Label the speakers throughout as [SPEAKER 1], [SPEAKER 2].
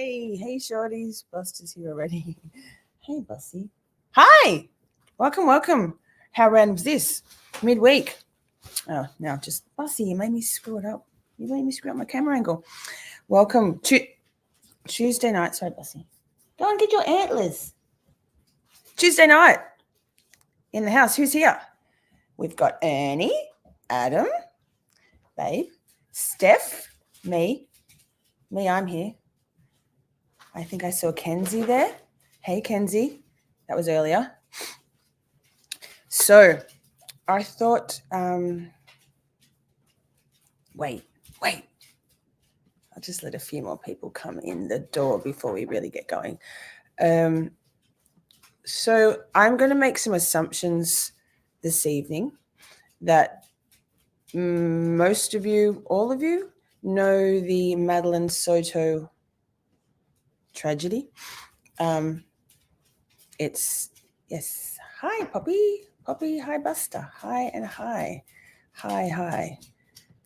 [SPEAKER 1] Hey, shorties. Buster's here already. Hey, Bussy. Hi. Welcome. How random is this? Midweek. Oh, now just Bussy, you made me screw it up. You made me screw up my camera angle. Welcome to Tuesday night. Sorry, Bussy. Go and get your antlers. Tuesday night in the house. Who's here? We've got Ernie, Adam, Babe, Steph, me, I'm here. I think I saw Kenzie there. Hey, Kenzie. That was earlier. So I thought, wait. I'll just let a few more people come in the door before we really get going. So I'm going to make some assumptions this evening that most of you, all of you, know the Madeline Soto tragedy. It's, yes, hi, Poppy, hi, Buster, hi, and hi.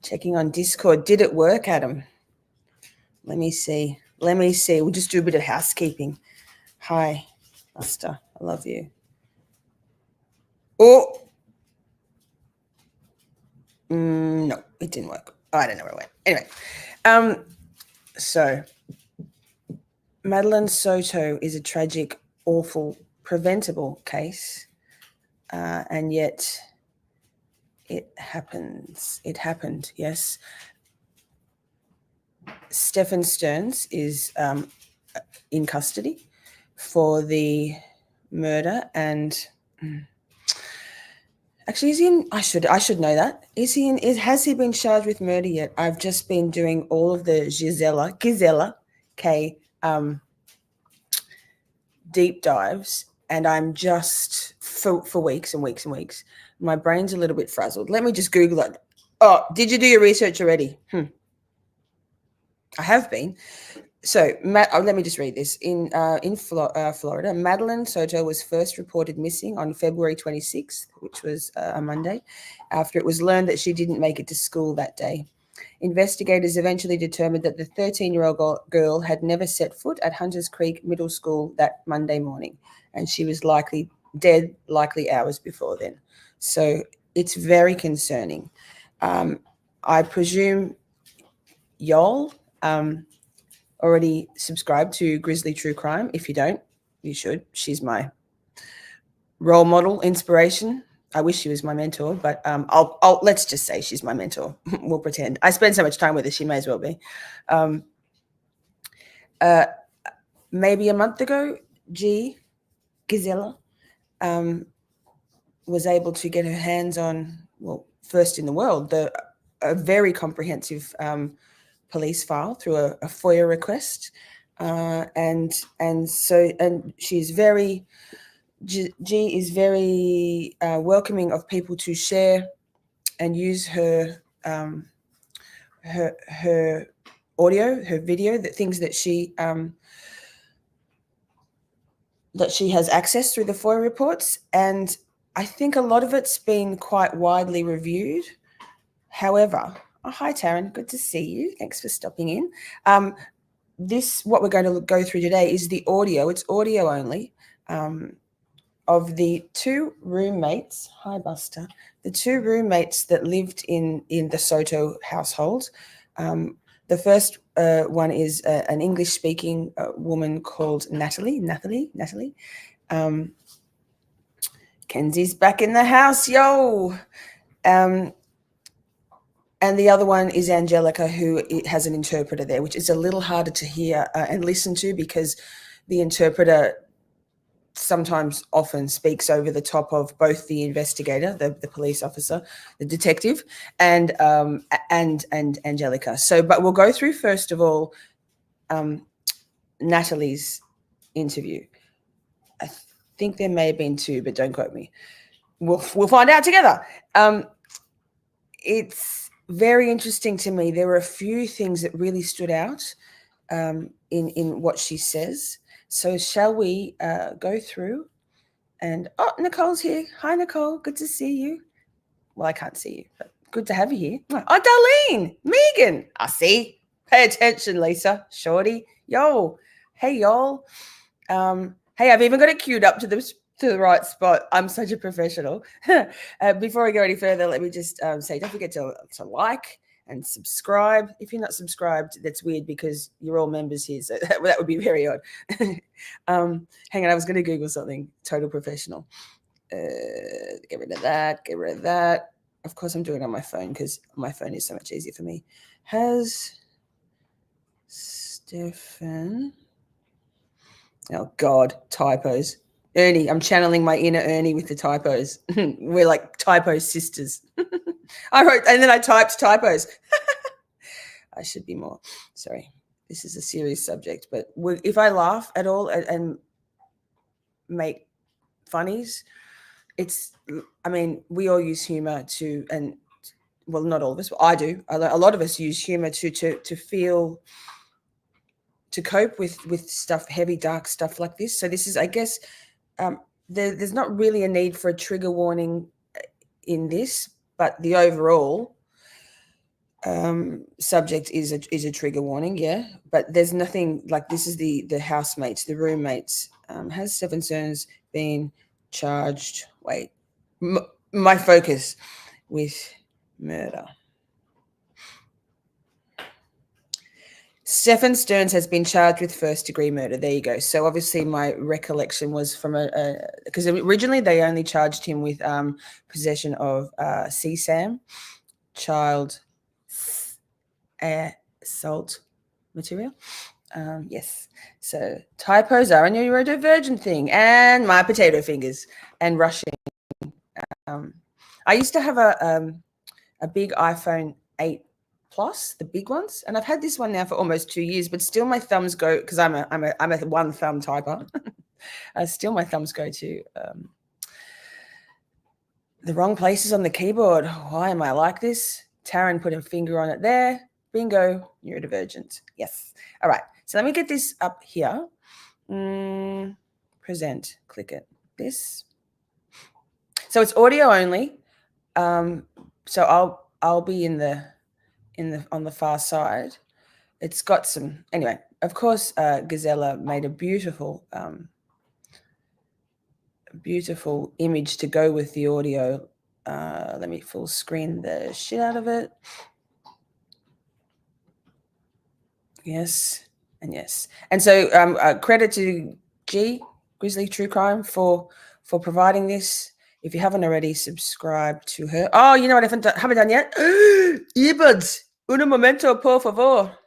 [SPEAKER 1] Checking on Discord. Did it work, Adam? Let me see. We'll just do a bit of housekeeping. Hi, Buster, I love you. Oh, no, it didn't work. Oh, I don't know where it went. Anyway, so Madeline Soto is a tragic, awful, preventable case, and yet it happens. It happened, yes. Stephan Sterns is in custody for the murder, and actually, is he in? I should know that. Is he in? Has he been charged with murder yet? I've just been doing all of the Gisela K deep dives, and I'm just for weeks and weeks and weeks. My brain's a little bit frazzled. Let me just Google it. Oh, did you do your research already? I have been. So let me just read this. In Florida, Madeline Soto was first reported missing on February 26th, which was a Monday, after it was learned that she didn't make it to school that day. Investigators eventually determined that the 13-year-old girl had never set foot at Hunters Creek Middle School that Monday morning, and she was likely dead, hours before then. So it's very concerning. I presume y'all already subscribed to Grizzly True Crime. If you don't, you should. She's my role model, inspiration. I wish she was my mentor, but I'll let's just say she's my mentor. We'll pretend. I spend so much time with her, she may as well be. Maybe a month ago, Gisela was able to get her hands on, well, first in the world, a very comprehensive police file through a FOIA request, and she's very. G is very welcoming of people to share and use her her audio, her video, the things that she has access through the FOIA reports, and I think a lot of it's been quite widely reviewed. However, oh, hi Taryn, good to see you. Thanks for stopping in. What we're going to go through today is the audio. It's audio only. Of the two roommates, hi Buster, the two roommates that lived in the Soto household. The first one is an English-speaking woman called Natalie. Kenzie's back in the house, yo. And the other one is Angelica, who has an interpreter there, which is a little harder to hear and listen to because the interpreter often speaks over the top of both the investigator, the police officer, the detective, and Angelica. So, but we'll go through first of all Natalie's interview. I think there may have been two, but don't quote me. We'll find out together. It's very interesting to me. There were a few things that really stood out in what she says. So shall we go through? And Nicole's here. Hi, Nicole. Good to see you. Well, I can't see you, but good to have you here. Oh, Darlene, Megan. I see. Pay attention, Lisa. Shorty. Yo. Hey, y'all. Hey, I've even got it queued up to the right spot. I'm such a professional. Before I go any further, let me just say, don't forget to like and subscribe. If you're not subscribed, that's weird because you're all members here, so that would be very odd. Hang on, I was going to Google something. Total professional. Get rid of that. Get rid of that. Of course, I'm doing it on my phone because my phone is so much easier for me. Has Stephan... Oh, God, typos. Ernie, I'm channeling my inner Ernie with the typos. We're like typo sisters. I wrote, and then I typed typos. I should be more. Sorry, this is a serious subject. But if I laugh at all and make funnies, I mean, we all use humor to, and well, not all of us, but I do. A lot of us use humor to feel, to cope with stuff, heavy, dark stuff like this. So this is, I guess, there's not really a need for a trigger warning in this, but the overall subject is a trigger warning, yeah. But there's nothing like, this is the housemates, the roommates. Has Stephan Sterns been charged? Wait, my focus with murder. Stephan Sterns has been charged with first-degree murder. There you go. So obviously my recollection was from because originally they only charged him with possession of CSAM, child assault material. Yes. So typos are a neurodivergent thing, and my potato fingers and rushing. I used to have a big iPhone 8 Plus, the big ones, and I've had this one now for almost 2 years, but still my thumbs go, because I'm a one thumb typer. Still my thumbs go to the wrong places on the keyboard. Why am I like this? Taryn put a finger on it there. Bingo, neurodivergent. Yes. All right. So let me get this up here. Present. Click it. This. So it's audio only. So I'll be on the far side. It's got some, anyway, of course, Gisela made a beautiful image to go with the audio. Let me full screen the shit out of it. Yes, and yes. And so credit to Grizzly True Crime for providing this. If you haven't already, subscribe to her. Oh, you know what I haven't done yet? Earbuds. Un momento, por favor.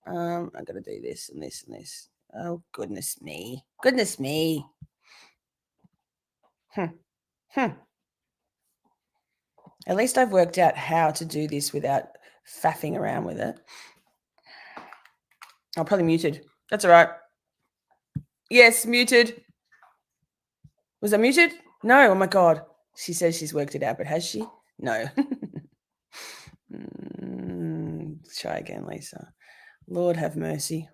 [SPEAKER 1] I'm going to do this and this and this. Oh, goodness me. Goodness me. At least I've worked out how to do this without faffing around with it. I'm probably muted. That's all right. Yes, muted. Was I muted? No. Oh, my God. She says she's worked it out, but has she? No. Try again, Lisa. Lord have mercy.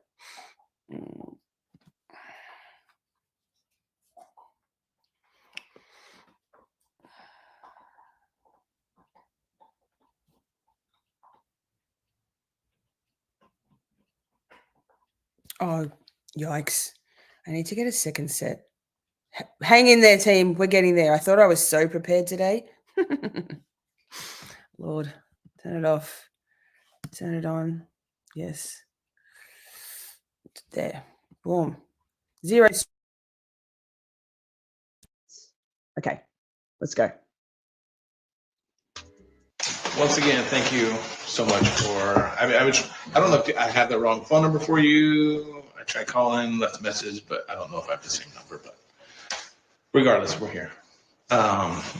[SPEAKER 1] Oh, yikes. I need to get a second set. Hang in there, team. We're getting there. I thought I was so prepared today. Lord, turn it off. Turn it on. Yes. There. Boom. 0. Okay, let's go.
[SPEAKER 2] Once again, thank you so much for, I don't know if I had the wrong phone number for you. I tried calling, left a message, but I don't know if I have the same number, but regardless, we're here.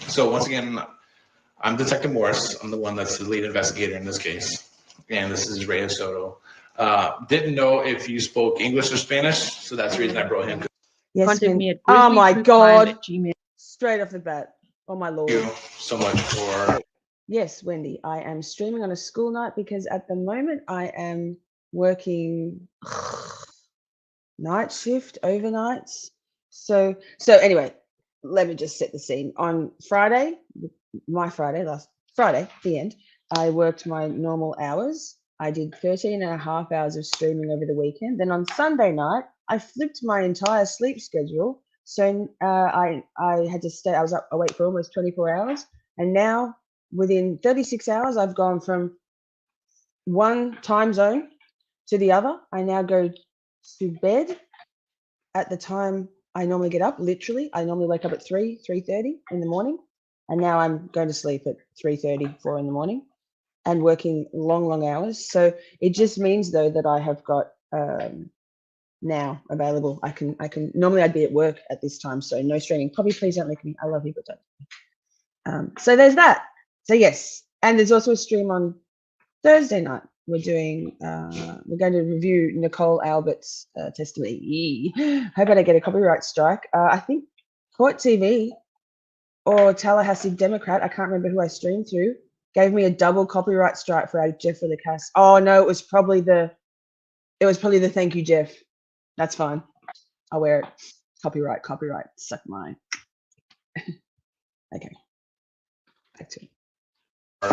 [SPEAKER 2] So once again, I'm Detective Morris. I'm the one that's the lead investigator in this case. And this is Ray Soto. Didn't know if you spoke English or Spanish, so that's the reason I brought him.
[SPEAKER 1] Yes,
[SPEAKER 3] Contact me at
[SPEAKER 1] oh my God.
[SPEAKER 3] Gmail.
[SPEAKER 1] Straight off the bat. Oh my Lord.
[SPEAKER 2] Thank you so much for...
[SPEAKER 1] Yes, Wendy, I am streaming on a school night because at the moment I am working night shift, overnights. So anyway, let me just set the scene. On Friday, last Friday, the end, I worked my normal hours. I did 13.5 hours of streaming over the weekend. Then on Sunday night, I flipped my entire sleep schedule. So I had to stay, I was up awake for almost 24 hours. And now within 36 hours, I've gone from one time zone to the other. I now go to bed at the time I normally get up, literally. I normally wake up at 3:30 in the morning. And now I'm going to sleep at 3:30, 4 in the morning and working long hours. So it just means though that I have got now available. I can normally I'd be at work at this time, so no streaming. Poppy, please don't lick me. I love you, but don't. So there's that. So yes, and there's also a stream on Thursday night. We're doing we're going to review Nicole Albert's testimony. Hope I don't get a copyright strike. I think Court TV or Tallahassee Democrat, I can't remember who I streamed through, gave me a double copyright strike for our Jeff for the cast. Oh no, it was probably the thank you, Jeff. That's fine. I'll wear it. Copyright, suck mine. Okay. Back to it.
[SPEAKER 2] I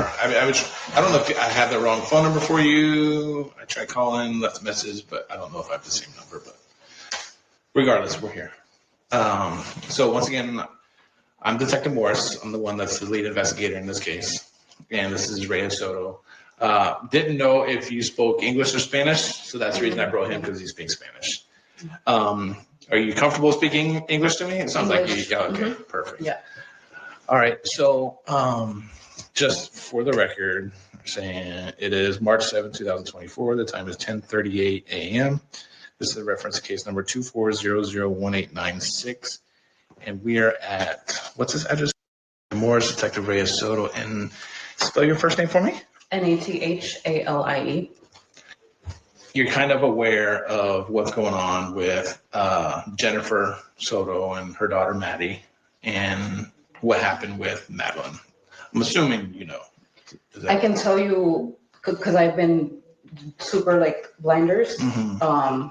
[SPEAKER 2] don't know if I have the wrong phone number for you. I tried calling, left a message, but I don't know if I have the same number. But regardless, we're here. So once again, I'm Detective Morris. I'm the one that's the lead investigator in this case. And this is Reyes Soto. Didn't know if you spoke English or Spanish, so that's the reason I brought him, because he speaks Spanish. Are you comfortable speaking English to me? It sounds like you, yeah, okay, perfect.
[SPEAKER 3] Yeah.
[SPEAKER 2] All right, so just for the record, I'm saying it is March 7, 2024. The time is 10:38 a.m. This is a reference to case number 24001896. And we are at, what's this address? Morris, Detective Reyes Soto. And spell your first name for me.
[SPEAKER 3] Nathalie.
[SPEAKER 2] You're kind of aware of what's going on with Jennifer Soto and her daughter Maddie, and what happened with Madeline. I'm assuming you know.
[SPEAKER 3] I can tell you because I've been super like blinders.
[SPEAKER 2] Mm-hmm.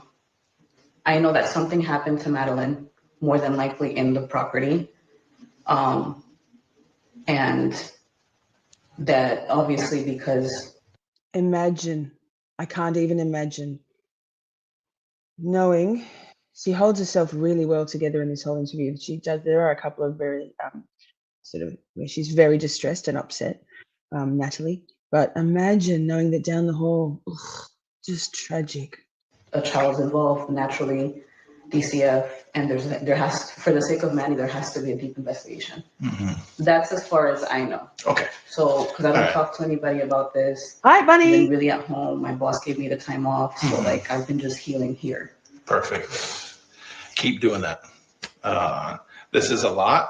[SPEAKER 3] I know that something happened to Madeline, more than likely in the property, and that obviously because
[SPEAKER 1] Imagine, I can't even imagine knowing she holds herself really well together in this whole interview. She does. There are a couple of very sort of where she's very distressed and upset, Natalie. But imagine knowing that down the hall, just tragic.
[SPEAKER 3] a child's involved, naturally DCF, and there has, for the sake of Maddie, there has to be a deep investigation.
[SPEAKER 2] Mm-hmm.
[SPEAKER 3] That's as far as I know.
[SPEAKER 2] Okay.
[SPEAKER 3] So, because I don't talk to anybody about this.
[SPEAKER 1] Hi, Bunny.
[SPEAKER 3] I've been really at home. My boss gave me the time off, so like I've been just healing here.
[SPEAKER 2] Perfect. Keep doing that. This is a lot.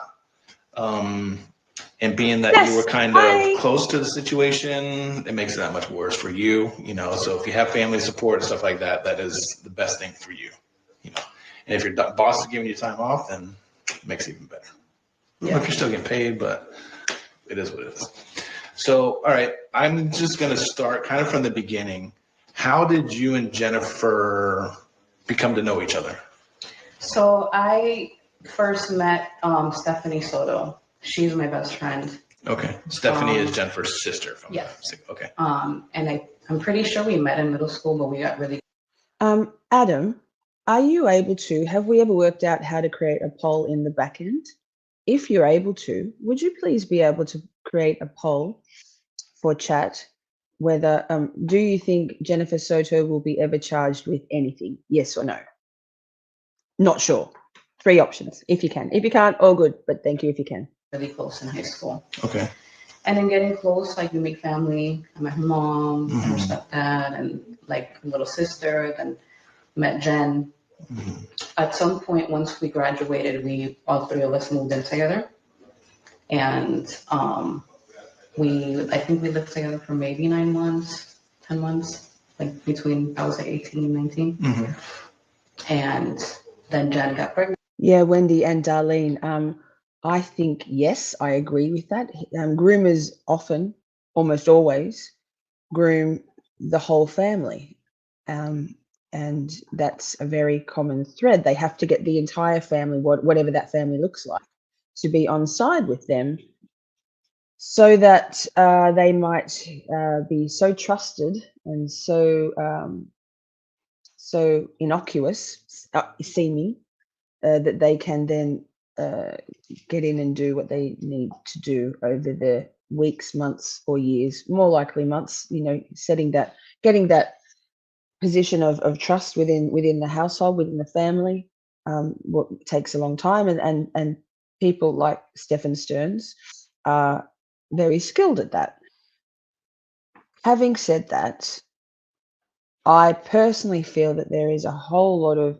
[SPEAKER 2] And being that you were kind of close to the situation, it makes it that much worse for you, you know. So if you have family support and stuff like that, that is the best thing for you, you know. And if your boss is giving you time off, then it makes it even better. Yeah. If you're still getting paid, but it is what it is. So, all right, I'm just going to start kind of from the beginning. How did you and Jennifer become to know each other?
[SPEAKER 3] So I first met Stephanie Soto. She's my best friend.
[SPEAKER 2] Okay. Stephanie is Jennifer's sister.
[SPEAKER 3] Yeah.
[SPEAKER 2] Okay.
[SPEAKER 3] And I'm pretty sure we met in middle school, but we got really.
[SPEAKER 1] Adam, are you able to, have we ever worked out how to create a poll in the back end? If you're able to, would you please be able to create a poll for chat whether, do you think Jennifer Soto will be ever charged with anything? Yes or no? Not sure. 3 options, if you can. If you can't, all good, but thank you if you can.
[SPEAKER 3] Really close in high school.
[SPEAKER 2] Okay.
[SPEAKER 3] And then getting close, like we make family. I met her mom, and her stepdad, and like little sister, then met Jen. Mm-hmm. At some point, once we graduated, all 3 of us moved in together. And I think we lived together for maybe 9 months, 10 months, like between, I was like 18 and 19. Mm-hmm. And then Jen got pregnant.
[SPEAKER 1] Yeah, Wendy and Darlene, I think, yes, I agree with that. Groomers often, almost always, groom the whole family. And that's a very common thread. They have to get the entire family, whatever that family looks like, to be on side with them so that they might be so trusted and so so innocuous seeming that they can then get in and do what they need to do over the weeks, months, or years, more likely months, you know, getting that position of trust within the household, within the family, what takes a long time, and people like Stephan Sterns are very skilled at that. Having said that, I personally feel that there is a whole lot of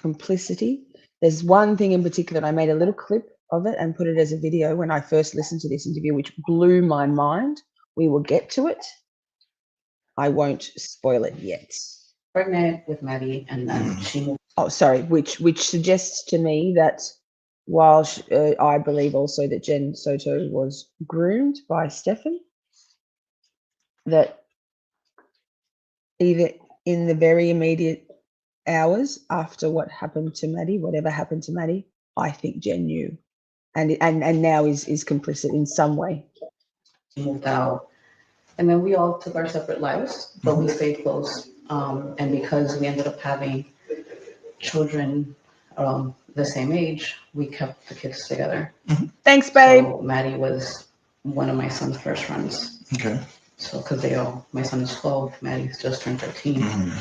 [SPEAKER 1] complicity. There's one thing in particular, I made a little clip of it and put it as a video when I first listened to this interview, which blew my mind. We will get to it. I won't spoil it yet.
[SPEAKER 3] Pregnant with Maddie, and then she moved.
[SPEAKER 1] Oh, sorry, which suggests to me that while I believe also that Jen Soto was groomed by Stephan, that either in the very immediate hours after what happened to Maddie, whatever happened to Maddie, I think Jen knew, and now is complicit in some way.
[SPEAKER 3] Moved out, and then we all took our separate lives, but we stayed close. And because we ended up having children the same age, we kept the kids together.
[SPEAKER 1] Thanks, babe.
[SPEAKER 3] So Maddie was one of my son's first friends.
[SPEAKER 2] Okay.
[SPEAKER 3] So because my son is 12, Maddie's just turned 13.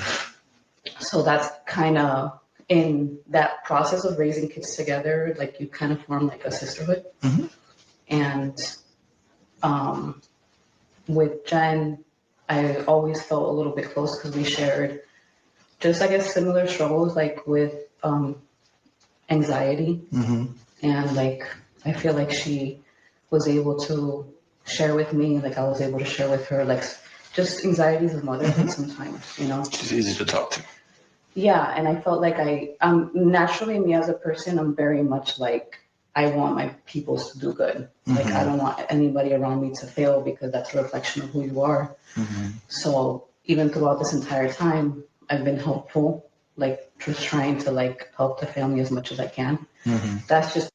[SPEAKER 3] So that's kind of, in that process of raising kids together, like you kind of form like a sisterhood. And with Jen, I always felt a little bit close because we shared just, I guess, similar struggles, like with anxiety. And like, I feel like she was able to share with me, like I was able to share with her, like just anxieties of motherhood sometimes, you know?
[SPEAKER 2] She's easy to talk to.
[SPEAKER 3] Yeah, and I felt like naturally, me as a person, I'm very much like, I want my people to do good. Like, I don't want anybody around me to fail because that's a reflection of who you are. So even throughout this entire time, I've been helpful, like just trying to like help the family as much as I can. That's just.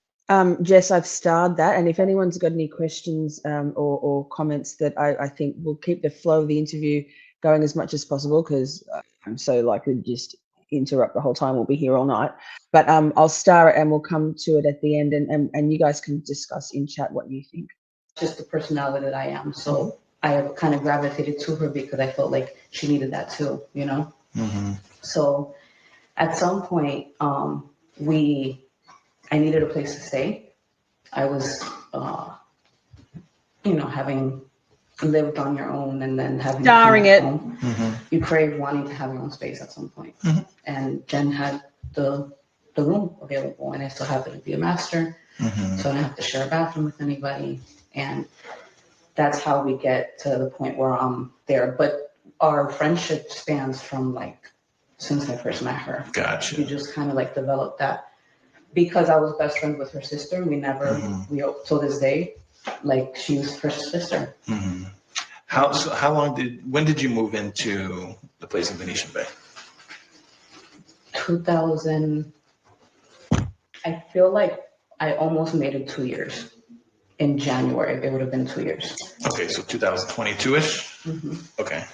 [SPEAKER 1] Jess, I've starred that, and if anyone's got any questions or comments, that I think will keep the flow of the interview going as much as possible, because I'm so likely to just interrupt the whole time. We'll be here all night, but I'll star it and we'll come to it at the end, and you guys can discuss in chat what you think.
[SPEAKER 3] Just the personality that I am, so I kind of gravitated to her because I felt like she needed that too, you know. So at some point, I needed a place to stay. I was, having lived on your own and then having
[SPEAKER 1] Starring it.
[SPEAKER 3] Home, you crave wanting to have your own space at some point. And Jen had the room available, and I still happened to be a master, so I didn't have to share a bathroom with anybody. And that's how we get to the point where I'm there. But our friendship spans from like since I first met her.
[SPEAKER 2] Gotcha.
[SPEAKER 3] We just kind of like developed that. Because I was best friends with her sister, we never, till this day, like she was her sister.
[SPEAKER 2] When did you move into the place in Venetian Bay?
[SPEAKER 3] 2000, I feel like I almost made it 2 years. In January, it would have been 2 years.
[SPEAKER 2] Okay, so 2022-ish? Okay.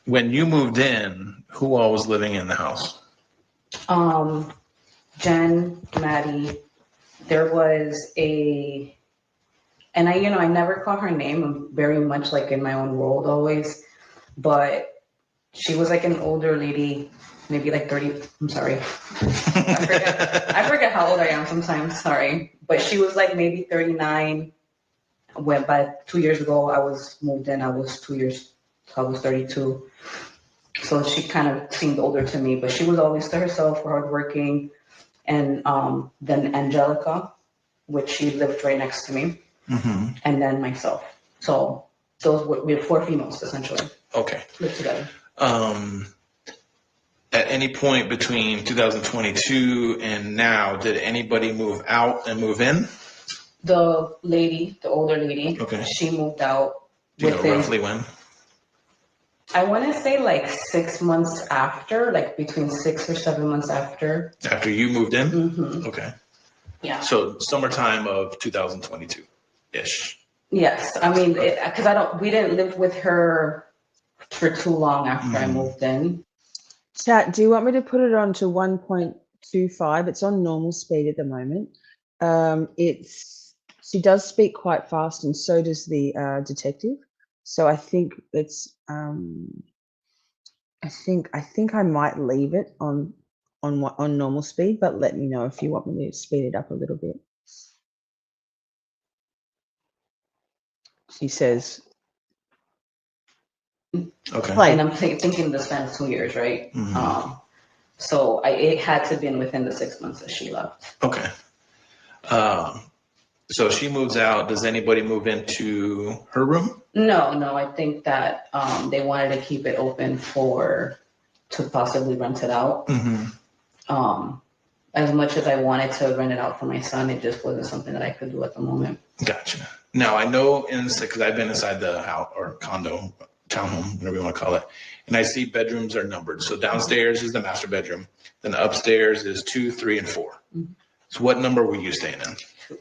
[SPEAKER 2] When you moved in, who all was living in the house?
[SPEAKER 3] Jen, Maddie, there was and I never call her name. I'm very much like in my own world always, but she was like an older lady, maybe like 30, I'm sorry. I forget how old I am sometimes, sorry. But she was like maybe 39, but 2 years ago I was moved in, I was 2 years, so I was 32. So she kind of seemed older to me, but she was always to herself, hardworking. And then Angelica, which she lived right next to me, and then myself. So we have 4 females essentially.
[SPEAKER 2] Okay.
[SPEAKER 3] Lived together.
[SPEAKER 2] At any point between 2022 and now, did anybody move out and move in?
[SPEAKER 3] The older lady, she moved out.
[SPEAKER 2] Do you know roughly when?
[SPEAKER 3] I want to say like 6 months after, like between 6 or 7 months after.
[SPEAKER 2] After you moved in? Okay.
[SPEAKER 3] Yeah.
[SPEAKER 2] So summertime of 2022-ish.
[SPEAKER 3] Yes, I mean, because we didn't live with her for too long after I moved in.
[SPEAKER 1] Chat, do you want me to put it on to 1.25? It's on normal speed at the moment. She does speak quite fast, and so does the detective. So I think it's I think I might leave it on normal speed, but let me know if you want me to speed it up a little bit. She says,
[SPEAKER 2] Okay.
[SPEAKER 3] And I'm thinking the span of 2 years, right? So it had to been within the 6 months that she left.
[SPEAKER 2] Okay. So she moves out. Does anybody move into her room?
[SPEAKER 3] No, I think that they wanted to keep it open to possibly rent it out. As much as I wanted to rent it out for my son, it just wasn't something that I could do at the moment.
[SPEAKER 2] Gotcha. Now I know because I've been inside the house or condo, townhome, whatever you want to call it, and I see bedrooms are numbered. So downstairs is the master bedroom, then upstairs is 2, 3, and 4. So what number were you staying in?
[SPEAKER 3] 2.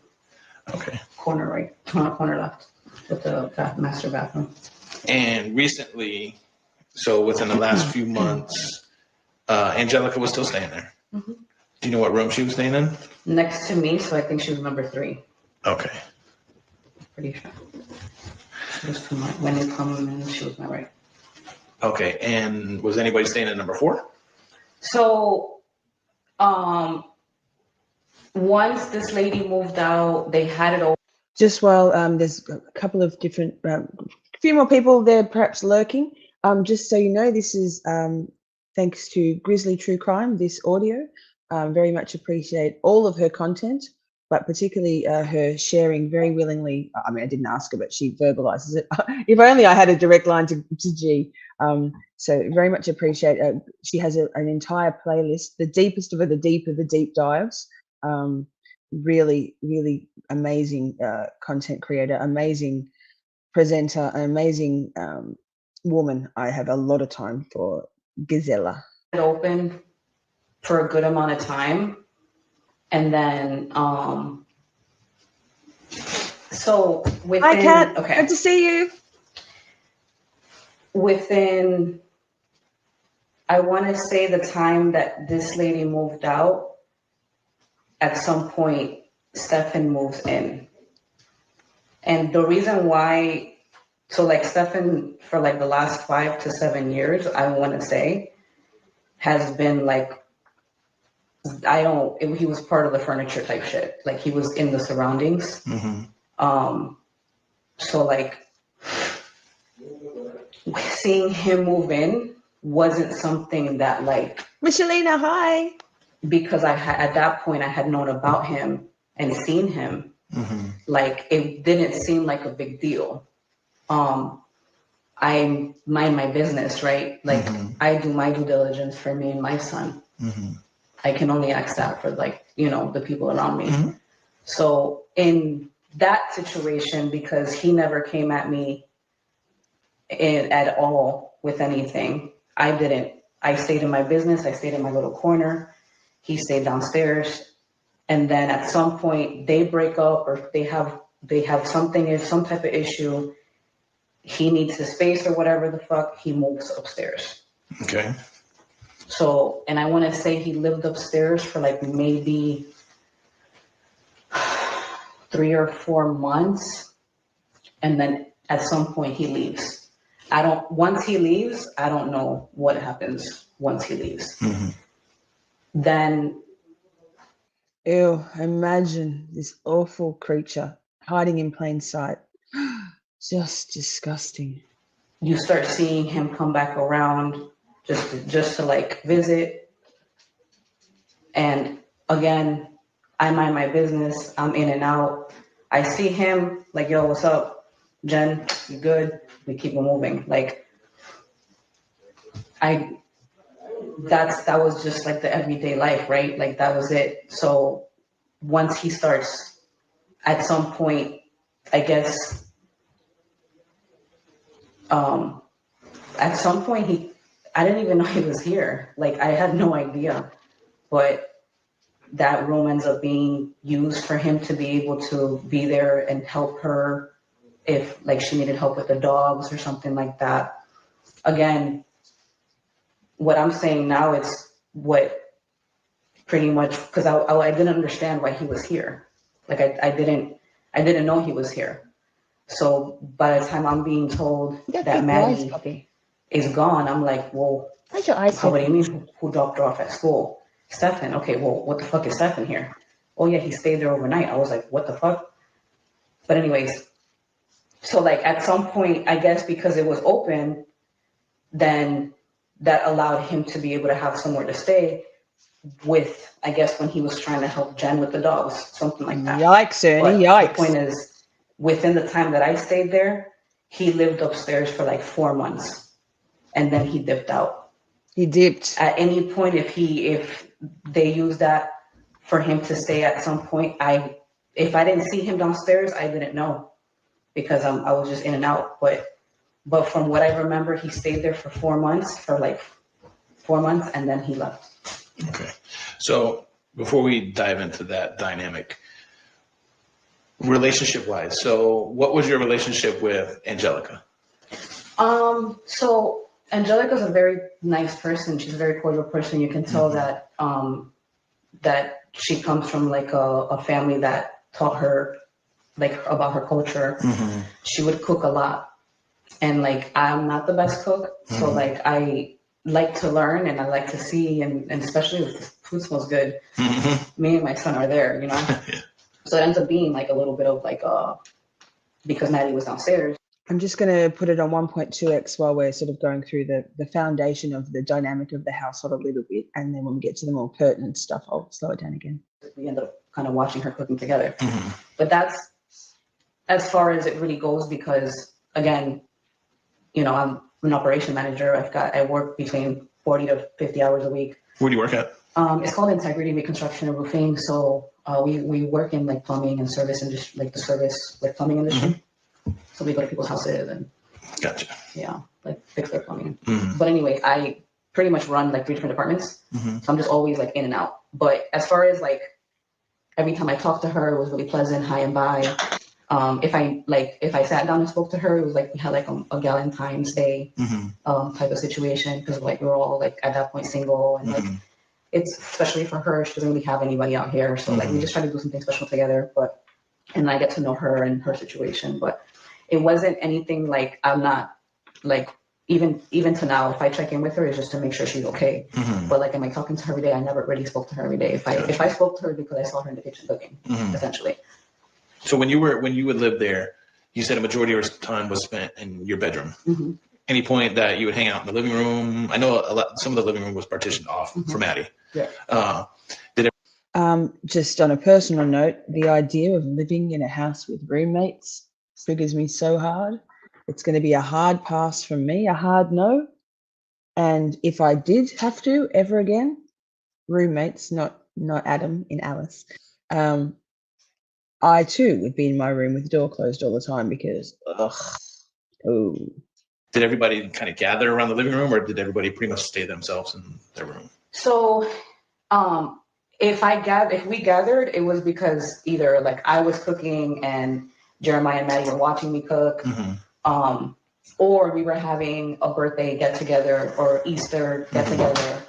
[SPEAKER 2] Okay.
[SPEAKER 3] Corner right, corner left, with the master bathroom.
[SPEAKER 2] And recently, so within the last few months, Angelica was still staying there. Do you know what room she was staying in?
[SPEAKER 3] Next to me, so I think she was number 3.
[SPEAKER 2] Okay.
[SPEAKER 3] Pretty sure. She was to my, when you come in, she was my right.
[SPEAKER 2] Okay, and was anybody staying in number 4?
[SPEAKER 3] So, once this lady moved out, they had it all.
[SPEAKER 1] just while there's a couple of different, few more people there perhaps lurking, just so you know, this is thanks to Grizzly True Crime, this audio. Very much appreciate all of her content, but particularly her sharing very willingly. I mean, I didn't ask her, but she verbalizes it. If only I had a direct line to G. So very much appreciate it. She has an entire playlist, the deepest of the deep dives. Really, really amazing content creator, amazing presenter, amazing woman. I have a lot of time for Gisela.
[SPEAKER 3] Open for a good amount of time, and then so within,
[SPEAKER 1] Hi Kat,
[SPEAKER 3] okay,
[SPEAKER 1] good to see you.
[SPEAKER 3] Within, I want to say the time that this lady moved out, at some point Stephan moves in, and the reason why, so like Stephan for like the last 5 to 7 years, I want to say, has been like, he was part of the furniture type shit. Like he was in the surroundings. So like seeing him move in wasn't something that like,
[SPEAKER 1] Michelina, hi.
[SPEAKER 3] because at that point I had known about him and seen him, like it didn't seem like a big deal. I mind my business, right? Like I do my due diligence for me and my son. I can only ask that for like, the people around me. So in that situation, because he never came at me at all with anything, I stayed in my business. I stayed in my little corner. He stayed downstairs. And then at some point they break up, or they have something, some type of issue. He needs his space or whatever the fuck, he moves upstairs.
[SPEAKER 2] Okay.
[SPEAKER 3] So, and I want to say he lived upstairs for like maybe 3 or 4 months. And then at some point he leaves. Once he leaves, I don't know what happens once he leaves. Then.
[SPEAKER 1] Ew, imagine this awful creature hiding in plain sight. Just disgusting.
[SPEAKER 3] You start seeing him come back around just to like visit. And again, I mind my business. I'm in and out. I see him like, yo, what's up, Jen? You good? We keep it moving. Like, that was just like the everyday life, right? Like that was it. So once he starts, at some point, I guess, at some point I didn't even know he was here. Like I had no idea, but that room ends up being used for him to be able to be there and help her if like she needed help with the dogs or something like that. Again, what I'm saying now is what pretty much, because I didn't understand why he was here. Like I didn't know he was here. So by the time I'm being told that Maddie is gone, I'm like, well, what do you mean who dropped her off at school? Stephan. Okay, well, what the fuck is Stephan here? Oh yeah, he stayed there overnight. I was like, what the fuck? But anyways, so like at some point, I guess because it was open, then that allowed him to be able to have somewhere to stay with, I guess, when he was trying to help Jen with the dogs, something like that.
[SPEAKER 1] Yikes, Ernie, yikes.
[SPEAKER 3] The point is, within the time that I stayed there, he lived upstairs for like 4 months, and then he dipped out.
[SPEAKER 1] He dipped.
[SPEAKER 3] At any point, if they used that for him to stay at some point, if I didn't see him downstairs, I didn't know, because I was just in and out. But from what I remember, he stayed there for 4 months, and then he left.
[SPEAKER 2] Okay. So before we dive into that dynamic, relationship-wise, so what was your relationship with Angelica?
[SPEAKER 3] So Angelica's a very nice person. She's a very cordial person. You can tell that that she comes from like a family that taught her like about her culture. She would cook a lot. And like, I'm not the best cook. So like, I like to learn and I like to see, and especially if the food smells good, me and my son are there, you know?
[SPEAKER 2] Yeah.
[SPEAKER 3] So it ends up being like a little bit of like, because Maddie was downstairs.
[SPEAKER 1] I'm just going to put it on 1.2x while we're sort of going through the foundation of the dynamic of the household a little bit. And then when we get to the more pertinent stuff, I'll slow it down again.
[SPEAKER 3] We end up kind of watching her cooking together. But that's as far as it really goes, because again, you know, I'm an operation manager. I work between 40 to 50 hours a week.
[SPEAKER 2] Where do you work at?
[SPEAKER 3] It's called Integrity Reconstruction and Roofing. So we work in like plumbing and service industry, like the service, like plumbing industry. So we go to people's houses and
[SPEAKER 2] Gotcha.
[SPEAKER 3] Yeah, like fix their plumbing. But anyway, I pretty much run like 3 different departments. So I'm just always like in and out. But as far as like every time I talked to her, it was really pleasant, hi and bye. If I sat down and spoke to her, it was like we had like a Valentine's Day type of situation, because like we were all like at that point single, and like it's especially for her, she doesn't really have anybody out here, so like we just try to do something special together. And I get to know her and her situation, but it wasn't anything like, I'm not like, even to now, if I check in with her, it's just to make sure she's okay. But like, am I talking to her every day? I never really spoke to her every day. If I spoke to her, because I saw her in the kitchen cooking, essentially.
[SPEAKER 2] So when you would live there, you said a majority of your time was spent in your bedroom. Any point that you would hang out in the living room? I know some of the living room was partitioned off for Maddie.
[SPEAKER 3] Yeah.
[SPEAKER 1] Just on a personal note, the idea of living in a house with roommates triggers me so hard. It's going to be a hard pass from me, a hard no. And if I did have to ever again, roommates, not Adam in Alice, I too would be in my room with the door closed all the time, because
[SPEAKER 2] Did everybody kind of gather around the living room, or did everybody pretty much stay themselves in their room?
[SPEAKER 3] So if we gathered, it was because either like I was cooking and Jeremiah and Maddie were watching me cook, or we were having a birthday get together or Easter get together.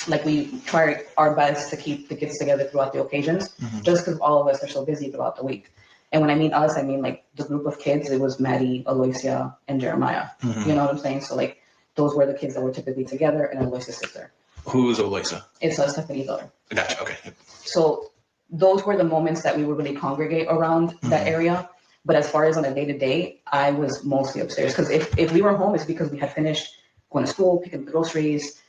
[SPEAKER 3] Like we try our best to keep the kids together throughout the occasions, just because all of us are so busy throughout the week. And when I mean us, I mean like the group of kids. It was Maddie, Aloysia, and Jeremiah. You know what I'm saying? So like those were the kids that were typically together, and Aloysia's sister.
[SPEAKER 2] Who's Aloysia?
[SPEAKER 3] It's Stephanie's daughter.
[SPEAKER 2] Gotcha. Okay.
[SPEAKER 3] So those were the moments that we would really congregate around that area. But as far as on a day-to-day, I was mostly upstairs, because if we were home, it's because we had finished going to school, picking up the groceries,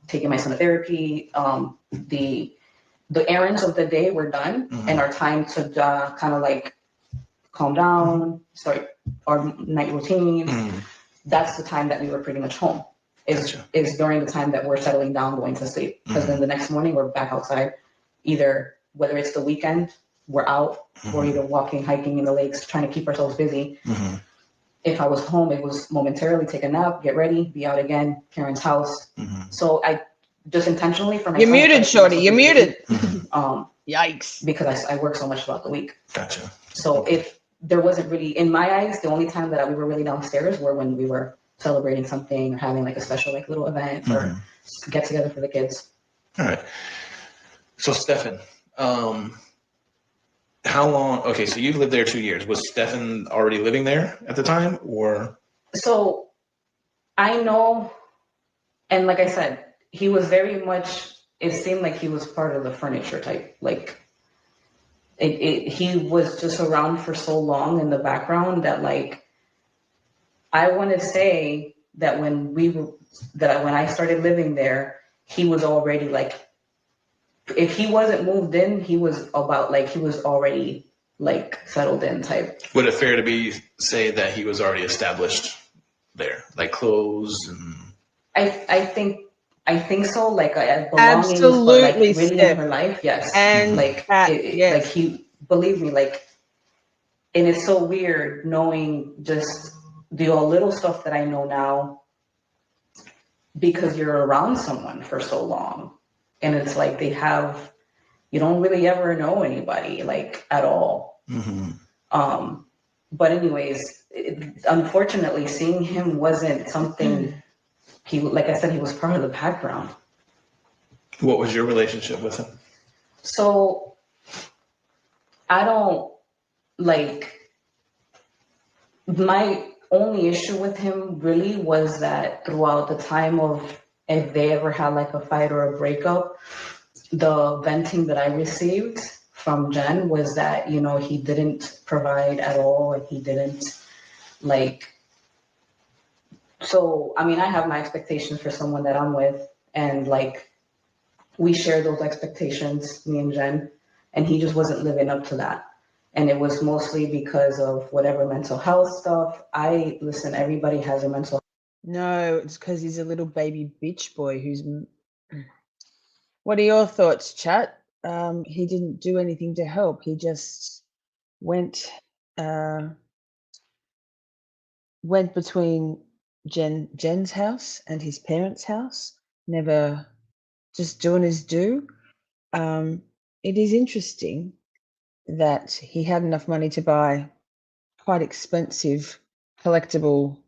[SPEAKER 3] taking my son to therapy. The errands of the day were done, and our time to kind of like calm down, start our night routine. That's the time that we were pretty much home. Is during the time that we're settling down, going to sleep. Because then the next morning we're back outside, either whether it's the weekend, we're out, or either walking, hiking in the lakes, trying to keep ourselves busy. If I was home, it was momentarily take a nap, get ready, be out again, parents' house. So just intentionally for
[SPEAKER 1] You're
[SPEAKER 3] myself.
[SPEAKER 1] muted, Shorty. You're muted.
[SPEAKER 3] Yikes. Because I work so much throughout the week.
[SPEAKER 2] Gotcha.
[SPEAKER 3] So if there wasn't really, in my eyes, the only time that we were really downstairs were when we were celebrating something or having like a special like little event or get together for the kids.
[SPEAKER 2] All right. So Stephan, how long? Okay, so you've lived there 2 years. Was Stephan already living there at the time, or?
[SPEAKER 3] So I know, and like I said, he was very much. It seemed like he was part of the furniture type. Like he was just around for so long in the background that like I want to say that when I started living there, he was already like. If he wasn't moved in, he was already like settled in type.
[SPEAKER 2] Would it fair to say that he was already established there, like clothes and?
[SPEAKER 3] I think so. Like belongings,
[SPEAKER 1] Absolutely,
[SPEAKER 3] but like really
[SPEAKER 1] Steph.
[SPEAKER 3] in her life, yes.
[SPEAKER 1] And
[SPEAKER 3] like
[SPEAKER 1] yes.
[SPEAKER 3] like he believe me, like, and it's so weird knowing just the little stuff that I know now because you're around someone for so long. And it's like you don't really ever know anybody like at all. But anyways, unfortunately, seeing him wasn't something like I said, he was part of the background.
[SPEAKER 2] What was your relationship with him?
[SPEAKER 3] So I don't my only issue with him really was that throughout the time of if they ever had like a fight or a breakup, the venting that I received from Jen was that, he didn't provide at all and he didn't so, I mean, I have my expectations for someone that I'm with and we share those expectations, me and Jen, and he just wasn't living up to that. And it was mostly because of whatever mental health stuff. Listen, everybody has a mental.
[SPEAKER 1] No, it's because he's a little baby bitch boy who's. What are your thoughts, chat? He didn't do anything to help. He just went between Jen's house and his parents' house, never just doing his due. It is interesting that he had enough money to buy quite expensive collectible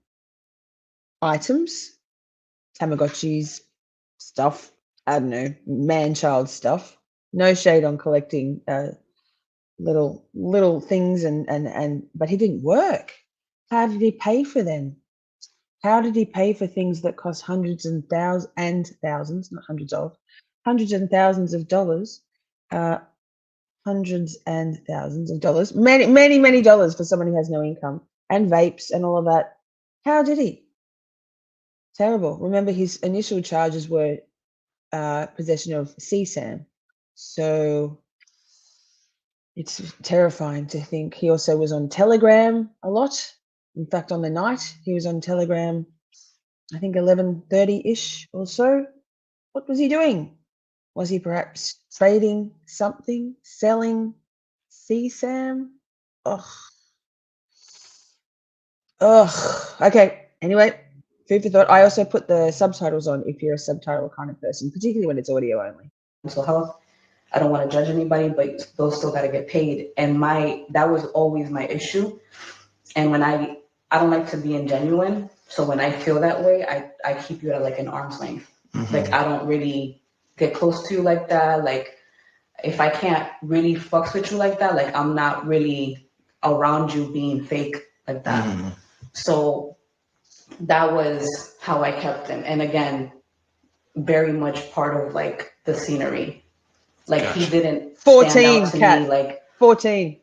[SPEAKER 1] items, Tamagotchis, stuff, I don't know, man-child stuff. No shade on collecting little things but he didn't work. How did he pay for them? How did he pay for things that cost hundreds and thousands, not hundreds of, hundreds and thousands of dollars, hundreds and thousands of dollars, many dollars for someone who has no income, and vapes and all of that? How did he? Terrible. Remember, his initial charges were possession of CSAM. So it's terrifying to think. He also was on Telegram a lot. In fact, on the night, he was on Telegram, I think 11:30-ish or so. What was he doing? Was he perhaps trading something, selling CSAM? Ugh. Okay. Anyway, food for thought. I also put the subtitles on if you're a subtitle kind of person, particularly when it's audio only.
[SPEAKER 3] Mental health. I don't want to judge anybody, but those still got to get paid. And that was always my issue. And when I don't like to be ingenuine. So when I feel that way, I keep you at like an arm's length. Like I don't really get close to you like that. Like if I can't really fucks with you like that, like I'm not really around you being fake like that. So that was how I kept him. And again, very much part of like the scenery. Like gotcha. He didn't
[SPEAKER 1] 14,
[SPEAKER 3] stand out to
[SPEAKER 1] Kat.
[SPEAKER 3] me like
[SPEAKER 1] 14.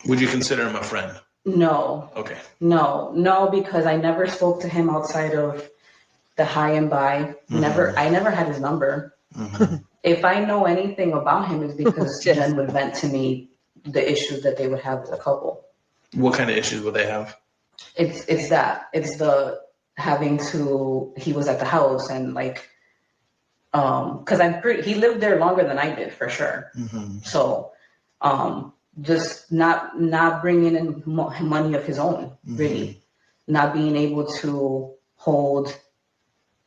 [SPEAKER 2] Would you consider him a friend?
[SPEAKER 3] No.
[SPEAKER 2] Okay.
[SPEAKER 3] No, because I never spoke to him outside of the hi and bye. I never had his number. If I know anything about him, is because Jen would vent to me the issues that they would have as a couple.
[SPEAKER 2] What kind of issues would they have?
[SPEAKER 3] It's the having to. He was at the house and like, because he lived there longer than I did for sure. So, just not bringing in money of his own, really, not being able to hold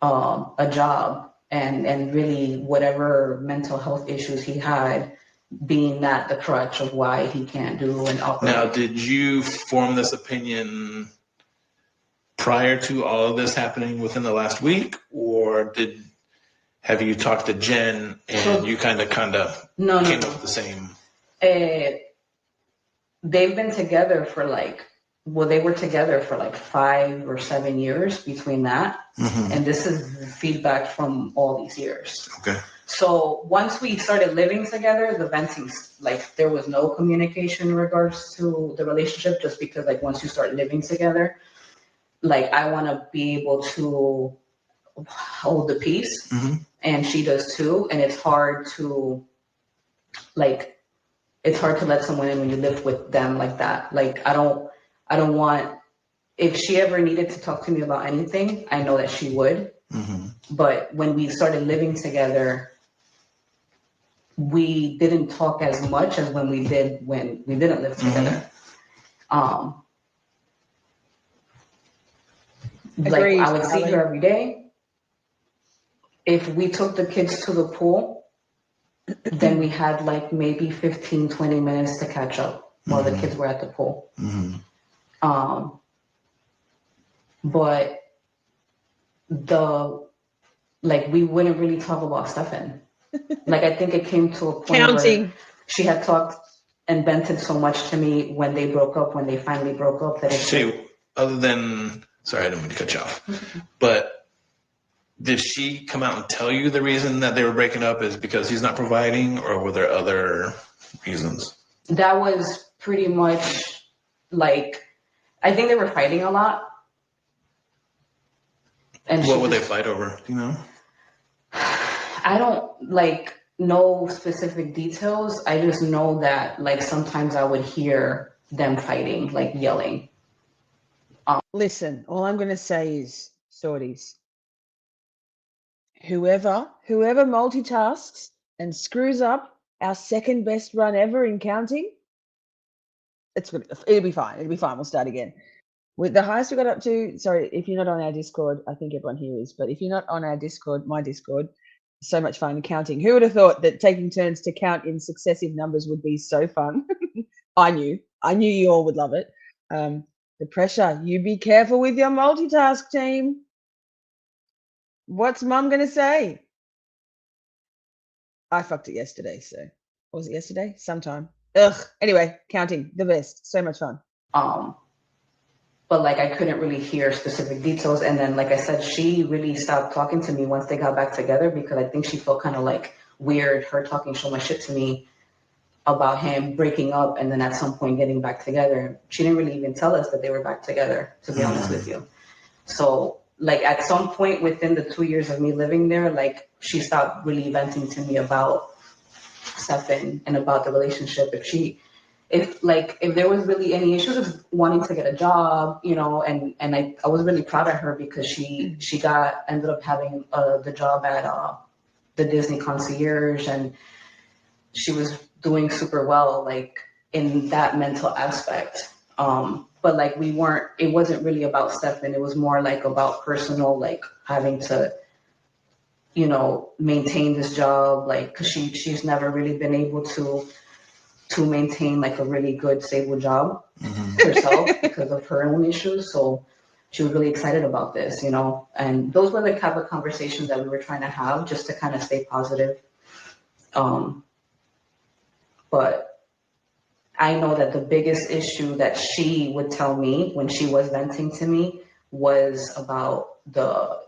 [SPEAKER 3] a job and really whatever mental health issues he had being that the crutch of why he can't do and operate.
[SPEAKER 2] Now, did you form this opinion prior to all of this happening within the last week, or have you talked to Jen and you kind of came up with the same?
[SPEAKER 3] They've been together for they were together for 5 or 7 years between that. And this is feedback from all these years.
[SPEAKER 2] Okay.
[SPEAKER 3] So once we started living together, the venting, there was no communication in regards to the relationship, just because once you start living together, I want to be able to hold the peace, and she does too. And it's hard to let someone in when you live with them like that. I don't want, if she ever needed to talk to me about anything, I know that she would. But when we started living together, we didn't talk as much as when we did when we didn't live together. I would see her every day. If we took the kids to the pool, then we had maybe 15, 20 minutes to catch up while the kids were at the pool. But we wouldn't really talk about Stephan. I think it came to a point where she had talked and vented so much to me when they finally broke up, that
[SPEAKER 2] other than, sorry, I didn't mean to cut you off, but did she come out and tell you the reason that they were breaking up is because he's not providing, or were there other reasons?
[SPEAKER 3] That was pretty much I think they were fighting a lot. And
[SPEAKER 2] what would they fight over? Do you know?
[SPEAKER 3] I don't know specific details. I just know that sometimes I would hear them fighting, yelling.
[SPEAKER 1] Listen, all I'm going to say is, sorties, whoever multitasks and screws up our second best run ever in counting, it'll be fine. It'll be fine. We'll start again. With the highest we got up to, sorry, if you're not on our Discord, I think everyone here is, but if you're not on our Discord, my Discord, so much fun counting. Who would have thought that taking turns to count in successive numbers would be so fun? I knew you all would love it. The pressure, you be careful with your multitask, team. What's mum going to say? I fucked it yesterday, so. Or was it yesterday? Sometime. Ugh. Anyway, counting, the best. So much fun.
[SPEAKER 3] But I couldn't really hear specific details. And then, I said, she really stopped talking to me once they got back together, because I think she felt kind of weird, her talking so much shit to me about him breaking up and then at some point getting back together. She didn't really even tell us that they were back together, to be honest with you. So at some point within the 2 years of me living there, she stopped really venting to me about Stephan and about the relationship. If there was really any issues of wanting to get a job, and I was really proud of her, because she ended up having the job at the Disney concierge, and she was doing super well in that mental aspect. But it wasn't really about Stephan. It was more about personal, having to maintain this job, because she's never really been able to maintain a really good stable job herself because of her own issues. So she was really excited about this, and those were the type of conversations that we were trying to have, just to kind of stay positive. But I know that the biggest issue that she would tell me when she was venting to me was about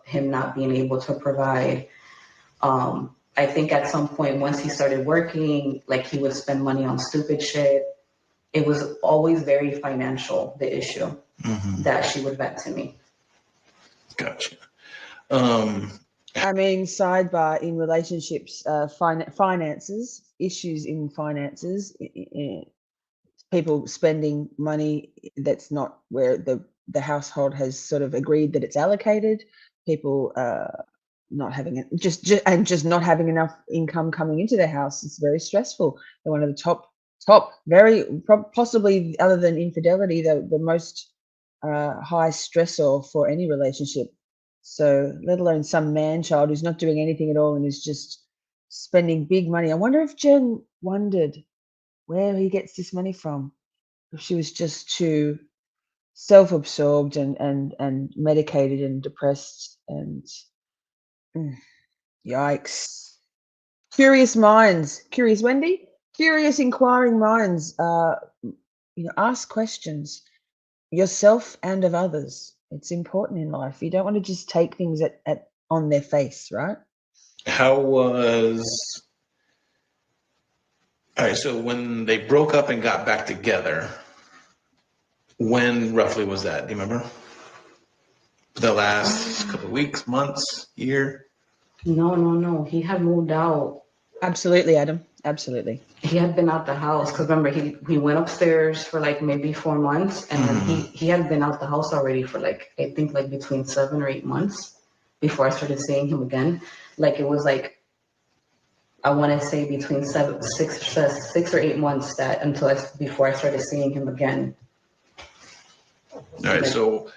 [SPEAKER 3] him not being able to provide. I think at some point, once he started working, he would spend money on stupid shit. It was always very financial, the issue that she would vent to me.
[SPEAKER 2] Gotcha.
[SPEAKER 1] Sidebar, in relationships, finances, issues in finances, people spending money that's not where the household has sort of agreed that it's allocated, people not having it, just not having enough income coming into their house. It's very stressful. They're one of the top possibly, other than infidelity, the most high stressor for any relationship. So let alone some man child who's not doing anything at all and is just spending big money. I wonder if Jen wondered where he gets this money from. If she was just too self-absorbed and medicated and depressed and yikes. Curious minds, curious Wendy, curious inquiring minds, ask questions yourself and of others. It's important in life. You don't want to just take things on their face, right?
[SPEAKER 2] All right, so when they broke up and got back together, when roughly was that? Do you remember? The last couple of weeks, months, year?
[SPEAKER 3] No. He had moved out.
[SPEAKER 1] Absolutely, Adam. Absolutely.
[SPEAKER 3] He had been out the house because remember he went upstairs for like maybe 4 months, and then he had been out the house already for like I think like between 7 or 8 months before I started seeing him again. Like it was like I want to say between 6 or 8 months before I started seeing him again.
[SPEAKER 2] All right, so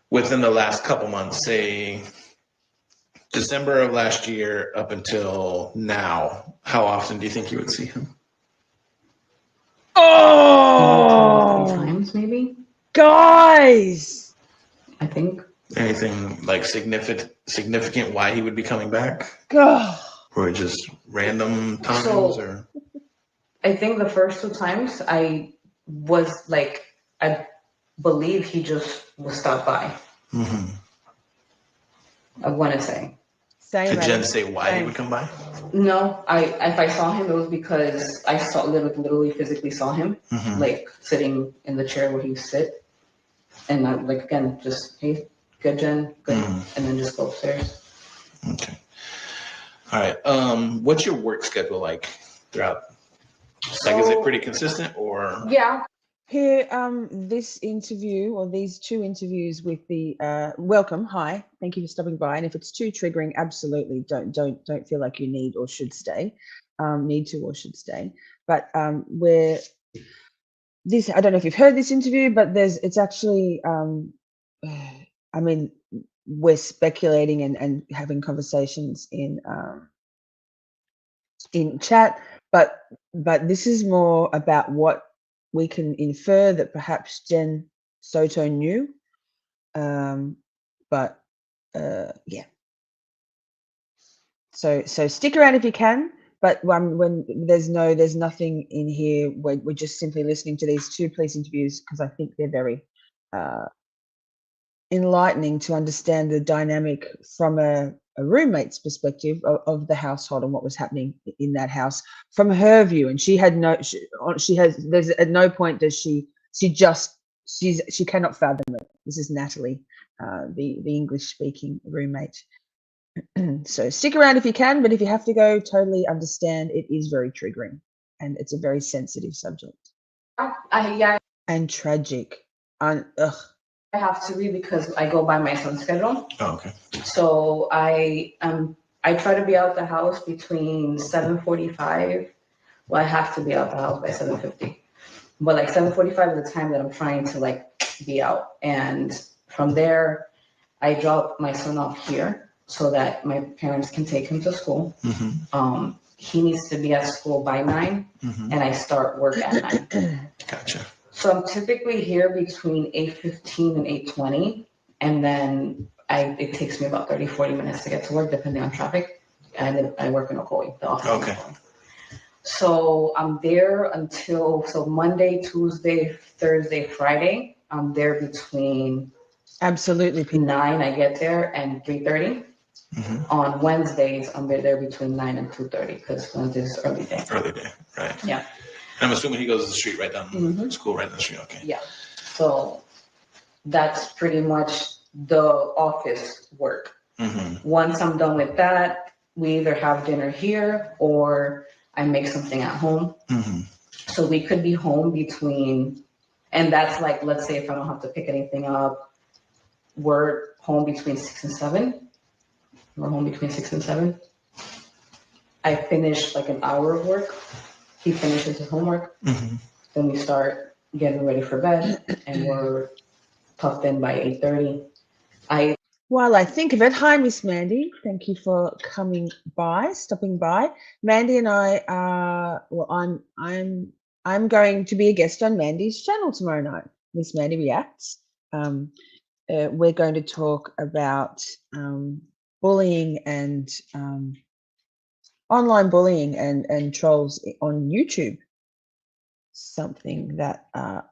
[SPEAKER 2] within the last couple months, say December of last year up until now, how often do you think you would see him?
[SPEAKER 1] Oh,
[SPEAKER 3] 2 or 3 times maybe.
[SPEAKER 1] Guys,
[SPEAKER 3] I think.
[SPEAKER 2] Anything like significant why he would be coming back?
[SPEAKER 1] God.
[SPEAKER 2] Or just random times?
[SPEAKER 3] So, I think the first 2 times I believe he just would stop by. I want to say.
[SPEAKER 2] Did Jen say why he would come by?
[SPEAKER 3] No, if I saw him, it was because I literally physically saw him, like sitting in the chair where he would sit, and I again just hey, good Jen, good, and then just go upstairs.
[SPEAKER 2] Okay. All right. What's your work schedule like throughout? Like, is it pretty consistent or?
[SPEAKER 3] Yeah.
[SPEAKER 1] Here, this interview or these 2 interviews with the welcome. Hi, thank you for stopping by. And if it's too triggering, absolutely don't feel like you need or should stay. Need to or should stay. But where this, I don't know if you've heard this interview, but it's actually, I mean, we're speculating and having conversations in chat, but this is more about what we can infer that perhaps Jen Soto knew, but yeah. So stick around if you can. But when there's nothing in here, we're just simply listening to these 2 police interviews because I think they're very enlightening to understand the dynamic from a roommate's perspective of the household and what was happening in that house from her view. And she had there's at no point does she cannot fathom it. This is Natalie, the English speaking roommate. So stick around if you can, but if you have to go, totally understand. It is very triggering and it's a very sensitive subject.
[SPEAKER 3] Yeah.
[SPEAKER 1] And tragic.
[SPEAKER 3] I have to be because I go by my son's schedule.
[SPEAKER 2] Oh, okay.
[SPEAKER 3] So I try to be out the house between 7:45. Well, I have to be out the house by 7:50. But like 7:45 is the time that I'm trying to be out. And from there, I drop my son off here so that my parents can take him to school. He needs to be at school by 9, and I start work at 9.
[SPEAKER 2] Gotcha.
[SPEAKER 3] So I'm typically here between 8:15 and 8:20, and then it takes me about 30-40 minutes to get to work, depending on traffic. And I work in Ocoee, the office. Okay. So I'm there until Monday, Tuesday, Thursday, Friday. I'm there between
[SPEAKER 1] absolutely
[SPEAKER 3] 9. I get there and 3:30. On Wednesdays, I'm there between 9 and 2:30 because Wednesday's early day.
[SPEAKER 2] Early day, right?
[SPEAKER 3] Yeah.
[SPEAKER 2] I'm assuming he goes to the street right down school right down the street. Okay.
[SPEAKER 3] Yeah. So that's pretty much the office work. Once I'm done with that, we either have dinner here or I make something at home. So we could be home and that's let's say if I don't have to pick anything up, we're home between 6 and 7. We're home between 6 and 7. I finish an hour of work. He finishes his homework. Then we start getting ready for bed, and we're tucked in by 8:30.
[SPEAKER 1] While I think of it, hi, Miss Mandy. Thank you for stopping by. Mandy and I are, well, I'm going to be a guest on Mandy's channel tomorrow night. Miss Mandy Reacts. We're going to talk about bullying and online bullying and trolls on YouTube. Something that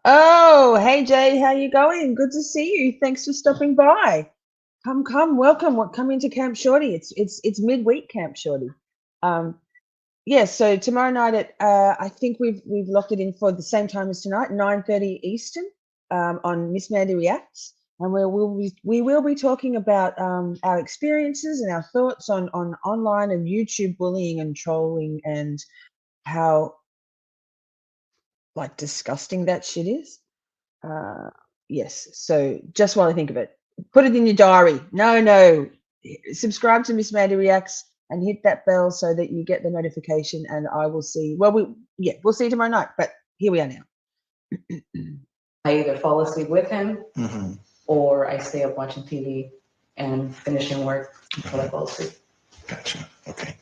[SPEAKER 1] oh, hey Jay, how you going? Good to see you. Thanks for stopping by. Come, welcome. Come into Camp Shorty. It's midweek Camp Shorty. Yeah, so tomorrow night at I think we've locked it in for the same time as tonight, 9:30 Eastern, on Miss Mandy Reacts, and we will be talking about our experiences and our thoughts on online and YouTube bullying and trolling and how like disgusting that shit is. Yes, so just while I think of it, put it in your diary. No, subscribe to Miss Mandy Reacts and hit that bell so that you get the notification, and I will see. Well, we'll see you tomorrow night. But here we are now.
[SPEAKER 3] I either fall asleep with him, or I stay up watching TV and finishing work until I fall asleep.
[SPEAKER 2] Gotcha. Okay.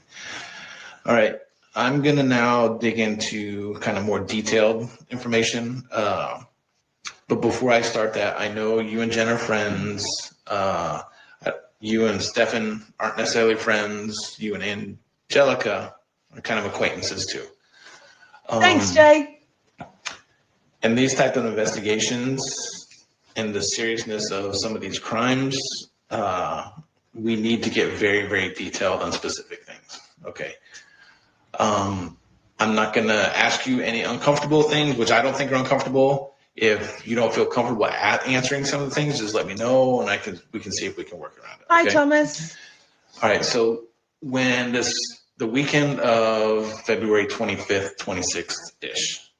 [SPEAKER 2] All right. I'm going to now dig into kind of more detailed information. But before I start that, I know you and Jen are friends. You and Stephan aren't necessarily friends. You and Angelica are kind of acquaintances too.
[SPEAKER 1] Thanks, Jay.
[SPEAKER 2] And these type of investigations and the seriousness of some of these crimes, we need to get very, very detailed on specific things. Okay. I'm not going to ask you any uncomfortable things, which I don't think are uncomfortable. If you don't feel comfortable at answering some of the things, just let me know, and we can see if we can work around it.
[SPEAKER 1] Okay? Hi, Thomas.
[SPEAKER 2] All right. So when the weekend of February 25th, 26th ish.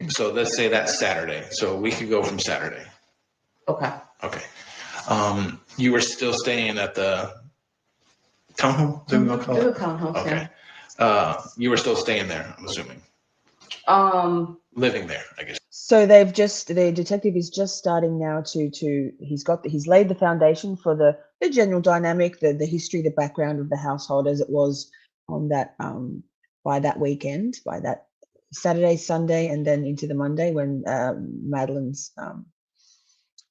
[SPEAKER 2] So let's say that's Saturday. So we could go from Saturday.
[SPEAKER 3] Okay.
[SPEAKER 2] Okay. You were still staying at the townhome?
[SPEAKER 3] The townhouse.
[SPEAKER 2] Okay.
[SPEAKER 3] Yeah.
[SPEAKER 2] You were still staying there, I'm assuming. Living there, I guess.
[SPEAKER 1] So the detective is just starting now he's laid the foundation for the general dynamic, the history, the background of the household as it was on that by that weekend, by that Saturday, Sunday, and then into the Monday when Madeline's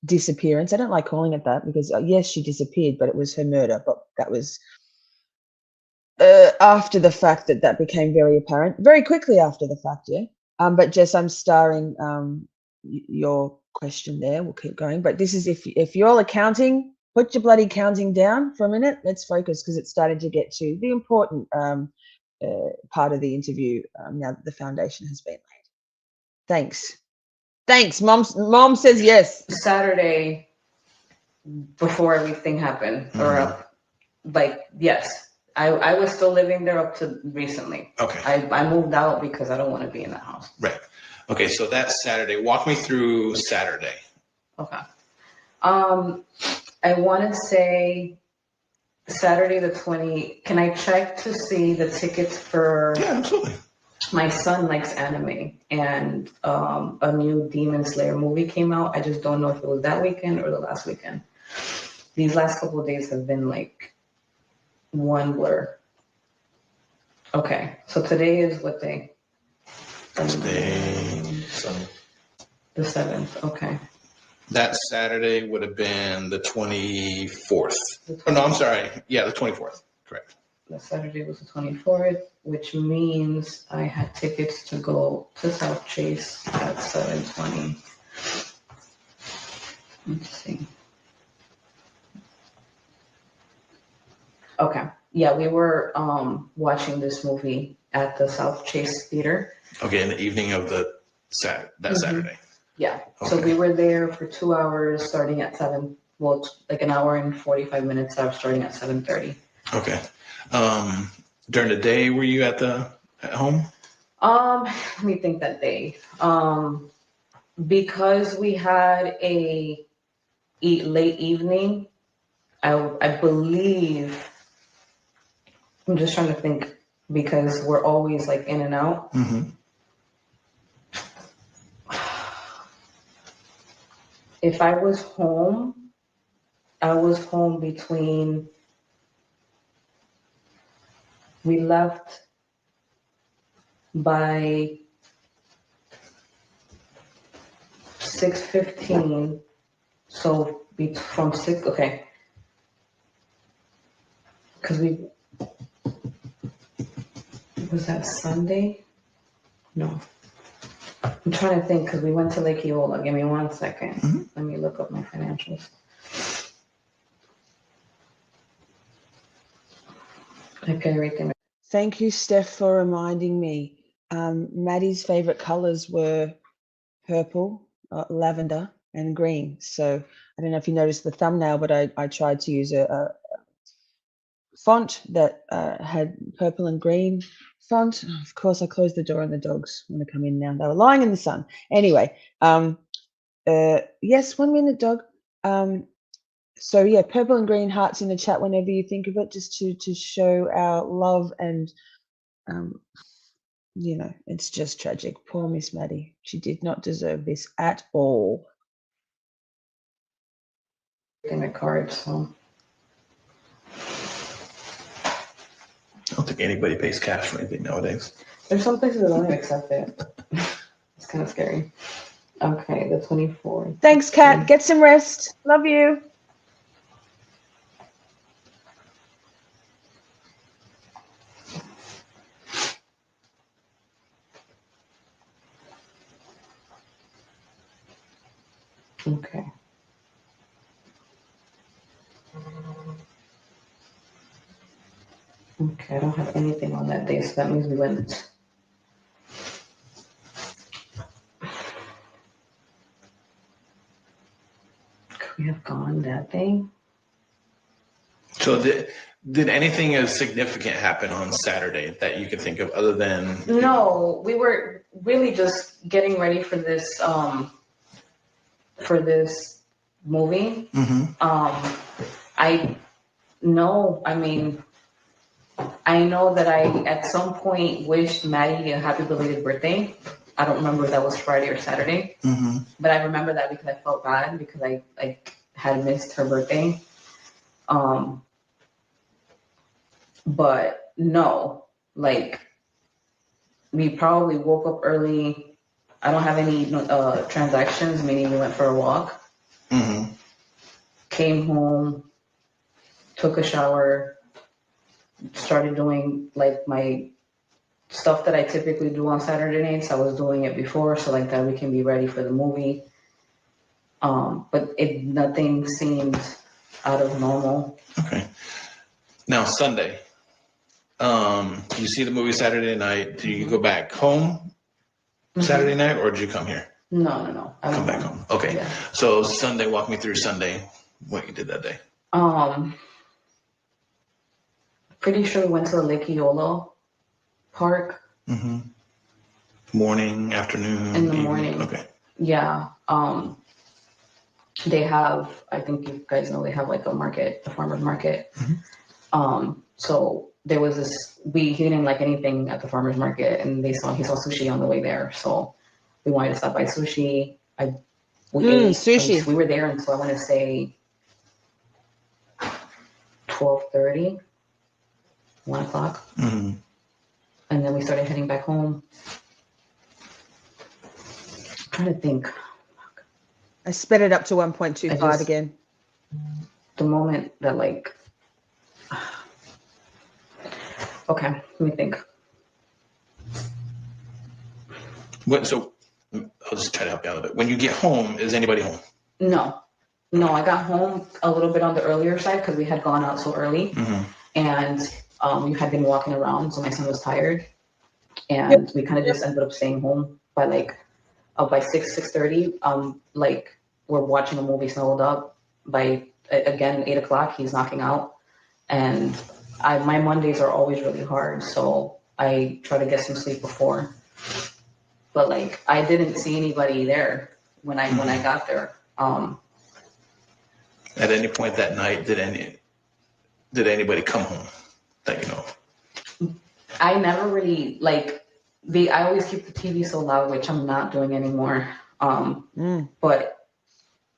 [SPEAKER 1] disappearance. I don't like calling it that because yes, she disappeared, but it was her murder. But that was after the fact that became very apparent, very quickly after the fact, yeah. But Jess, I'm starring your question there. We'll keep going. But this is if you're all accounting, put your bloody counting down for a minute. Let's focus because it's starting to get to the important part of the interview now that the foundation has been laid. Thanks. Mom says yes.
[SPEAKER 3] Saturday before everything happened, or yes. I was still living there up to recently.
[SPEAKER 2] Okay.
[SPEAKER 3] I moved out because I don't want to be in that house.
[SPEAKER 2] Right. Okay, so that's Saturday. Walk me through Saturday.
[SPEAKER 3] Okay. I want to say Saturday the 20th. Can I check to see the tickets for?
[SPEAKER 2] Yeah, absolutely.
[SPEAKER 3] My son likes anime, and a new Demon Slayer movie came out. I just don't know if it was that weekend or the last weekend. These last couple of days have been like one blur. Okay, so today is what day?
[SPEAKER 2] Today,
[SPEAKER 3] the 7th. Okay.
[SPEAKER 2] That Saturday would have been the 24th. Oh, no, I'm sorry. Yeah, the 24th. Correct.
[SPEAKER 3] The Saturday was the 24th, which means I had tickets to go to South Chase at 7:20. Let's see. Okay. Yeah, we were watching this movie at the South Chase Theater.
[SPEAKER 2] Okay, in the evening of Saturday.
[SPEAKER 3] Yeah.
[SPEAKER 2] Okay.
[SPEAKER 3] So we were there for 2 hours starting at 7. Well, like an hour and 45 minutes starting at 7:30.
[SPEAKER 2] Okay. During the day, were you at home?
[SPEAKER 3] Let me think that day. Because we had a late evening, I believe, I'm just trying to think because we're always like in and out. If I was home between, we left by 6:15. So from 6, okay. Because was that Sunday? No. I'm trying to think because we went to Lake Eola. Give me 1 second.
[SPEAKER 2] Mm-hmm.
[SPEAKER 3] Let me look up my financials. Okay, everything.
[SPEAKER 1] Thank you, Steph, for reminding me. Maddie's favorite colors were purple, lavender, and green. So I don't know if you noticed the thumbnail, but I tried to use a font that had purple and green font. Of course, I closed the door and the dogs want to come in now. They were lying in the sun. Anyway, yes, 1 minute, dog. So yeah, purple and green hearts in the chat whenever you think of it, just to show our love and you know, it's just tragic. Poor Miss Maddie. She did not deserve this at all.
[SPEAKER 3] In my card, so
[SPEAKER 2] I don't think anybody pays cash for anything nowadays.
[SPEAKER 3] there's some places that don't even accept it. It's kind of scary. Okay, the 24th.
[SPEAKER 1] Thanks, Kat. Get some rest. Love you.
[SPEAKER 3] Okay. Okay, I don't have anything on that day, so that means we went. Could we have gone that day?
[SPEAKER 2] So did anything as significant happen on Saturday that you could think of other than?
[SPEAKER 3] No, we were really just getting ready for this movie.
[SPEAKER 2] Mm-hmm.
[SPEAKER 3] I know that I at some point wished Maddie a happy belated birthday. I don't remember if that was Friday or Saturday,
[SPEAKER 2] Mm-hmm.
[SPEAKER 3] but I remember that because I felt bad because I had missed her birthday. But no, like we probably woke up early. I don't have any transactions, meaning we went for a walk.
[SPEAKER 2] Mm-hmm.
[SPEAKER 3] Came home, took a shower, started doing like my stuff that I typically do on Saturday nights. I was doing it before, so like that we can be ready for the movie. But nothing seemed out of normal.
[SPEAKER 2] Okay. Now Sunday, you see the movie Saturday night. Do you go back home Saturday night, or did you come here?
[SPEAKER 3] No. I
[SPEAKER 2] Come back home. Okay.
[SPEAKER 3] Yeah.
[SPEAKER 2] So Sunday, walk me through Sunday, what you did that day.
[SPEAKER 3] Pretty sure we went to the Lake Eola Park.
[SPEAKER 2] Mm-hmm. Morning, afternoon,
[SPEAKER 3] In the
[SPEAKER 2] evening?
[SPEAKER 3] morning.
[SPEAKER 2] Okay.
[SPEAKER 3] Yeah. They have, I think you guys know, they have like a farmer's market.
[SPEAKER 2] Mm-hmm.
[SPEAKER 3] So there was this, he didn't like anything at the farmer's market, and he saw sushi on the way there. So we wanted to stop by sushi. We ate.
[SPEAKER 1] Sushi.
[SPEAKER 3] We were there until I want to say 12:30, 1 o'clock.
[SPEAKER 2] Mm-hmm.
[SPEAKER 3] And then we started heading back home. I'm trying to think.
[SPEAKER 1] I sped it up to 1.25 again.
[SPEAKER 3] The moment that like, okay, let me think.
[SPEAKER 2] So I'll just try to help you out a bit. When you get home, is anybody home?
[SPEAKER 3] No, I got home a little bit on the earlier side because we had gone out so early, and we had been walking around, so my son was tired, and we kind of just ended up staying home by like by 6:30. Like we're watching a movie snuggled up. By again 8 o'clock, he's knocking out, and my Mondays are always really hard, so I try to get some sleep before. But like I didn't see anybody there when I got there.
[SPEAKER 2] At any point that night, did anybody come home that you know?
[SPEAKER 3] I never really like I always keep the TV so loud, which I'm not doing anymore. But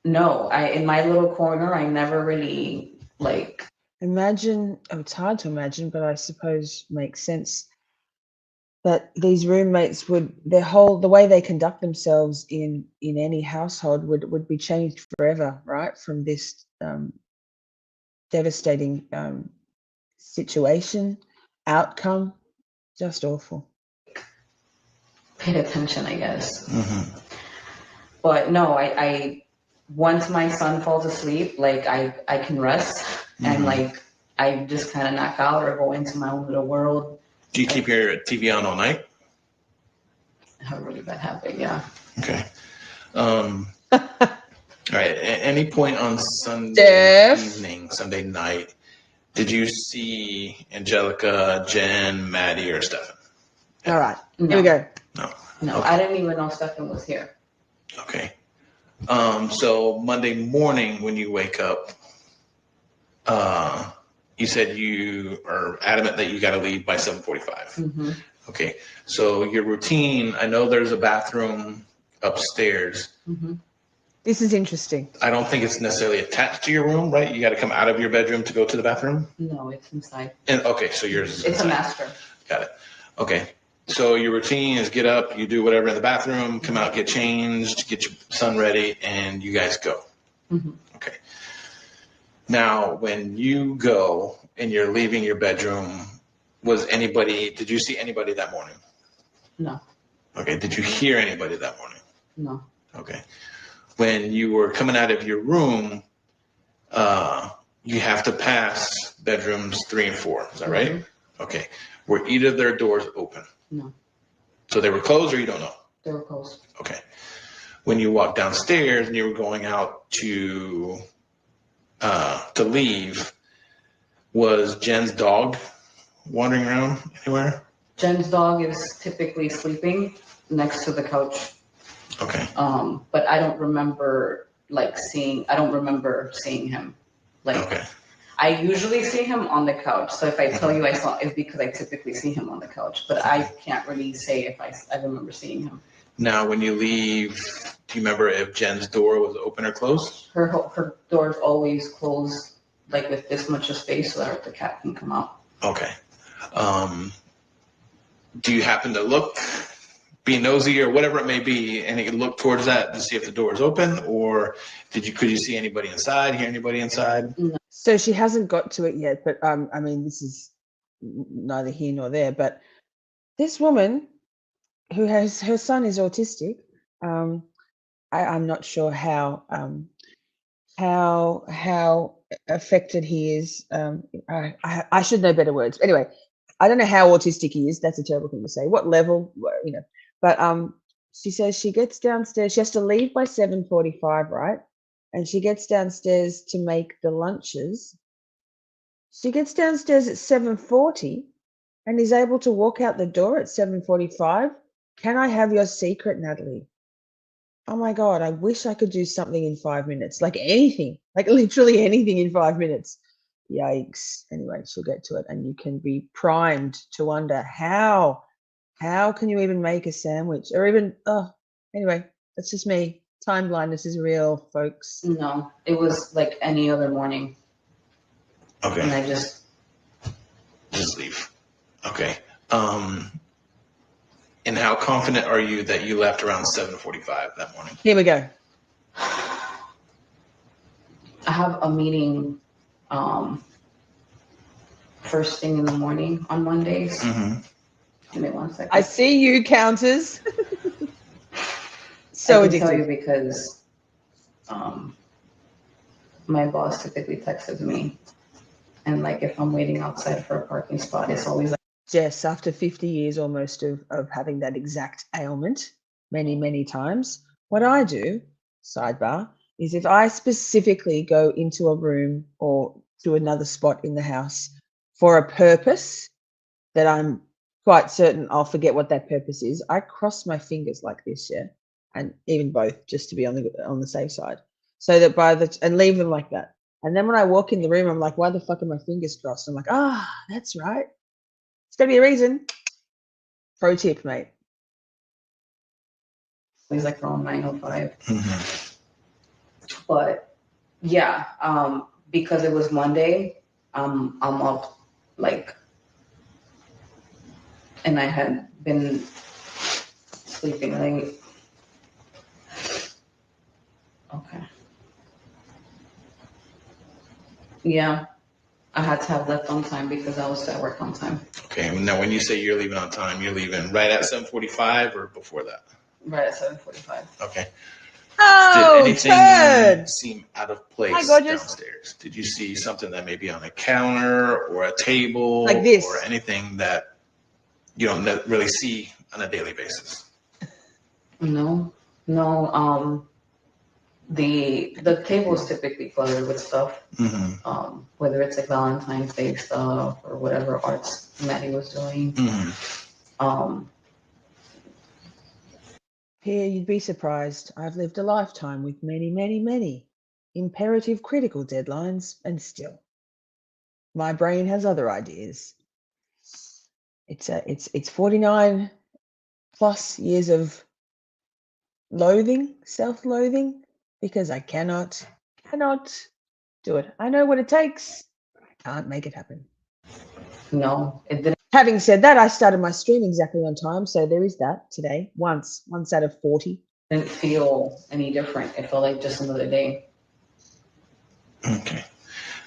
[SPEAKER 3] No, in my little corner, I never really like.
[SPEAKER 1] Imagine, oh, it's hard to imagine, but I suppose makes sense that these roommates would the way they conduct themselves in any household would be changed forever, right? From this devastating situation, outcome, just awful.
[SPEAKER 3] Paid attention, I guess.
[SPEAKER 2] Mm-hmm.
[SPEAKER 3] But no, I once my son falls asleep, like I can rest and like I just kind of knock out or go into my own little world.
[SPEAKER 2] Do you keep your TV on all night?
[SPEAKER 3] I have a really bad habit, yeah.
[SPEAKER 2] Okay. All right. At any point on Sunday evening, Sunday night, did you see Angelica, Jen, Maddie, or Stephan?
[SPEAKER 1] All right.
[SPEAKER 3] No.
[SPEAKER 1] Here we go.
[SPEAKER 3] No,
[SPEAKER 2] Okay.
[SPEAKER 3] I didn't even know Stephan was here.
[SPEAKER 2] Okay. So Monday morning when you wake up, you said you are adamant that you got to leave by 7:45.
[SPEAKER 3] Mm-hmm.
[SPEAKER 2] Okay. So your routine, I know there's a bathroom upstairs.
[SPEAKER 3] Mm-hmm.
[SPEAKER 1] This is interesting.
[SPEAKER 2] I don't think it's necessarily attached to your room, right? You got to come out of your bedroom to go to the bathroom?
[SPEAKER 3] No, it's inside.
[SPEAKER 2] And okay, so yours is
[SPEAKER 3] It's
[SPEAKER 2] inside.
[SPEAKER 3] a master.
[SPEAKER 2] Got it. Okay. So your routine is get up, you do whatever in the bathroom, come out, get changed, get your son ready, and you guys go.
[SPEAKER 3] Mm-hmm.
[SPEAKER 2] Okay. Now, when you go and you're leaving your bedroom, did you see anybody that morning?
[SPEAKER 3] No.
[SPEAKER 2] Okay. Did you hear anybody that morning?
[SPEAKER 3] No.
[SPEAKER 2] Okay. When you were coming out of your room, you have to pass bedrooms 3 and 4. Is that right?
[SPEAKER 3] Mm-hmm.
[SPEAKER 2] Okay. Were either of their doors open?
[SPEAKER 3] No.
[SPEAKER 2] So they were closed, or you don't know?
[SPEAKER 3] They were closed.
[SPEAKER 2] Okay. When you walked downstairs and you were going out to leave, was Jen's dog wandering around anywhere?
[SPEAKER 3] Jen's dog is typically sleeping next to the couch.
[SPEAKER 2] Okay.
[SPEAKER 3] But I don't remember seeing him. Like,
[SPEAKER 2] Okay.
[SPEAKER 3] I usually see him on the couch. So if I tell you I saw, it's because I typically see him on the couch. But I can't really say if I remember seeing him.
[SPEAKER 2] Now, when you leave, do you remember if Jen's door was open or closed?
[SPEAKER 3] Her door's always closed, like with this much of space so that the cat can come out.
[SPEAKER 2] Okay. Do you happen to look, be nosy or whatever it may be, and you can look towards that to see if the door is open, or could you see anybody inside, hear anybody inside?
[SPEAKER 3] No.
[SPEAKER 1] So she hasn't got to it yet, but I mean, this is neither here nor there. But this woman, who has her son is autistic, I'm not sure how affected he is. I should know better words. Anyway, I don't know how autistic he is. That's a terrible thing to say. What level, you know? But she says she gets downstairs. She has to leave by 7:45, right? And she gets downstairs to make the lunches. She gets downstairs at 7:40 and is able to walk out the door at 7:45. Can I have your secret, Natalie? Oh my God, I wish I could do something in 5 minutes, like anything, like literally anything in 5 minutes. Yikes. Anyway, she'll get to it, and you can be primed to wonder how can you even make a sandwich, or even, anyway, that's just me. Time blindness is real, folks.
[SPEAKER 3] No, it was like any other morning.
[SPEAKER 2] Okay.
[SPEAKER 3] And I just
[SPEAKER 2] leave. Okay. And how confident are you that you left around 7:45 that morning?
[SPEAKER 1] Here we go.
[SPEAKER 3] I have a meeting first thing in the morning on Mondays.
[SPEAKER 2] Mm-hmm.
[SPEAKER 3] Give me 1 second.
[SPEAKER 1] I see you, counters. So
[SPEAKER 3] I can tell you
[SPEAKER 1] addictive.
[SPEAKER 3] because my boss typically texts me, and like if I'm waiting outside for a parking spot, it's always like,
[SPEAKER 1] Jess, after 50 years almost of having that exact ailment many, many times, what I do, sidebar, is if I specifically go into a room or to another spot in the house for a purpose that I'm quite certain I'll forget what that purpose is, I cross my fingers like this, yeah, and even both, just to be on the safe side, so that and leave them like that. And then when I walk in the room, I'm like, why the fuck are my fingers crossed? I'm like, that's right. It's got to be a reason. Pro tip, mate.
[SPEAKER 3] around 9:05.
[SPEAKER 2] Mm-hmm.
[SPEAKER 3] But yeah, because it was Monday, I'm up like, and I had been sleeping late. Okay. Yeah, I had to have left on time because I was at work on time.
[SPEAKER 2] Okay, now when you say you're leaving on time, you're leaving right at 7:45 or before that?
[SPEAKER 3] Right at 7:45.
[SPEAKER 2] Okay.
[SPEAKER 1] Oh,
[SPEAKER 2] Did anything
[SPEAKER 1] turd.
[SPEAKER 2] seem out of
[SPEAKER 1] Hi,
[SPEAKER 2] place
[SPEAKER 1] gorgeous.
[SPEAKER 2] downstairs? Did you see something that may be on a counter or a table
[SPEAKER 1] Like this?
[SPEAKER 2] or anything that you don't really see on a daily basis?
[SPEAKER 3] No. The table is typically cluttered with stuff.
[SPEAKER 2] Mm-hmm.
[SPEAKER 3] Whether it's like Valentine's Day stuff or whatever arts Maddie was doing.
[SPEAKER 2] Mm-hmm.
[SPEAKER 1] Here, you'd be surprised. I've lived a lifetime with many, many, many imperative critical deadlines, and still, my brain has other ideas. It's 49 plus years of loathing, self-loathing, because I cannot do it. I know what it takes. I can't make it happen.
[SPEAKER 3] No, it didn't.
[SPEAKER 1] Having said that, I started my stream exactly on time, so there is that today. Once out of 40.
[SPEAKER 3] Didn't feel any different. It felt like just another day.
[SPEAKER 2] Okay.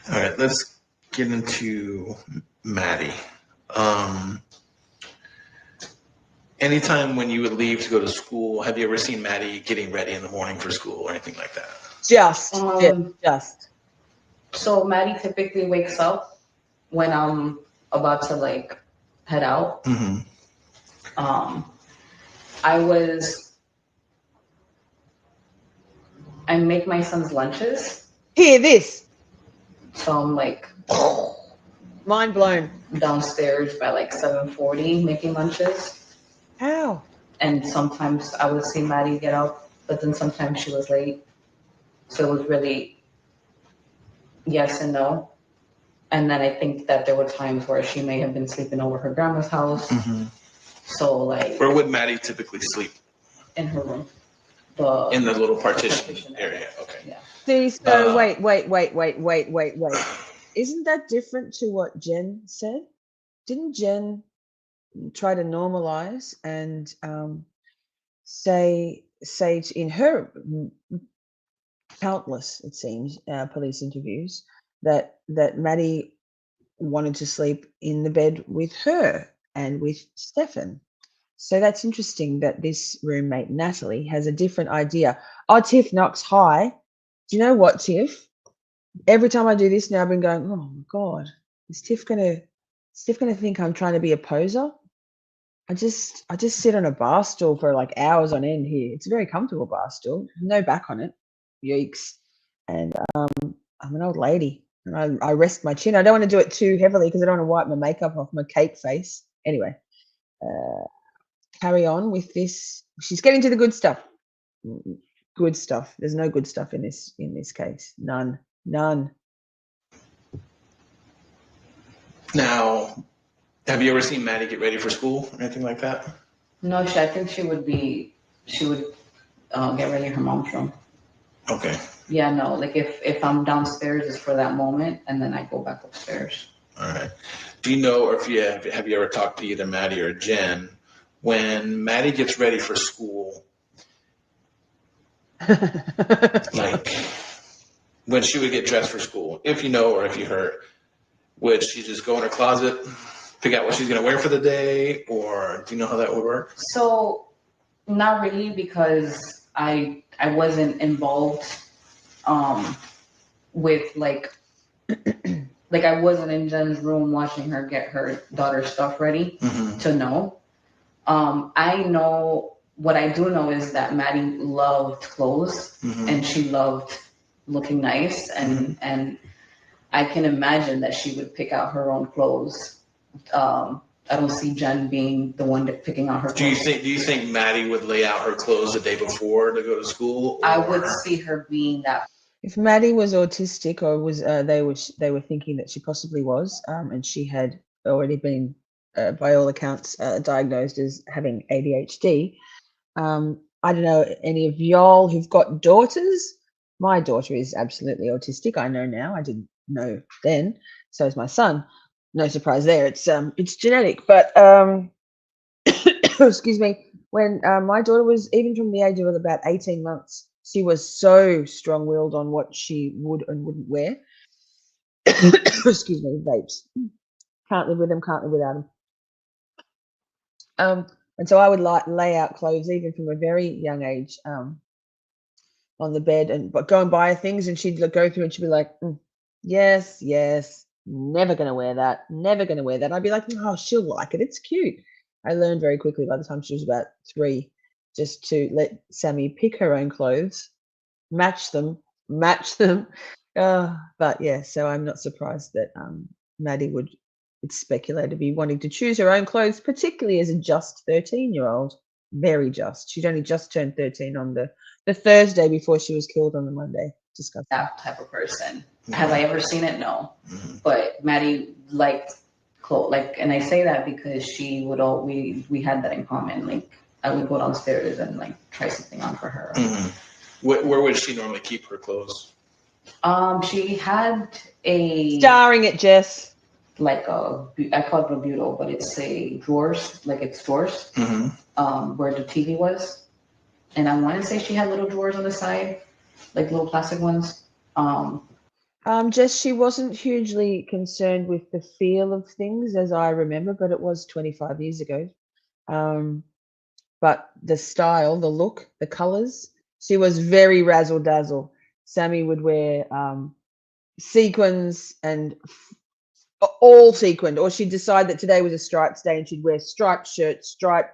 [SPEAKER 2] All right, let's get into Maddie. Anytime when you would leave to go to school, have you ever seen Maddie getting ready in the morning for school or anything like that?
[SPEAKER 1] Just.
[SPEAKER 3] So Maddie typically wakes up when I'm about to like head out.
[SPEAKER 2] Mm-hmm.
[SPEAKER 3] I make my son's lunches.
[SPEAKER 1] Hear this.
[SPEAKER 3] So I'm like
[SPEAKER 1] mind blown.
[SPEAKER 3] Downstairs by like 7:40 making lunches.
[SPEAKER 1] How?
[SPEAKER 3] And sometimes I would see Maddie get up, but then sometimes she was late. So it was really yes and no. And then I think that there were times where she may have been sleeping over her grandma's house.
[SPEAKER 2] Mm-hmm.
[SPEAKER 3] So like.
[SPEAKER 2] Where would Maddie typically sleep?
[SPEAKER 3] In her room.
[SPEAKER 2] In the little partition area. Okay.
[SPEAKER 3] Yeah.
[SPEAKER 1] See, so wait. Isn't that different to what Jen said? Didn't Jen try to normalize and say in her countless, it seems, police interviews that Maddie wanted to sleep in the bed with her and with Stephan? So that's interesting that this roommate, Natalie, has a different idea. Oh, Tiff Knox, hi. Do you know what, Tiff? Every time I do this now, I've been going, oh, my God, is Tiff gonna think I'm trying to be a poser? I just sit on a bar stool for like hours on end here. It's a very comfortable bar stool. No back on it. Yikes. And I'm an old lady. And I rest my chin. I don't want to do it too heavily because I don't want to wipe my makeup off my cake face. Anyway. Carry on with this. She's getting to the good stuff. Good stuff. There's no good stuff in this case. None.
[SPEAKER 2] Now, have you ever seen Maddie get ready for school or anything like that?
[SPEAKER 3] No, I think she would get ready in her mom's room.
[SPEAKER 2] Okay.
[SPEAKER 3] Yeah, no, like if I'm downstairs, it's for that moment, and then I go back upstairs.
[SPEAKER 2] All right. Do you know, or have you ever talked to either Maddie or Jen, when Maddie gets ready for school, like when she would get dressed for school, if you know or if you heard, would she just go in her closet, pick out what she's going to wear for the day, or do you know how that would work?
[SPEAKER 3] So, not really, because I wasn't involved with like I wasn't in Jen's room watching her get her daughter's stuff ready to know. I know, what I do know is that Maddie loved clothes and she loved looking nice, and I can imagine that she would pick out her own clothes. I don't see Jen being the one picking out her clothes.
[SPEAKER 2] Do you think Maddie would lay out her clothes the day before to go to school? Or?
[SPEAKER 3] I would see her being that.
[SPEAKER 1] If Maddie was autistic, or was they were thinking that she possibly was, and she had already been, by all accounts, diagnosed as having ADHD. I don't know any of y'all who've got daughters, my daughter is absolutely autistic. I know now. I didn't know then. So is my son. No surprise there. It's genetic. But excuse me. When my daughter was, even from the age of about 18 months, she was so strong-willed on what she would and wouldn't wear. Excuse me, vapes. Can't live with them, can't live without them. And so I would lay out clothes even from a very young age on the bed, and go and buy her things, and she'd go through and she'd be like, yes, never going to wear that, never going to wear that. I'd be like, oh, she'll like it. It's cute. I learned very quickly by the time she was about 3 just to let Sammy pick her own clothes, match them. But yeah, so I'm not surprised that Maddie would, it's speculated to be wanting to choose her own clothes, particularly as a just 13-year-old. Very just. She'd only just turned 13 on the Thursday before she was killed on the Monday. Disgusting.
[SPEAKER 3] That type of person. Have I ever seen it? No. But Maddie liked clothes. Like, and I say that because she would we had that in common. Like, I would go downstairs and like try something on for her.
[SPEAKER 2] Where would she normally keep her clothes?
[SPEAKER 3] She had a
[SPEAKER 1] starring it, Jess.
[SPEAKER 3] Like I call it a bureau, but it's a drawers, like it's drawers, where the TV was. And I want to say she had little drawers on the side, like little plastic ones.
[SPEAKER 1] Jess, she wasn't hugely concerned with the feel of things, as I remember, but it was 25 years ago. But the style, the look, the colors, she was very razzle dazzle. Sammy would wear sequins and all sequined, or she'd decide that today was a striped day and she'd wear striped shirts, striped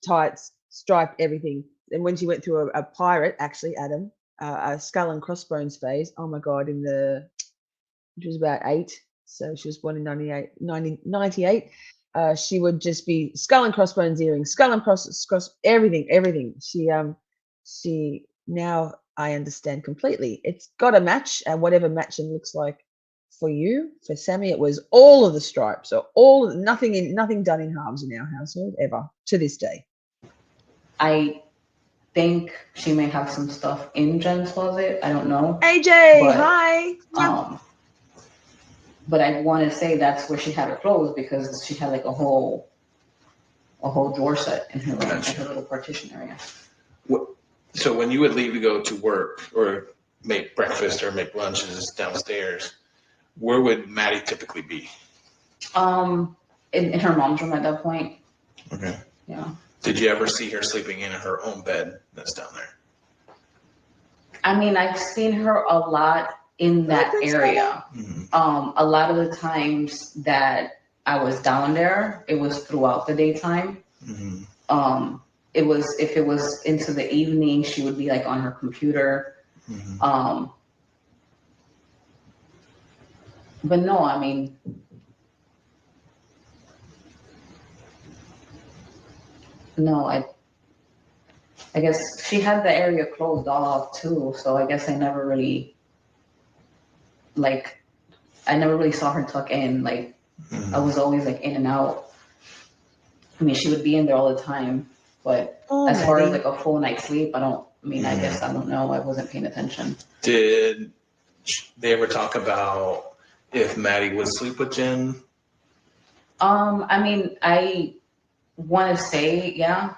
[SPEAKER 1] tights, striped everything. And when she went through a pirate, actually, Adam, a skull and crossbones phase, oh my God, which was about 8. So she was born in 98. She would just be skull and crossbones earrings, skull and cross everything. She now I understand completely. It's got to match, and whatever matching looks like for you. For Sammy, it was all of the stripes, or nothing done in halves in our household ever to this day.
[SPEAKER 3] I think she may have some stuff in Jen's closet. I don't know.
[SPEAKER 1] AJ, but, hi.
[SPEAKER 3] But I want to say that's where she had her clothes, because she had like a whole drawer set in her room, in her little partition area.
[SPEAKER 2] So when you would leave to go to work or make breakfast or make lunches downstairs, where would Maddie typically be?
[SPEAKER 3] In her mom's room at that point.
[SPEAKER 2] Okay.
[SPEAKER 3] Yeah.
[SPEAKER 2] Did you ever see her sleeping in her own bed that's down there?
[SPEAKER 3] I mean, I've seen her a lot in that area. A lot of the times that I was down there, it was throughout the daytime. It was, if it was into the evening, she would be like on her computer. But no, I mean, no, I guess she had the area closed off too, so I guess I never really saw her tuck in. Like, I was always like in and out. I mean, she would be in there all the time, but as far as like a full night's sleep, I guess I don't know. I wasn't paying attention.
[SPEAKER 2] Did they ever talk about if Maddie would sleep with Jen?
[SPEAKER 3] I mean, I want to say yeah.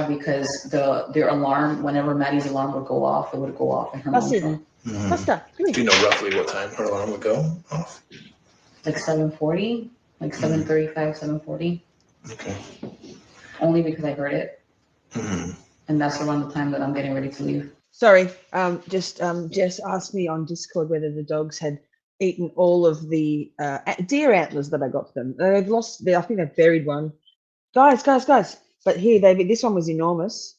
[SPEAKER 3] Because their alarm, whenever Maddie's alarm would go off, it would go off in her mom's room.
[SPEAKER 2] Do you know roughly what time her alarm would go off?
[SPEAKER 3] Like 7:40, like 7:35, 7:40.
[SPEAKER 2] Okay.
[SPEAKER 3] Only because I heard it. And that's around the time that I'm getting ready to leave.
[SPEAKER 1] Sorry, Jess asked me on Discord whether the dogs had eaten all of the deer antlers that I got them. They've lost. I think they've buried one. Guys. But here, this one was enormous.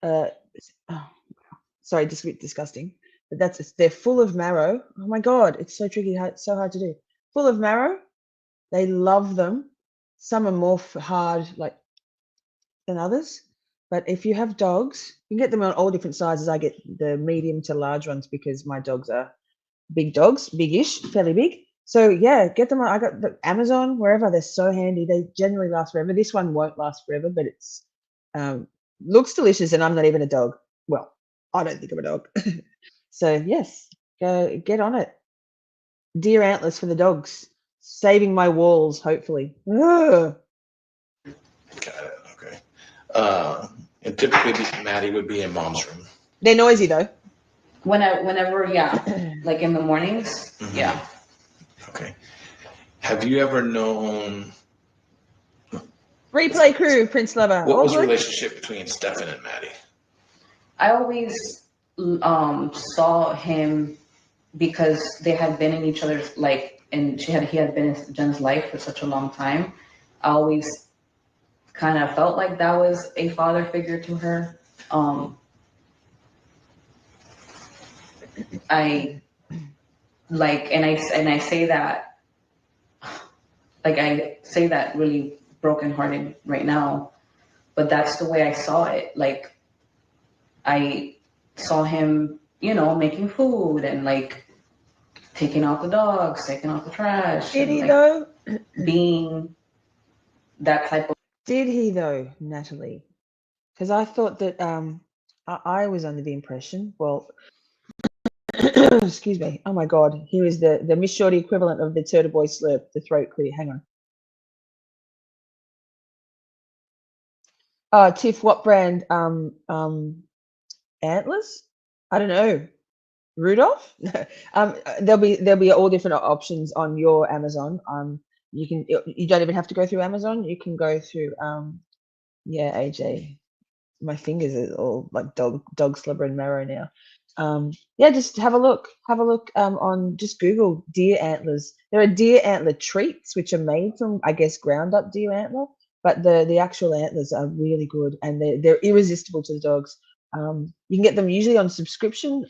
[SPEAKER 1] Sorry, just a bit disgusting. But they're full of marrow. Oh my God, it's so tricky. It's so hard to do. Full of marrow. They love them. Some are more hard, than others. But if you have dogs, you can get them on all different sizes. I get the medium to large ones because my dogs are big dogs, big-ish, fairly big. So yeah, get them on. I got the Amazon, wherever. They're so handy. They generally last forever. This one won't last forever, but it's looks delicious, and I'm not even a dog. Well, I don't think I'm a dog. So yes, go get on it. Dear antlers for the dogs. Saving my walls, hopefully. Ugh.
[SPEAKER 2] Got it. Okay. And typically, Maddie would be in mom's room.
[SPEAKER 1] They're noisy though.
[SPEAKER 3] Whenever, yeah, like in the mornings, yeah.
[SPEAKER 2] Okay. Have you ever known?
[SPEAKER 1] Replay crew, Prince Lover.
[SPEAKER 2] What
[SPEAKER 1] All
[SPEAKER 2] was the
[SPEAKER 1] good?
[SPEAKER 2] relationship between Stephan and Maddie?
[SPEAKER 3] I always saw him because they had been in each other's and he had been in Jen's life for such a long time. I always kind of felt like that was a father figure to her. I say that, I say that really brokenhearted right now, but that's the way I saw it. Like, I saw him, making food and taking out the dogs, taking out the trash.
[SPEAKER 1] Did he though?
[SPEAKER 3] Being that type of.
[SPEAKER 1] Did he though, Natalie? Because I thought that I was under the impression. Well, excuse me. Oh my God! Here is the Miss Shorty equivalent of the Turtle Boy slurp, the throat clear. Hang on. Tiff, what brand? Antlers? I don't know. Rudolph? There'll be all different options on your Amazon. You don't even have to go through Amazon. You can go through yeah, AJ. My fingers are all like dog slobber and marrow now. Yeah, just have a look on, just Google deer antlers. There are deer antler treats which are made from, I guess, ground up deer antler, but the actual antlers are really good and they're irresistible to the dogs. You can get them usually on subscription.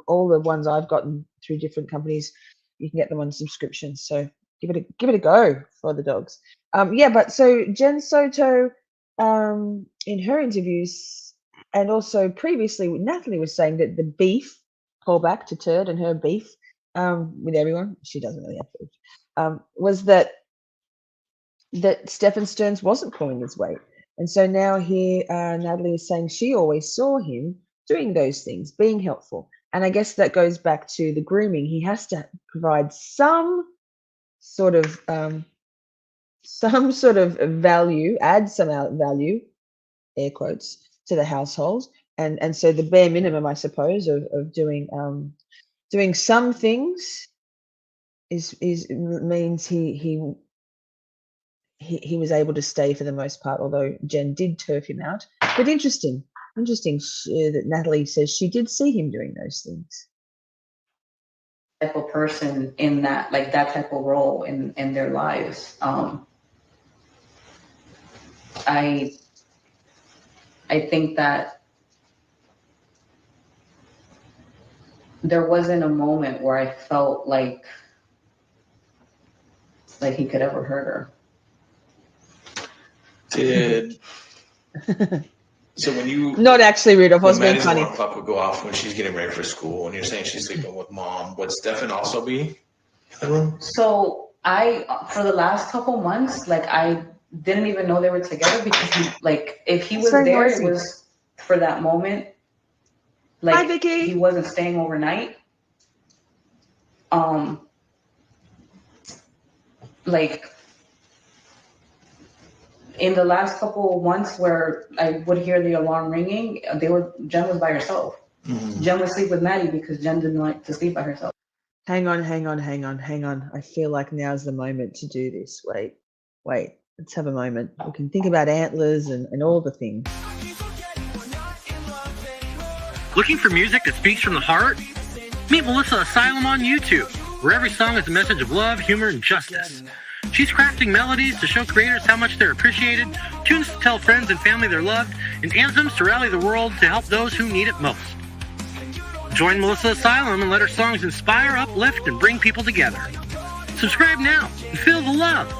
[SPEAKER 1] All the ones I've gotten through different companies, you can get them on subscription. So give it a go for the dogs. Yeah, but so Jen Soto, in her interviews and also previously, Nathalie was saying that the beef, call back to Turd and her beef with everyone, she doesn't really have beef, was that Stephan Sterns wasn't pulling his weight. And so now here, Natalie is saying she always saw him doing those things, being helpful. And I guess that goes back to the grooming. He has to provide some sort of value, add some value, air quotes, to the household. And so the bare minimum, I suppose, of doing some things means he was able to stay for the most part, although Jen did turf him out. But interesting that Nathalie says she did see him doing those things.
[SPEAKER 3] Type of person in that, that type of role in their lives. I think that there wasn't a moment where I felt like he could ever hurt her.
[SPEAKER 2] So when you
[SPEAKER 1] not actually, Rudolph, I was being
[SPEAKER 2] Maddie's
[SPEAKER 1] funny.
[SPEAKER 2] alarm clock would go off when she's getting ready for school, and you're saying she's sleeping with mom. Would Stephan also be in the room?
[SPEAKER 3] So for the last couple months, I didn't even know they were together because if he was there, noisy. It was for that moment.
[SPEAKER 1] Hi, Vicky.
[SPEAKER 3] He wasn't staying overnight. In the last couple of months where I would hear the alarm ringing, Jen was by herself. Mm-hmm. Jen would sleep with Maddie because Jen didn't like to sleep by herself.
[SPEAKER 1] Hang on. I feel like now's the moment to do this. Wait. Let's have a moment. We can think about antlers and all the things.
[SPEAKER 4] Looking for music that speaks from the heart? Meet Melissa Asylum on YouTube, where every song is a message of love, humor, and justice. She's crafting melodies to show creators how much they're appreciated, tunes to tell friends and family they're loved, and anthems to rally the world to help those who need it most. Join Melissa Asylum and let her songs inspire, uplift, and bring people together. Subscribe now and feel the love.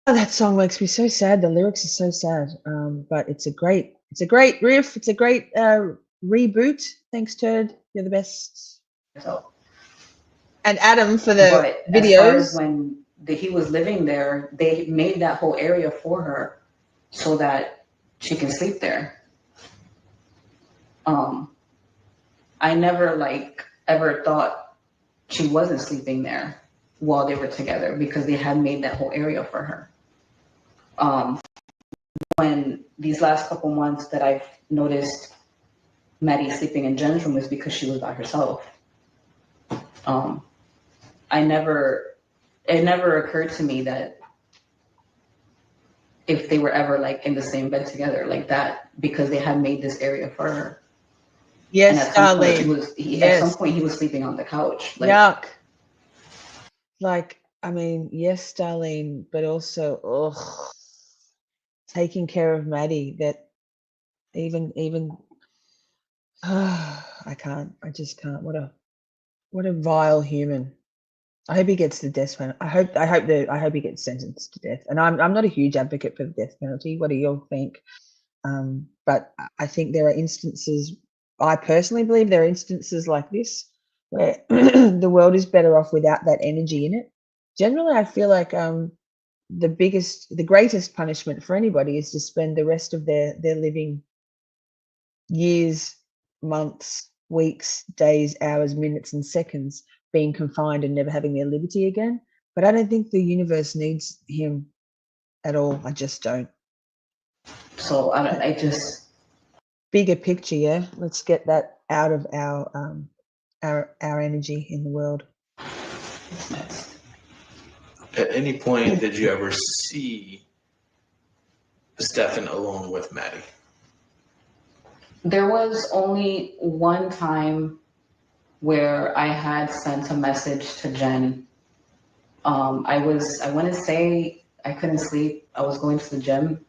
[SPEAKER 1] Oh, that song makes me so sad. The lyrics are so sad, but it's a great riff. It's a great reboot. Thanks, Turd. You're the best.
[SPEAKER 3] So,
[SPEAKER 1] and Adam for the videos.
[SPEAKER 3] As far as when he was living there, they made that whole area for her so that she can sleep there. I never like ever thought she wasn't sleeping there while they were together because they had made that whole area for her. When these last couple months that I've noticed Maddie sleeping in Jen's room is because she was by herself. It never occurred to me that if they were ever like in the same bed together like that, because they had made this area for her.
[SPEAKER 1] Yes,
[SPEAKER 3] and at
[SPEAKER 1] darling.
[SPEAKER 3] At some point he was sleeping on the couch. Like,
[SPEAKER 1] yuck. Like, I mean, yes, Darlene, but also, taking care of Maddie. That even, I can't. I just can't. What a vile human. I hope he gets the death penalty. I hope he gets sentenced to death. And I'm not a huge advocate for the death penalty. What do you all think? But I think there are instances. I personally believe there are instances like this where the world is better off without that energy in it. Generally, I feel like the greatest punishment for anybody is to spend the rest of their living years, months, weeks, days, hours, minutes, and seconds being confined and never having their liberty again. But I don't think the universe needs him at all. I just don't.
[SPEAKER 3] So I just
[SPEAKER 1] bigger picture, yeah. Let's get that out of our energy in the world.
[SPEAKER 2] At any point, did you ever see Stephan alone with Maddie?
[SPEAKER 3] There was only one time where I had sent a message to Jen. I want to say I couldn't sleep. I was going to the gym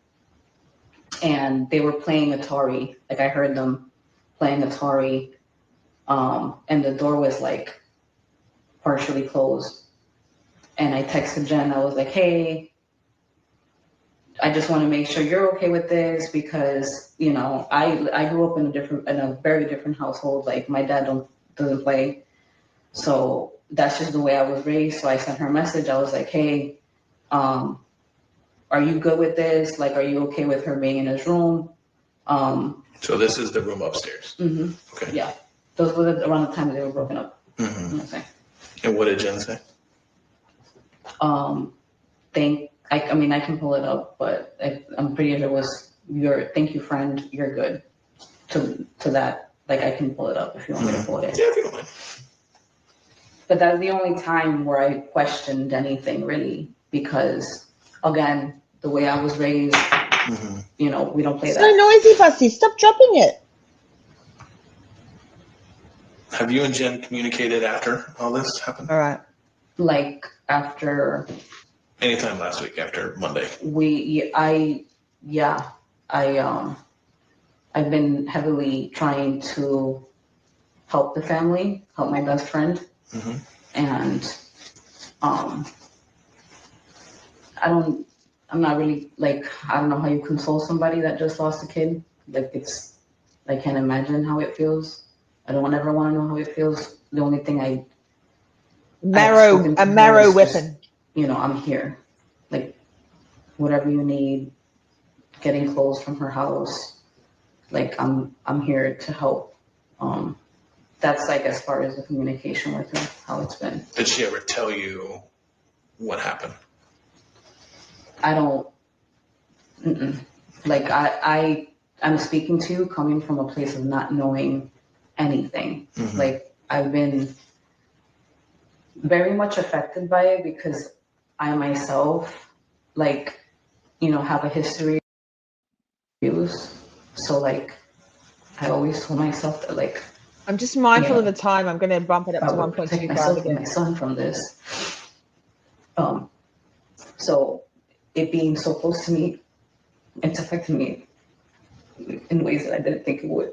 [SPEAKER 3] and they were playing Atari. Like I heard them playing Atari. And the door was like partially closed. And I texted Jen. I was like, hey, I just want to make sure you're okay with this because, you know, I grew up in a very different household. Like my dad doesn't play. So that's just the way I was raised. So I sent her a message. I was like, hey, are you good with this? Like, are you okay with her being in his room?
[SPEAKER 2] So this is the room upstairs.
[SPEAKER 3] Mm-hmm.
[SPEAKER 2] Okay.
[SPEAKER 3] Yeah. Those were around the time that they were broken up.
[SPEAKER 2] Mm-hmm.
[SPEAKER 3] Okay.
[SPEAKER 2] And what did Jen say?
[SPEAKER 3] I mean, I can pull it up, but I'm pretty sure it was thank you, friend, you're good. To that, like I can pull it up if you want me to pull it in.
[SPEAKER 2] Yeah, if you don't mind.
[SPEAKER 3] But that's the only time where I questioned anything really, because again, the way I was raised, you know, we don't play that.
[SPEAKER 1] So noisy, Bussy. Stop dropping it.
[SPEAKER 2] Have you and Jen communicated after all this happened?
[SPEAKER 1] All right.
[SPEAKER 3] Like after.
[SPEAKER 2] Anytime last week after Monday.
[SPEAKER 3] I've been heavily trying to help the family, help my best friend.
[SPEAKER 2] Mm-hmm.
[SPEAKER 3] And I'm not really like, I don't know how you console somebody that just lost a kid. Like I can't imagine how it feels. I don't ever want to know how it feels. The only thing a marrow
[SPEAKER 1] weapon.
[SPEAKER 3] Just, you know, I'm here. Like whatever you need, getting clothes from her house. Like I'm here to help. That's like as far as the communication with her, how it's been.
[SPEAKER 2] Did she ever tell you what happened?
[SPEAKER 3] I don't. Like I'm speaking to you coming from a place of not knowing anything. Mm-hmm. Like I've been very much affected by it because I myself, like, you know, have a history of abuse. So like, I always told myself that like.
[SPEAKER 1] I'm just mindful of the time. I'm going to bump it up to 1.25 again.
[SPEAKER 3] My son from this. So it being so close to me, it's affected me in ways that I didn't think it would.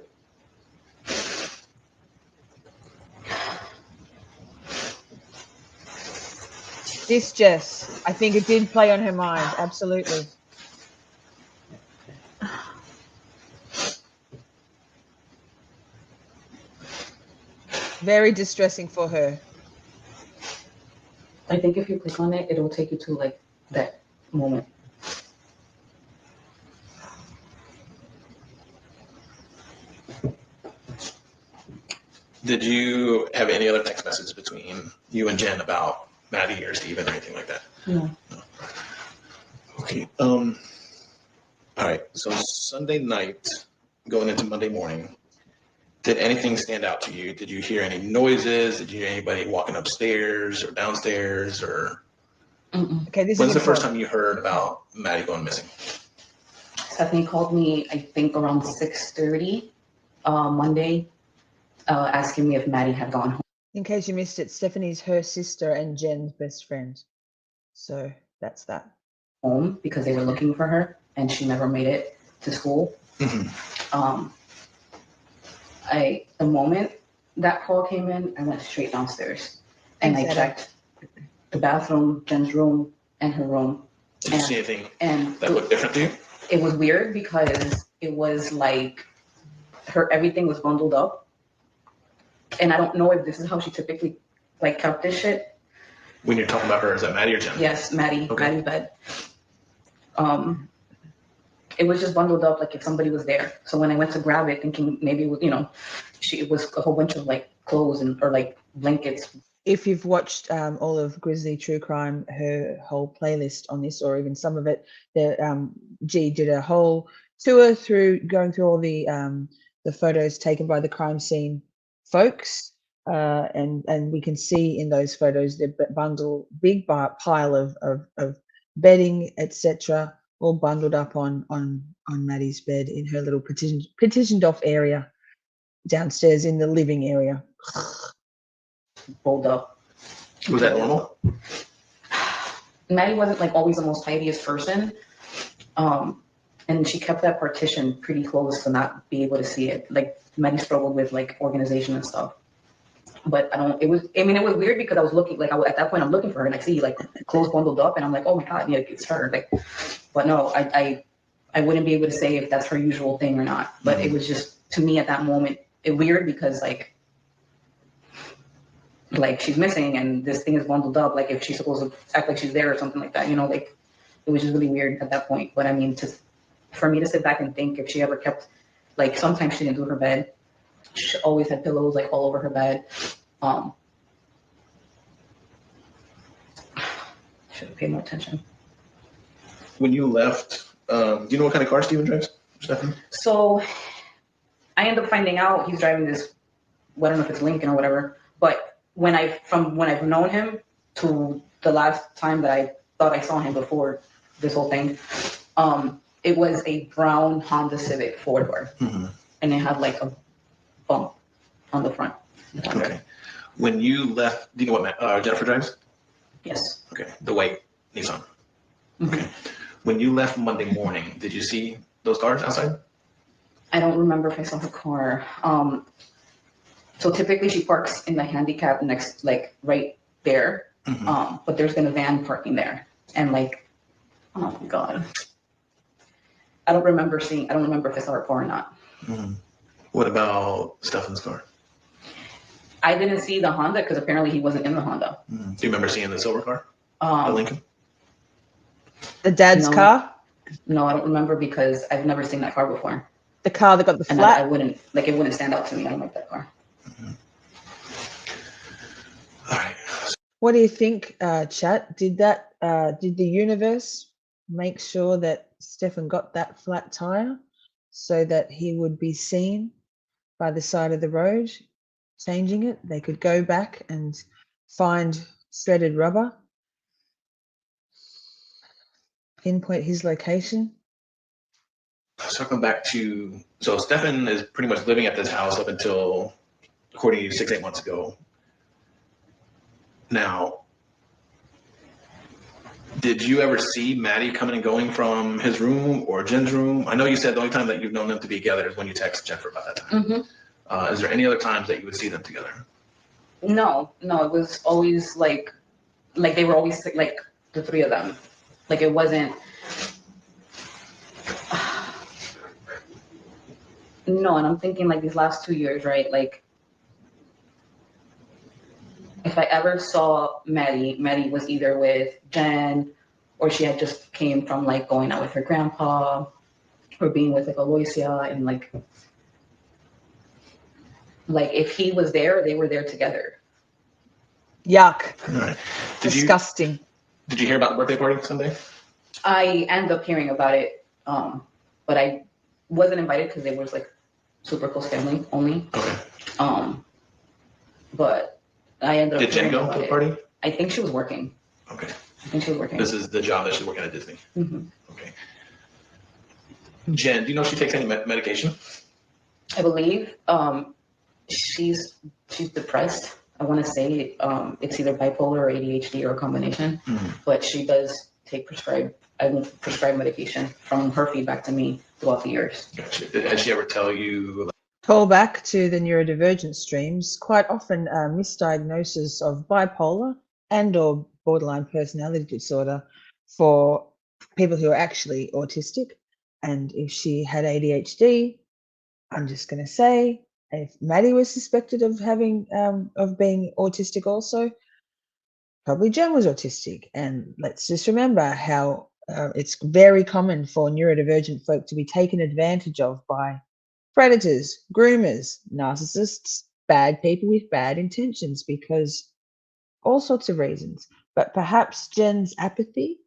[SPEAKER 1] This, Jess, I think it did play on her mind. Absolutely. Very distressing for her.
[SPEAKER 3] I think if you click on it, it will take you to like that moment.
[SPEAKER 2] Did you have any other text messages between you and Jen about Maddie or Stephen or anything like that?
[SPEAKER 3] No.
[SPEAKER 2] Okay. All right. So Sunday night, going into Monday morning, did anything stand out to you? Did you hear any noises? Did you hear anybody walking upstairs or downstairs? Or
[SPEAKER 1] Okay, this
[SPEAKER 2] when's
[SPEAKER 1] is
[SPEAKER 2] the first time you heard about Maddie going missing?
[SPEAKER 3] Stephanie called me, I think around 6:30 Monday, asking me if Maddie had gone home.
[SPEAKER 1] In case you missed it, Stephanie's her sister and Jen's best friend. So that's that.
[SPEAKER 3] Home because they were looking for her and she never made it to school. The moment that call came in, I went straight downstairs and I checked the bathroom, Jen's room, and her room.
[SPEAKER 2] Did you see anything that looked different to you?
[SPEAKER 3] It was weird because it was like everything was bundled up. And I don't know if this is how she typically like kept this shit.
[SPEAKER 2] When you're talking about her, is that Maddie or Jen?
[SPEAKER 3] Yes, Maddie.
[SPEAKER 2] Okay.
[SPEAKER 3] Maddie's bed. It was just bundled up like if somebody was there. So when I went to grab it, thinking maybe it was, it was a whole bunch of like clothes or like blankets.
[SPEAKER 1] If you've watched all of Grizzly True Crime, her whole playlist on this, or even some of it, G did a whole tour going through all the photos taken by the crime scene folks, and we can see in those photos the big pile of bedding, etc., all bundled up on Maddie's bed in her little partitioned off area downstairs in the living area.
[SPEAKER 3] Rolled up.
[SPEAKER 2] Was that normal?
[SPEAKER 3] Maddie wasn't like always the most tidiest person, and she kept that partition pretty close to not be able to see it. Like Maddie struggled with like organization and stuff. But it was weird because I was looking, like at that point I'm looking for her and I see like clothes bundled up and I'm like, oh my God, yeah, it's her. Like, but no, I wouldn't be able to say if that's her usual thing or not. But it was just, to me at that moment, weird because like she's missing and this thing is bundled up, like if she's supposed to act like she's there or something like that, like it was just really weird at that point. But I mean, for me to sit back and think if she ever kept, like sometimes she didn't do her bed. She always had pillows like all over her bed. Should have paid more attention.
[SPEAKER 2] When you left, do you know what kind of car Stephen drives, Stephan?
[SPEAKER 3] So I ended up finding out he's driving this, I don't know if it's Lincoln or whatever, but from when I've known him to the last time that I thought I saw him before this whole thing, it was a brown Honda Civic 4-door. And it had like a bump on the front.
[SPEAKER 2] Okay. When you left, do you know what Jennifer drives?
[SPEAKER 3] Yes.
[SPEAKER 2] Okay. The white Nissan. Okay. When you left Monday morning, did you see those cars outside?
[SPEAKER 3] I don't remember if I saw her car. So typically she parks in the handicap next, like right there. But there's been a van parking there. And like, oh my God. I don't remember if I saw her car or not.
[SPEAKER 2] What about Stephan's car?
[SPEAKER 3] I didn't see the Honda because apparently he wasn't in the Honda.
[SPEAKER 2] Do you remember seeing the silver car? The Lincoln?
[SPEAKER 1] The dad's car?
[SPEAKER 3] No, I don't remember because I've never seen that car before.
[SPEAKER 1] The car that got the
[SPEAKER 3] and
[SPEAKER 1] flat?
[SPEAKER 3] It wouldn't stand out to me. I don't like that car.
[SPEAKER 2] All right.
[SPEAKER 1] What do you think, chat? Did the universe make sure that Stephan got that flat tire so that he would be seen by the side of the road, changing it? They could go back and find shredded rubber, pinpoint his location.
[SPEAKER 2] Circling back to, so Stephan is pretty much living at this house up until, according to you, 6-8 months ago. Now, did you ever see Maddie coming and going from his room or Jen's room? I know you said the only time that you've known them to be together is when you text Jennifer about that time. Is there any other times that you would see them together?
[SPEAKER 3] No, it was always like they were always like the three of them. Like it wasn't. No, and I'm thinking like these last 2 years, right? Like if I ever saw Maddie was either with Jen, or she had just came from like going out with her grandpa, or being with like Aloysia, and like if he was there, they were there together.
[SPEAKER 5] Yuck.
[SPEAKER 2] All right.
[SPEAKER 5] Disgusting.
[SPEAKER 2] Did you hear about the birthday party Sunday?
[SPEAKER 3] I ended up hearing about it, but I wasn't invited because it was like super close family only.
[SPEAKER 2] Okay.
[SPEAKER 3] But I ended up.
[SPEAKER 2] Did Jen go to the party?
[SPEAKER 3] I think she was working.
[SPEAKER 2] Okay.
[SPEAKER 3] I think she was working.
[SPEAKER 2] This is the job that she's working at Disney.
[SPEAKER 3] Mm-hmm.
[SPEAKER 2] Okay. Jen, do you know if she takes any medication?
[SPEAKER 3] I believe she's depressed. I want to say it's either bipolar or ADHD or a combination, but she does take prescribed medication from her feedback to me throughout the years.
[SPEAKER 2] Gotcha. Did she ever tell you?
[SPEAKER 5] Call back to the neurodivergent streams. Quite often, misdiagnosis of bipolar and/or borderline personality disorder for people who are actually autistic. And if she had ADHD, I'm just going to say, if Maddie was suspected of having of being autistic also, probably Jen was autistic. And let's just remember how it's very common for neurodivergent folk to be taken advantage of by predators, groomers, narcissists, bad people with bad intentions, because all sorts of reasons. But perhaps Jen's apathy,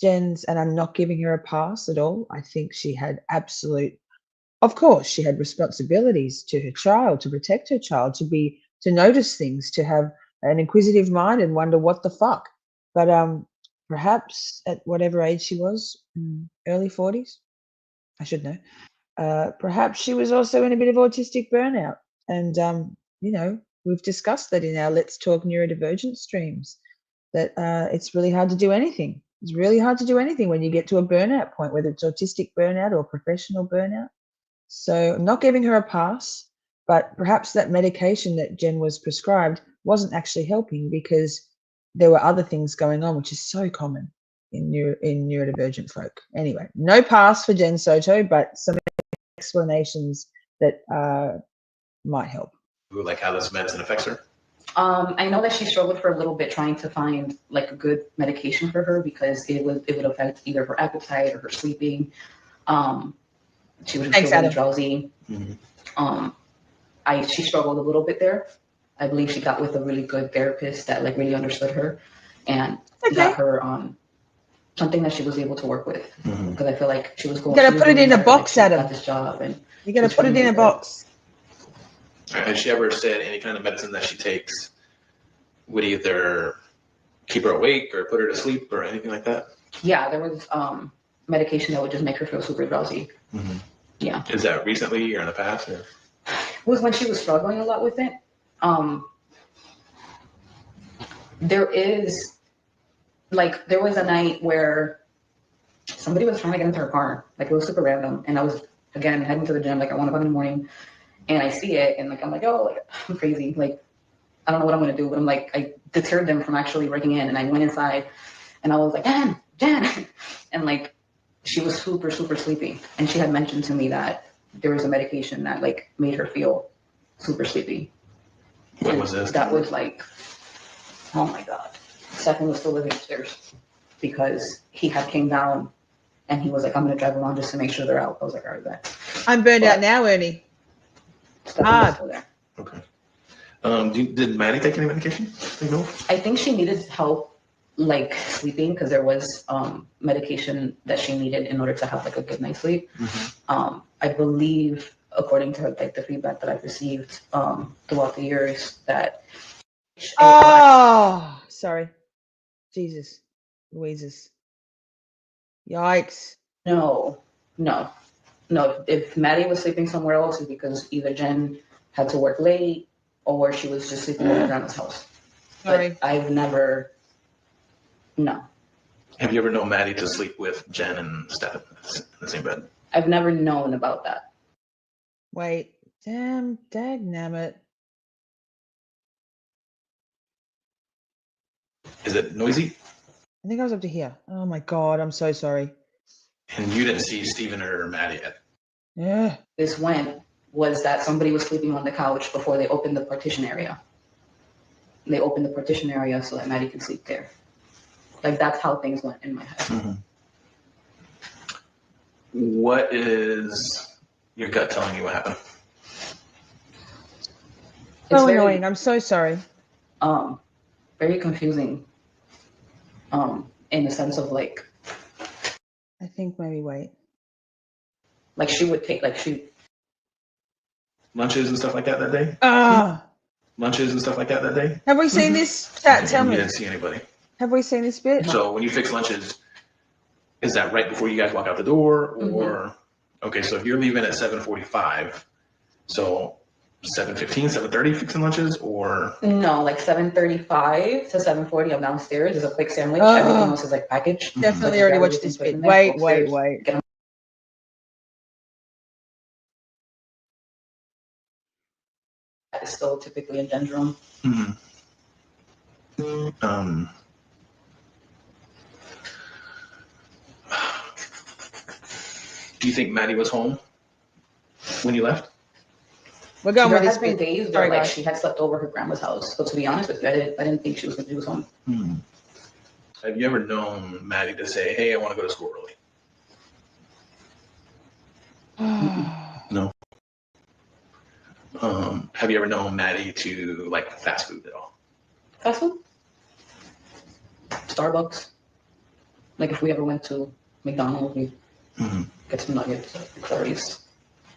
[SPEAKER 5] and I'm not giving her a pass at all. I think she had of course, she had responsibilities to her child, to protect her child, to notice things, to have an inquisitive mind and wonder what the fuck. But perhaps at whatever age she was, early 40s, I should know. Perhaps she was also in a bit of autistic burnout. And, we've discussed that in our Let's Talk Neurodivergent streams, that it's really hard to do anything. It's really hard to do anything when you get to a burnout point, whether it's autistic burnout or professional burnout. So I'm not giving her a pass, but perhaps that medication that Jen was prescribed wasn't actually helping because there were other things going on, which is so common in neurodivergent folk. Anyway, no pass for Jen Soto, but some explanations that might help.
[SPEAKER 2] Like how this medicine affects her?
[SPEAKER 3] I know that she struggled for a little bit trying to find like a good medication for her because it would affect either her appetite or her sleeping. She would feel really drowsy. Mm-hmm. She struggled a little bit there. I believe she got with a really good therapist that like really understood her and got her on something that she was able to work with. Because I feel like she was going.
[SPEAKER 5] You gotta put it in a box, Adam.
[SPEAKER 3] Got this job, and
[SPEAKER 5] you gotta put it in a box.
[SPEAKER 2] Has she ever said any kind of medicine that she takes would either keep her awake or put her to sleep or anything like that? Yeah,
[SPEAKER 3] there was medication that would just make her feel super drowsy.
[SPEAKER 2] Mm-hmm.
[SPEAKER 3] Yeah.
[SPEAKER 2] Is that recently or in the past? Or?
[SPEAKER 3] It was when she was struggling a lot with it. There was a night where somebody was trying to get into her car. Like it was super random. And I was, again, heading to the gym like at 1 o'clock in the morning. And I see it and like, I'm like, oh, like, I'm crazy. Like, I don't know what I'm going to do. But I'm like, I deterred them from actually breaking in. And I went inside and I was like, Jen. And like, she was super, super sleepy. And she had mentioned to me that there was a medication that like made her feel super sleepy.
[SPEAKER 2] What was this?
[SPEAKER 3] That was like, oh my God. Stephan was still living upstairs because he had came down and he was like, I'm going to drive around just to make sure they're out. I was like, all right, bet.
[SPEAKER 5] I'm burned out now, Ernie.
[SPEAKER 3] Stephan was still there.
[SPEAKER 2] Okay. Did Maddie take any medication? You know?
[SPEAKER 3] I think she needed help like sleeping because there was medication that she needed in order to have like a good night's sleep. Mm-hmm. I believe, according to like the feedback that I've received throughout the years, that
[SPEAKER 5] sorry, Jesus, Louises, yikes.
[SPEAKER 3] No. If Maddie was sleeping somewhere else, it's because either Jen had to work late or she was just sleeping at her grandma's house.
[SPEAKER 5] Sorry,
[SPEAKER 3] but I've never. No.
[SPEAKER 2] Have you ever known Maddie to sleep with Jen and Stephan in the same bed?
[SPEAKER 3] I've never known about that.
[SPEAKER 5] Wait, dagnammit.
[SPEAKER 2] Is it noisy?
[SPEAKER 5] I think I was up to here. Oh my God, I'm so sorry.
[SPEAKER 2] And you didn't see Stephan or Maddie yet?
[SPEAKER 5] Yeah.
[SPEAKER 3] Was that somebody was sleeping on the couch before they opened the partition area. they opened the partition area so that Maddie can sleep there. Like that's how things went in my head.
[SPEAKER 2] Mm-hmm. What is your gut telling you what happened?
[SPEAKER 3] It's
[SPEAKER 5] So
[SPEAKER 3] very,
[SPEAKER 5] annoying. I'm so sorry.
[SPEAKER 3] very confusing. In the sense of like
[SPEAKER 5] I think maybe wait.
[SPEAKER 3] she would take
[SPEAKER 2] Lunches and stuff like that day?
[SPEAKER 5] Ah,
[SPEAKER 2] Lunches and stuff like that day?
[SPEAKER 5] have we seen this? Chat, tell
[SPEAKER 2] You
[SPEAKER 5] me.
[SPEAKER 2] didn't see anybody.
[SPEAKER 5] Have we seen this bit?
[SPEAKER 2] So when you fix lunches, is that right before you guys walk out the door, or okay? So if you're leaving at 7:45, so 7:15, 7:30 fixing lunches, or
[SPEAKER 3] No, like 7:35 to 7:40. I'm downstairs. There's a quick sandwich.
[SPEAKER 5] Oh.
[SPEAKER 3] Everything else is like packaged.
[SPEAKER 5] Definitely
[SPEAKER 3] Like,
[SPEAKER 5] already
[SPEAKER 3] grab
[SPEAKER 5] watched
[SPEAKER 3] everything,
[SPEAKER 5] this
[SPEAKER 3] put it
[SPEAKER 5] bit.
[SPEAKER 3] in there,
[SPEAKER 5] Wait,
[SPEAKER 3] go
[SPEAKER 5] wait,
[SPEAKER 3] upstairs,
[SPEAKER 5] wait.
[SPEAKER 3] get on It's still typically in Jen's room.
[SPEAKER 2] do you think Maddie was home when you left?
[SPEAKER 5] We're going
[SPEAKER 3] There
[SPEAKER 5] with this
[SPEAKER 3] has been
[SPEAKER 5] bit.
[SPEAKER 3] days
[SPEAKER 5] Sorry,
[SPEAKER 3] where like
[SPEAKER 5] guys.
[SPEAKER 3] she had slept over her grandma's house. So to be honest with you, I didn't think she was home.
[SPEAKER 2] Have you ever known Maddie to say, "Hey, I want to go to school early"? No. Have you ever known Maddie to like fast food at all?
[SPEAKER 3] Fast food? Starbucks. Like if we ever went to McDonald's, we get some nuggets, McFlurries.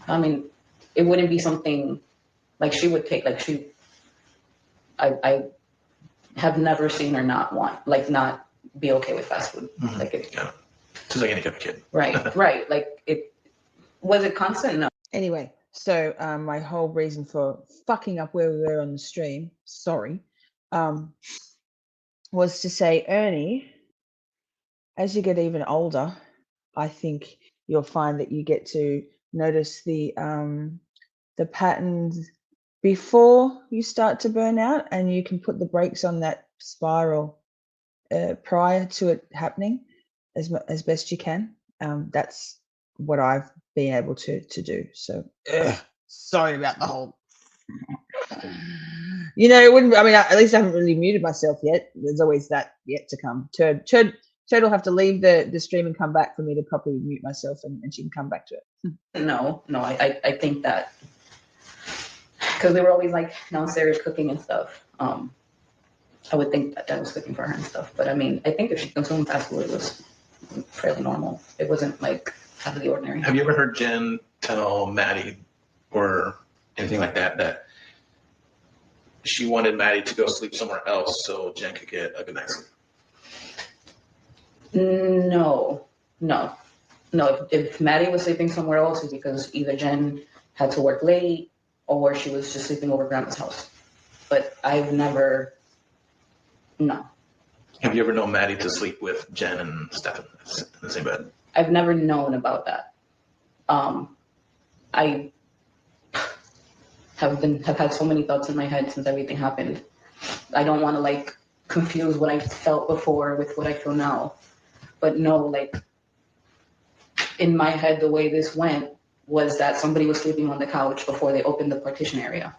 [SPEAKER 3] I mean, it wouldn't be something like she would take. I have never seen her not be okay with fast food. Like it,
[SPEAKER 2] Yeah, just like any kind of kid.
[SPEAKER 3] right. Like it was it constant? No.
[SPEAKER 5] Anyway, so my whole reason for fucking up where we were on the stream, sorry, was to say, Ernie, as you get even older, I think you'll find that you get to notice the patterns before you start to burn out, and you can put the brakes on that spiral prior to it happening as best you can. That's what I've been able to do. So sorry about the whole. It wouldn't. I mean, at least I haven't really muted myself yet. There's always that yet to come. Turd will have to leave the stream and come back for me to properly mute myself, and she can come back to it.
[SPEAKER 3] No, I think that because they were always like downstairs cooking and stuff. I would think that was cooking for her and stuff. But I mean, I think if she consumed fast food, it was fairly normal. It wasn't like out of the ordinary.
[SPEAKER 2] Have you ever heard Jen tell Maddie or anything like that she wanted Maddie to go sleep somewhere else so Jen could get a good night's sleep?
[SPEAKER 3] No. If Maddie was sleeping somewhere else, it's because either Jen had to work late or she was just sleeping over grandma's house. But I've never. No.
[SPEAKER 2] Have you ever known Maddie to sleep with Jen and Stephan in the same bed?
[SPEAKER 3] I've never known about that. I have had so many thoughts in my head since everything happened. I don't want to confuse what I felt before with what I feel now. But no, in my head, the way this went was that somebody was sleeping on the couch before they opened the partition area.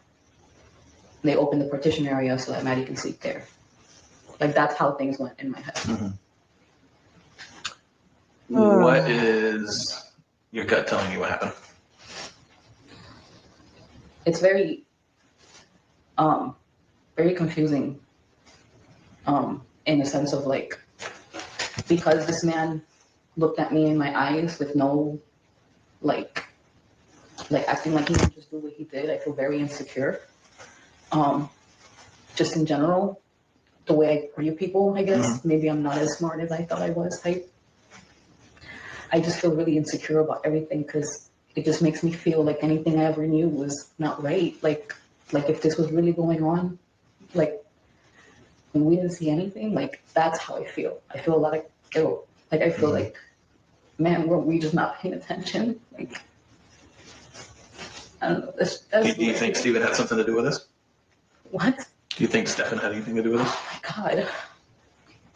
[SPEAKER 3] They opened the partition area so that Maddie can sleep there. That's how things went in my head.
[SPEAKER 2] What is your gut telling you what happened?
[SPEAKER 3] It's very confusing in a sense of because this man looked at me in my eyes with no acting like he would just do what he did. I feel very insecure. Just in general, the way I view people, I guess. Maybe I'm not as smart as I thought I was type. I just feel really insecure about everything because it just makes me feel like anything I ever knew was not right. Like if this was really going on, when we didn't see anything, that's how I feel. I feel a lot of guilt. I feel man, were we just not paying attention? I don't know. That's
[SPEAKER 2] Do you think Stephan had something to do with this?
[SPEAKER 3] What?
[SPEAKER 2] Do you think Stephan had anything to do with this?
[SPEAKER 3] Oh my God.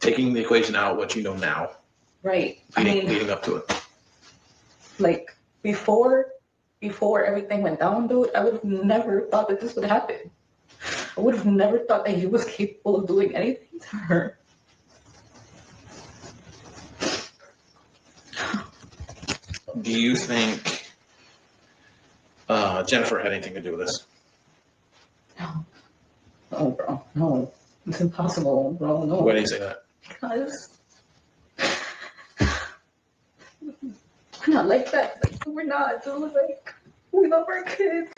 [SPEAKER 2] Taking the equation out, what you know now.
[SPEAKER 3] Right.
[SPEAKER 2] Leading up to it.
[SPEAKER 3] Before everything went down, dude, I would have never thought that this would happen. I would have never thought that he was capable of doing anything to her.
[SPEAKER 2] Do you think Jennifer had anything to do with this?
[SPEAKER 3] No. No, bro. No. It's impossible, bro. No.
[SPEAKER 2] Why do you say that?
[SPEAKER 3] Because we're not like that. Like, we're not. Dude. Like, we love our kids.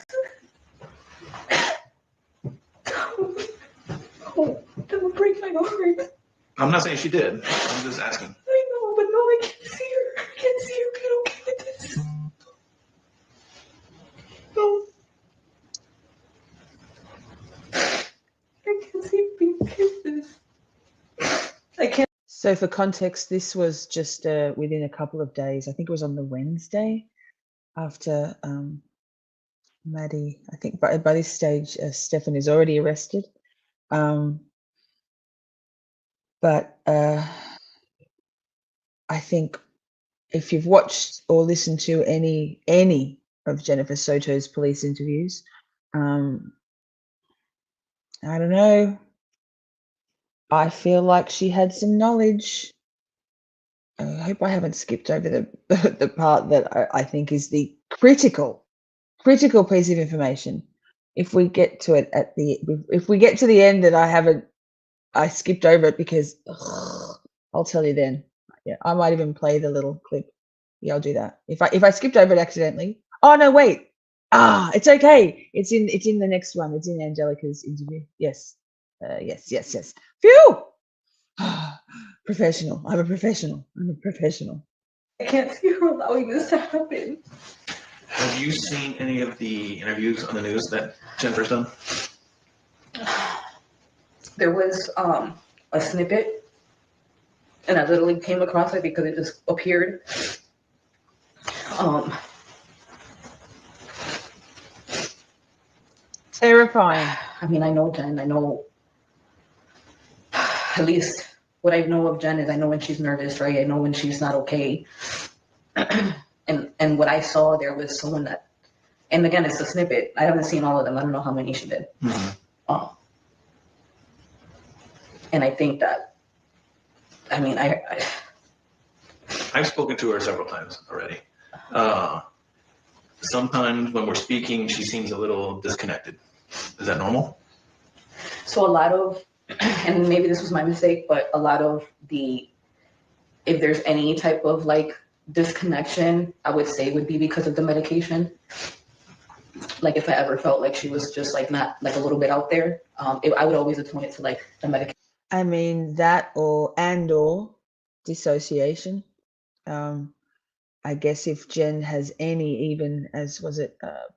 [SPEAKER 3] Oh, that would break my heart.
[SPEAKER 2] I'm not saying she did. I'm just asking.
[SPEAKER 3] I know, but no, I can't see her. I can't see her being okay with this. No. I can't see her being okay with this. I can't.
[SPEAKER 5] So for context, this was just within a couple of days. I think it was on the Wednesday after Maddie. I think by this stage, Stephan is already arrested. But I think if you've watched or listened to any of Jennifer Soto's police interviews, I don't know. I feel like she had some knowledge. I hope I haven't skipped over the part that I think is the critical piece of information. If we get to it if we get to the end and I skipped over it because I'll tell you then. Yeah, I might even play the little clip. Yeah, I'll do that. If I skipped over it accidentally. Oh no, wait. It's okay. It's in the next one. It's in Angelica's interview. Yes. Yes. Phew. Professional. I'm a professional.
[SPEAKER 3] I can't see her allowing this to happen.
[SPEAKER 2] Have you seen any of the interviews on the news that Jennifer's done?
[SPEAKER 3] There was a snippet, and I literally came across it because it just appeared.
[SPEAKER 5] Terrifying.
[SPEAKER 3] I mean, I know Jen. I know at least what I know of Jen is I know when she's nervous, right? I know when she's not okay. and what I saw there was someone that, and again, it's a snippet. I haven't seen all of them. I don't know how many she did.
[SPEAKER 2] Mm-hmm.
[SPEAKER 3] And I think that, I mean,
[SPEAKER 2] I've spoken to her several times already. Sometimes when we're speaking, she seems a little disconnected. Is that normal?
[SPEAKER 3] So a lot of, and maybe this was my mistake, but a lot of if there's any type of like disconnection, I would say would be because of the medication. Like if I ever felt like she was just like not like a little bit out there, I would always atone it to like the medication.
[SPEAKER 5] I mean that or dissociation. I guess if Jen has any, even as was it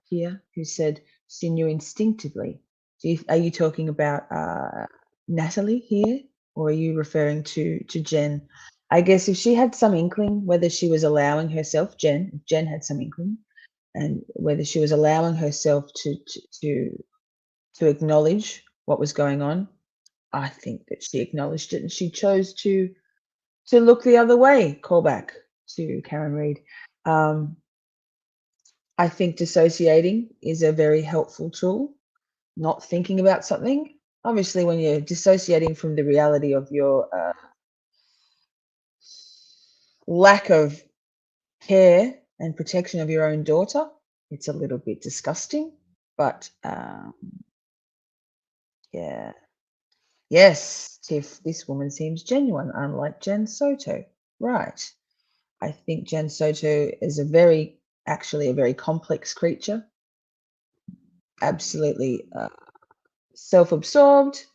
[SPEAKER 5] Pia who said she knew instinctively. Are you talking about Natalie here, or are you referring to Jen? I guess if she had some inkling whether she was allowing herself, Jen had some inkling, and whether she was allowing herself to acknowledge what was going on, I think that she acknowledged it and she chose to look the other way. Call back to Karen Reid. I think dissociating is a very helpful tool. Not thinking about something. Obviously, when you're dissociating from the reality of your lack of care and protection of your own daughter, it's a little bit disgusting. But yeah. Yes, Tiff, this woman seems genuine, unlike Jen Soto. Right. I think Jen Soto is actually a very complex creature. Absolutely self-absorbed,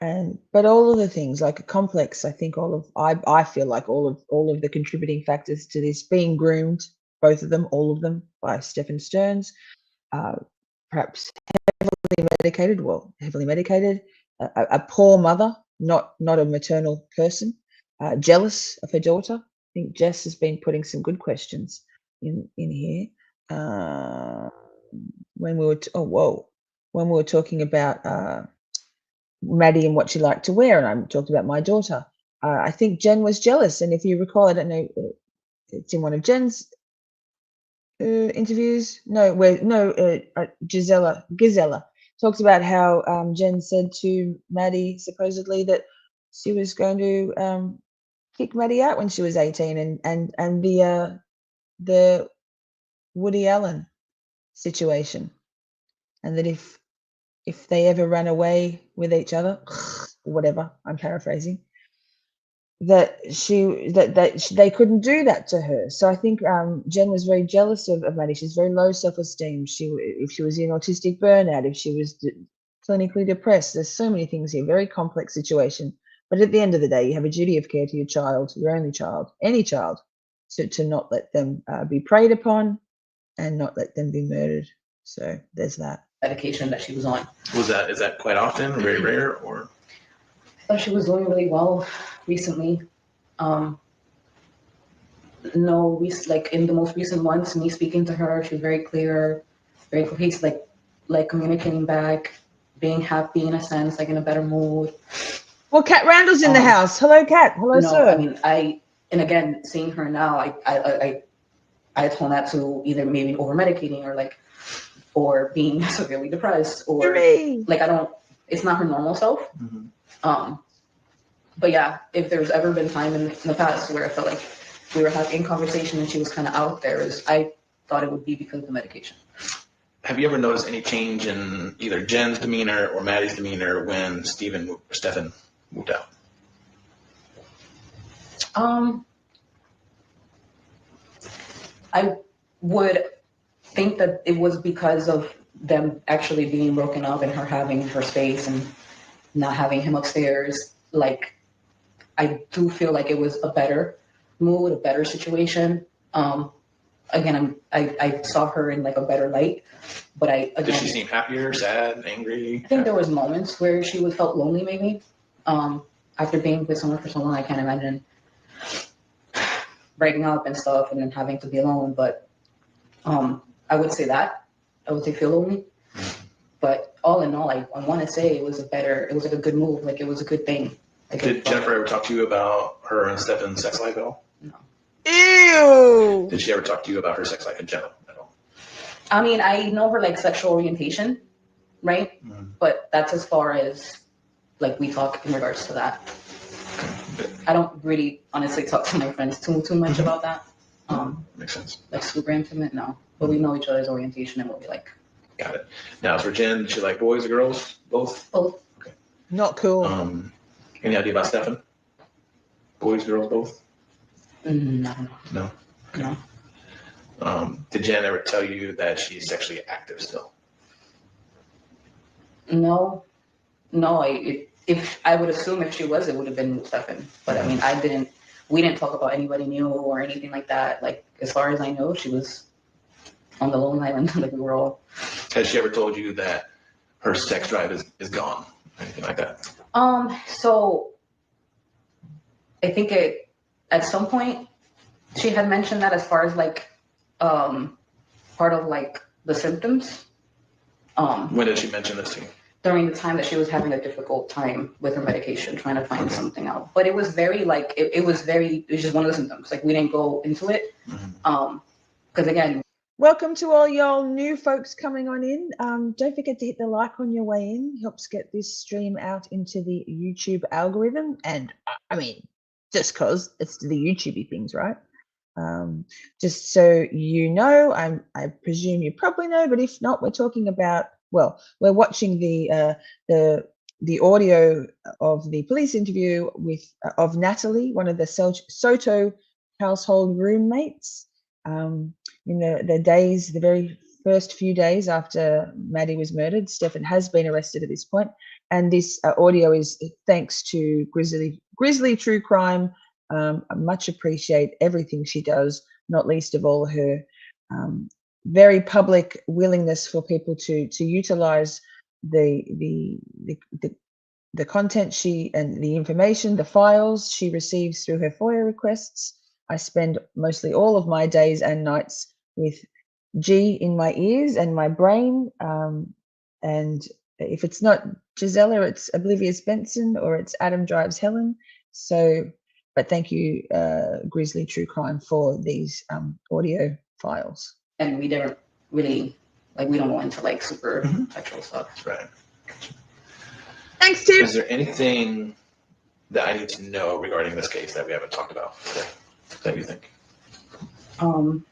[SPEAKER 5] but all of the things like a complex. I think I feel like all of the contributing factors to this being groomed, both of them, all of them, by Stephan Sterns, perhaps heavily medicated, a poor mother, not a maternal person, jealous of her daughter. I think Jess has been putting some good questions in here. When we were talking about Maddie and what she liked to wear, and I talked about my daughter. I think Jen was jealous, and if you recall, I don't know, it's in one of Jen's interviews. Gisela talks about how Jen said to Maddie supposedly that she was going to kick Maddie out when she was 18, and the Woody Allen situation, and that if they ever ran away with each other, whatever, I'm paraphrasing, that they couldn't do that to her. So I think Jen was very jealous of Maddie. She's very low self-esteem. If she was in autistic burnout, if she was clinically depressed, there's so many things here, very complex situation. But at the end of the day, you have a duty of care to your child, your only child, any child, to not let them be preyed upon and not let them be murdered. So there's that.
[SPEAKER 3] Medication that she was on.
[SPEAKER 2] Is that quite often, very rare, or?
[SPEAKER 3] I thought she was doing really well recently. No, like in the most recent months, me speaking to her, she was very clear, very cohesive, like communicating back, being happy in a sense, like in a better mood.
[SPEAKER 5] Well, Kat Randall's in the house. Hello, Kat. Hello,
[SPEAKER 3] no,
[SPEAKER 5] sir.
[SPEAKER 3] I mean, and again, seeing her now, I told that to either maybe over medicating or being severely depressed, or it's not her normal self.
[SPEAKER 2] Mm-hmm.
[SPEAKER 3] But yeah, if there's ever been time in the past where I felt like we were having conversation and she was kind of out there, I thought it would be because of the medication.
[SPEAKER 2] Have you ever noticed any change in either Jen's demeanor or Maddie's demeanor when Stephan moved out?
[SPEAKER 3] I would think that it was because of them actually being broken up and her having her space and not having him upstairs. Like, I do feel like it was a better mood, a better situation. Again, I saw her in like a better light, but
[SPEAKER 2] did she seem happier, sad, angry?
[SPEAKER 3] I think there was moments where she felt lonely, maybe. After being with someone for so long, I can't imagine breaking up and stuff and then having to be alone. But I would say feel lonely. But all in all, I want to say it was like a good move. Like, it was a good thing. Like,
[SPEAKER 2] did Jennifer ever talk to you about her and Stephan's sex life at all?
[SPEAKER 3] No.
[SPEAKER 5] Ew.
[SPEAKER 2] Did she ever talk to you about her sex life in general at all?
[SPEAKER 3] I mean, I know her like sexual orientation, right?
[SPEAKER 2] Mm-hmm.
[SPEAKER 3] But that's as far as like we talk in regards to that.
[SPEAKER 2] Okay.
[SPEAKER 3] I don't really honestly talk to my friends too much about that.
[SPEAKER 2] Makes sense.
[SPEAKER 3] Like super intimate, no. But we know each other's orientation and what we like.
[SPEAKER 2] Got it. Now, for Jen, did she like boys or girls? Both?
[SPEAKER 3] Both.
[SPEAKER 2] Okay.
[SPEAKER 5] Not cool.
[SPEAKER 2] Any idea about Stephan? Boys, girls, both?
[SPEAKER 3] I don't know.
[SPEAKER 2] No? Okay.
[SPEAKER 3] No.
[SPEAKER 2] Did Jen ever tell you that she's sexually active still?
[SPEAKER 3] No. If I would assume if she was, it would have been Stephan. But I mean, we didn't talk about anybody new or anything like that. Like, as far as I know, she was on the Long Island. Like, we were all.
[SPEAKER 2] Has she ever told you that her sex drive is gone? Anything like that?
[SPEAKER 3] So I think at some point she had mentioned that as far as like part of like the symptoms.
[SPEAKER 2] When did she mention this to you?
[SPEAKER 3] During the time that she was having a difficult time with her medication, trying to find something out. But it was very like it was just one of the symptoms. Like, we didn't go into it. Because again.
[SPEAKER 5] Welcome to all y'all new folks coming on in. Don't forget to hit the like on your way in. Helps get this stream out into the YouTube algorithm. And I mean, just because it's the YouTubey things, right? Just so you know, I presume you probably know, but if not, we're talking about, well, we're watching the audio of the police interview of Natalie, one of the Soto household roommates. In the very first few days after Maddie was murdered, Stephan has been arrested at this point, and this audio is thanks to Grizzly True Crime. I much appreciate everything she does, not least of all her very public willingness for people to utilize the content and the information, the files she receives through her FOIA requests. I spend mostly all of my days and nights with G in my ears and my brain. And if it's not Gisela, it's Oblivious Benson, or it's Adam Drives Helen. So, but thank you, Grizzly True Crime, for these audio files.
[SPEAKER 3] And we didn't really Like we don't go into like super sexual stuff.
[SPEAKER 2] That's right.
[SPEAKER 5] Thanks, Tim.
[SPEAKER 2] Is there anything that I need to know regarding this case that we haven't talked about today that you think?
[SPEAKER 3] No,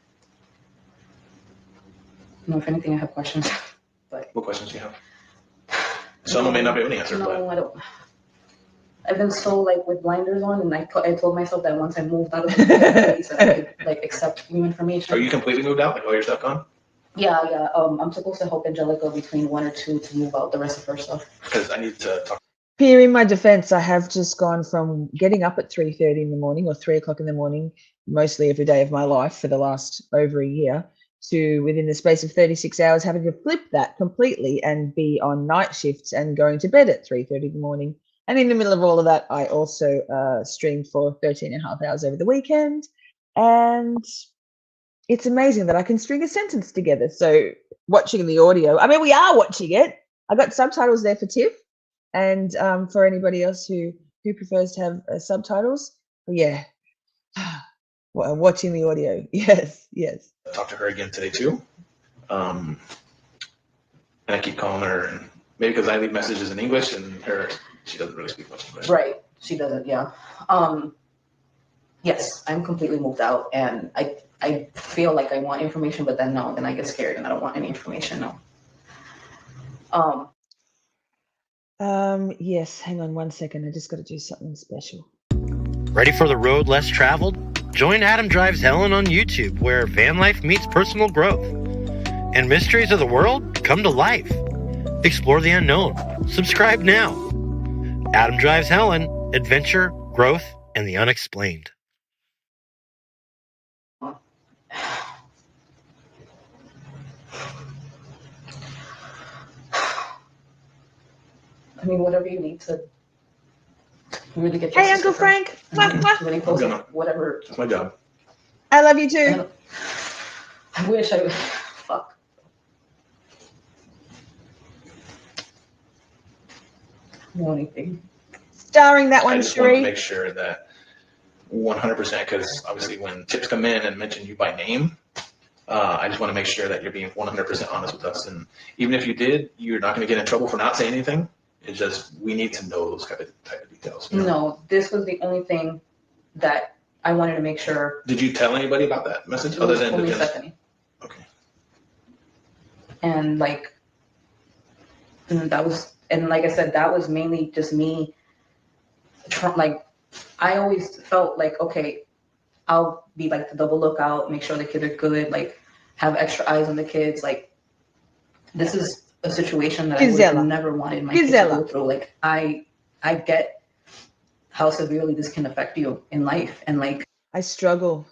[SPEAKER 3] if anything, I have questions. But
[SPEAKER 2] What questions do you have? Some may not be able to answer,
[SPEAKER 3] no,
[SPEAKER 2] but
[SPEAKER 3] I don't. I've been so like with blinders on, and I told myself that once I moved out of the place, that I could like accept new information.
[SPEAKER 2] are you completely moved out? Like all your stuff gone?
[SPEAKER 3] Yeah. I'm supposed to help Angelica between 1 or 2 to move out the rest of her stuff.
[SPEAKER 2] Because I need to talk.
[SPEAKER 5] Here, in my defense, I have just gone from getting up at 3:30 in the morning or 3 o'clock in the morning, mostly every day of my life for the last over a year, to within the space of 36 hours having to flip that completely and be on night shifts and going to bed at 3:30 in the morning. And in the middle of all of that, I also streamed for 13 and a half hours over the weekend. And it's amazing that I can string a sentence together. So watching the audio, I mean, we are watching it. I got subtitles there for Tiff. And for anybody else who prefers to have subtitles, but yeah, well, watching the audio, yes.
[SPEAKER 2] Talk to her again today too. And I keep calling her, and maybe because I leave messages in English, and she doesn't really speak much English.
[SPEAKER 3] Right. She doesn't. Yeah. Yes, I'm completely moved out, and I feel like I want information, but then no, then I get scared, and I don't want any information. No.
[SPEAKER 5] Yes, hang on 1 second. I just got to do something special.
[SPEAKER 4] Ready for the road less traveled? Join Adam Drives Helen on YouTube, where van life meets personal growth. And mysteries of the world come to life. Explore the unknown. Subscribe now. Adam Drives Helen, adventure, growth, and the unexplained.
[SPEAKER 3] I mean, whatever you need to really get.
[SPEAKER 5] Hey, Uncle Frank.
[SPEAKER 3] Really close. Whatever.
[SPEAKER 2] That's my job.
[SPEAKER 5] I love you too.
[SPEAKER 3] I wish I. Fuck. No anything.
[SPEAKER 5] Starring that
[SPEAKER 2] I
[SPEAKER 5] one,
[SPEAKER 2] just want to
[SPEAKER 5] Sheree.
[SPEAKER 2] make sure that 100%, because obviously when tips come in and mention you by name, I just want to make sure that you're being 100% honest with us. And even if you did, you're not going to get in trouble for not saying anything. It's just we need to know those type of details. You know?
[SPEAKER 3] No, this was the only thing that I wanted to make sure.
[SPEAKER 2] Did you tell anybody about that message other than
[SPEAKER 3] only
[SPEAKER 2] the
[SPEAKER 3] Stephanie?
[SPEAKER 2] Okay.
[SPEAKER 3] And like, and that was, and like I said, that was mainly just me. Like, I always felt like, okay, I'll be like the double lookout, make sure the kids are good, like have extra eyes on the kids. Like, this is a situation that I would have never wanted my kids to go through. Like, I get how severely this can affect you in life, and like
[SPEAKER 5] I struggle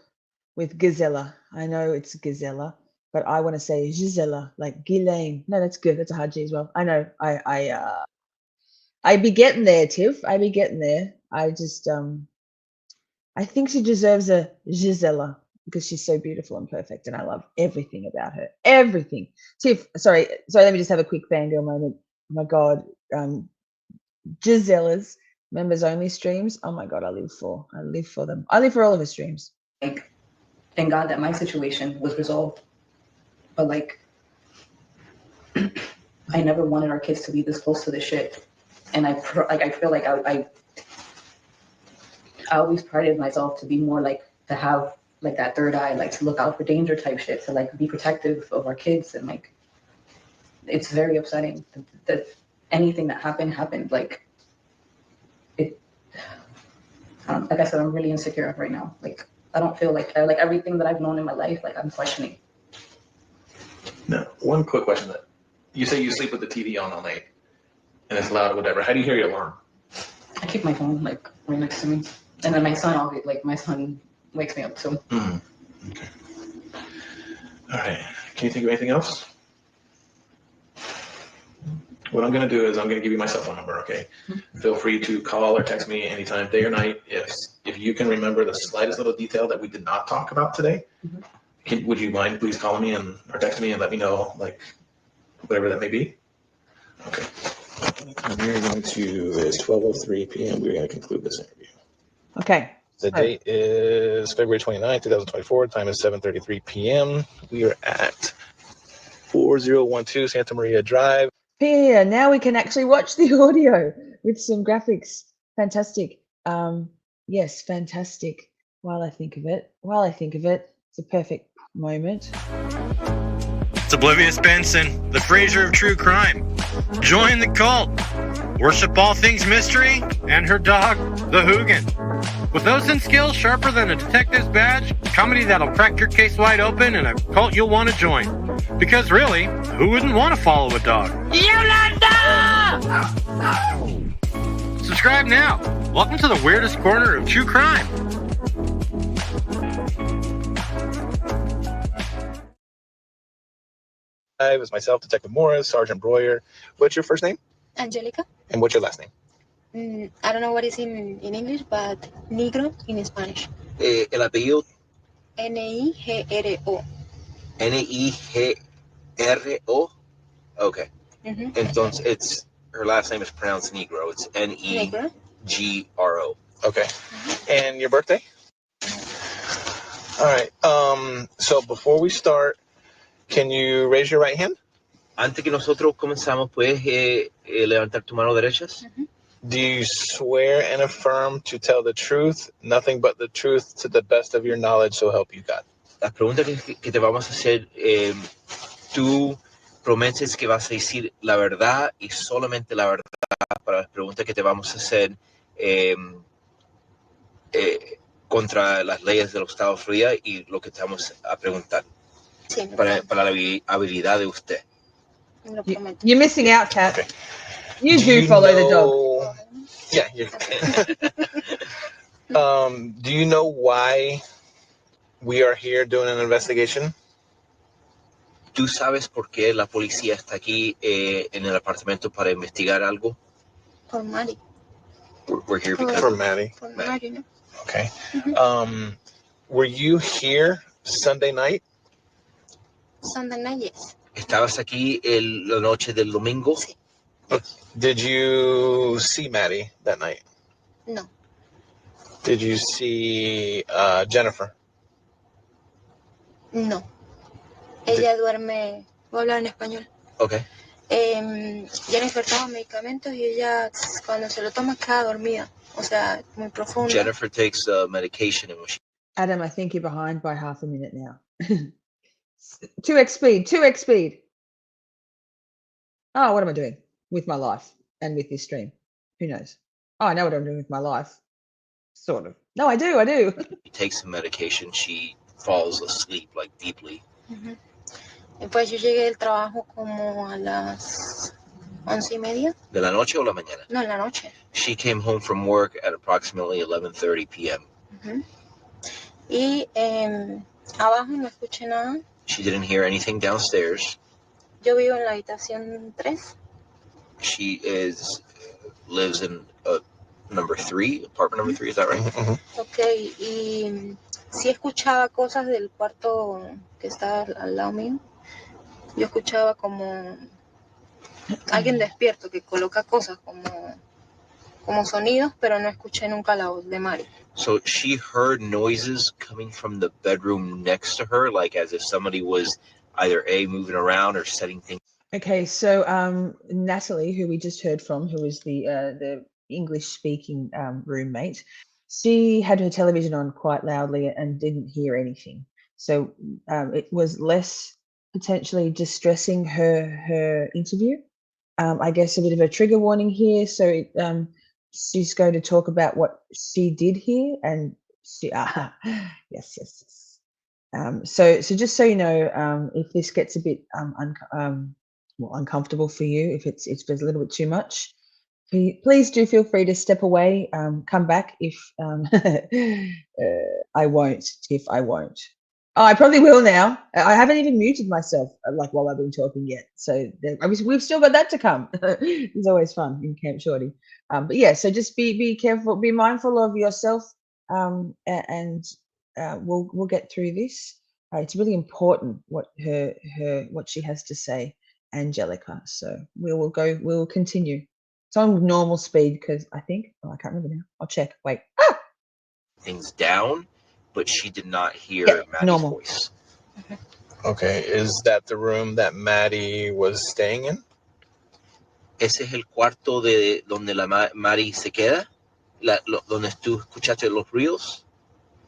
[SPEAKER 5] with Gisela. I know it's Gisela, but I want to say Gisela, like Ghislaine. No, that's good. That's a hard G as well. I know. I be getting there, Tiff. I be getting there. I just I think she deserves a Gisela because she's so beautiful and perfect, and I love everything about her. Everything. Tiff, sorry, let me just have a quick fangirl moment. Oh my God. Gisela's members only streams. Oh my God, I live for them. I live for all of her streams.
[SPEAKER 3] Like, thank God that my situation was resolved. But like, I never wanted our kids to be this close to this shit. And I feel like I always prided myself to be more like, to have like that third eye, like to look out for danger type shit, to like be protective of our kids. And like, it's very upsetting that anything that happened. Like, it, like I said, I'm really insecure right now. Like, I don't feel like everything that I've known in my life, like I'm questioning.
[SPEAKER 2] Now, one quick question: that you say you sleep with the TV on all night, and it's loud or whatever. How do you hear your alarm?
[SPEAKER 3] I keep my phone like right next to me, and then my son wakes me up too.
[SPEAKER 2] Okay. All right. Can you think of anything else? What I'm going to do is I'm going to give you my cell phone number, okay? Mm-hmm. Feel free to call or text me anytime, day or night. If you can remember the slightest little detail that we did not talk about today, mm-hmm. Would you mind please calling me or text me and let me know, like, whatever that may be? Okay. We're going to, it's 12:03 p.m. We're going to conclude this interview.
[SPEAKER 5] Okay.
[SPEAKER 2] The date is February 29th, 2024. Time is 7:33 p.m. We are at 4012 Santa Maria Drive.
[SPEAKER 5] Here, now we can actually watch the audio with some graphics. Fantastic. Yes, fantastic. While I think of it, it's a perfect moment.
[SPEAKER 4] It's Oblivious Benson, the Frasier of true crime. Join the cult. Worship all things mystery and her dog, the Hoogan. With those in skills sharper than a detective's badge, comedy that'll crack your case wide open, and a cult you'll want to join. Because really, who wouldn't want to follow a dog? Yolanda! Subscribe now. Welcome to the weirdest corner of true crime.
[SPEAKER 2] It's myself, Detective Morris, Sergeant Breuer. What's your first name?
[SPEAKER 6] Angelica.
[SPEAKER 2] And what's your last name?
[SPEAKER 6] I don't know what is in English, but negro in Spanish.
[SPEAKER 2] El apellido.
[SPEAKER 6] Nigro.
[SPEAKER 2] Nigro. Okay.
[SPEAKER 6] Mm-hmm.
[SPEAKER 2] Entonces, her last name is pronounced Negro. It's Negro. Okay. Mm-hmm. And your birthday? All right. So before we start, can you raise your right hand?
[SPEAKER 7] Antes que nosotros comenzamos, ¿puedes levantar tu mano derecha?
[SPEAKER 6] Mm-hmm.
[SPEAKER 2] Do you swear and affirm to tell the truth, nothing but the truth, to the best of your knowledge, so help you God?
[SPEAKER 7] Las preguntas que te vamos a hacer, tú prometes que vas a decir la verdad y solamente la verdad para las preguntas que te vamos a hacer contra las leyes de los Estados Unidos y lo que te vamos a preguntar.
[SPEAKER 6] Sí,
[SPEAKER 7] para la habilidad de usted.
[SPEAKER 6] lo prometo.
[SPEAKER 5] You're missing out, Kat.
[SPEAKER 2] Okay.
[SPEAKER 5] You do follow the dog.
[SPEAKER 2] Yeah. Do you know why we are here doing an investigation?
[SPEAKER 7] ¿Tú sabes por qué la policía está aquí en el apartamento para investigar algo?
[SPEAKER 6] Por Maddie.
[SPEAKER 7] We're here because
[SPEAKER 2] For Maddie.
[SPEAKER 6] Por Maddie, ¿no?
[SPEAKER 2] Okay.
[SPEAKER 6] Mm-hmm.
[SPEAKER 2] Were you here Sunday night?
[SPEAKER 6] Sunday night, yes.
[SPEAKER 7] ¿Estabas aquí la noche del domingo?
[SPEAKER 6] Sí.
[SPEAKER 2] Did you see Maddie that night?
[SPEAKER 6] No.
[SPEAKER 2] Did you see Jennifer?
[SPEAKER 6] No. Ella duerme. Voy a hablar en español.
[SPEAKER 7] Okay.
[SPEAKER 6] Jennifer toma medicamentos y ella cuando se lo toma queda dormida. O sea, muy profunda.
[SPEAKER 7] Jennifer takes medication and when she...
[SPEAKER 5] Adam, I think you're behind by half a minute now. 2x speed. Oh, what am I doing with my life and with this stream? Who knows? Oh, I know what I'm doing with my life. Sort of. No, I do.
[SPEAKER 7] She takes some medication, she falls asleep, like, deeply.
[SPEAKER 6] Uh-huh. Y pues yo llegué del trabajo como a las 11:30.
[SPEAKER 7] ¿De la noche o la mañana?
[SPEAKER 6] No, en la noche.
[SPEAKER 7] She came home from work at approximately 11:30 p.m.
[SPEAKER 6] Uh-huh. Y abajo no escuché nada.
[SPEAKER 7] She didn't hear anything downstairs.
[SPEAKER 6] Yo vivo en la habitación 3.
[SPEAKER 7] She lives in number 3, apartment number 3, is that right?
[SPEAKER 2] Mm-hmm.
[SPEAKER 6] Ok, y sí escuchaba cosas del cuarto que estaba al lado mío. Yo escuchaba como alguien despierto que coloca cosas como sonidos, pero no escuché nunca la voz de Mari.
[SPEAKER 7] So she heard noises coming from the bedroom next to her, like as if somebody was either moving around or setting things.
[SPEAKER 5] Okay, so Natalie, who we just heard from, who was the English-speaking roommate, she had her television on quite loudly and didn't hear anything. So it was less potentially distressing her interview. I guess a bit of a trigger warning here. So she's going to talk about what she did hear, and she yes. So just so you know, if this gets a bit uncomfortable for you, if it's a little bit too much, please do feel free to step away, come back if I won't. Oh, I probably will now. I haven't even muted myself while I've been talking yet. So we've still got that to come. It's always fun in Camp Shorty. But yeah, so just be careful, be mindful of yourself, and we'll get through this. It's really important what she has to say, Angelica. So we'll continue. It's on normal speed because I can't remember now. I'll check. Wait.
[SPEAKER 7] Things down, but she did not hear Maddie's
[SPEAKER 5] normal
[SPEAKER 7] voice.
[SPEAKER 2] Okay, is that the room that Maddie was staying in?
[SPEAKER 7] ¿Ese es el cuarto de donde la Maddie se queda? ¿Donde tú escuchaste los ruidos?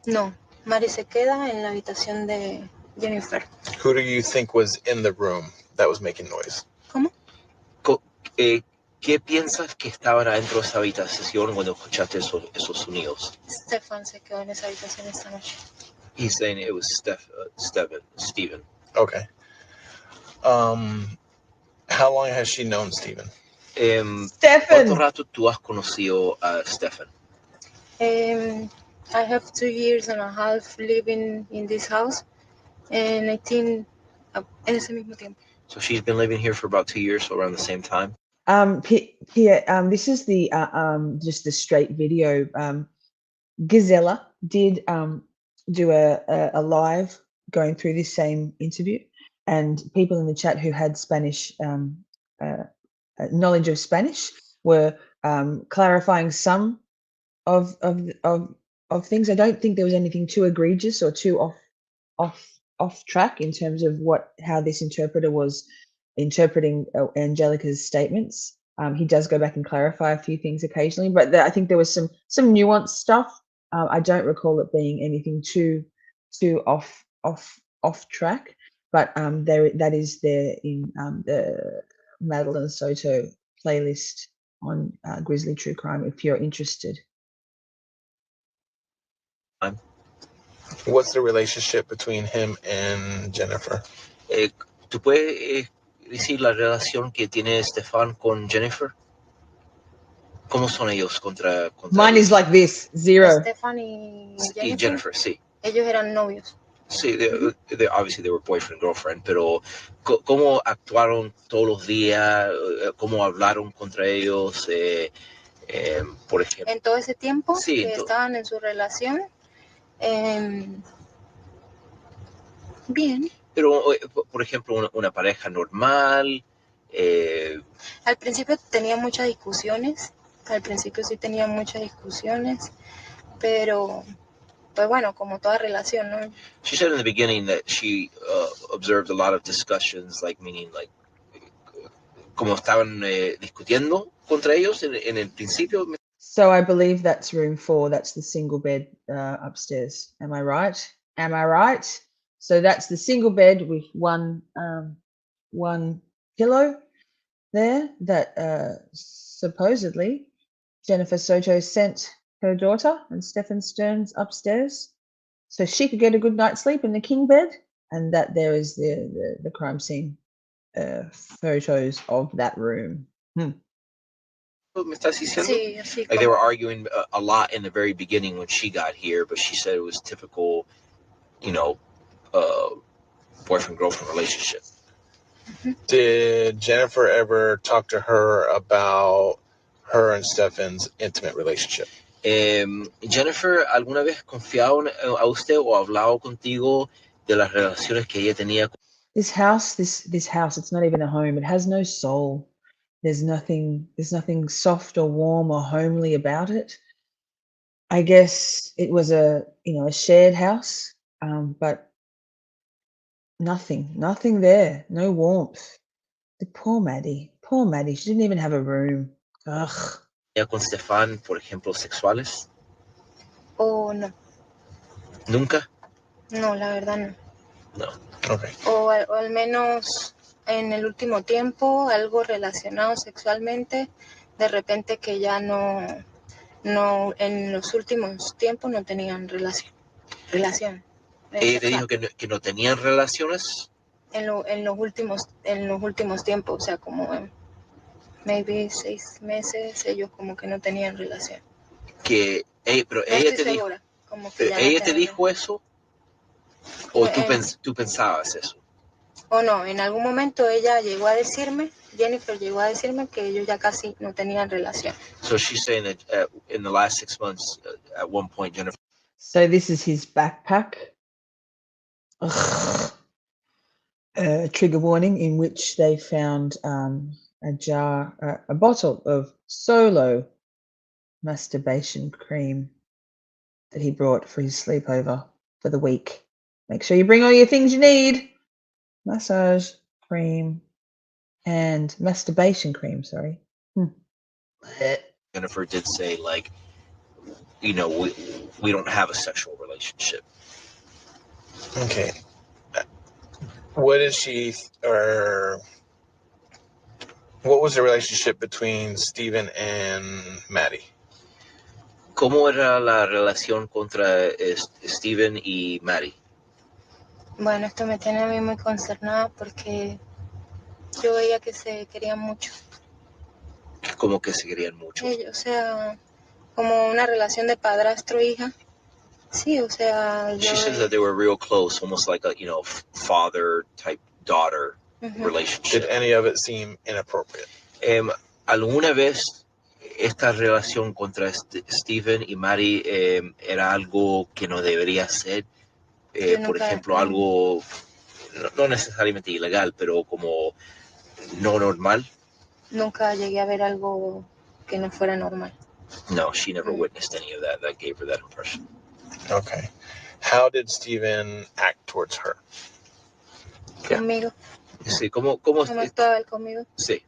[SPEAKER 6] No, Mari se queda en la habitación de Jennifer.
[SPEAKER 2] Who do you think was in the room that was making noise?
[SPEAKER 6] ¿Cómo?
[SPEAKER 7] ¿Qué piensas que estaban adentro de esa habitación cuando escuchaste esos sonidos?
[SPEAKER 6] Stephan se quedó en esa habitación esta noche.
[SPEAKER 7] He's saying it was Stephen.
[SPEAKER 2] Okay. How long has she known Stephen?
[SPEAKER 5] Stephan.
[SPEAKER 7] ¿Cuánto rato tú has conocido a Stephan?
[SPEAKER 6] I have 2 years and a half living in this house, and I think en ese mismo tiempo.
[SPEAKER 7] So she's been living here for about 2 years, so around the same time.
[SPEAKER 5] Here, this is the just the straight video. Gisela did do a live going through this same interview, and people in the chat who had Spanish knowledge of Spanish were clarifying some of things. I don't think there was anything too egregious or too off track in terms of how this interpreter was interpreting Angelica's statements. He does go back and clarify a few things occasionally, but I think there was some nuanced stuff. I don't recall it being anything too off track, but that is there in the Madeline Soto playlist on Grizzly True Crime if you're interested.
[SPEAKER 2] What's the relationship between him and Jennifer?
[SPEAKER 7] ¿Tú puedes decir la relación que tiene Stephan con Jennifer? ¿Cómo son ellos contra
[SPEAKER 5] Mine is like this, 0.
[SPEAKER 6] Stephan y
[SPEAKER 7] y Jennifer, sí.
[SPEAKER 6] Ellos eran novios.
[SPEAKER 7] Sí, obviously they were boyfriend, girlfriend, pero ¿cómo actuaron todos los días? ¿Cómo hablaron contra ellos? Por ejemplo.
[SPEAKER 6] En todo ese tiempo
[SPEAKER 7] Sí,
[SPEAKER 6] que estaban en su relación, bien.
[SPEAKER 7] Pero, por ejemplo, una pareja normal.
[SPEAKER 6] Al principio tenía muchas discusiones. Al principio sí tenía muchas discusiones, pero pues bueno, como toda relación, ¿no?
[SPEAKER 7] She said in the beginning that she observed a lot of discussions, meaning como estaban discutiendo contra ellos en el principio.
[SPEAKER 5] So I believe that's room 4. That's the single bed upstairs. Am I right? Am I right? So that's the single bed with one pillow there that supposedly Jennifer Soto sent her daughter and Stephan Sterns upstairs so she could get a good night's sleep in the king bed, and that there is the crime scene photos of that room.
[SPEAKER 7] ¿Me estás diciendo?
[SPEAKER 6] Sí, así
[SPEAKER 7] They were arguing a lot in the very beginning when she got here, but she said it was typical, boyfriend-girlfriend relationship.
[SPEAKER 2] Did Jennifer ever talk to her about her and Stephan's intimate relationship?
[SPEAKER 7] Jennifer, ¿alguna vez confiado a usted o hablado contigo de las relaciones que ella tenía?
[SPEAKER 5] This house, it's not even a home. It has no soul. There's nothing soft or warm or homely about it. I guess it was a shared house, but nothing there. No warmth. The poor Maddie. She didn't even have a room. Ugh.
[SPEAKER 7] ¿Con Stephan, por ejemplo, sexuales?
[SPEAKER 6] O no.
[SPEAKER 7] ¿Nunca?
[SPEAKER 6] No, la verdad no.
[SPEAKER 7] No.
[SPEAKER 2] Okay.
[SPEAKER 6] O al menos en el último tiempo, algo relacionado sexualmente, de repente que ya no, en los últimos tiempos no tenían relación.
[SPEAKER 7] ¿Ella te dijo que no tenían relaciones?
[SPEAKER 6] En los últimos tiempos, o sea, como maybe 6 meses, ellos como que no tenían relación.
[SPEAKER 7] Pero
[SPEAKER 6] No
[SPEAKER 7] ella
[SPEAKER 6] estoy
[SPEAKER 7] te dijo,
[SPEAKER 6] segura, como que ya
[SPEAKER 7] ¿ella
[SPEAKER 6] no
[SPEAKER 7] te
[SPEAKER 6] tenían.
[SPEAKER 7] dijo eso? ¿O tú pensabas eso?
[SPEAKER 6] O no, en algún momento ella llegó a decirme, Jennifer llegó a decirme que ellos ya casi no tenían relación.
[SPEAKER 7] So she's saying that in the last 6 months, at one point, Jennifer.
[SPEAKER 5] So this is his backpack. Ugh. Trigger warning, in which they found a bottle of solo masturbation cream that he brought for his sleepover for the week. Make sure you bring all your things you need. massage cream and masturbation cream. Sorry.
[SPEAKER 7] Jennifer did say, like, you know, we don't have a sexual relationship.
[SPEAKER 2] Okay. What is she, or what was the relationship between Stephan and Maddie?
[SPEAKER 7] ¿Cómo era la relación contra Stephan y Maddie?
[SPEAKER 6] Bueno, esto me tiene a mí muy concernada porque yo veía que se querían mucho.
[SPEAKER 7] Como que se querían mucho.
[SPEAKER 6] Ellos, o sea, como una relación de padrastro-hija. Sí, o sea, yo...
[SPEAKER 7] She says that they were real close, almost like a, you know, father-type-daughter relationship.
[SPEAKER 2] Did any of it seem inappropriate?
[SPEAKER 7] ¿Alguna vez esta relación contra Stephan y Maddie era algo que no debería ser? Por ejemplo, algo no necesariamente ilegal, pero como no normal.
[SPEAKER 6] Nunca llegué a ver algo que no fuera normal.
[SPEAKER 7] No, she never witnessed any of that. That gave her that impression.
[SPEAKER 2] Okay. How did Stephan act towards her?
[SPEAKER 6] Conmigo.
[SPEAKER 7] Sí, ¿cómo
[SPEAKER 6] actuaba él conmigo?
[SPEAKER 7] Sí.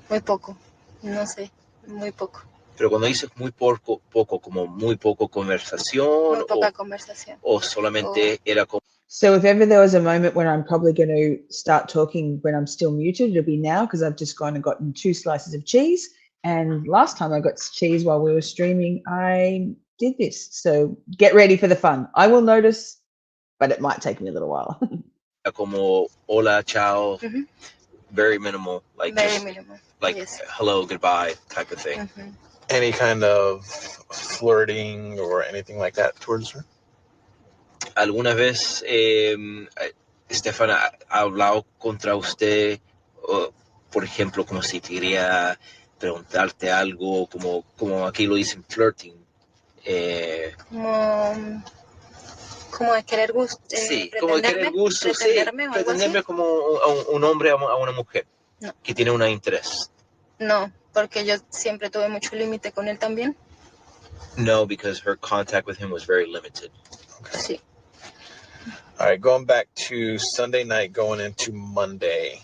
[SPEAKER 6] Muy poco, no sé, muy poco.
[SPEAKER 7] Pero cuando dices muy poco, como muy poco conversación.
[SPEAKER 6] Muy poca conversación.
[SPEAKER 7] O solamente era como...
[SPEAKER 5] So if ever there was a moment when I'm probably going to start talking when I'm still muted, it'll be now, because I've just gone and gotten 2 slices of cheese. And last time I got cheese while we were streaming, I did this. So get ready for the fun. I will notice, but it might take me a little while.
[SPEAKER 7] Como hola, ciao, very minimal, like
[SPEAKER 6] very
[SPEAKER 7] just
[SPEAKER 6] minimal,
[SPEAKER 7] like
[SPEAKER 6] yes.
[SPEAKER 7] Hello, goodbye type of thing.
[SPEAKER 2] Any kind of flirting or anything like that towards her?
[SPEAKER 7] ¿Alguna vez Stephan ha hablado contra usted, por ejemplo, como si quería preguntarte algo, como aquí lo dicen flirting?
[SPEAKER 6] Como de querer gusto.
[SPEAKER 7] Sí, como de querer gusto, pretenderme como un hombre a una mujer que tiene un interés.
[SPEAKER 6] No, porque yo siempre tuve mucho límite con él también.
[SPEAKER 7] No, because her contact with him was very limited.
[SPEAKER 2] Okay.
[SPEAKER 6] Sí.
[SPEAKER 2] All right, going back to Sunday night, going into Monday,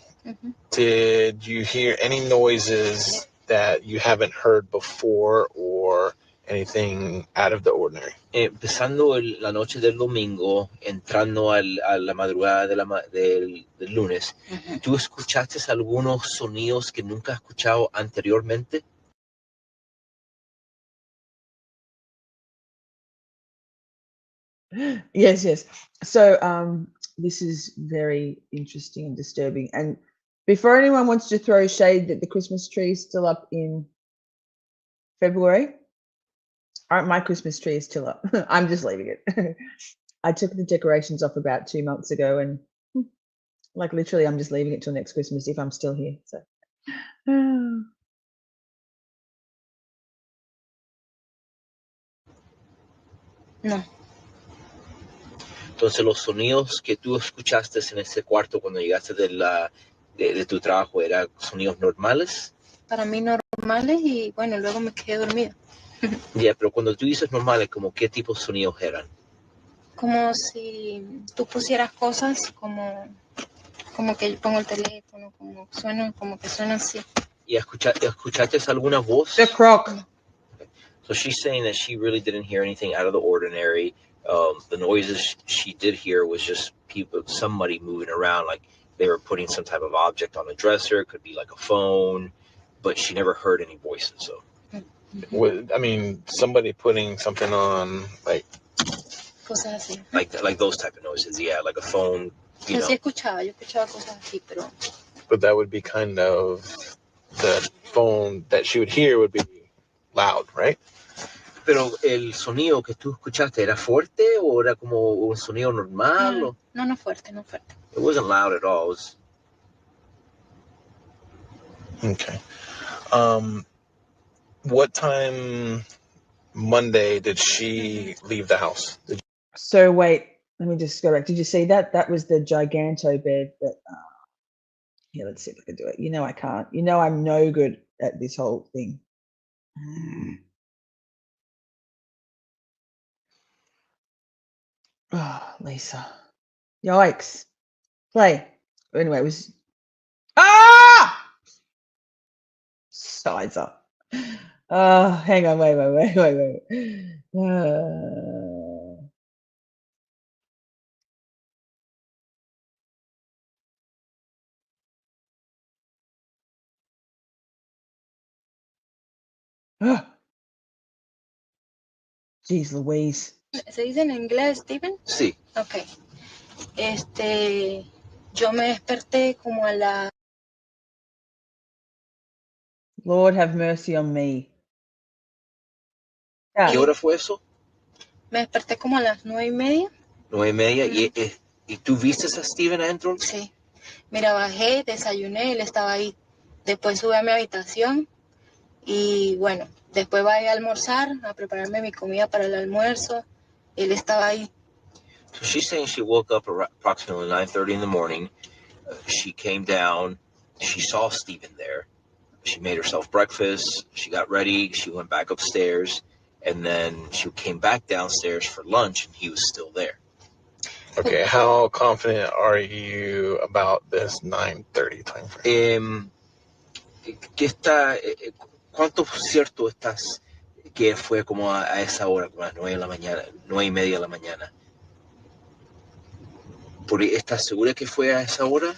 [SPEAKER 2] did you hear any noises that you haven't heard before or anything out of the ordinary?
[SPEAKER 7] Empezando la noche del domingo, entrando a la madrugada del lunes, ¿tú escuchaste algunos sonidos que nunca has escuchado anteriormente?
[SPEAKER 5] Yes. So this is very interesting and disturbing. And before anyone wants to throw shade that the Christmas tree is still up in February, my Christmas tree is still up. I'm just leaving it. I took the decorations off about 2 months ago, and like literally I'm just leaving it till next Christmas if I'm still here. So
[SPEAKER 6] No.
[SPEAKER 7] Entonces los sonidos que tú escuchaste en ese cuarto cuando llegaste de tu trabajo eran sonidos normales.
[SPEAKER 6] Para mí normales y bueno, luego me quedé dormida.
[SPEAKER 7] Ya, pero cuando tú dices normales, ¿como qué tipo de sonidos eran?
[SPEAKER 6] Como si tú pusieras cosas como que yo pongo el teléfono, como que suena así.
[SPEAKER 7] ¿Y escuchaste alguna voz?
[SPEAKER 5] the croc.
[SPEAKER 7] So she's saying that she really didn't hear anything out of the ordinary. The noises she did hear was just somebody moving around, like they were putting some type of object on the dresser. It could be like a phone, but she never heard any voices. So,
[SPEAKER 2] I mean, somebody putting something on, like
[SPEAKER 6] cosas así.
[SPEAKER 7] Like those type of noises, yeah, like a phone.
[SPEAKER 6] Yo sí escuchaba cosas así, pero.
[SPEAKER 2] But that would be kind of the phone that she would hear would be loud, right?
[SPEAKER 7] Pero el sonido que tú escuchaste, ¿era fuerte o era como un sonido normal?
[SPEAKER 6] No fuerte.
[SPEAKER 7] It wasn't loud at all. It was...
[SPEAKER 2] Okay. What time Monday did she leave the house?
[SPEAKER 5] So wait, let me just go back. Did you see that? That was the giganto bed that here, let's see if I can do it. You know I can't. You know I'm no good at this whole thing. Oh, Lisa. Yikes. Play. Anyway, it was sides up. Hang on, wait. Jeez Louise.
[SPEAKER 6] ¿Se dice en inglés, Stephen?
[SPEAKER 7] Sí.
[SPEAKER 6] Ok. Yo me desperté como a la...
[SPEAKER 5] Lord have mercy on me.
[SPEAKER 7] ¿Qué hora fue eso?
[SPEAKER 6] Me desperté como a las 9:30.
[SPEAKER 7] 9:30. ¿Y tú viste a Stephan adentro?
[SPEAKER 6] Sí. Mira, bajé, desayuné, él estaba ahí. Después subí a mi habitación y bueno, después bajé a almorzar, a prepararme mi comida para el almuerzo. Él estaba ahí.
[SPEAKER 7] So she's saying she woke up approximately 9:30 in the morning. She came down. She saw Stephan there. She made herself breakfast. She got ready. She went back upstairs. And then she came back downstairs for lunch, and he was still there.
[SPEAKER 2] Okay, how confident are you about this 9:30 time frame?
[SPEAKER 7] ¿Cuánto cierto estás que fue como a esa hora, como a las 9 de la mañana, 9:30 de la mañana? ¿Estás segura que fue a esa hora?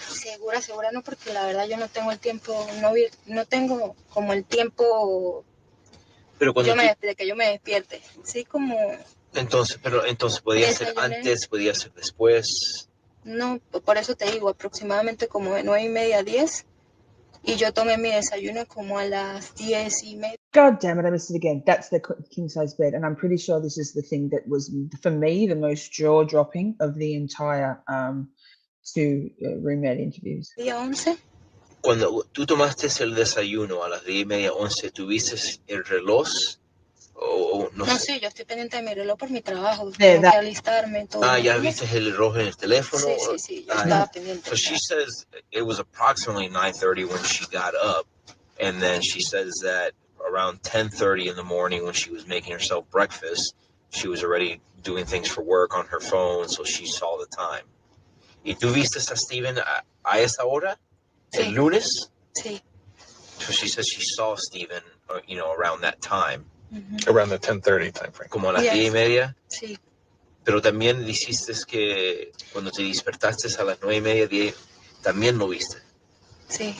[SPEAKER 6] Segura no, porque la verdad yo no tengo el tiempo, no tengo como el tiempo.
[SPEAKER 7] Pero cuando
[SPEAKER 6] de que yo me despierte, sí, como...
[SPEAKER 7] Entonces podía ser antes, podía ser después.
[SPEAKER 6] No, por eso te digo, aproximadamente como de 9:30 a 10, y yo tomé mi desayuno como a las 10:30.
[SPEAKER 5] God damn it, I missed it again. That's the king size bed. And I'm pretty sure this is the thing that was, for me, the most jaw dropping of the entire two roommate interviews.
[SPEAKER 6] Día 11.
[SPEAKER 7] Cuando tú tomaste el desayuno a las 10:30, 11, ¿tuviste el reloj? No sé.
[SPEAKER 6] Sí, yo estoy pendiente de mi reloj por mi trabajo. Tengo que alistarme, todo.
[SPEAKER 7] ¿Ya viste el reloj en el teléfono?
[SPEAKER 6] Sí, yo estaba pendiente.
[SPEAKER 7] So she says it was approximately 9:30 when she got up, and then she says that around 10:30 in the morning when she was making herself breakfast, she was already doing things for work on her phone, so she saw the time. ¿Y tú viste a Stephan a esa hora?
[SPEAKER 6] Sí.
[SPEAKER 7] ¿El lunes?
[SPEAKER 6] Sí.
[SPEAKER 7] So she says she saw Stephan, around that time.
[SPEAKER 2] Around the 10:30 time frame.
[SPEAKER 7] Como a las 10:30.
[SPEAKER 6] Sí.
[SPEAKER 7] Pero también dijiste que cuando te despertaste a las 9:30, 10, también lo viste.
[SPEAKER 6] Sí.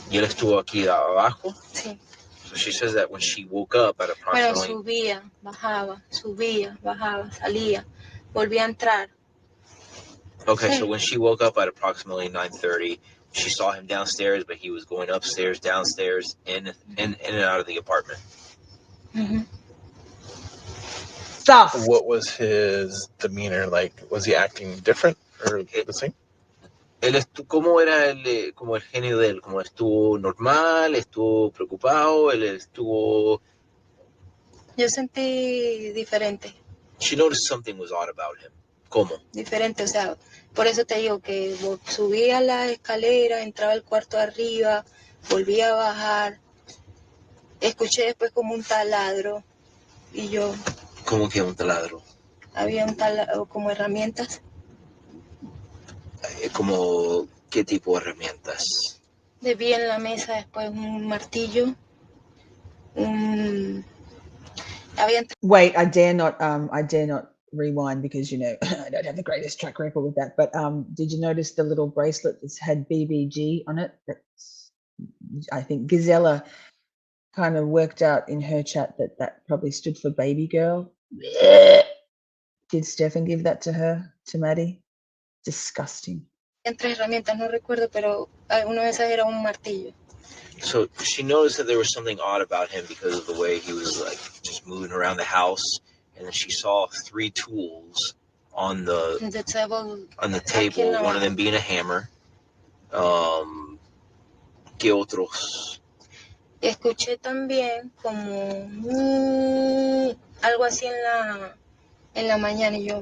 [SPEAKER 7] ¿Y él estuvo aquí abajo?
[SPEAKER 6] Sí.
[SPEAKER 7] So she says that when she woke up at approximately...
[SPEAKER 6] Bueno, subía, bajaba, salía, volvía a entrar.
[SPEAKER 7] Okay, so when she woke up at approximately 9:30, she saw him downstairs, but he was going upstairs, downstairs, in and out of the apartment.
[SPEAKER 6] Mm-hmm.
[SPEAKER 5] Stuff.
[SPEAKER 2] What was his demeanor like? Was he acting different or the same?
[SPEAKER 7] ¿Cómo era como el genio de él? ¿Cómo estuvo normal? ¿Estuvo preocupado? ¿Él estuvo...?
[SPEAKER 6] Yo sentí diferente.
[SPEAKER 7] She noticed something was odd about him. ¿Cómo?
[SPEAKER 6] Diferente, o sea, por eso te digo que subía la escalera, entraba al cuarto de arriba, volvía a bajar, escuché después como un taladro y yo...
[SPEAKER 7] ¿Cómo que un taladro?
[SPEAKER 6] Había un taladro, como herramientas.
[SPEAKER 7] ¿Como qué tipo de herramientas?
[SPEAKER 6] Vi en la mesa después un martillo,
[SPEAKER 5] Wait, I dare not rewind because I don't have the greatest track record with that. But did you notice the little bracelet that had BBG on it? I think Gisela kind of worked out in her chat that probably stood for baby girl. Did Stephan give that to her, to Maddie? Disgusting.
[SPEAKER 6] Entre herramientas, no recuerdo, pero una de esas era un martillo.
[SPEAKER 7] So she noticed that there was something odd about him because of the way he was like just moving around the house, and then she saw 3 tools on the table. One of them being a hammer. ¿Qué otros?
[SPEAKER 6] Escuché también como algo así en la mañana y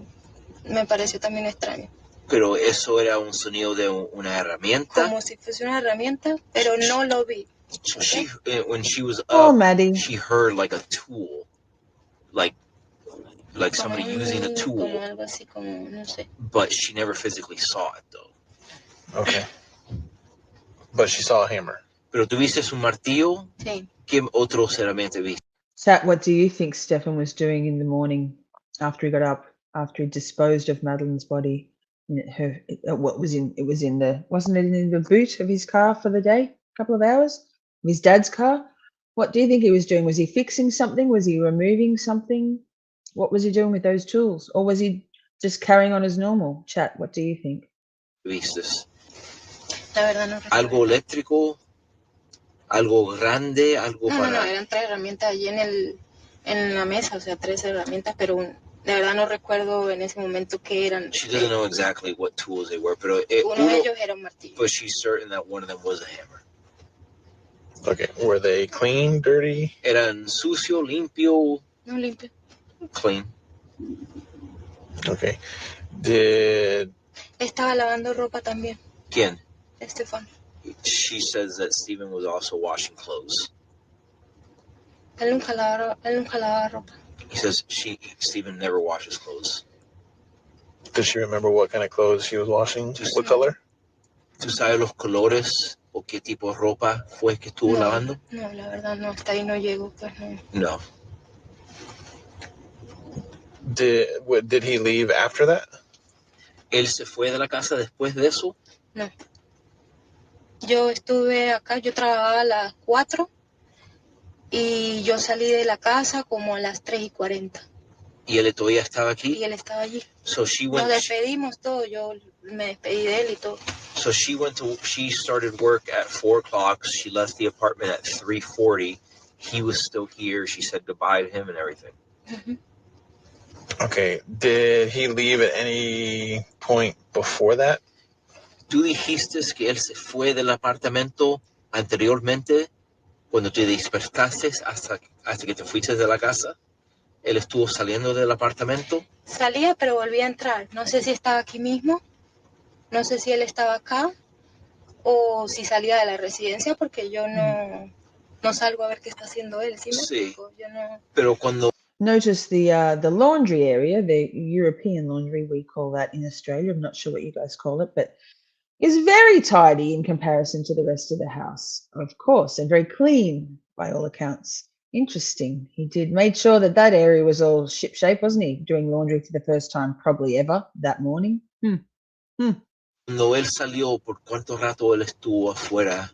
[SPEAKER 6] me pareció también extraño.
[SPEAKER 7] Pero eso era un sonido de una herramienta.
[SPEAKER 6] Como si fuese una herramienta, pero no lo vi.
[SPEAKER 7] So when she was
[SPEAKER 5] Oh,
[SPEAKER 7] up,
[SPEAKER 5] Maddie.
[SPEAKER 7] she heard like a tool, like like somebody using a
[SPEAKER 6] como
[SPEAKER 7] tool,
[SPEAKER 6] algo así, como, no sé.
[SPEAKER 7] but she never physically saw it though.
[SPEAKER 2] Okay. But she saw a hammer.
[SPEAKER 7] Pero tuviste un martillo?
[SPEAKER 6] Sí.
[SPEAKER 7] ¿Qué otros herramientas viste?
[SPEAKER 5] Sat, what do you think Stephan was doing in the morning after he got up, after he disposed of Madeline's body? What was in? It was in the, wasn't it in the boot of his car for the day? A couple of hours. His dad's car. What do you think he was doing? Was he fixing something? Was he removing something? What was he doing with those tools? Or was he just carrying on as normal? Chat, what do you think?
[SPEAKER 7] ¿Vistes?
[SPEAKER 6] La verdad no recuerdo.
[SPEAKER 7] ¿Algo eléctrico? ¿Algo grande? ¿Algo
[SPEAKER 6] No,
[SPEAKER 7] para...?
[SPEAKER 6] no, eran 3 herramientas allí en la mesa, o sea, 3 herramientas, pero de verdad no recuerdo en ese momento qué eran.
[SPEAKER 7] She doesn't know exactly what tools they were, pero
[SPEAKER 6] Uno de ellos era un martillo.
[SPEAKER 7] but she's certain that one of them was a hammer.
[SPEAKER 2] Okay. Were they clean, dirty?
[SPEAKER 7] Eran sucio, limpio,
[SPEAKER 6] No limpio.
[SPEAKER 7] clean.
[SPEAKER 2] Okay. Did
[SPEAKER 6] Estaba lavando ropa también,
[SPEAKER 7] ¿Quién?
[SPEAKER 6] Stephan.
[SPEAKER 7] She says that Stephan was also washing clothes.
[SPEAKER 6] Él nunca lavaba ropa.
[SPEAKER 7] He says Stephan never washes clothes.
[SPEAKER 2] does she remember what kind of clothes she was washing?
[SPEAKER 7] Just-
[SPEAKER 2] What color?
[SPEAKER 7] ¿Tú sabes los colores o qué tipo de ropa fue que estuvo lavando?
[SPEAKER 6] No, la verdad no, hasta ahí no llego, pues no.
[SPEAKER 7] No.
[SPEAKER 2] Did he leave after that?
[SPEAKER 7] ¿Él se fue de la casa después de eso?
[SPEAKER 6] No. Yo estuve acá, yo trabajaba a las 4 y yo salí de la casa como a las 3:40
[SPEAKER 7] ¿Y él todavía estaba
[SPEAKER 6] y
[SPEAKER 7] aquí?
[SPEAKER 6] él estaba allí.
[SPEAKER 7] So she
[SPEAKER 6] Nos
[SPEAKER 7] went.
[SPEAKER 6] despedimos todo, yo me despedí de él y todo.
[SPEAKER 7] So she started work at 4 o'clock. She left the apartment at 3:40. He was still here. She said goodbye to him and everything.
[SPEAKER 6] Ujú.
[SPEAKER 2] Okay. Did he leave at any point before that?
[SPEAKER 7] ¿Tú dijiste que él se fue del apartamento anteriormente cuando te despertaste hasta que te fuiste de la casa? ¿Él estuvo saliendo del apartamento?
[SPEAKER 6] Salía, pero volvía a entrar. No sé si estaba aquí mismo, no sé si él estaba acá o si salía de la residencia porque yo no salgo a ver qué está haciendo él. ¿Sí me
[SPEAKER 7] Sí.
[SPEAKER 6] explico? Yo no...
[SPEAKER 7] Pero cuando
[SPEAKER 5] Notice the laundry area, the European laundry, we call that in Australia. I'm not sure what you guys call it, but is very tidy in comparison to the rest of the house, of course, and very clean by all accounts. Interesting. He made sure that area was all shipshape, wasn't he? Doing laundry for the first time, probably ever, that morning.
[SPEAKER 7] cuando él salió, ¿por cuánto rato él estuvo afuera?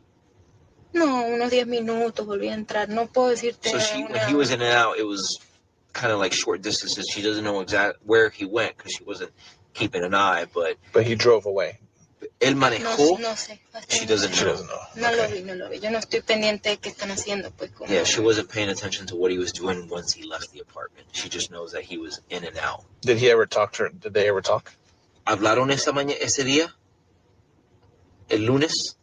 [SPEAKER 6] No, unos 10 minutos volví a entrar. No puedo decirte.
[SPEAKER 7] So when he was in and out, it was kind of like short distances. She doesn't know exactly where he went because she wasn't keeping an eye, but
[SPEAKER 2] But he drove away.
[SPEAKER 7] él manejó.
[SPEAKER 6] No sé.
[SPEAKER 7] She doesn't
[SPEAKER 2] She
[SPEAKER 7] know.
[SPEAKER 2] doesn't know.
[SPEAKER 6] No
[SPEAKER 2] Okay.
[SPEAKER 6] lo vi. Yo no estoy pendiente de qué están haciendo, pues. Como...
[SPEAKER 7] Yeah, she wasn't paying attention to what he was doing once he left the apartment. She just knows that he was in and out.
[SPEAKER 2] Did he ever talk to her? Did they ever talk?
[SPEAKER 7] ¿Hablaron ese día? ¿El lunes?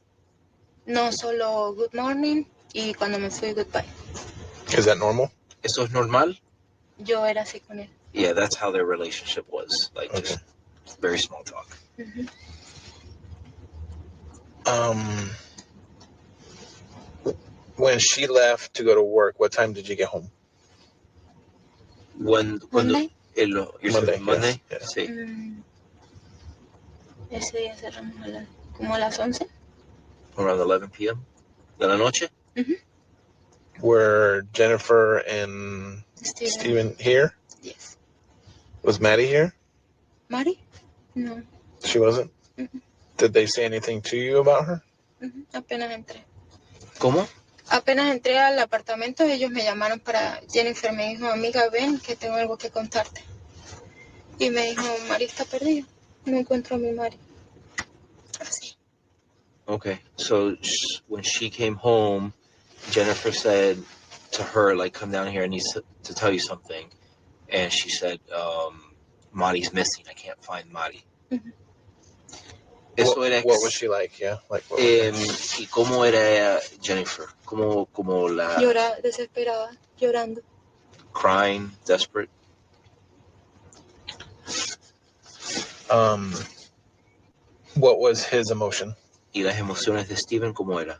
[SPEAKER 6] No, solo good morning y cuando me fui goodbye.
[SPEAKER 2] Is that normal?
[SPEAKER 7] ¿Eso es normal?
[SPEAKER 6] Yo era así con él.
[SPEAKER 7] Yeah, that's how their relationship was. Like, just very small talk.
[SPEAKER 6] Ujú.
[SPEAKER 2] When she left to go to work, what time did you get home?
[SPEAKER 7] Cuando
[SPEAKER 6] Monday.
[SPEAKER 7] Monday?
[SPEAKER 2] Yes.
[SPEAKER 7] Sí.
[SPEAKER 6] Ese día cerramos como a las 11.
[SPEAKER 7] Around 11 p.m. de la noche.
[SPEAKER 2] Were Jennifer and Stephen here?
[SPEAKER 6] Yes.
[SPEAKER 2] Was Maddie here?
[SPEAKER 6] ¿Mari? No.
[SPEAKER 2] She wasn't? Did they say anything to you about her?
[SPEAKER 6] Apenas entré.
[SPEAKER 7] ¿Cómo?
[SPEAKER 6] Apenas entré al apartamento, ellos me llamaron para... Jennifer me dijo, amiga, ven, que tengo algo que contarte. Y me dijo, Mari está perdida. No encuentro a mi Mari. Así.
[SPEAKER 7] Okay. So when she came home, Jennifer said to her, like, come down here, I need to tell you something. And she said, Mari's missing. I can't find Mari. Eso era
[SPEAKER 2] What was she like? Yeah, like what was
[SPEAKER 7] ¿Y cómo era Jennifer? ¿Cómo la...
[SPEAKER 6] Lloraba, desesperada, llorando.
[SPEAKER 7] Crying, desperate?
[SPEAKER 2] what was his emotion?
[SPEAKER 7] ¿Y las emociones de Stephan cómo era?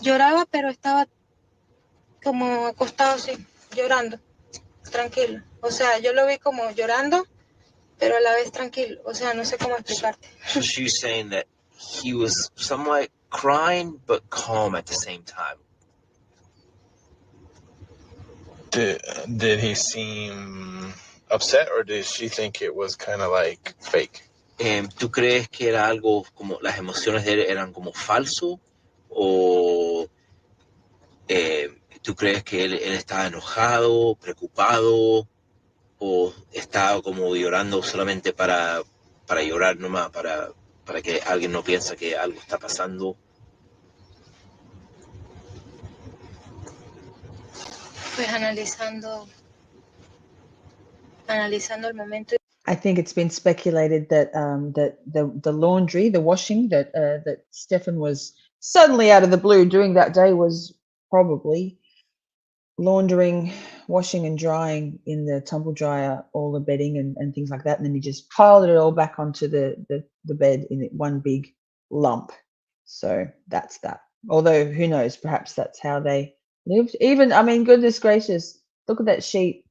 [SPEAKER 6] Lloraba, pero estaba como acostado así, llorando. tranquilo. O sea, yo lo vi como llorando, pero a la vez tranquilo. O sea, no sé cómo explicarte.
[SPEAKER 7] So she's saying that he was somewhat crying, but calm at the same time.
[SPEAKER 2] Did he seem upset, or did she think it was kind of like fake?
[SPEAKER 7] ¿Tú crees que era algo como las emociones de él eran como falso? ¿O tú crees que él estaba enojado, preocupado? ¿O estaba como llorando solamente para llorar nomás, para que alguien no piense que algo está pasando?
[SPEAKER 6] Pues analizando el momento.
[SPEAKER 5] I think it's been speculated that that the laundry, the washing that that Stephan was suddenly out of the blue doing that day was probably laundering, washing and drying in the tumble dryer all the bedding and things like that, and then he just piled it all back onto the bed in one big lump. So that's that. Although who knows, perhaps that's how they lived. Even, I mean, goodness gracious, look at that sheet.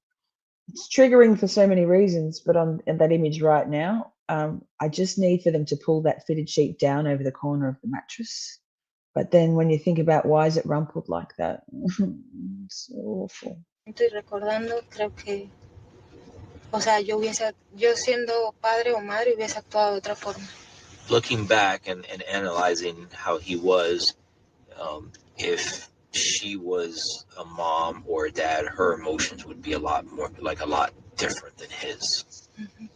[SPEAKER 5] It's triggering for so many reasons, but on that image right now, I just need for them to pull that fitted sheet down over the corner of the mattress. But then when you think about why is it rumpled like that, it's awful.
[SPEAKER 6] Estoy recordando, creo que, o sea, yo siendo padre o madre hubiese actuado de otra forma.
[SPEAKER 7] Looking back and analyzing how he was, if she was a mom or a dad, her emotions would be a lot different than his.
[SPEAKER 6] Mm-hmm.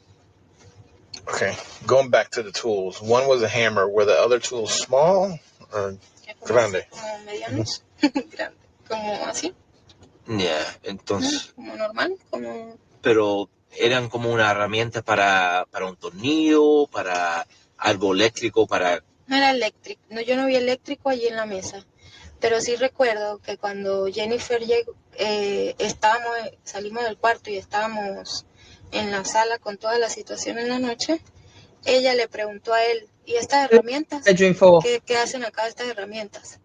[SPEAKER 2] Okay, going back to the tools. One was a hammer. Were the other tools small or grande?
[SPEAKER 6] Como medianos, grande, como así.
[SPEAKER 7] Yeah, entonces.
[SPEAKER 6] Como normal, como.
[SPEAKER 7] Pero eran como una herramienta para un tornillo, para algo eléctrico, para.
[SPEAKER 6] No era eléctrico, no, yo no vi eléctrico allí en la mesa. Pero sí recuerdo que cuando Jennifer llegó, salimos del cuarto y estábamos en la sala con toda la situación en la noche, ella le preguntó a él, ¿y estas herramientas? ¿Qué hacen acá estas herramientas?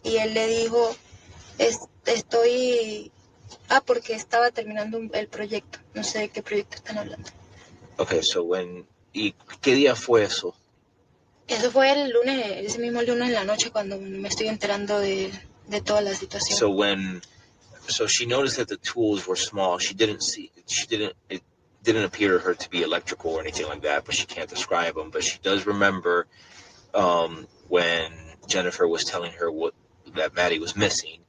[SPEAKER 6] Y él le dijo, porque estaba terminando el proyecto. No sé de qué proyecto están hablando.
[SPEAKER 7] Okay, ¿y qué día fue eso?
[SPEAKER 6] Eso fue el lunes, ese mismo lunes en la noche cuando me estoy enterando de toda la situación.
[SPEAKER 7] So she noticed that the tools were small. It didn't appear to her to be electrical or anything like that, but she can't describe them. But she does remember when Jennifer was telling her that Maddie was missing.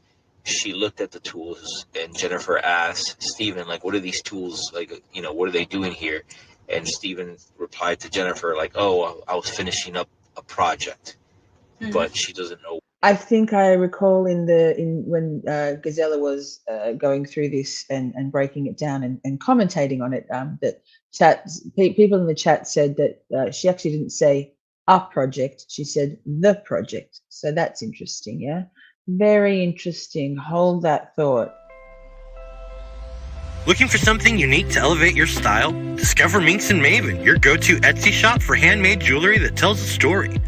[SPEAKER 7] She looked at the tools and Jennifer asked Stephan, like, what are these tools? Like, what are they doing here? And Stephan replied to Jennifer, like, oh, I was finishing up a project, but she doesn't know.
[SPEAKER 5] I think I recall when Gisela was going through this and breaking it down and commentating on it, that people in the chat said that she actually didn't say a project, she said the project. So that's interesting, yeah? Very interesting. Hold that thought.
[SPEAKER 4] Looking for something unique to elevate your style? Discover Minx & Maven, your go-to Etsy shop for handmade jewelry that tells a story.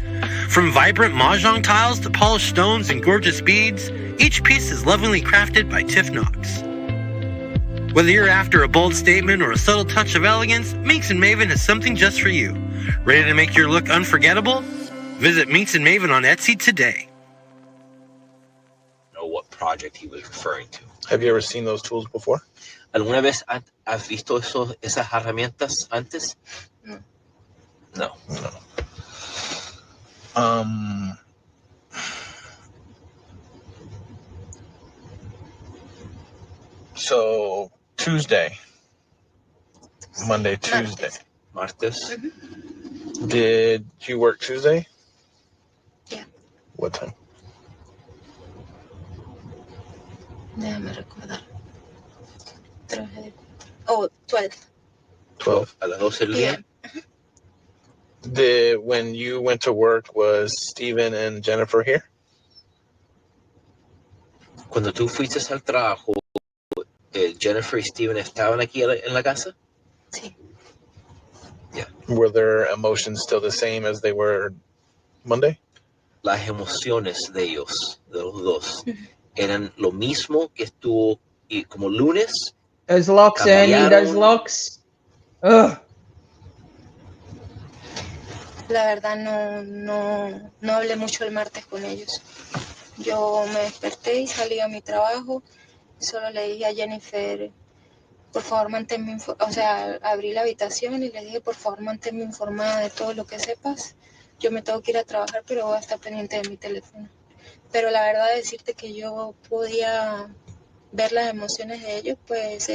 [SPEAKER 4] From vibrant mahjong tiles to polished stones and gorgeous beads, each piece is lovingly crafted by Tiff Knox. Whether you're after a bold statement or a subtle touch of elegance, Minx & Maven has something just for you. Ready to make your look unforgettable? Visit Minx & Maven on Etsy today.
[SPEAKER 7] Know what project he was referring to.
[SPEAKER 2] Have you ever seen those tools before?
[SPEAKER 7] ¿Alguna vez has visto esas herramientas antes? No.
[SPEAKER 2] So Tuesday, Monday, Tuesday.
[SPEAKER 7] Martes.
[SPEAKER 6] Mm-hmm.
[SPEAKER 2] Did you work Tuesday?
[SPEAKER 6] Yeah.
[SPEAKER 2] What time?
[SPEAKER 6] Déjame recordar. 12.
[SPEAKER 2] 12.
[SPEAKER 7] A las 12 del día.
[SPEAKER 2] When you went to work, was Stephan and Jennifer here?
[SPEAKER 7] Cuando tú fuiste al trabajo, Jennifer y Stephan estaban aquí en la casa?
[SPEAKER 6] Sí.
[SPEAKER 7] Yeah.
[SPEAKER 2] Were their emotions still the same as they were Monday?
[SPEAKER 7] Las emociones de ellos, de los dos, eran lo mismo que estuvo como lunes,
[SPEAKER 5] Those locks, Ernie, those locks. Ugh.
[SPEAKER 6] La verdad no hablé mucho el martes con ellos. Yo me desperté y salí a mi trabajo. Solo le dije a Jennifer, por favor manténme informada. O sea, abrí la habitación y le dije, por favor manténme informada de todo lo que sepas. Yo me tengo que ir a trabajar, pero voy a estar pendiente de mi teléfono. Pero la verdad, decirte que yo podía ver las emociones de ellos, pues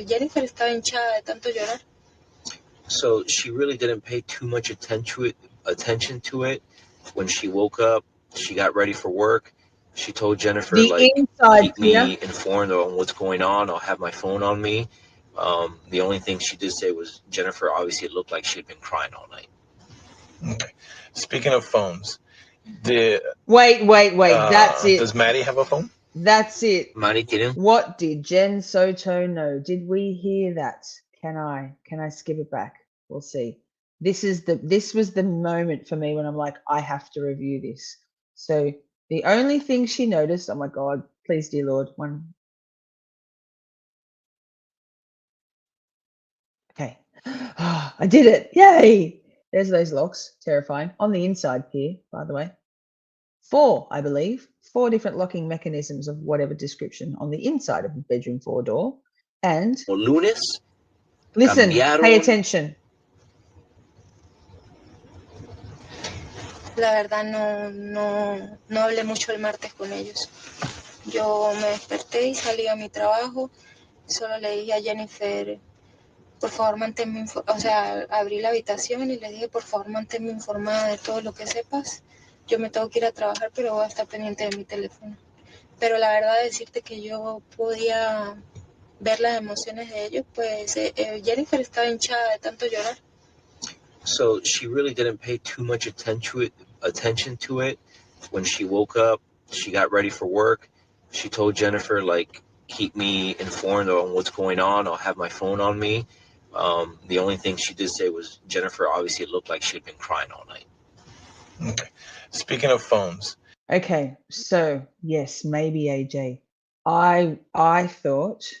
[SPEAKER 6] Jennifer estaba hinchada de tanto llorar.
[SPEAKER 7] So she really didn't pay too much attention to it. When she woke up, she got ready for work. She told Jennifer, keep me informed on what's going on. I'll have my phone on me. The only thing she did say was Jennifer, obviously it looked like she'd been crying all night.
[SPEAKER 2] Okay. Speaking of phones,
[SPEAKER 5] Wait. That's it.
[SPEAKER 2] Does Maddie have a phone?
[SPEAKER 5] That's it.
[SPEAKER 7] Maddie didn't.
[SPEAKER 5] What did Jen Soto know? Did we hear that? Can I skip it back? We'll see. This was the moment for me when I'm like, I have to review this. So the only thing she noticed, oh my God, please, dear Lord, one. Okay. I did it. Yay. There's those locks. Terrifying. On the inside here, by the way. 4, I believe. 4 different locking mechanisms of whatever description on the inside of the bedroom 4 door. And
[SPEAKER 7] Lunes,
[SPEAKER 5] listen, pay attention.
[SPEAKER 6] La verdad no hablé mucho el martes con ellos. Yo me desperté y salí a mi trabajo. Solo le dije a Jennifer, por favor manténme informada. O sea, abrí la habitación y le dije, por favor manténme informada de todo lo que sepas. Yo me tengo que ir a trabajar, pero voy a estar pendiente de mi teléfono. Pero la verdad, decirte que yo podía ver las emociones de ellos, pues Jennifer estaba hinchada de tanto llorar.
[SPEAKER 7] So she really didn't pay too much attention to it. When she woke up, she got ready for work. She told Jennifer, keep me informed on what's going on. I'll have my phone on me. The only thing she did say was Jennifer, obviously it looked like she'd been crying all night.
[SPEAKER 2] Okay. Speaking of phones.
[SPEAKER 5] Okay, so yes, maybe AJ. I thought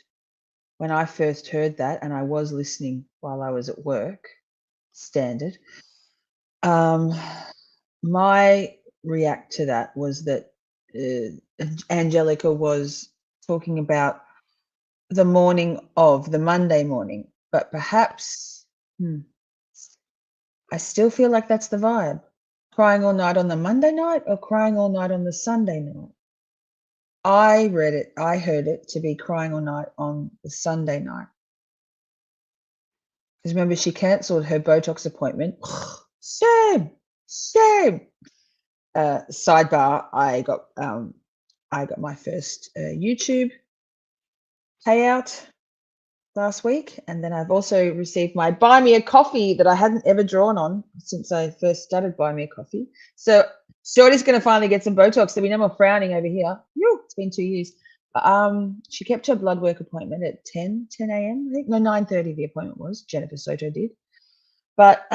[SPEAKER 5] when I first heard that, and I was listening while I was at work, standard, my react to that was that Angelica was talking about the morning of the Monday morning, but perhaps I still feel like that's the vibe. Crying all night on the Monday night or crying all night on the Sunday night? I heard it to be crying all night on the Sunday night. Because remember, she cancelled her Botox appointment. Shame. Sidebar, I got my first YouTube payout last week, and then I've also received my Buy Me a Coffee that I hadn't ever drawn on since I first started Buy Me a Coffee. So Shorty's going to finally get some Botox. There'll be no more frowning over here. It's been 2 years. She kept her blood work appointment at 10 a.m. I think. No, 9:30 the appointment was. Jennifer Soto did. But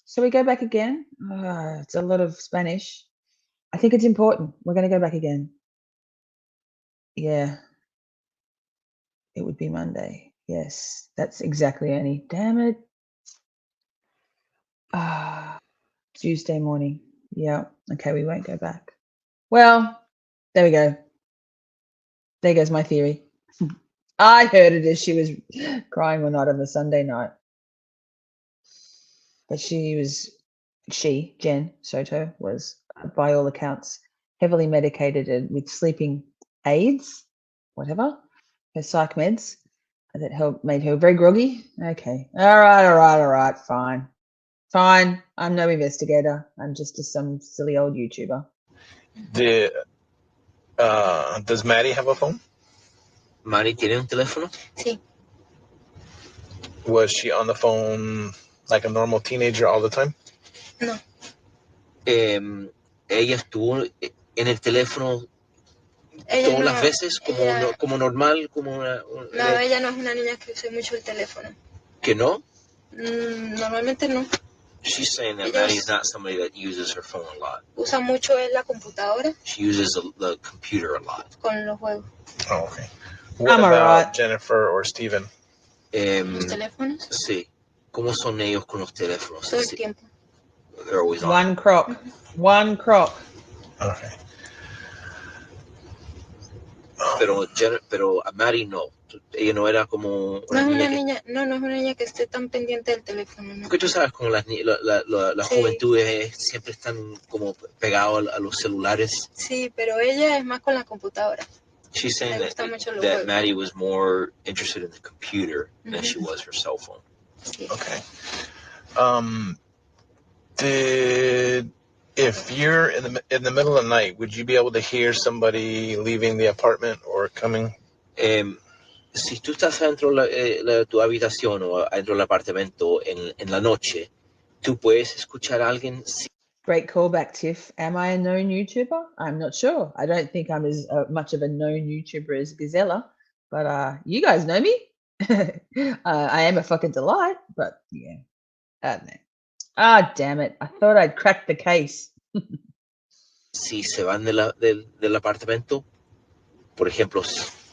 [SPEAKER 5] so we go back again. It's a lot of Spanish. I think it's important. We're going to go back again. Yeah. It would be Monday. Yes, that's exactly, Annie. Damn it. Tuesday morning. Yeah. Okay, we won't go back. Well, there we go. There goes my theory. I heard it as she was crying all night on the Sunday night. But Jen Soto, was, by all accounts, heavily medicated and with sleeping aids, whatever, her psych meds that made her very groggy. Okay. All right. Fine. I'm no investigator. I'm just some silly old YouTuber.
[SPEAKER 2] Does Maddie have a phone?
[SPEAKER 7] Maddie tiene un teléfono?
[SPEAKER 6] Sí.
[SPEAKER 2] Was she on the phone like a normal teenager all the time?
[SPEAKER 6] No.
[SPEAKER 7] Ella estuvo en el teléfono todas las veces como normal, como
[SPEAKER 6] No, ella no es una niña que use mucho el teléfono.
[SPEAKER 7] ¿Que no?
[SPEAKER 6] Normalmente no.
[SPEAKER 7] She's saying that Maddie's not somebody that uses her phone a lot.
[SPEAKER 6] Usa mucho la computadora.
[SPEAKER 7] She uses the computer a lot.
[SPEAKER 6] Con los juegos.
[SPEAKER 2] Oh, okay. What
[SPEAKER 5] I'm
[SPEAKER 2] about
[SPEAKER 5] alright.
[SPEAKER 2] Jennifer or Stephen?
[SPEAKER 3] ¿Los teléfonos?
[SPEAKER 7] Sí. ¿Cómo son ellos con los teléfonos?
[SPEAKER 3] Todo el
[SPEAKER 7] Sí.
[SPEAKER 3] tiempo.
[SPEAKER 7] They're always on.
[SPEAKER 5] One croc. One croc.
[SPEAKER 2] Okay.
[SPEAKER 7] Pero a Maddie no. Ella no era como
[SPEAKER 6] No es
[SPEAKER 7] una
[SPEAKER 6] una
[SPEAKER 7] niña
[SPEAKER 6] niña, no es una niña que esté tan pendiente del teléfono, ¿no?
[SPEAKER 7] Porque tú sabes, como las
[SPEAKER 6] Sí.
[SPEAKER 7] juventudes siempre están como pegados a los celulares.
[SPEAKER 6] Sí, pero ella es más con la computadora.
[SPEAKER 7] She's saying
[SPEAKER 6] Le gustan mucho los
[SPEAKER 7] that
[SPEAKER 6] juegos.
[SPEAKER 7] Maddie was more interested in the computer than she
[SPEAKER 6] Ujú.
[SPEAKER 7] was her cell phone.
[SPEAKER 6] Sí.
[SPEAKER 2] Okay. If you're in the middle of the night, would you be able to hear somebody leaving the apartment or coming?
[SPEAKER 7] Si tú estás dentro de tu habitación o dentro del apartamento en la noche, tú puedes escuchar a alguien.
[SPEAKER 5] Great callback, Tiff. Am I a known YouTuber? I'm not sure. I don't think I'm as much of a known YouTuber as Gisela, but you guys know me. I am a fucking delight, but yeah, I don't know. Ah, damn it. I thought I'd cracked the case.
[SPEAKER 7] Si se van del apartamento, por ejemplo,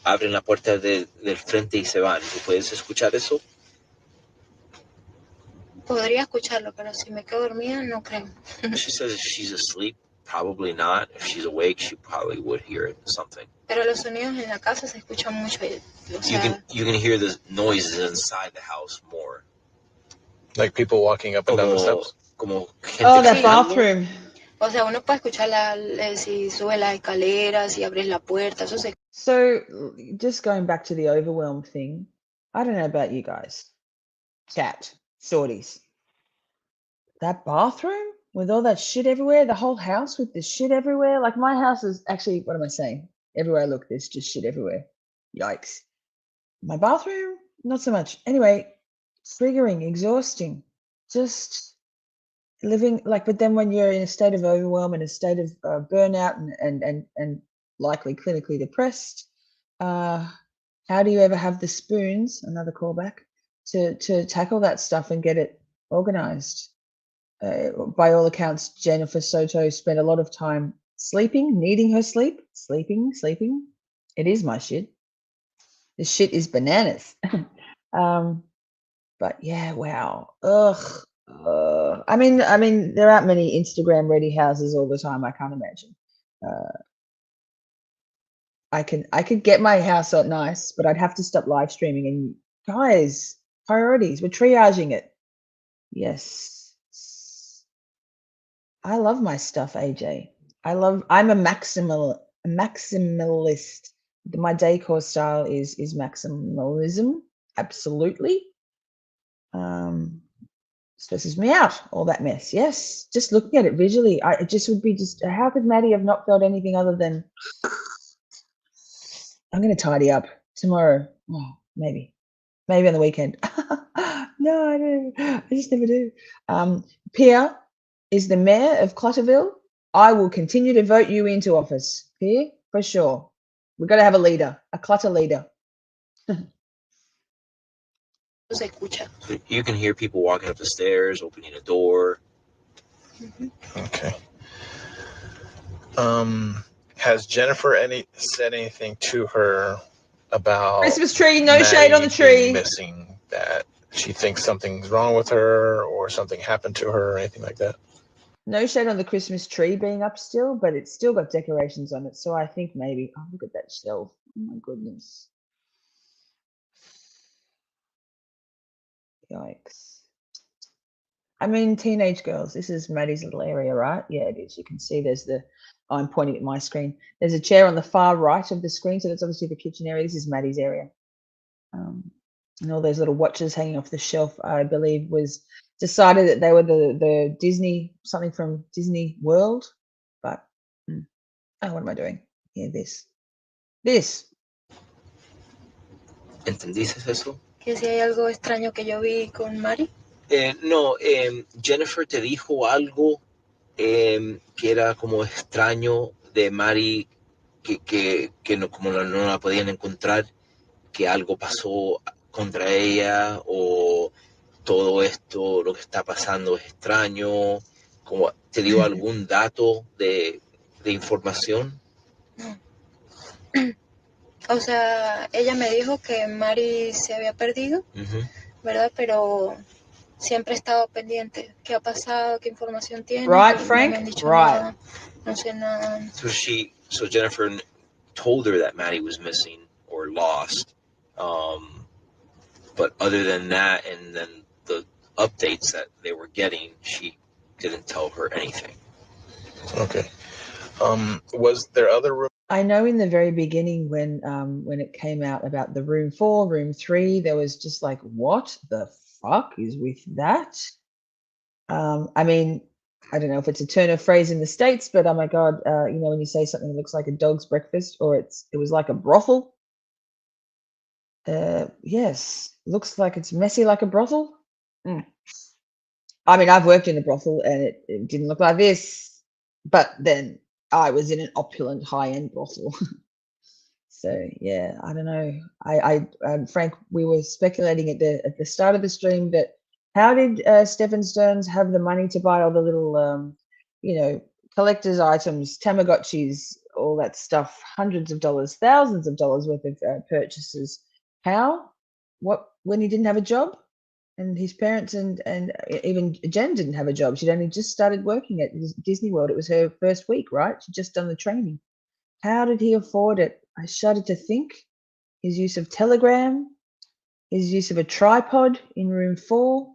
[SPEAKER 7] abren la puerta del frente y se van, ¿tú puedes escuchar eso?
[SPEAKER 6] Podría escucharlo, pero si me quedo dormida, no creo.
[SPEAKER 7] She says if she's asleep, probably not. If she's awake, she probably would hear something.
[SPEAKER 6] Pero los sonidos en la casa se escuchan mucho. O sea,
[SPEAKER 7] You can hear the noises inside the house more.
[SPEAKER 2] Like people walking up and down the steps?
[SPEAKER 7] Como gente
[SPEAKER 5] Oh, that
[SPEAKER 7] caminando.
[SPEAKER 5] bathroom.
[SPEAKER 6] o sea, uno puede escuchar si sube las escaleras, si abres la puerta, eso se...
[SPEAKER 5] So, just going back to the overwhelm thing, I don't know about you guys. Chat, sorties. That bathroom with all that shit everywhere, the whole house with the shit everywhere. Like my house is actually, what am I saying? Everywhere I look, there's just shit everywhere. Yikes. My bathroom, not so much. Anyway, triggering, exhausting, just living like, but then when you're in a state of overwhelm and a state of burnout and likely clinically depressed, how do you ever have the spoons, another callback, to tackle that stuff and get it organized? By all accounts, Jennifer Soto spent a lot of time sleeping, needing her sleep, sleeping. It is my shit. This shit is bananas. But yeah, wow. Ugh. I mean, there aren't many Instagram ready houses all the time. I can't imagine. I could get my house out nice, but I'd have to stop live streaming. And guys, priorities. We're triaging it. Yes. I love my stuff, AJ. I'm a maximalist. My decor style is maximalism. Absolutely. Stresses me out, all that mess. Yes, just looking at it visually, it just would be just, how could Maddie have not felt anything other than, I'm going to tidy up tomorrow. Oh, maybe on the weekend. No, I don't. I just never do. Pierre is the mayor of Clutterville. I will continue to vote you into office, Pierre, for sure. We've got to have a leader, a clutter leader.
[SPEAKER 6] se escucha.
[SPEAKER 7] So you can hear people walking up the stairs, opening a door.
[SPEAKER 2] Okay. Has Jennifer said anything to her about
[SPEAKER 5] Christmas tree, no
[SPEAKER 2] Maddie
[SPEAKER 5] shade on the
[SPEAKER 2] being
[SPEAKER 5] tree.
[SPEAKER 2] missing, that she thinks something's wrong with her or something happened to her or anything like that?
[SPEAKER 5] No shade on the Christmas tree being up still, but it's still got decorations on it. So I think maybe, oh, look at that shelf. Oh my goodness. Yikes. I mean, teenage girls, this is Maddie's little area, right? Yeah, it is. You can see there's I'm pointing at my screen. There's a chair on the far right of the screen. So that's obviously the kitchen area. This is Maddie's area. And all those little watches hanging off the shelf, I believe, was decided that they were the Disney, something from Disney World. But, oh, what am I doing? Yeah, this.
[SPEAKER 7] ¿Entendiste eso?
[SPEAKER 6] Que si hay algo extraño que yo vi con Mari.
[SPEAKER 7] No, Jennifer te dijo algo que era como extraño de Mari, que no, como no la podían encontrar, que algo pasó contra ella o todo esto, lo que está pasando es extraño. Como, ¿te dio algún dato de información?
[SPEAKER 6] O sea, ella me dijo que Mari se había perdido, ¿verdad? Pero siempre he estado pendiente. ¿Qué ha pasado? ¿Qué información tiene?
[SPEAKER 5] Right,
[SPEAKER 6] No
[SPEAKER 5] Frank?
[SPEAKER 6] me han dicho
[SPEAKER 5] Right.
[SPEAKER 6] nada. No sé nada.
[SPEAKER 7] So Jennifer told her that Maddie was missing or lost. But other than that, and then the updates that they were getting, she didn't tell her anything.
[SPEAKER 2] Okay. Was there other room?
[SPEAKER 5] I know in the very beginning when it came out about the room 4, room 3, there was just like, what the fuck is with that? I mean, I don't know if it's a turn of phrase in the States, but oh my God, you know, when you say something that looks like a dog's breakfast or it was like a brothel. Yes, looks like it's messy like a brothel. I mean, I've worked in a brothel and it didn't look like this, but then I was in an opulent high-end brothel. So yeah, I don't know. Frank, we were speculating at the start of the stream that how did Stephan Sterns have the money to buy all the little, you know, collector's items, Tamagotchis, all that stuff, hundreds of dollars, thousands of dollars worth of purchases? How? What? When he didn't have a job, and his parents and even Jen didn't have a job. She'd only just started working at Disney World. It was her first week, right? She'd just done the training. How did he afford it? I shudder to think. His use of Telegram, his use of a tripod in room 4.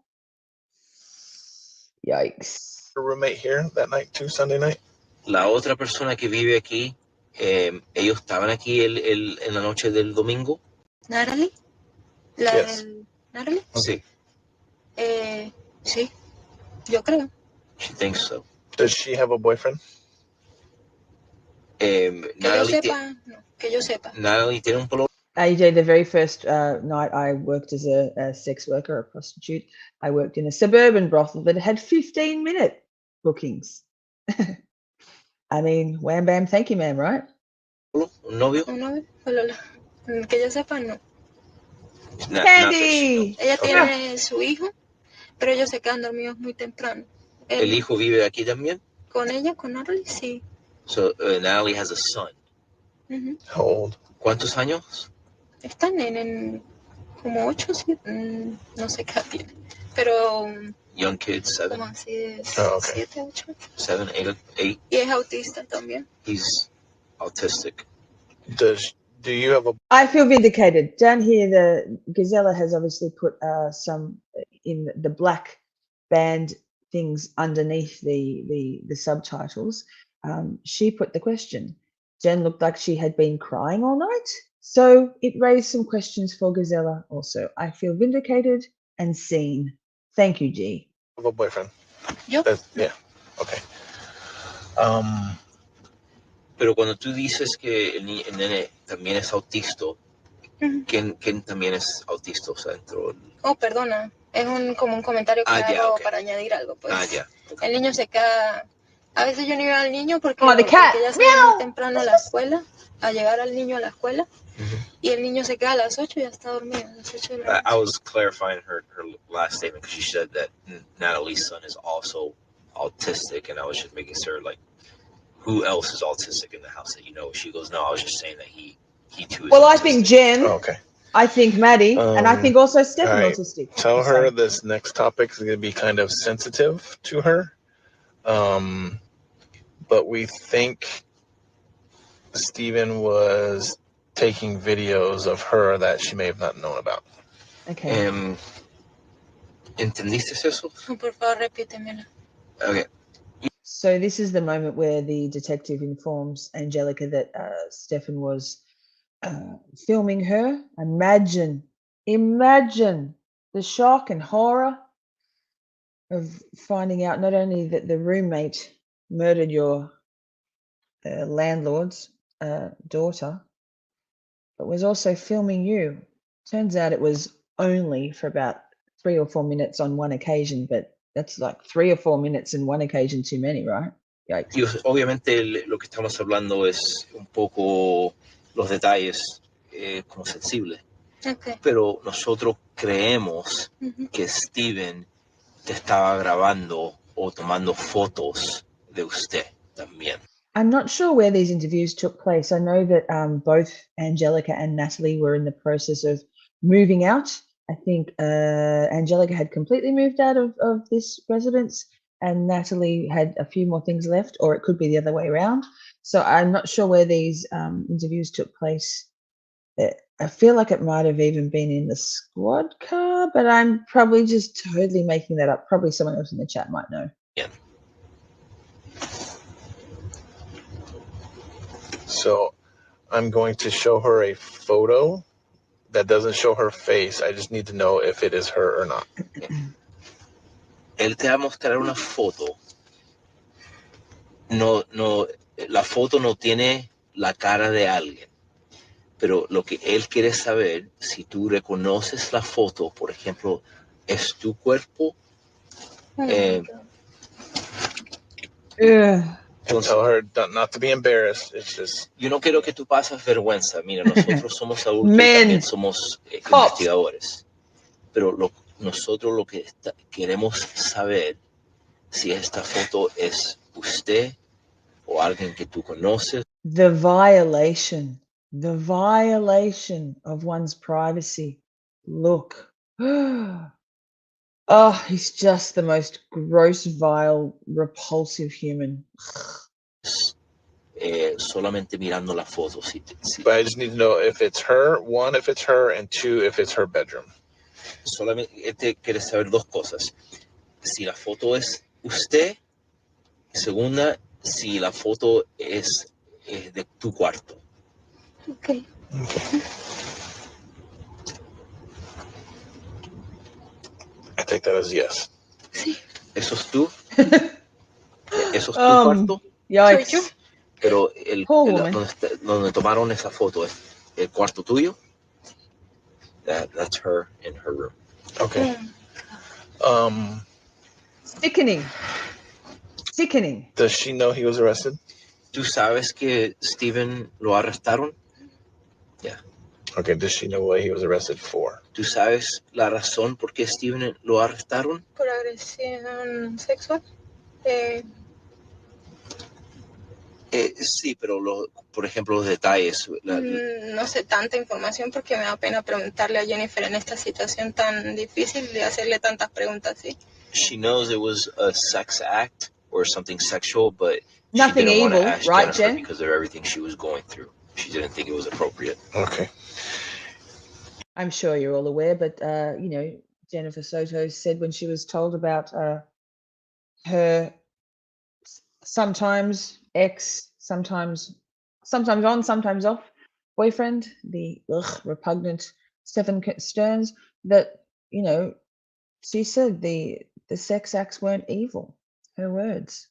[SPEAKER 5] Yikes.
[SPEAKER 2] Your roommate here that night too, Sunday night?
[SPEAKER 7] La otra persona que vive aquí, ellos estaban aquí en la noche del domingo.
[SPEAKER 6] ¿Natalie? ¿La
[SPEAKER 2] Yes.
[SPEAKER 6] del Natalie?
[SPEAKER 7] Sí.
[SPEAKER 6] Sí, yo creo.
[SPEAKER 7] She thinks so.
[SPEAKER 2] Does she have a boyfriend?
[SPEAKER 6] Que yo sepa.
[SPEAKER 7] Natalie tiene un pololo.
[SPEAKER 5] AJ, the very first night I worked as a sex worker, a prostitute, I worked in a suburban brothel that had 15-minute bookings. I mean, wham, bam, thank you, ma'am, right?
[SPEAKER 7] Un novio.
[SPEAKER 6] Un novio, pololo. Que yo sepa, no.
[SPEAKER 5] Candy!
[SPEAKER 6] Ella tiene su hijo, pero ellos se quedan dormidos muy temprano.
[SPEAKER 7] ¿El hijo vive aquí también?
[SPEAKER 6] Con ella, con Natalie, sí.
[SPEAKER 7] So Natalie has a son.
[SPEAKER 2] How old?
[SPEAKER 7] ¿Cuántos años?
[SPEAKER 6] Están en como 8, 7, no sé qué tiene. Pero
[SPEAKER 7] Young kids, 7.
[SPEAKER 6] como así de
[SPEAKER 2] Oh, okay.
[SPEAKER 6] 7, 8.
[SPEAKER 7] 7, 8.
[SPEAKER 6] Y es autista también.
[SPEAKER 7] He's autistic.
[SPEAKER 2] Do you have a?
[SPEAKER 5] I feel vindicated. Down here, the Gisela has obviously put some in the black band things underneath the subtitles. She put the question. Jen looked like she had been crying all night. So it raised some questions for Gisela also. I feel vindicated and seen. Thank you, G.
[SPEAKER 2] Have a boyfriend?
[SPEAKER 6] Yo.
[SPEAKER 2] Yeah. Okay.
[SPEAKER 7] Pero cuando tú dices que el nene también es autista, ¿quién también es autista? O sea, dentro del...
[SPEAKER 6] Oh, perdona. Es como un comentario que hago para añadir algo. Pues. El niño se queda... A veces yo no iba al niño porque ella se va muy temprano a la escuela, a llevar al niño a la escuela, y el niño se queda a las 8 y ya está dormido. A las 8 de la noche.
[SPEAKER 7] I was clarifying her last statement because she said that Natalie's son is also autistic, and I was just making sure, like, who else is autistic in the house that you know? She goes, no, I was just saying that he too is
[SPEAKER 5] Well,
[SPEAKER 7] autistic.
[SPEAKER 5] I think Jen.
[SPEAKER 2] Oh, okay.
[SPEAKER 5] I think Maddie, and I think also Stephan autistic.
[SPEAKER 2] Tell her this next topic is going to be kind of sensitive to her. But we think Stephan was taking videos of her that she may have not known about.
[SPEAKER 5] Okay.
[SPEAKER 7] ¿Entendiste eso?
[SPEAKER 6] Por favor, repítemelo.
[SPEAKER 7] Okay.
[SPEAKER 5] So this is the moment where the detective informs Angelica that Stephan was filming her. Imagine the shock and horror of finding out not only that the roommate murdered your landlord's daughter, but was also filming you. Turns out it was only for about 3 or 4 minutes on one occasion, but that's like 3 or 4 minutes in one occasion too many, right? Yikes.
[SPEAKER 7] Y obviamente lo que estamos hablando es un poco los detalles como sensibles.
[SPEAKER 6] Okay.
[SPEAKER 7] Pero nosotros creemos que Stephan te estaba grabando o tomando fotos de usted también.
[SPEAKER 5] I'm not sure where these interviews took place. I know that both Angelica and Natalie were in the process of moving out. I think Angelica had completely moved out of this residence and Natalie had a few more things left, or it could be the other way around. So I'm not sure where these interviews took place. I feel like it might have even been in the squad car, but I'm probably just totally making that up. Probably someone else in the chat might know.
[SPEAKER 7] Yeah.
[SPEAKER 2] So I'm going to show her a photo that doesn't show her face. I just need to know if it is her or not.
[SPEAKER 7] Él te va a mostrar una foto. No, la foto no tiene la cara de alguien. Pero lo que él quiere saber, si tú reconoces la foto, por ejemplo, es tu cuerpo.
[SPEAKER 2] Don't tell her not to be embarrassed. It's just...
[SPEAKER 7] Yo no quiero que tú pases vergüenza. Mira, nosotros somos adultos y también somos investigadores. Pero nosotros lo que queremos saber si esta foto es usted o alguien que tú conoces.
[SPEAKER 5] The violation of one's privacy. Look. Oh, he's just the most gross, vile, repulsive human.
[SPEAKER 7] Solamente mirando la foto.
[SPEAKER 2] But I just need to know if it's her, one, if it's her, and two, if it's her bedroom.
[SPEAKER 7] Solamente quiere saber dos cosas. Si la foto es usted. Segunda, si la foto es de tu cuarto.
[SPEAKER 6] Okay.
[SPEAKER 2] I take that as yes.
[SPEAKER 6] Sí.
[SPEAKER 7] ¿Eso es tú? ¿Eso es tu cuarto?
[SPEAKER 5] Yikes.
[SPEAKER 6] ¿Soy yo?
[SPEAKER 7] Pero
[SPEAKER 5] Woman.
[SPEAKER 7] donde tomaron esa foto, ¿es el cuarto tuyo? That's her in her room.
[SPEAKER 2] Okay.
[SPEAKER 5] Sickening.
[SPEAKER 2] Does she know he was arrested?
[SPEAKER 7] ¿Tú sabes que Stephen lo arrestaron? Yeah.
[SPEAKER 2] Okay, does she know what he was arrested for?
[SPEAKER 7] ¿Tú sabes la razón por qué Stephen lo arrestaron?
[SPEAKER 6] Por agresión sexual.
[SPEAKER 7] Sí, pero por ejemplo los detalles.
[SPEAKER 6] No sé tanta información porque me da pena preguntarle a Jennifer en esta situación tan difícil de hacerle tantas preguntas así.
[SPEAKER 7] She knows it was a sex act or something sexual, but
[SPEAKER 5] Nothing
[SPEAKER 7] she didn't want
[SPEAKER 5] evil,
[SPEAKER 7] to ask
[SPEAKER 5] right,
[SPEAKER 7] Jennifer
[SPEAKER 5] Jen?
[SPEAKER 7] because of everything she was going through. She didn't think it was appropriate.
[SPEAKER 2] Okay.
[SPEAKER 5] I'm sure you're all aware, but Jennifer Soto said when she was told about her sometimes ex, sometimes on, sometimes off boyfriend, the repugnant Stephan Sterns, that she said the sex acts weren't evil. Her words.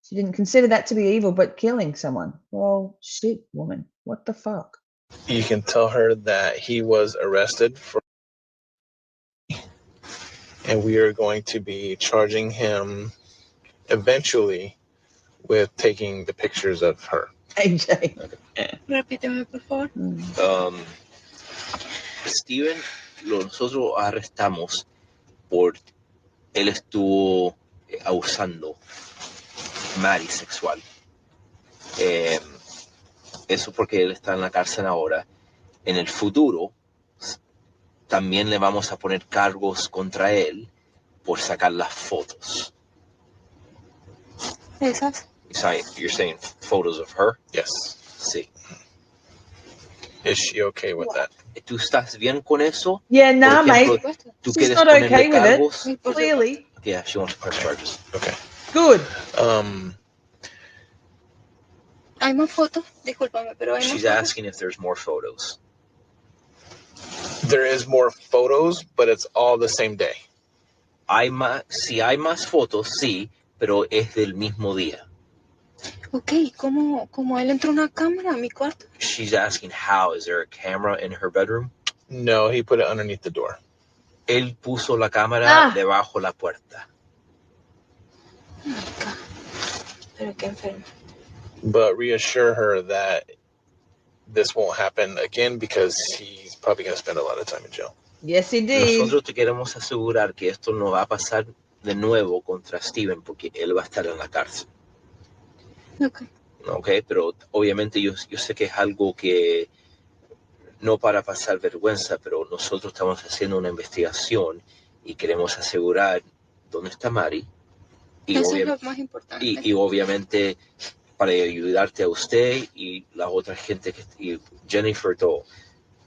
[SPEAKER 5] She didn't consider that to be evil, but killing someone. Well, shit, woman. What the fuck?
[SPEAKER 2] You can tell her that he was arrested for, and we are going to be charging him eventually with taking the pictures of her.
[SPEAKER 5] AJ.
[SPEAKER 6] Repíteme, por favor.
[SPEAKER 7] Stephen, nosotros arrestamos por él estuvo abusando Maddie sexual. Eso porque él está en la cárcel ahora. En el futuro también le vamos a poner cargos contra él por sacar las fotos.
[SPEAKER 6] ¿Esas?
[SPEAKER 7] You're saying photos of her?
[SPEAKER 2] Yes.
[SPEAKER 7] Sí.
[SPEAKER 2] Is she okay with that?
[SPEAKER 7] ¿Tú estás bien con eso?
[SPEAKER 5] Yeah, nah,
[SPEAKER 7] ejemplo,
[SPEAKER 5] mate.
[SPEAKER 7] ¿tú
[SPEAKER 5] She's
[SPEAKER 7] quieres
[SPEAKER 5] not
[SPEAKER 7] ponerle
[SPEAKER 5] okay with
[SPEAKER 7] cargos?
[SPEAKER 5] it. Clearly.
[SPEAKER 7] Yeah, she wants to press charges.
[SPEAKER 2] Okay.
[SPEAKER 5] Good.
[SPEAKER 6] ¿Hay más fotos? Discúlpame, pero hay más
[SPEAKER 7] She's
[SPEAKER 6] fotos.
[SPEAKER 7] asking if there's more photos.
[SPEAKER 2] There is more photos, but it's all the same day.
[SPEAKER 7] Si hay más fotos, sí, pero es del mismo día.
[SPEAKER 6] Ok, ¿cómo él entró una cámara a mi cuarto?
[SPEAKER 7] She's asking how. Is there a camera in her bedroom?
[SPEAKER 2] No, he put it underneath the door.
[SPEAKER 7] Él puso la cámara debajo la puerta.
[SPEAKER 6] Pero qué enfermo.
[SPEAKER 2] But reassure her that this won't happen again because he's probably going to spend a lot of time in jail.
[SPEAKER 5] Yes, indeed.
[SPEAKER 7] Nosotros te queremos asegurar que esto no va a pasar de nuevo contra Stephen porque él va a estar en la cárcel.
[SPEAKER 6] Ok.
[SPEAKER 7] Okay, pero obviamente yo sé que es algo que no para pasar vergüenza, pero nosotros estamos haciendo una investigación y queremos asegurar dónde está Maddie.
[SPEAKER 6] Eso es lo más importante.
[SPEAKER 7] Y obviamente para ayudarte a usted y la otra gente y Jennifer todo.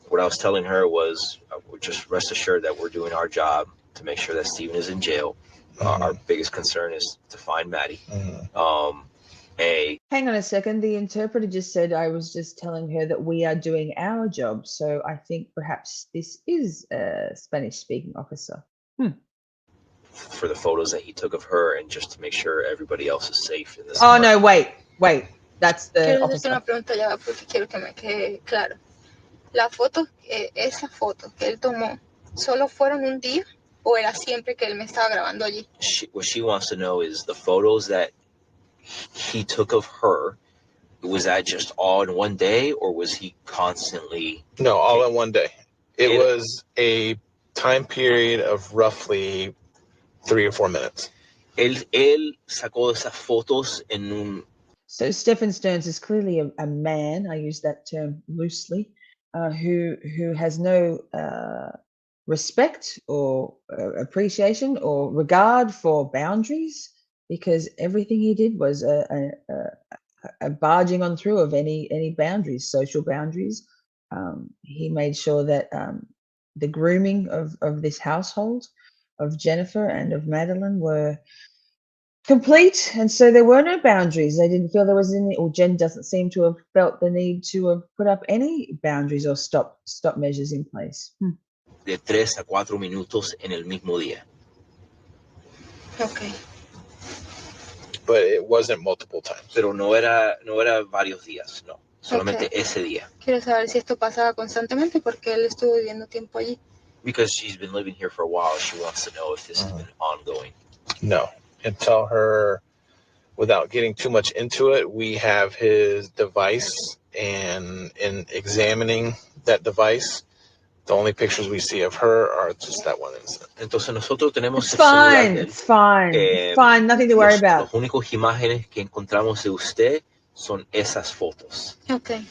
[SPEAKER 7] What I was telling her was, just rest assured that we're doing our job to make sure that Stephan is in jail. Our biggest concern is to find Maddie.
[SPEAKER 5] Hang on a second. The interpreter just said I was just telling her that we are doing our job. So I think perhaps this is a Spanish-speaking officer.
[SPEAKER 7] For the photos that he took of her and just to make sure everybody else is safe in this.
[SPEAKER 5] Oh, no, wait. That's the
[SPEAKER 6] Quiero hacer
[SPEAKER 5] officer.
[SPEAKER 6] una pregunta ya porque quiero que me quede claro. Las fotos, esas fotos que él tomó, ¿solo fueron un día o era siempre que él me estaba grabando allí?
[SPEAKER 7] What she wants to know is the photos that he took of her, was that just all in one day or was he constantly?
[SPEAKER 2] No, all in one day. It was a time period of roughly 3 or 4 minutes.
[SPEAKER 7] Él sacó esas fotos en un.
[SPEAKER 5] So Stephan Sterns is clearly a man, I use that term loosely, who has no respect or appreciation or regard for boundaries, because everything he did was a barging on through of any boundaries, social boundaries. He made sure that the grooming of this household, of Jennifer and of Madeline, were complete, and so there were no boundaries. They didn't feel there was any, or Jen doesn't seem to have felt the need to have put up any boundaries or stop measures in place.
[SPEAKER 7] De 3 a 4 minutos en el mismo día.
[SPEAKER 6] Okay.
[SPEAKER 2] But it wasn't multiple times.
[SPEAKER 7] Pero no era varios días, no. Solamente ese día.
[SPEAKER 6] Quiero saber si esto pasaba constantemente porque él estuvo viviendo tiempo allí.
[SPEAKER 7] Because she's been living here for a while, she wants to know if this has been ongoing.
[SPEAKER 2] No. And tell her, without getting too much into it, we have his device, and in examining that device, the only pictures we see of her are just that one incident.
[SPEAKER 7] Entonces nosotros tenemos
[SPEAKER 5] It's fine. It's fine. It's fine. Nothing to worry about.
[SPEAKER 7] Los únicos imágenes que encontramos de usted son esas fotos.
[SPEAKER 6] Okay.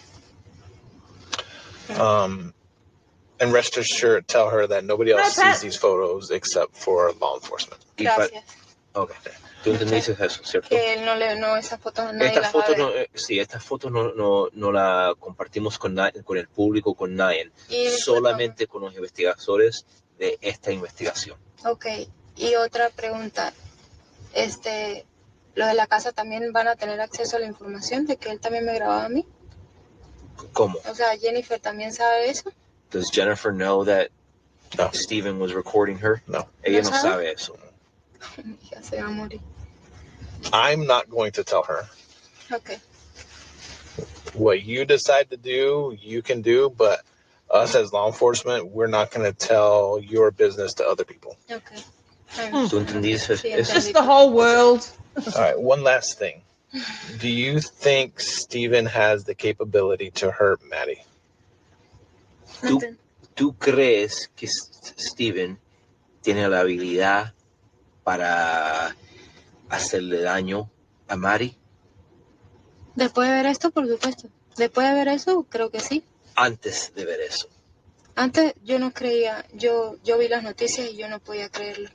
[SPEAKER 2] And rest assured, tell her that nobody else sees these photos except for law enforcement.
[SPEAKER 6] Gracias.
[SPEAKER 7] Okay. ¿Tú entendiste eso, cierto?
[SPEAKER 6] Que él no esas fotos a nadie
[SPEAKER 7] estas
[SPEAKER 6] las va a
[SPEAKER 7] fotos
[SPEAKER 6] ver.
[SPEAKER 7] Sí, estas fotos no la compartimos con el público, con nadie. Solamente con los investigadores de esta investigación.
[SPEAKER 6] Okay. Y otra pregunta. ¿Los de la casa también van a tener acceso a la información de que él también me grababa a mí?
[SPEAKER 7] ¿Cómo?
[SPEAKER 6] O sea, ¿Jennifer también sabe eso?
[SPEAKER 7] Does Jennifer know that Stephan was recording her?
[SPEAKER 2] No.
[SPEAKER 7] Ella no sabe eso.
[SPEAKER 6] Ya se va a morir.
[SPEAKER 2] I'm not going to tell her.
[SPEAKER 6] Okay.
[SPEAKER 2] What you decide to do, you can do, but us as law enforcement, we're not going to tell your business to other people.
[SPEAKER 6] Okay.
[SPEAKER 7] ¿Tú entendiste eso?
[SPEAKER 5] It's just the whole world.
[SPEAKER 2] All right, one last thing. Do you think Stephan has the capability to hurt Maddie?
[SPEAKER 7] ¿Tú crees que Stephan tiene la habilidad para hacerle daño a Maddie?
[SPEAKER 6] Después de ver esto, por supuesto. Después de ver eso, creo que sí.
[SPEAKER 7] Antes de ver eso.
[SPEAKER 6] Antes yo no creía, yo vi las noticias y yo no podía creerlo.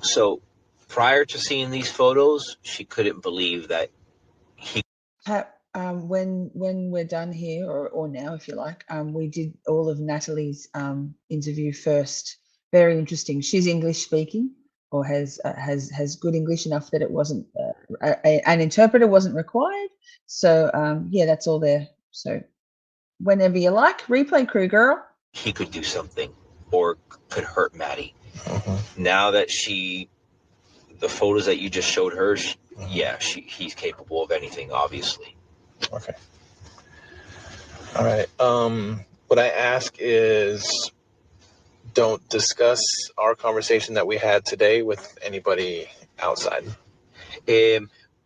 [SPEAKER 7] So, prior to seeing these photos, she couldn't believe that he.
[SPEAKER 5] When we're done here, or now, if you like, we did all of Natalie's interview first. Very interesting. She's English speaking, or has good English enough that it wasn't an interpreter wasn't required. So yeah, that's all there. So whenever you like, replay crew girl.
[SPEAKER 7] He could do something, or could hurt Maddie. Now that the photos that you just showed her, he's capable of anything, obviously.
[SPEAKER 2] Okay. All right. What I ask is, don't discuss our conversation that we had today with anybody outside.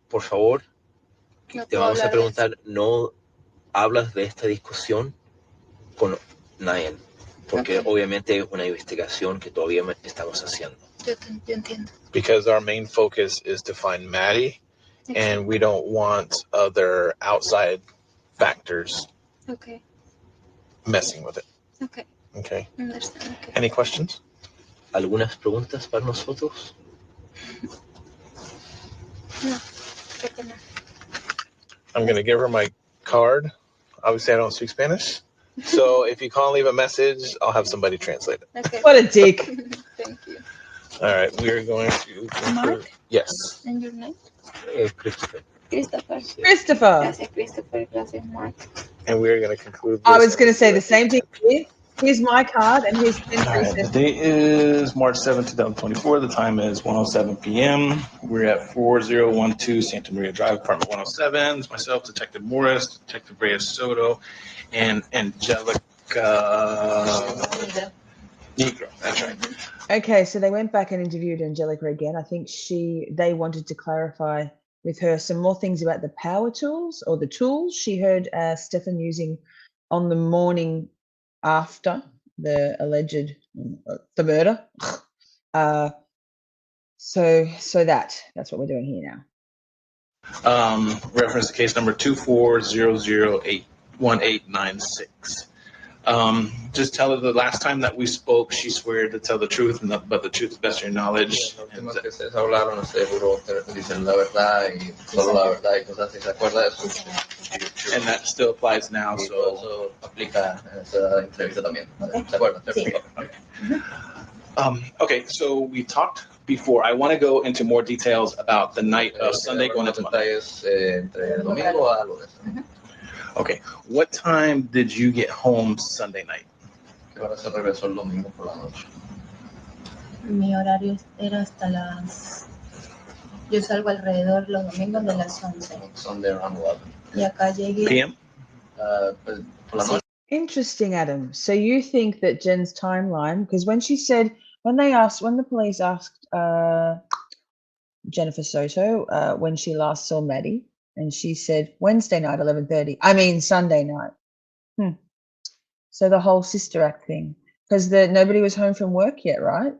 [SPEAKER 7] Por favor, te vamos a preguntar, no hablas de esta discusión con nadie, porque obviamente es una investigación que todavía estamos haciendo.
[SPEAKER 6] Yo entiendo.
[SPEAKER 2] Because our main focus is to find Maddie and we don't want other outside factors
[SPEAKER 6] Okay.
[SPEAKER 2] messing with it.
[SPEAKER 6] Okay.
[SPEAKER 2] Okay.
[SPEAKER 6] Understand. Okay.
[SPEAKER 2] Any questions?
[SPEAKER 7] ¿Algunas preguntas para nosotros?
[SPEAKER 6] No. Creo que no.
[SPEAKER 2] I'm going to give her my card. Obviously, I don't speak Spanish. So if you call and leave a message, I'll have somebody translate it.
[SPEAKER 6] Okay.
[SPEAKER 5] What a dick.
[SPEAKER 6] Thank you.
[SPEAKER 2] All right. We are going to...
[SPEAKER 6] Mark?
[SPEAKER 2] Yes.
[SPEAKER 6] And your name?
[SPEAKER 7] Christopher.
[SPEAKER 6] Christopher.
[SPEAKER 5] Christopher.
[SPEAKER 6] Gracias, Christopher. Gracias, Mark.
[SPEAKER 2] And we are going to conclude this.
[SPEAKER 5] I was going to say the same thing here. Here's my card and here's
[SPEAKER 2] All right. The date is March 7, 2024. The time is 1:07 p.m. We're at 4012 Santa Maria Drive, apartment 107. It's myself, Detective Morris, Detective Reyes Soto, and Angelica Negro. That's right.
[SPEAKER 5] Okay, so they went back and interviewed Angelica again. I think they wanted to clarify with her some more things about the power tools or the tools she heard Stephan using on the morning after the alleged the murder. So that's what we're doing here now.
[SPEAKER 2] Reference to case number 2400181896. Just tell her the last time that we spoke, she swore to tell the truth, but the truth is best of your knowledge.
[SPEAKER 8] La última que se hablaron, seguro dicen la verdad y solo la verdad y cosas así. ¿Se acuerda de eso?
[SPEAKER 2] And that still applies now.
[SPEAKER 8] Y
[SPEAKER 2] So
[SPEAKER 8] eso aplica en esa entrevista también. ¿Se acuerda?
[SPEAKER 6] Sí.
[SPEAKER 2] okay, so we talked before. I want to go into more details about the night of Sunday going into Monday.
[SPEAKER 8] Detalles entre el domingo a lunes.
[SPEAKER 2] Okay, what time did you get home Sunday night?
[SPEAKER 8] Que ahora se regresó el domingo por la noche.
[SPEAKER 6] Mi horario era hasta las... Yo salgo alrededor los domingos de las 11.
[SPEAKER 8] Sunday around 11.
[SPEAKER 6] Y acá llegué...
[SPEAKER 2] PM?
[SPEAKER 8] Pues, por la noche.
[SPEAKER 5] Interesting, Adam. So you think that Jen's timeline, because when the police asked Jennifer Soto when she last saw Maddie, and she said Wednesday night, 11:30. I mean Sunday night. So the whole sister act thing, because nobody was home from work yet, right?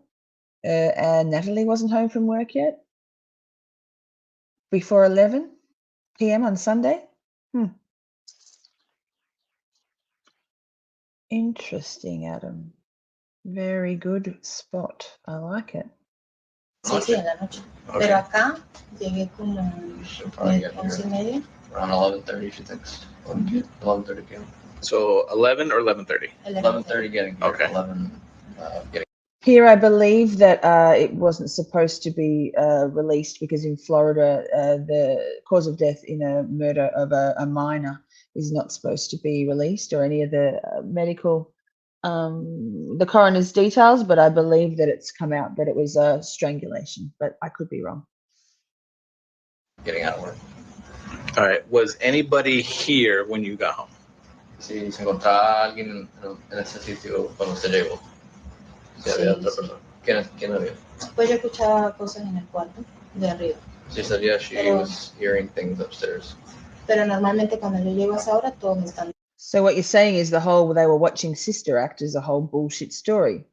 [SPEAKER 5] And Natalie wasn't home from work yet before 11 p.m. on Sunday. Interesting, Adam. Very good spot. I like it.
[SPEAKER 6] Sí, sí, en la noche. Pero acá llegué como
[SPEAKER 8] She'll probably get
[SPEAKER 6] 11:30.
[SPEAKER 8] around 11:30, she thinks. 11:30 p.m.
[SPEAKER 2] So 11 or 11:30?
[SPEAKER 8] 11:30 getting here.
[SPEAKER 2] Okay.
[SPEAKER 8] 11 getting.
[SPEAKER 5] Here, I believe that it wasn't supposed to be released because in Florida, the cause of death in a murder of a minor is not supposed to be released or any of the medical, the coroner's details, but I believe that it's come out that it was a strangulation, but I could be wrong.
[SPEAKER 8] Getting out of work.
[SPEAKER 2] All right. Was anybody here when you got home?
[SPEAKER 8] Si se encontraba alguien en ese sitio cuando usted llegó. Si había otra persona. ¿Quién había?
[SPEAKER 6] Pues yo escuchaba cosas en el cuarto de arriba.
[SPEAKER 8] She said, yeah, she was hearing things upstairs.
[SPEAKER 6] Pero normalmente cuando yo llego a esa hora todos están.
[SPEAKER 5] So what you're saying is they were watching Sister Act is a whole bullshit story.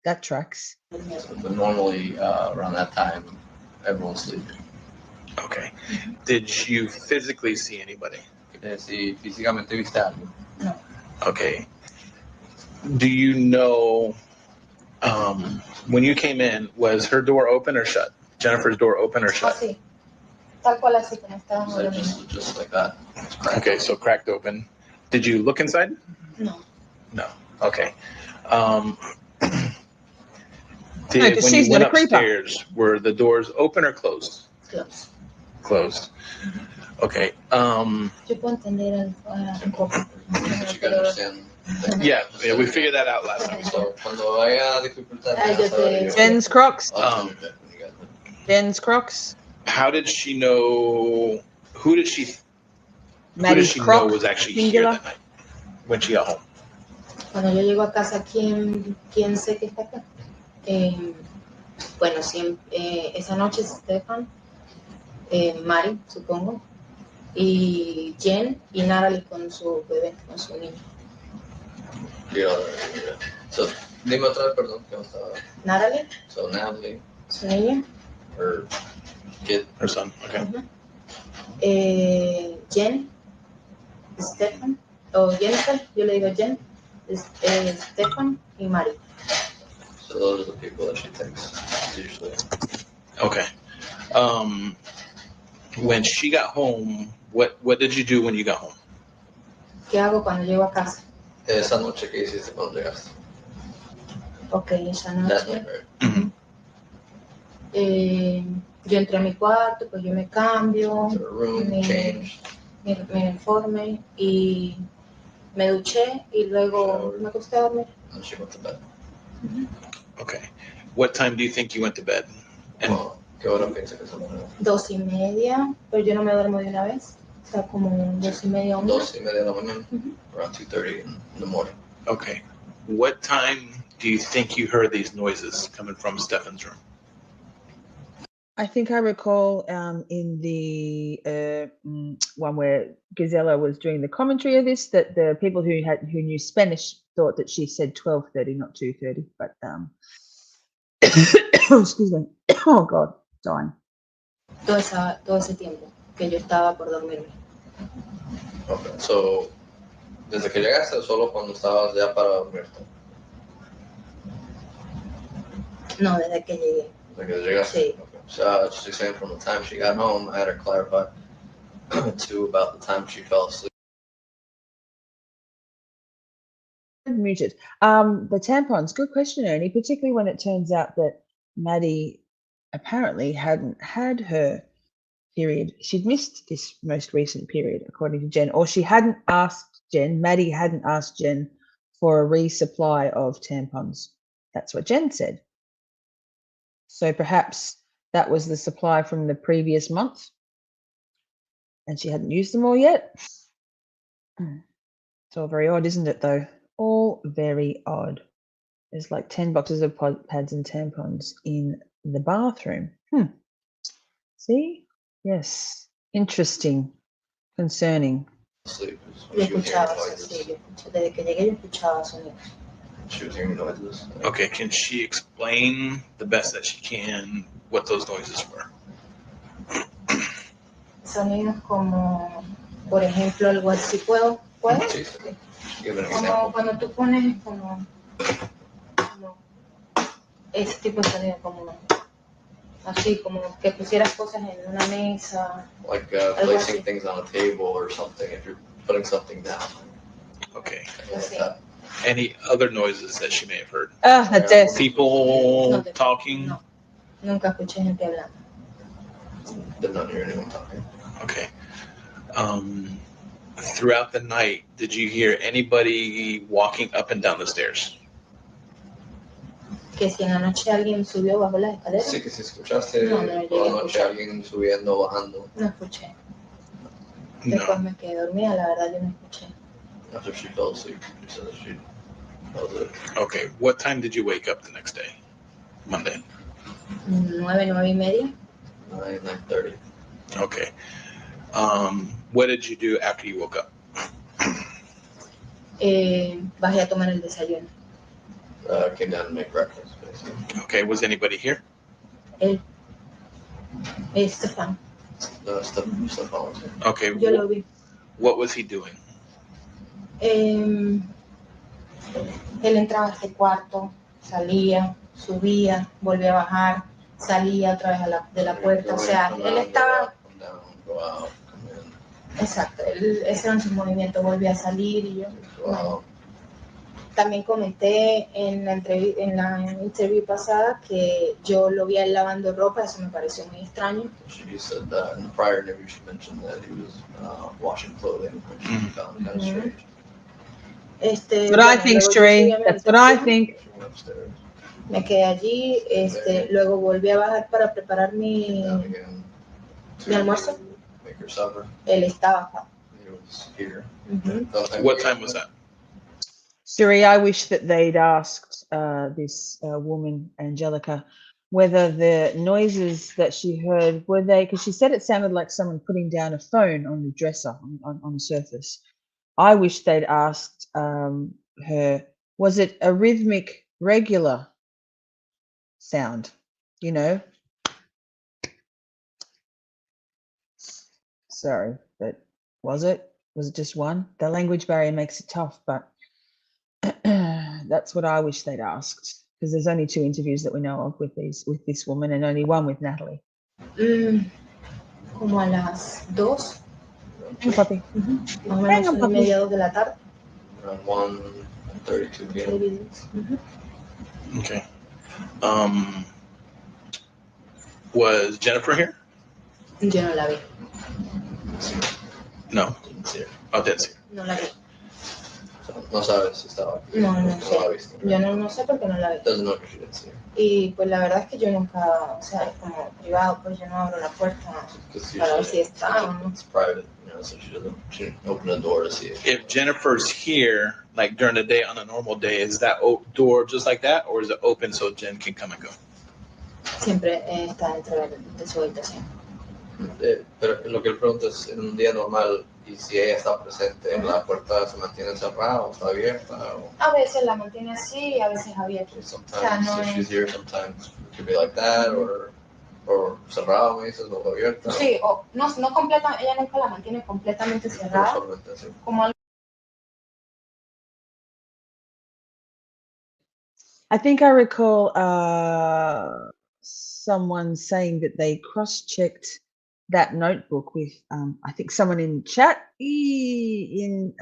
[SPEAKER 5] That tracks.
[SPEAKER 8] But normally around that time, everyone's sleeping.
[SPEAKER 2] Okay. Did you physically see anybody?
[SPEAKER 8] Si físicamente viste algo.
[SPEAKER 6] No.
[SPEAKER 2] Okay. Do you know when you came in, was her door open or shut? Jennifer's door open or shut?
[SPEAKER 6] Así. Tal cual así como estábamos
[SPEAKER 8] So
[SPEAKER 6] dormidos.
[SPEAKER 8] just like that.
[SPEAKER 2] Okay, so cracked open. Did you look inside?
[SPEAKER 6] No.
[SPEAKER 2] No. Okay.
[SPEAKER 5] because
[SPEAKER 2] When
[SPEAKER 5] she's
[SPEAKER 2] you went
[SPEAKER 5] not a creeper.
[SPEAKER 2] upstairs, were the doors open or closed?
[SPEAKER 6] Close.
[SPEAKER 2] Closed. Okay.
[SPEAKER 6] Yo puedo entender un poco.
[SPEAKER 8] But you can understand.
[SPEAKER 2] Yeah, we figured that out last time.
[SPEAKER 8] So cuando haya dificultad.
[SPEAKER 6] Yo sé.
[SPEAKER 5] Jen's Crocs. Jen's Crocs.
[SPEAKER 2] How did she know? Who did she
[SPEAKER 5] Maddie's
[SPEAKER 2] know
[SPEAKER 5] Croc.
[SPEAKER 2] was actually
[SPEAKER 5] Singular.
[SPEAKER 2] here that night when she got home?
[SPEAKER 6] Cuando yo llego a casa, ¿quién sé que está acá? Bueno, siempre, esa noche Stephan, Maddie, supongo, y Jen y Natalie con su bebé, con su niño.
[SPEAKER 8] So, dime otra vez, perdón, que no estaba.
[SPEAKER 6] Natalie,
[SPEAKER 8] So, Natalie,
[SPEAKER 6] su niño,
[SPEAKER 8] her kid,
[SPEAKER 2] Her son. Okay.
[SPEAKER 6] Jen, Stephan, o Jennifer, yo le digo Jen, Stephan y Maddie.
[SPEAKER 8] So those are the people that she thinks usually.
[SPEAKER 2] Okay. When she got home, what did you do when you got home?
[SPEAKER 6] ¿Qué hago cuando llego a casa?
[SPEAKER 8] Esa noche que hiciste cuando llegaste.
[SPEAKER 6] Ok, esa
[SPEAKER 8] That
[SPEAKER 6] noche.
[SPEAKER 8] night, right?
[SPEAKER 6] Yo entré a mi cuarto, pues yo me cambio,
[SPEAKER 8] To her room,
[SPEAKER 6] me,
[SPEAKER 8] changed.
[SPEAKER 6] me uniforme y me duché y luego me acosté a dormir.
[SPEAKER 8] And she went to bed.
[SPEAKER 2] Okay. What time do you think you went to bed? And
[SPEAKER 8] Well, ¿qué hora piensa que se durmió?
[SPEAKER 6] 2:30, pero yo no me duermo de una vez. O sea, como 2:30, 1.
[SPEAKER 8] 2:30 de la mañana, around 2:30 in the morning.
[SPEAKER 2] okay. What time do you think you heard these noises coming from Stephan's room?
[SPEAKER 5] I think I recall in the one where Gisela was doing the commentary of this that the people who knew Spanish thought that she said 12:30, not 2:30. But excuse me. Oh God, dying.
[SPEAKER 6] Todo ese tiempo que yo estaba por dormirme.
[SPEAKER 8] Okay, so, desde que llegaste o solo cuando estabas ya para dormirte?
[SPEAKER 6] No, desde que llegué.
[SPEAKER 8] Desde que llegaste?
[SPEAKER 6] Sí.
[SPEAKER 8] Okay. So, just saying from the time she got home, I had her clarify too about the time she fell asleep.
[SPEAKER 5] Muted. The tampons, good question, Ernie, particularly when it turns out that Maddie apparently hadn't had her period. She'd missed this most recent period, according to Jen, or she hadn't asked Jen, Maddie hadn't asked Jen for a resupply of tampons. That's what Jen said. So perhaps that was the supply from the previous month and she hadn't used them all yet. It's all very odd, isn't it, though? All very odd. There's like 10 boxes of pads and tampons in the bathroom. See? Yes. Interesting. Concerning.
[SPEAKER 8] Sleep.
[SPEAKER 6] Yo
[SPEAKER 8] She was hearing
[SPEAKER 6] escuchaba,
[SPEAKER 8] noises.
[SPEAKER 6] sí, yo escuché, desde que llegué yo escuchaba sonidos.
[SPEAKER 8] She was hearing noises.
[SPEAKER 2] Okay, can she explain the best that she can what those noises were?
[SPEAKER 6] Sonidos como, por ejemplo, algo así, ¿puedo?
[SPEAKER 8] Sí, sí. Give an
[SPEAKER 6] Como
[SPEAKER 8] example.
[SPEAKER 6] cuando tú pones como ese tipo de sonido, como así, como que pusieras cosas en una mesa.
[SPEAKER 8] Like
[SPEAKER 6] Algo
[SPEAKER 8] placing
[SPEAKER 6] así.
[SPEAKER 8] things on a table or something, if you're putting something down.
[SPEAKER 2] Okay.
[SPEAKER 8] Like
[SPEAKER 6] Sí.
[SPEAKER 8] that.
[SPEAKER 2] Any other noises that she may have heard?
[SPEAKER 5] The desk.
[SPEAKER 2] People
[SPEAKER 6] No,
[SPEAKER 2] talking?
[SPEAKER 6] No, nunca escuché gente hablando.
[SPEAKER 8] Did not hear anyone talking.
[SPEAKER 2] Okay. Throughout the night, did you hear anybody walking up and down the stairs?
[SPEAKER 6] Que si en la noche alguien subió bajo las escaleras,
[SPEAKER 8] Sí, que si escuchaste
[SPEAKER 6] No, no llegué
[SPEAKER 8] toda
[SPEAKER 6] a
[SPEAKER 8] la noche
[SPEAKER 6] escuchar.
[SPEAKER 8] alguien subiendo o bajando
[SPEAKER 6] no escuché. Después
[SPEAKER 2] No.
[SPEAKER 6] me quedé dormida, la verdad yo no escuché.
[SPEAKER 8] after she fell asleep. She said that she felt it.
[SPEAKER 2] Okay. What time did you wake up the next day? Monday.
[SPEAKER 6] 9:30.
[SPEAKER 8] 9:30.
[SPEAKER 2] Okay. What did you do after you woke up?
[SPEAKER 6] Bajé a tomar el desayuno.
[SPEAKER 8] Came down to make breakfast, basically.
[SPEAKER 2] Okay. Was anybody here?
[SPEAKER 6] Stephan,
[SPEAKER 8] Stephan was here.
[SPEAKER 2] Okay.
[SPEAKER 6] yo lo vi.
[SPEAKER 2] What was he doing?
[SPEAKER 6] Él entraba a este cuarto, salía, subía, volvía a bajar, salía otra vez de la puerta. O sea, él estaba...
[SPEAKER 8] Come down, go out, come in,
[SPEAKER 6] Exacto, ese era su movimiento, volvía a salir y yo...
[SPEAKER 8] go out.
[SPEAKER 6] También comenté en la entrevista pasada que yo lo vi a él lavando ropa, eso me pareció muy extraño.
[SPEAKER 8] She said that in the prior interview she mentioned that he was washing clothing, which she found kind of strange.
[SPEAKER 5] That's what I think, Sheree. That's what I think.
[SPEAKER 8] She went upstairs.
[SPEAKER 6] Me quedé allí, luego volví a bajar para preparar mi
[SPEAKER 8] Down again to
[SPEAKER 6] ¿Mi almuerzo?
[SPEAKER 8] make her supper.
[SPEAKER 6] Él estaba acá.
[SPEAKER 8] He was here.
[SPEAKER 2] What time was that?
[SPEAKER 5] Siri, I wish that they'd asked this woman, Angelica, whether the noises that she heard, were they, because she said it sounded like someone putting down a phone on the dresser, on the surface. I wish they'd asked her, was it a rhythmic, regular sound, you know? Sorry, but was it? Was it just one? The language barrier makes it tough, but that's what I wish they'd asked, because there's only 2 interviews that we know of with this woman, and only one with Natalie.
[SPEAKER 6] Como a las 2.
[SPEAKER 5] Hey, papi.
[SPEAKER 6] Más o menos 1:30, 2 de la tarde.
[SPEAKER 8] Around 1:32 p.m.
[SPEAKER 2] Okay. Was Jennifer here?
[SPEAKER 3] Yo no la vi.
[SPEAKER 2] No. Oh, didn't see her.
[SPEAKER 6] No la vi.
[SPEAKER 8] No sabes si estaba aquí.
[SPEAKER 6] No
[SPEAKER 8] la
[SPEAKER 6] sé.
[SPEAKER 8] viste.
[SPEAKER 6] Yo no sé por qué no la vi.
[SPEAKER 8] Doesn't know if she didn't see her.
[SPEAKER 6] Y pues la verdad es que yo nunca, o sea, es como privado, pues yo no abro la puerta para ver si está o no.
[SPEAKER 8] It's private, so she didn't open the door to see it.
[SPEAKER 2] If Jennifer's here, like during the day on a normal day, is that door just like that, or is it open so Jen can come and go?
[SPEAKER 6] Siempre está dentro de su habitación.
[SPEAKER 8] Pero lo que él pregunta es, en un día normal, y si ella está presente, ¿la puerta se mantiene cerrada o está abierta? O...
[SPEAKER 6] A veces la mantiene así y a veces abierta.
[SPEAKER 8] Sometimes, if she's here, sometimes it could be like that, or cerrado, me dices, o abierta.
[SPEAKER 6] Sí, o no completa, ella nunca la mantiene completamente cerrada. Como algo.
[SPEAKER 5] I think I recall someone saying that they cross-checked that notebook with, I think someone in chat in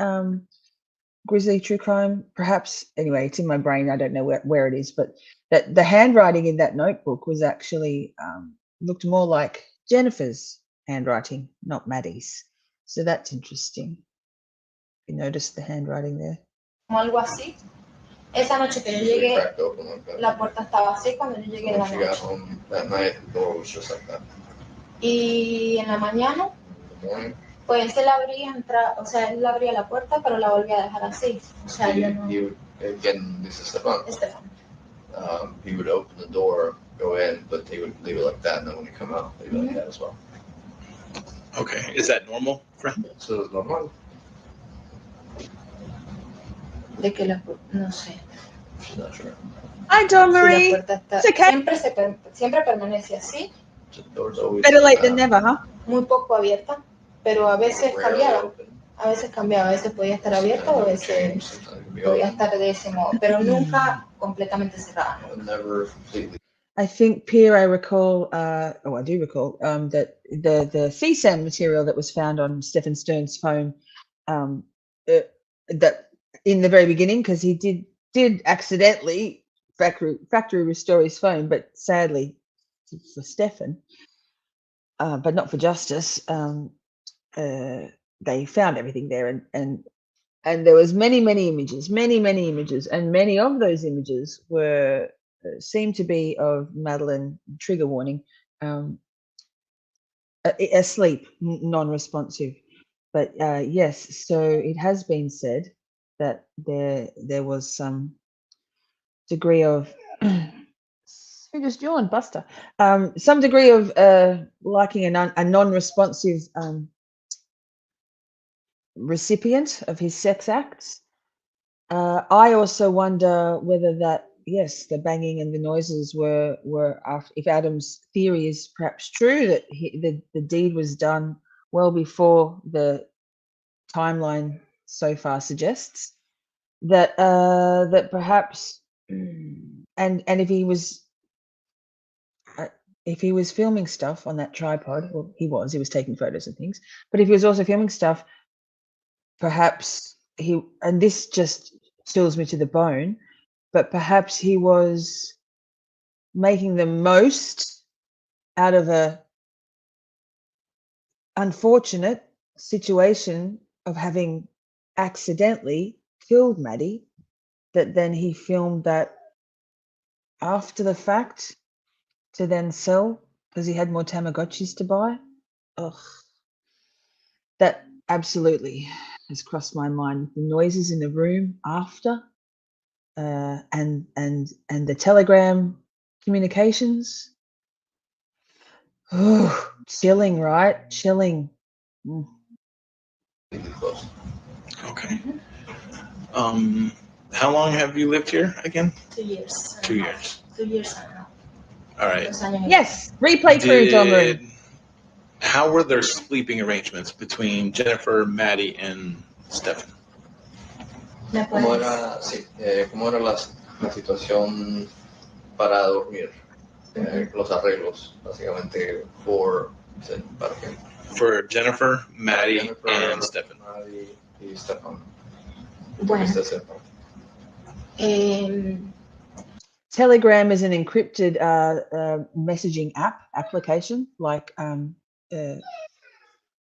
[SPEAKER 5] Grizzly True Crime, perhaps. Anyway, it's in my brain. I don't know where it is, but that the handwriting in that notebook was actually looked more like Jennifer's handwriting, not Maddie's. So that's interesting. You noticed the handwriting there?
[SPEAKER 6] Como algo así. Esa noche que yo llegué, la puerta estaba así cuando yo llegué en la noche. Y en la mañana, pues él abría, o sea, él abría la puerta, pero la volvía a dejar así. O sea, yo no...
[SPEAKER 8] Again, this is Stephan. He would open the door, go in, but he would leave it like that, and then when he come out, leave it like that as well.
[SPEAKER 2] Okay, is that normal, friend?
[SPEAKER 8] So it's normal.
[SPEAKER 6] De que la puerta, no sé.
[SPEAKER 8] She's not sure.
[SPEAKER 5] Hi, Dawn Marie.
[SPEAKER 6] Si la puerta está,
[SPEAKER 5] It's okay.
[SPEAKER 6] Siempre permanece así.
[SPEAKER 5] Better late than never, huh?
[SPEAKER 6] Muy poco abierta, pero a veces cambiaba. A veces podía estar abierta o a veces podía estar de ese modo, pero nunca completamente cerrada.
[SPEAKER 8] Never completely.
[SPEAKER 5] I think, Pierre, I recall, I do recall, that the CSAM material that was found on Stephan Sterns' phone, that in the very beginning, because he did accidentally factory restore his phone, but sadly for Stephan, but not for justice, they found everything there, and there was many images, and many of those images were seemed to be of Madeline, trigger warning, asleep, non-responsive. But yes, so it has been said that there was some degree of who just yawned, Buster, some degree of liking a non-responsive recipient of his sex acts. I also wonder whether that, yes, the banging and the noises were after, if Adam's theory is perhaps true, that the deed was done well before the timeline so far suggests, that that perhaps, and if he was filming stuff on that tripod, well, he was taking photos and things, but if he was also filming stuff, perhaps and this just chills me to the bone, but perhaps he was making the most out of a unfortunate situation of having accidentally killed Maddie, that then he filmed that after the fact to then sell because he had more Tamagotchis to buy. Ugh, that absolutely has crossed my mind. The noises in the room after, and the Telegram communications. Oh, chilling, right? Chilling. Mm.
[SPEAKER 2] Okay. How long have you lived here again?
[SPEAKER 6] 2 years.
[SPEAKER 2] 2 years.
[SPEAKER 6] 2 years and a half.
[SPEAKER 2] All right.
[SPEAKER 5] Yes, replay crew, John Marie.
[SPEAKER 2] How were their sleeping arrangements between Jennifer, Maddie, and Stephan?
[SPEAKER 8] ¿Cómo era, sí, cómo era la situación para dormir? Los arreglos, básicamente, para que
[SPEAKER 2] For Jennifer, Maddie,
[SPEAKER 8] Jennifer,
[SPEAKER 2] and Stephan.
[SPEAKER 8] Maddie y Stephan.
[SPEAKER 6] Bueno,
[SPEAKER 5] Telegram is an encrypted messaging application. Like,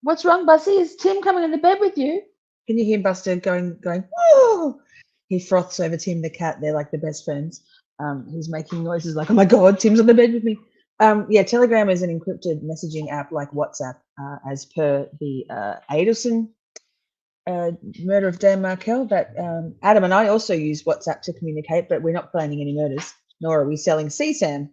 [SPEAKER 5] what's wrong, Bussy? Is Tim coming in the bed with you? Can you hear Buster going? Oh! He froths over Tim the cat. They're like the best friends. He's making noises like, oh my God, Tim's on the bed with me. Yeah, Telegram is an encrypted messaging app like WhatsApp, as per the Adelson murder of Dan Markel. That Adam and I also use WhatsApp to communicate, but we're not planning any murders, nor are we selling CSAM.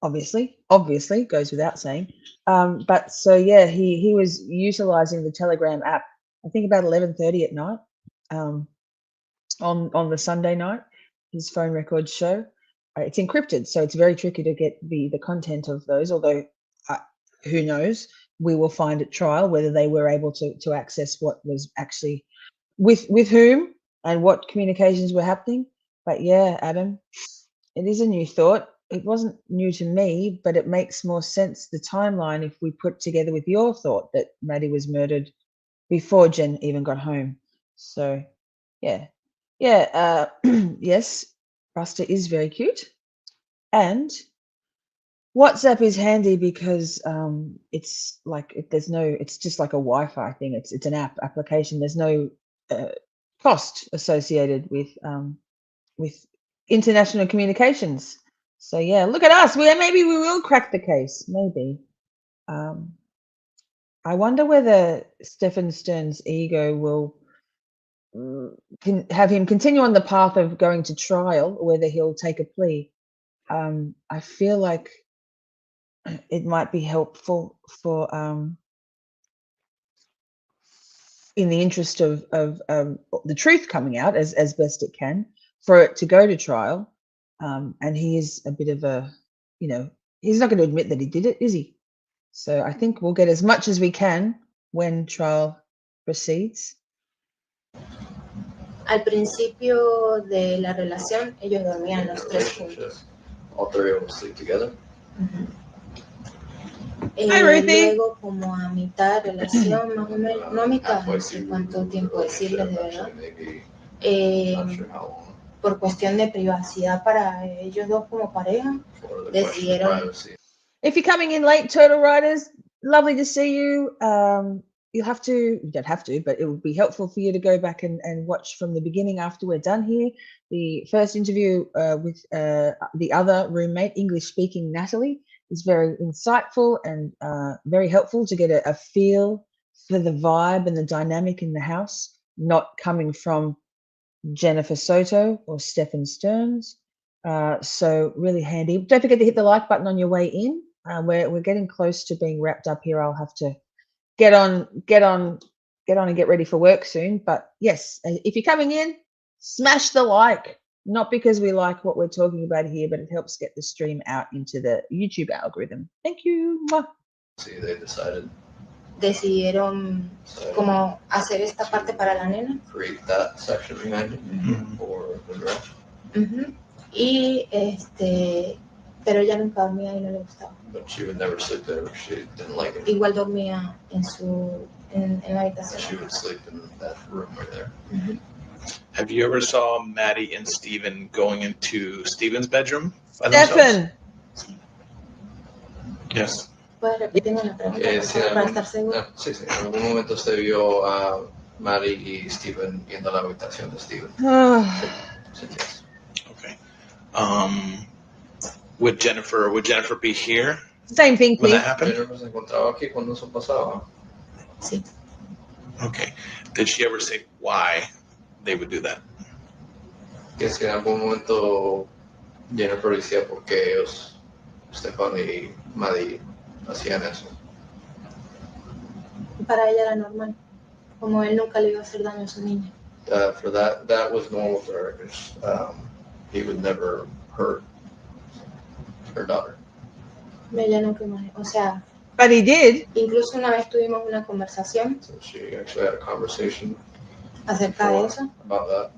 [SPEAKER 5] Obviously goes without saying. But so yeah, he was utilizing the Telegram app, I think about 11:30 at night, on the Sunday night. His phone records show it's encrypted, so it's very tricky to get the content of those. Although who knows, we will find at trial whether they were able to access what was actually with whom and what communications were happening. But yeah, Adam, it is a new thought. It wasn't new to me, but it makes more sense, the timeline, if we put together with your thought that Maddie was murdered before Jen even got home. So yeah, yes, Buster is very cute, and WhatsApp is handy because it's like it's just like a Wi-Fi thing. It's an application. There's no cost associated with international communications. So yeah, look at us. Maybe we will crack the case. Maybe. I wonder whether Stephan Sterns' ego will have him continue on the path of going to trial, or whether he'll take a plea. I feel like it might be helpful for, in the interest of the truth coming out as best it can, for it to go to trial. And he is a bit of a, he's not going to admit that he did it, is he? So I think we'll get as much as we can when trial proceeds.
[SPEAKER 6] al principio de la relación, ellos dormían los tres juntos.
[SPEAKER 8] All three of them sleep together.
[SPEAKER 5] Hi, Ruthie.
[SPEAKER 6] Luego, como a mitad de relación, más o menos, no a mitad, no sé cuánto tiempo decirles de verdad. Por cuestión de privacidad para ellos dos como pareja, decidieron.
[SPEAKER 5] If you're coming in late, Turtle Riders, lovely to see you. You don't have to, but it would be helpful for you to go back and watch from the beginning after we're done here. The first interview with the other roommate, English-speaking Natalie, is very insightful and very helpful to get a feel for the vibe and the dynamic in the house, not coming from Jennifer Soto or Stephan Sterns. So really handy. Don't forget to hit the like button on your way in. We're getting close to being wrapped up here. I'll have to get on and get ready for work soon. But yes, if you're coming in, smash the like. Not because we like what we're talking about here, but it helps get the stream out into the YouTube algorithm. Thank you.
[SPEAKER 8] See, they
[SPEAKER 6] decidieron como hacer esta parte para la nena.
[SPEAKER 8] Create that section behind it for the girl.
[SPEAKER 6] Y pero ella nunca dormía y no le gustaba.
[SPEAKER 8] But she would never sleep there. She didn't like it.
[SPEAKER 6] Igual dormía en la habitación.
[SPEAKER 8] She would sleep in that room right there.
[SPEAKER 2] Have you ever saw Maddie and Stephan going into Stephan's bedroom by
[SPEAKER 5] Stephan.
[SPEAKER 2] Yes.
[SPEAKER 6] ¿Puedes repetir una pregunta para estar seguro?
[SPEAKER 8] Sí. En algún momento usted vio a Maddie y Stephan yendo a la habitación de Stephan. Sí.
[SPEAKER 2] Okay. Would Jennifer be here?
[SPEAKER 5] Same thing,
[SPEAKER 2] when
[SPEAKER 5] please.
[SPEAKER 2] that happened?
[SPEAKER 8] Jennifer se encontraba aquí cuando eso pasaba.
[SPEAKER 6] Sí.
[SPEAKER 2] Okay. Did she ever say why they would do that?
[SPEAKER 8] Que es que en algún momento Jennifer decía por qué ellos, Stephan y Maddie, hacían eso.
[SPEAKER 6] Para ella era normal, como él nunca le iba a hacer daño a su niña.
[SPEAKER 8] For that was normal for her because he would never hurt her daughter.
[SPEAKER 6] Ella nunca imaginó, o sea,
[SPEAKER 5] But he did.
[SPEAKER 6] Incluso una vez tuvimos una conversación
[SPEAKER 8] So she actually had a conversation
[SPEAKER 6] acerca de eso.
[SPEAKER 8] about that.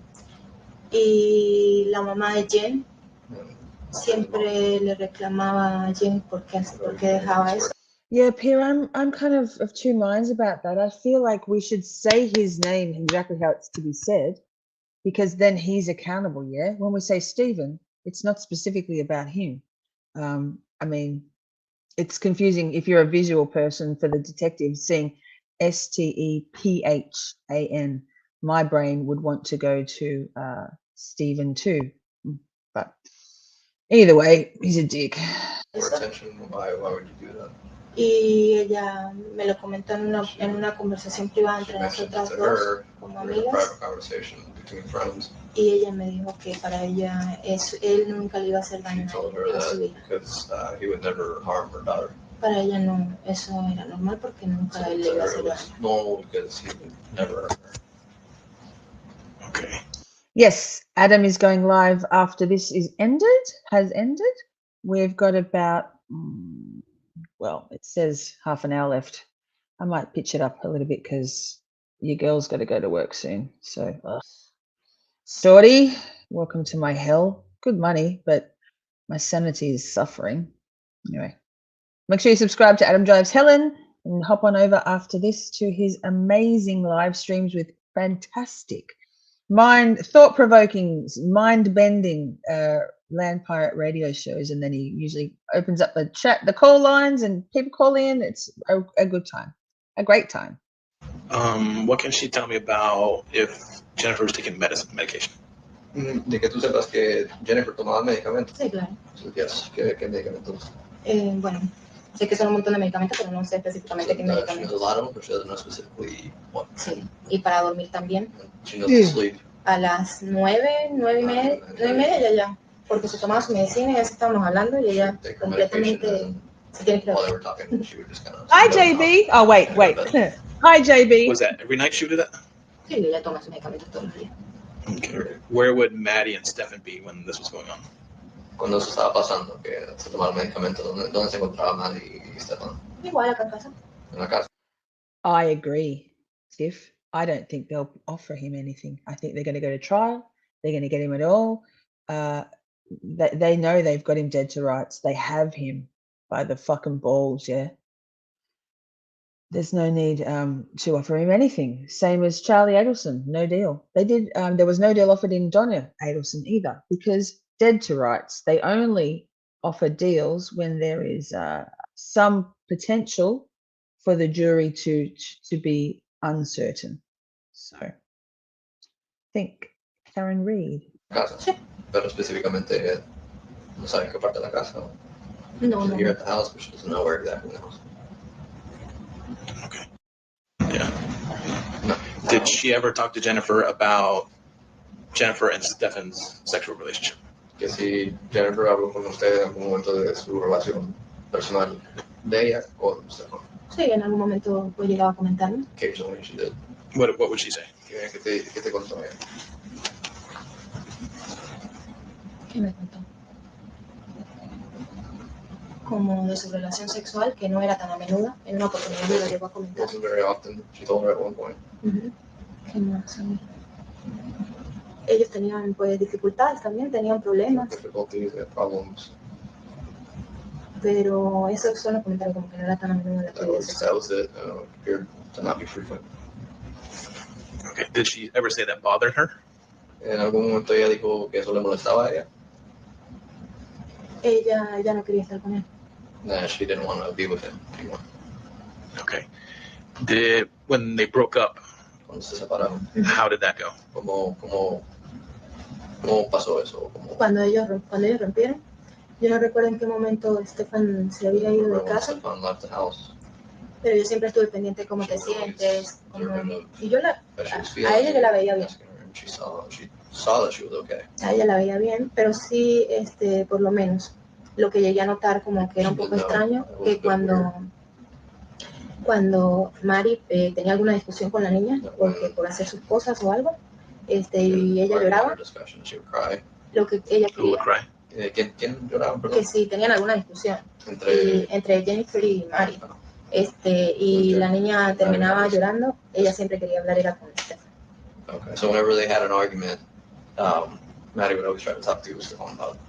[SPEAKER 6] Y la mamá de Jen
[SPEAKER 8] And
[SPEAKER 6] siempre le reclamaba a Jen por qué dejaba eso.
[SPEAKER 5] Yeah, Pierre, I'm kind of two minds about that. I feel like we should say his name exactly how it's to be said, because then he's accountable, yeah? When we say Stephen, it's not specifically about him. I mean, it's confusing if you're a visual person for the detective seeing Stephan. My brain would want to go to Stephen too. But either way, he's a dick.
[SPEAKER 8] for attention, why would you do that?
[SPEAKER 6] Y ella me lo comentó en una conversación privada entre nosotras dos, como amigas. Y ella me dijo que para ella él nunca le iba a hacer daño a su hija. Para ella no, eso era normal porque nunca él le iba a hacer daño.
[SPEAKER 2] Okay.
[SPEAKER 5] Yes, Adam is going live after this has ended. We've got about, well, it says half an hour left. I might pitch it up a little bit because your girl's got to go to work soon. So, Sorty, welcome to my hell. Good money, but my sanity is suffering. Anyway, make sure you subscribe to Adam Drives Helen and hop on over after this to his amazing live streams with fantastic, thought-provoking, mind-bending land pirate radio shows, and then he usually opens up the call lines, and people call in. It's a good time, a great time.
[SPEAKER 2] What can she tell me about if Jennifer's taking medication?
[SPEAKER 8] De que tú sepas que Jennifer tomaba medicamentos.
[SPEAKER 6] Sí, claro.
[SPEAKER 8] Yes. ¿Qué medicamentos?
[SPEAKER 6] Bueno, sé que son un montón de medicamentos, pero no sé específicamente qué medicamentos.
[SPEAKER 8] She has a lot of them, but she doesn't know specifically what.
[SPEAKER 6] Sí, y para dormir también.
[SPEAKER 8] She knows to sleep.
[SPEAKER 6] A las 9:30 ya, porque se tomaba su medicina y ya estábamos hablando y ella completamente se tiene que dormir.
[SPEAKER 5] Hi, JB. Oh, wait. Hi, JB.
[SPEAKER 2] Was that every night she would do that?
[SPEAKER 6] Sí, ella toma sus medicamentos todos los días.
[SPEAKER 2] Okay. Where would Maddie and Stephan be when this was going on?
[SPEAKER 8] Cuando eso estaba pasando, que se tomaron medicamentos, ¿dónde se encontraba Maddie y Stephan?
[SPEAKER 6] Igual acá en casa.
[SPEAKER 8] En la casa.
[SPEAKER 5] I agree, Tiff. I don't think they'll offer him anything. I think they're going to go to trial. They're going to get him at all. They know they've got him dead to rights. They have him by the fucking balls, yeah. There's no need to offer him anything. Same as Charlie Adelson, no deal. They did. There was no deal offered in Donna Adelson either, because dead to rights. They only offer deals when there is some potential for the jury to be uncertain. So, I think Karen Reed.
[SPEAKER 8] Casa. Pero específicamente no saben qué parte de la casa.
[SPEAKER 6] No.
[SPEAKER 8] Here at the house, but she doesn't know where exactly in the house.
[SPEAKER 2] Okay. Yeah. No. Did she ever talk to Jennifer about Jennifer and Stephan's sexual relationship?
[SPEAKER 8] Que si Jennifer habló con usted en algún momento de su relación personal de ella con Stephan.
[SPEAKER 6] Sí, en algún momento he llegado a comentarlo.
[SPEAKER 8] Occasionally she did.
[SPEAKER 2] What would she say?
[SPEAKER 8] ¿Qué te contó ella?
[SPEAKER 6] ¿Qué me contó? Como de su relación sexual, que no era tan a menudo. En una oportunidad me lo llegó a comentar.
[SPEAKER 8] Wasn't very often. She told her at one point.
[SPEAKER 6] ¿Qué más? Ellos tenían pues dificultades también, tenían problemas.
[SPEAKER 8] Difficulties, they had problems.
[SPEAKER 6] Pero eso solo comentaron como que no era tan a menudo la actividad
[SPEAKER 8] That was it. Appeared to not be frequent.
[SPEAKER 2] Okay. Did she ever say that bothered her?
[SPEAKER 8] En algún momento ella dijo que eso le molestaba a ella.
[SPEAKER 6] Ella no quería estar con él.
[SPEAKER 8] Nah, she didn't want to be with him anymore.
[SPEAKER 2] Okay. When they broke up,
[SPEAKER 8] Cuando se separaron.
[SPEAKER 2] how did that go?
[SPEAKER 8] ¿Cómo pasó eso?
[SPEAKER 6] Cuando ellos rompieron, yo no recuerdo en qué momento Stephan se había ido de casa.
[SPEAKER 8] Stephan left the house.
[SPEAKER 6] Pero yo siempre estuve pendiente de cómo te sientes. Y yo a ella yo la veía bien.
[SPEAKER 8] She saw that she was okay.
[SPEAKER 6] A ella la veía bien, pero sí, por lo menos, lo que llegué a notar como que era un poco extraño, que cuando Mari tenía alguna discusión con la niña, porque por hacer sus cosas o algo, y ella lloraba, lo que ella quería,
[SPEAKER 8] ¿Quién lloraba?
[SPEAKER 6] que si tenían alguna discusión entre Jennifer y Mari, Y la niña terminaba llorando, ella siempre quería hablar era con Stephan.
[SPEAKER 8] Okay, so whenever they had an argument, Maddie would always try to talk to Stephan about it.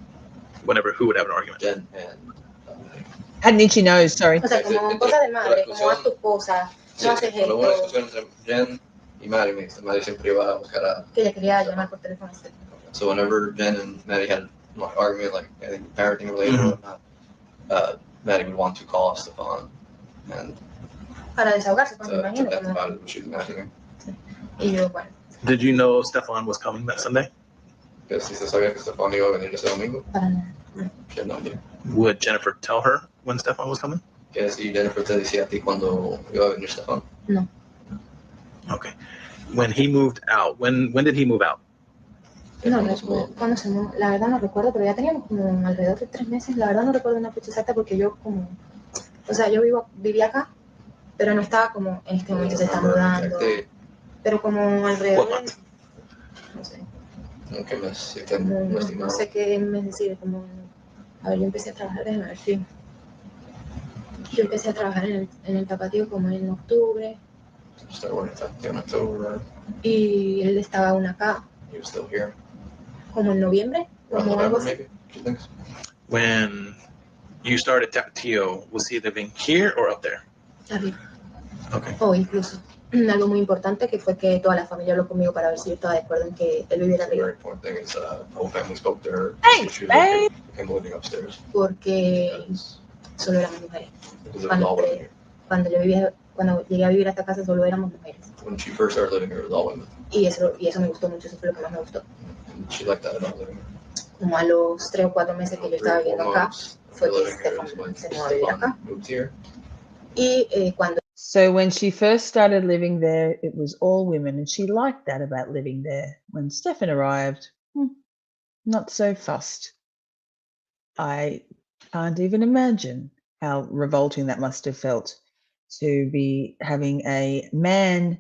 [SPEAKER 2] Whenever who would have an argument?
[SPEAKER 8] Jen and
[SPEAKER 5] Had an itchy nose, sorry.
[SPEAKER 6] O sea, como cosas de madre, como haz tus cosas, no haces
[SPEAKER 8] cuando hubo una
[SPEAKER 6] esto.
[SPEAKER 8] discusión entre Jen y Maddie, Maddie siempre iba a buscar a...
[SPEAKER 6] Que ella quería llamar por teléfono a Stephan.
[SPEAKER 8] So whenever Jen and Maddie had an argument, like I think parenting related or whatnot, Maddie would want to call Stephan and
[SPEAKER 6] Para desahogarse, pues me
[SPEAKER 8] to
[SPEAKER 6] imagino.
[SPEAKER 8] vent
[SPEAKER 6] Como...
[SPEAKER 8] about it when she was imagining.
[SPEAKER 6] Y yo, bueno,
[SPEAKER 2] Did you know Stephan was coming that Sunday?
[SPEAKER 8] Que si se sabía que Stephan iba a venir ese domingo,
[SPEAKER 6] para nada.
[SPEAKER 8] she had no idea.
[SPEAKER 2] Would Jennifer tell her when Stephan was coming?
[SPEAKER 8] Que si Jennifer te decía a ti cuando iba a venir Stephan.
[SPEAKER 6] No.
[SPEAKER 2] Okay. When he moved out, when did he move out?
[SPEAKER 6] No recuerdo cuándo se mudó, la verdad no recuerdo, pero ya teníamos como alrededor de 3 meses, la verdad no recuerdo una fecha exacta porque yo como, o sea, yo vivía acá, pero no estaba como en este momento se está mudando, pero como alrededor de, no sé,
[SPEAKER 8] ¿Qué mes?
[SPEAKER 6] no sé qué mes decir, como, a ver, yo empecé a trabajar, déjame ver si, yo empecé a trabajar en el tapatío como en octubre, y él estaba aún acá, como en noviembre, como algo así.
[SPEAKER 2] When you started Tapatio, was he living here or up there?
[SPEAKER 6] Arriba.
[SPEAKER 2] Okay.
[SPEAKER 6] O incluso algo muy importante que fue que toda la familia habló conmigo para ver si yo estaba de acuerdo en que él viviera arriba.
[SPEAKER 5] Thanks, babe.
[SPEAKER 6] Porque solo éramos mujeres. Cuando llegué a vivir a esta casa solo éramos mujeres. Y eso me gustó mucho, eso fue lo que más me gustó. Como a los 3 o 4 meses que yo estaba viviendo acá, fue que Stephan se mudó a vivir acá. Y cuando
[SPEAKER 5] So when she first started living there, it was all women, and she liked that about living there. When Stephan arrived, not so fussed. I can't even imagine how revolting that must have felt to be having a man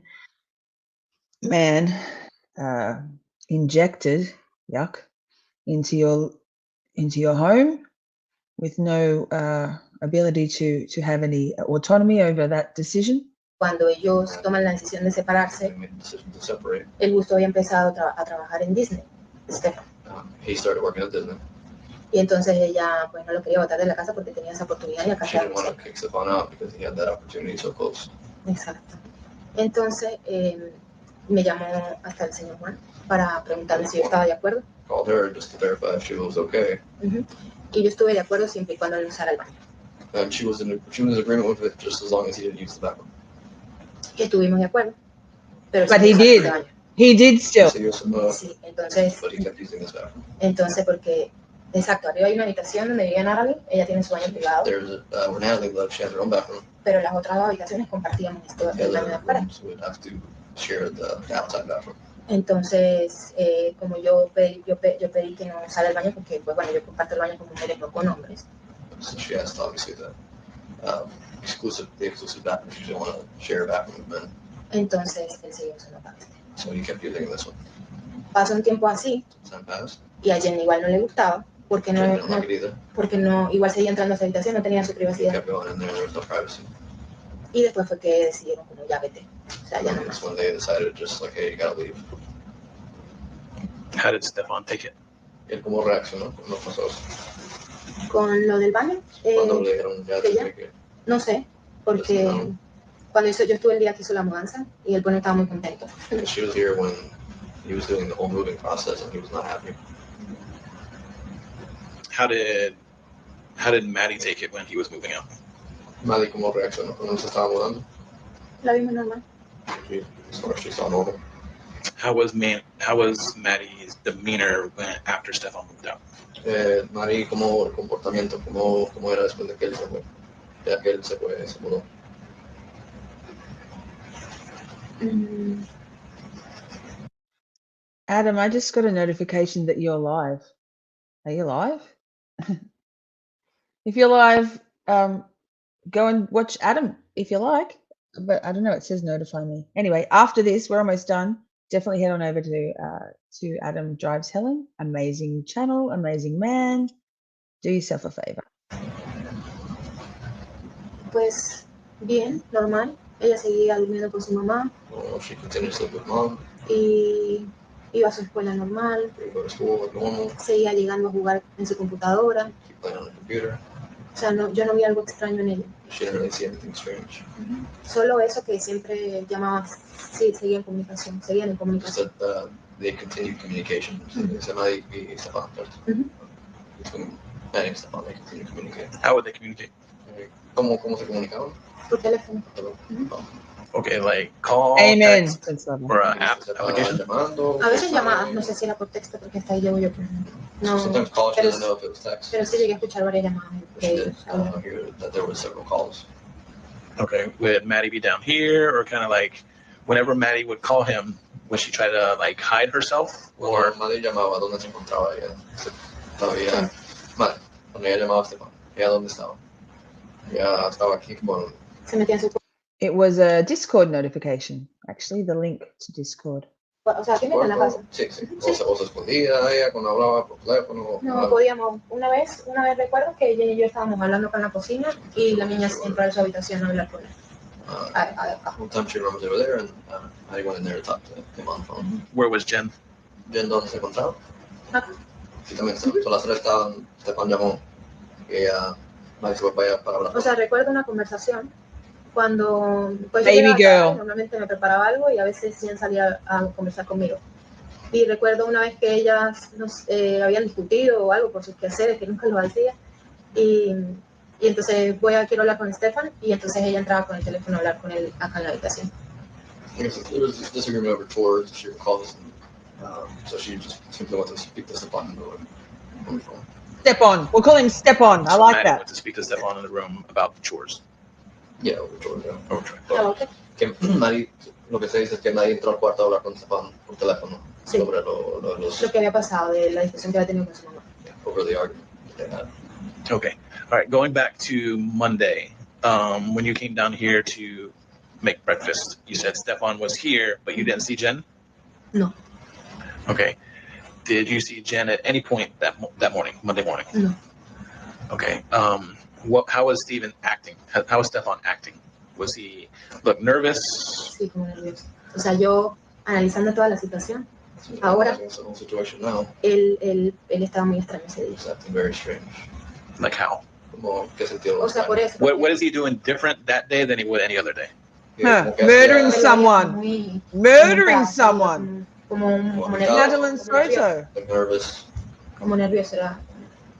[SPEAKER 5] injected, yuck, into your home with no ability to have any autonomy over that decision.
[SPEAKER 6] Cuando ellos toman la decisión de separarse, él justo había empezado a trabajar en Disney, Stephan.
[SPEAKER 8] He started working at Disney.
[SPEAKER 6] Y entonces ella pues no lo quería botar de la casa porque tenía esa oportunidad y acá
[SPEAKER 8] She didn't want to kick Stephan out because he had that opportunity so close.
[SPEAKER 6] Exacto. Entonces me llamó hasta el señor Juan para preguntarme si yo estaba de acuerdo.
[SPEAKER 8] Called her just to verify if she was okay.
[SPEAKER 6] Y yo estuve de acuerdo siempre y cuando él usara el baño.
[SPEAKER 8] And she was in agreement with it just as long as he didn't use the bathroom.
[SPEAKER 6] Y estuvimos de acuerdo. Pero
[SPEAKER 5] But he did. He did still.
[SPEAKER 6] Sí, entonces.
[SPEAKER 8] But he kept using this bathroom.
[SPEAKER 6] Entonces, porque, exacto, arriba hay una habitación donde vivía Natalie, ella tiene su baño privado.
[SPEAKER 8] There's where Natalie lived, she had her own bathroom.
[SPEAKER 6] Pero las otras 2 habitaciones compartíamos esto, el baño de afuera.
[SPEAKER 8] So we'd have to share the outside bathroom.
[SPEAKER 6] Entonces, como yo pedí que no usara el baño porque, pues bueno, yo comparto el baño con mujeres, no con hombres.
[SPEAKER 8] So she asked, obviously, the exclusive bathroom. She didn't want to share a bathroom with men.
[SPEAKER 6] Entonces, él siguió usando parte.
[SPEAKER 8] So he kept using this one.
[SPEAKER 6] Pasó un tiempo así,
[SPEAKER 8] Time passed.
[SPEAKER 6] y a Jen igual no le gustaba, porque
[SPEAKER 8] Jen didn't like it either.
[SPEAKER 6] porque no, igual seguía entrando a esa habitación, no tenía su
[SPEAKER 8] He
[SPEAKER 6] privacidad.
[SPEAKER 8] kept going in there, there was no privacy.
[SPEAKER 6] Y después fue que decidieron como ya vete, o sea, ya no
[SPEAKER 8] That's
[SPEAKER 6] más.
[SPEAKER 8] when they decided just like, hey, you gotta leave.
[SPEAKER 2] How did Stephan take it?
[SPEAKER 8] ¿Y cómo reaccionó? ¿Cómo pasó eso?
[SPEAKER 6] Con lo del baño,
[SPEAKER 8] Cuando le dijeron ya
[SPEAKER 6] que ya,
[SPEAKER 8] tiene que...
[SPEAKER 6] no sé, porque cuando yo estuve el día que hizo la mudanza y él pues no estaba muy contento.
[SPEAKER 8] She was here when he was doing the whole moving process and he was not happy.
[SPEAKER 2] How did Maddie take it when he was moving out?
[SPEAKER 8] Maddie, ¿cómo reaccionó cuando se estaba mudando?
[SPEAKER 6] La vimos normal.
[SPEAKER 8] She saw normal.
[SPEAKER 2] How was Maddie's demeanor after Stephan moved out?
[SPEAKER 8] Maddie, ¿cómo el comportamiento? ¿Cómo era después de que él se fue? Ya que él se mudó.
[SPEAKER 5] Adam, I just got a notification that you're live. Are you live? If you're live, go and watch Adam if you like. But I don't know, it says notify me. Anyway, after this, we're almost done. Definitely head on over to Adam Drives Helen. Amazing channel, amazing man. Do yourself a favor.
[SPEAKER 6] Pues Bien, normal. Ella seguía durmiendo con su mamá.
[SPEAKER 8] She continued to sleep with mom.
[SPEAKER 6] Y iba a su escuela normal.
[SPEAKER 8] They go to school like normal.
[SPEAKER 6] Seguía llegando a jugar en su computadora.
[SPEAKER 8] Keep playing on the computer.
[SPEAKER 6] O sea, no, yo no vi algo extraño en ella.
[SPEAKER 8] She didn't really see anything strange.
[SPEAKER 6] Solo eso que siempre llamaba, sí, seguían en comunicación, seguían en
[SPEAKER 8] Just
[SPEAKER 6] comunicación.
[SPEAKER 8] that they continued communication. So Maddie y Stephan, between Maddie and Stephan, they continued communicating.
[SPEAKER 2] How would they communicate?
[SPEAKER 8] ¿Cómo se comunicaban?
[SPEAKER 6] Por teléfono.
[SPEAKER 2] Okay, like call,
[SPEAKER 5] Amen.
[SPEAKER 2] text,
[SPEAKER 5] That's lovely.
[SPEAKER 2] or an app application.
[SPEAKER 8] Llamando.
[SPEAKER 6] A veces llamadas, no sé si era por texto porque hasta ahí llevo yo. No,
[SPEAKER 8] Sometimes calls, she
[SPEAKER 6] pero,
[SPEAKER 8] doesn't know if it was text.
[SPEAKER 6] pero sí llegué a escuchar varias llamadas.
[SPEAKER 8] She did hear that there were several calls.
[SPEAKER 2] Okay, would Maddie be down here, or kind of like whenever Maddie would call him, would she try to like hide herself, or
[SPEAKER 8] Maddie llamaba, ¿dónde se encontraba ella? Todavía, Maddie, cuando ella llamaba a Stephan, ¿ella dónde estaba? Ella estaba aquí con...
[SPEAKER 6] Se metía en su
[SPEAKER 5] It was a Discord notification, actually, the link to Discord.
[SPEAKER 6] o sea, ¿qué mete en la casa?
[SPEAKER 8] Sí. O se escondía ella cuando hablaba por teléfono.
[SPEAKER 6] No podíamos. Una vez recuerdo que Jenny y yo estábamos hablando con la cocina y la niña entró a su habitación a hablar con él.
[SPEAKER 8] One time she remembers they were there and I went in there to talk to him on the phone.
[SPEAKER 2] where was Jen?
[SPEAKER 8] ¿Jen dónde se encontraba?
[SPEAKER 6] Acá.
[SPEAKER 8] Sí, también. Son las tres estaban, Stephan llamó y ella, Maddie se fue para allá para hablar.
[SPEAKER 6] O sea, recuerdo una conversación cuando pues,
[SPEAKER 5] Baby
[SPEAKER 6] yo llegaba
[SPEAKER 5] girl.
[SPEAKER 6] tarde, normalmente me preparaba algo y a veces Jen salía a conversar conmigo. Y recuerdo una vez que ellas habían discutido o algo por sus quehaceres, que nunca lo hacía. Y entonces quiero hablar con Stephan y entonces ella entraba con el teléfono a hablar con él acá en la habitación.
[SPEAKER 8] It was disagreement over chores, she recalls, so she just simply went to speak to Stephan on the phone.
[SPEAKER 5] Stephan. We'll call him Stephan. I
[SPEAKER 2] So
[SPEAKER 5] like
[SPEAKER 2] Maddie
[SPEAKER 5] that.
[SPEAKER 2] went to speak to Stefan in the room about the chores.
[SPEAKER 8] Yeah, over chores, yeah.
[SPEAKER 2] Over chores.
[SPEAKER 6] Ah, ok.
[SPEAKER 8] Que Maddie, lo que se dice es que Maddie entró al cuarto a hablar con Stephan por teléfono sobre los...
[SPEAKER 6] Lo que había pasado, de la discusión que había tenido con su mamá.
[SPEAKER 8] Over the argument they had.
[SPEAKER 2] Okay. All right. Going back to Monday, when you came down here to make breakfast, you said Stefan was here, but you didn't see Jen?
[SPEAKER 6] No.
[SPEAKER 2] Okay. Did you see Jen at any point that morning, Monday morning?
[SPEAKER 6] No.
[SPEAKER 2] Okay. How was Stephen acting? How was Stefan acting? Was he look nervous?
[SPEAKER 6] Sí, como nervioso. O sea, yo analizando toda la situación, ahora él estaba muy extraño ese día.
[SPEAKER 8] He's acting very strange.
[SPEAKER 2] Like how?
[SPEAKER 8] Como que sentido.
[SPEAKER 6] O sea, por eso.
[SPEAKER 2] What is he doing different that day than he would any other day?
[SPEAKER 5] Huh. Murdering someone.
[SPEAKER 6] Muy,
[SPEAKER 5] Murdering someone.
[SPEAKER 6] como nervioso.
[SPEAKER 5] Madeline Soto.
[SPEAKER 8] Like nervous,
[SPEAKER 6] Como nervioso, era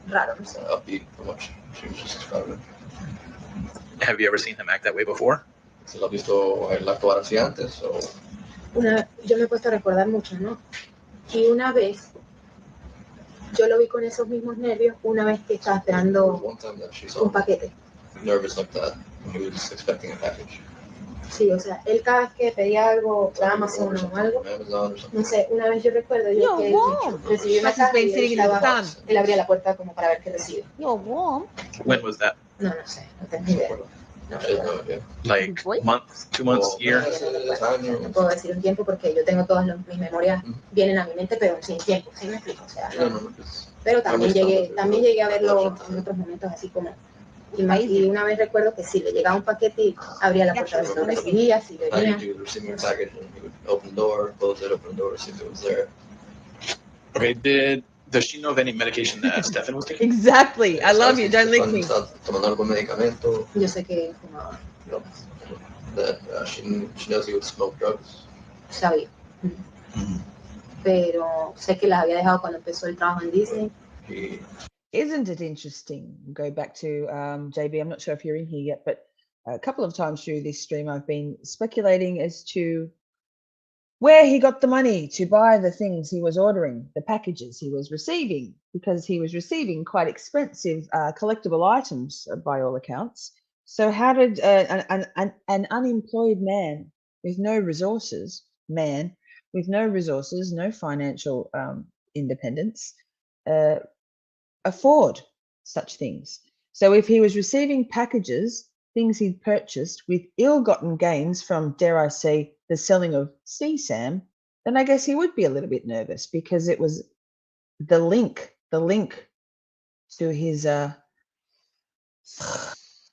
[SPEAKER 6] raro, no sé.
[SPEAKER 8] upbeat, from what she was just describing.
[SPEAKER 2] Have you ever seen him act that way before?
[SPEAKER 8] ¿Se lo has visto él actuar así antes? O...
[SPEAKER 6] Yo me he puesto a recordar mucho, ¿no? Y una vez, yo lo vi con esos mismos nervios, una vez que estaba esperando
[SPEAKER 8] One time that she saw
[SPEAKER 6] un paquete.
[SPEAKER 8] nervous like that when he was expecting a package.
[SPEAKER 6] Sí, o sea, él cada vez que pedía algo de Amazon o algo,
[SPEAKER 8] Amazon or something.
[SPEAKER 6] no sé, una vez yo recuerdo yo que recibí una
[SPEAKER 5] Like he's
[SPEAKER 6] caja
[SPEAKER 5] been
[SPEAKER 6] y
[SPEAKER 5] sitting in the sun.
[SPEAKER 6] él abría la puerta como para ver qué recibe.
[SPEAKER 5] You're warm.
[SPEAKER 2] When was that?
[SPEAKER 6] No sé, no tengo ni idea. No,
[SPEAKER 8] I have no idea.
[SPEAKER 2] Like
[SPEAKER 5] What?
[SPEAKER 2] month, 2 months,
[SPEAKER 8] Well,
[SPEAKER 2] year?
[SPEAKER 6] no puedo decir un tiempo porque yo tengo todas mis memorias vienen a mi mente, pero sin tiempo, ¿sí me explico? O sea,
[SPEAKER 8] No, it's-
[SPEAKER 6] pero también llegué a verlo en otros momentos así como y una vez recuerdo que sí, le llegaba un paquete y abría la puerta, si lo recibía, si
[SPEAKER 8] How do
[SPEAKER 6] venía.
[SPEAKER 8] you do receiving a package and he would open the door, close it, open the door, see if it was there.
[SPEAKER 2] Okay, does she know of any medication that Stefan was taking?
[SPEAKER 5] Exactly. I love you. Don't lick me.
[SPEAKER 8] Está tomando algún medicamento.
[SPEAKER 6] Yo sé que fumaba drogas,
[SPEAKER 8] That she knows he would smoke drugs.
[SPEAKER 6] sabía. Pero sé que las había dejado cuando empezó el trabajo en Disney.
[SPEAKER 8] He
[SPEAKER 5] Isn't it interesting? Go back to JB. I'm not sure if you're in here yet, but a couple of times through this stream, I've been speculating as to where he got the money to buy the things he was ordering, the packages he was receiving, because he was receiving quite expensive collectible items by all accounts. So how did an unemployed man with no resources, no financial independence, afford such things? So if he was receiving packages, things he'd purchased with ill-gotten gains from, dare I say, the selling of CSAM, then I guess he would be a little bit nervous because it was the link to his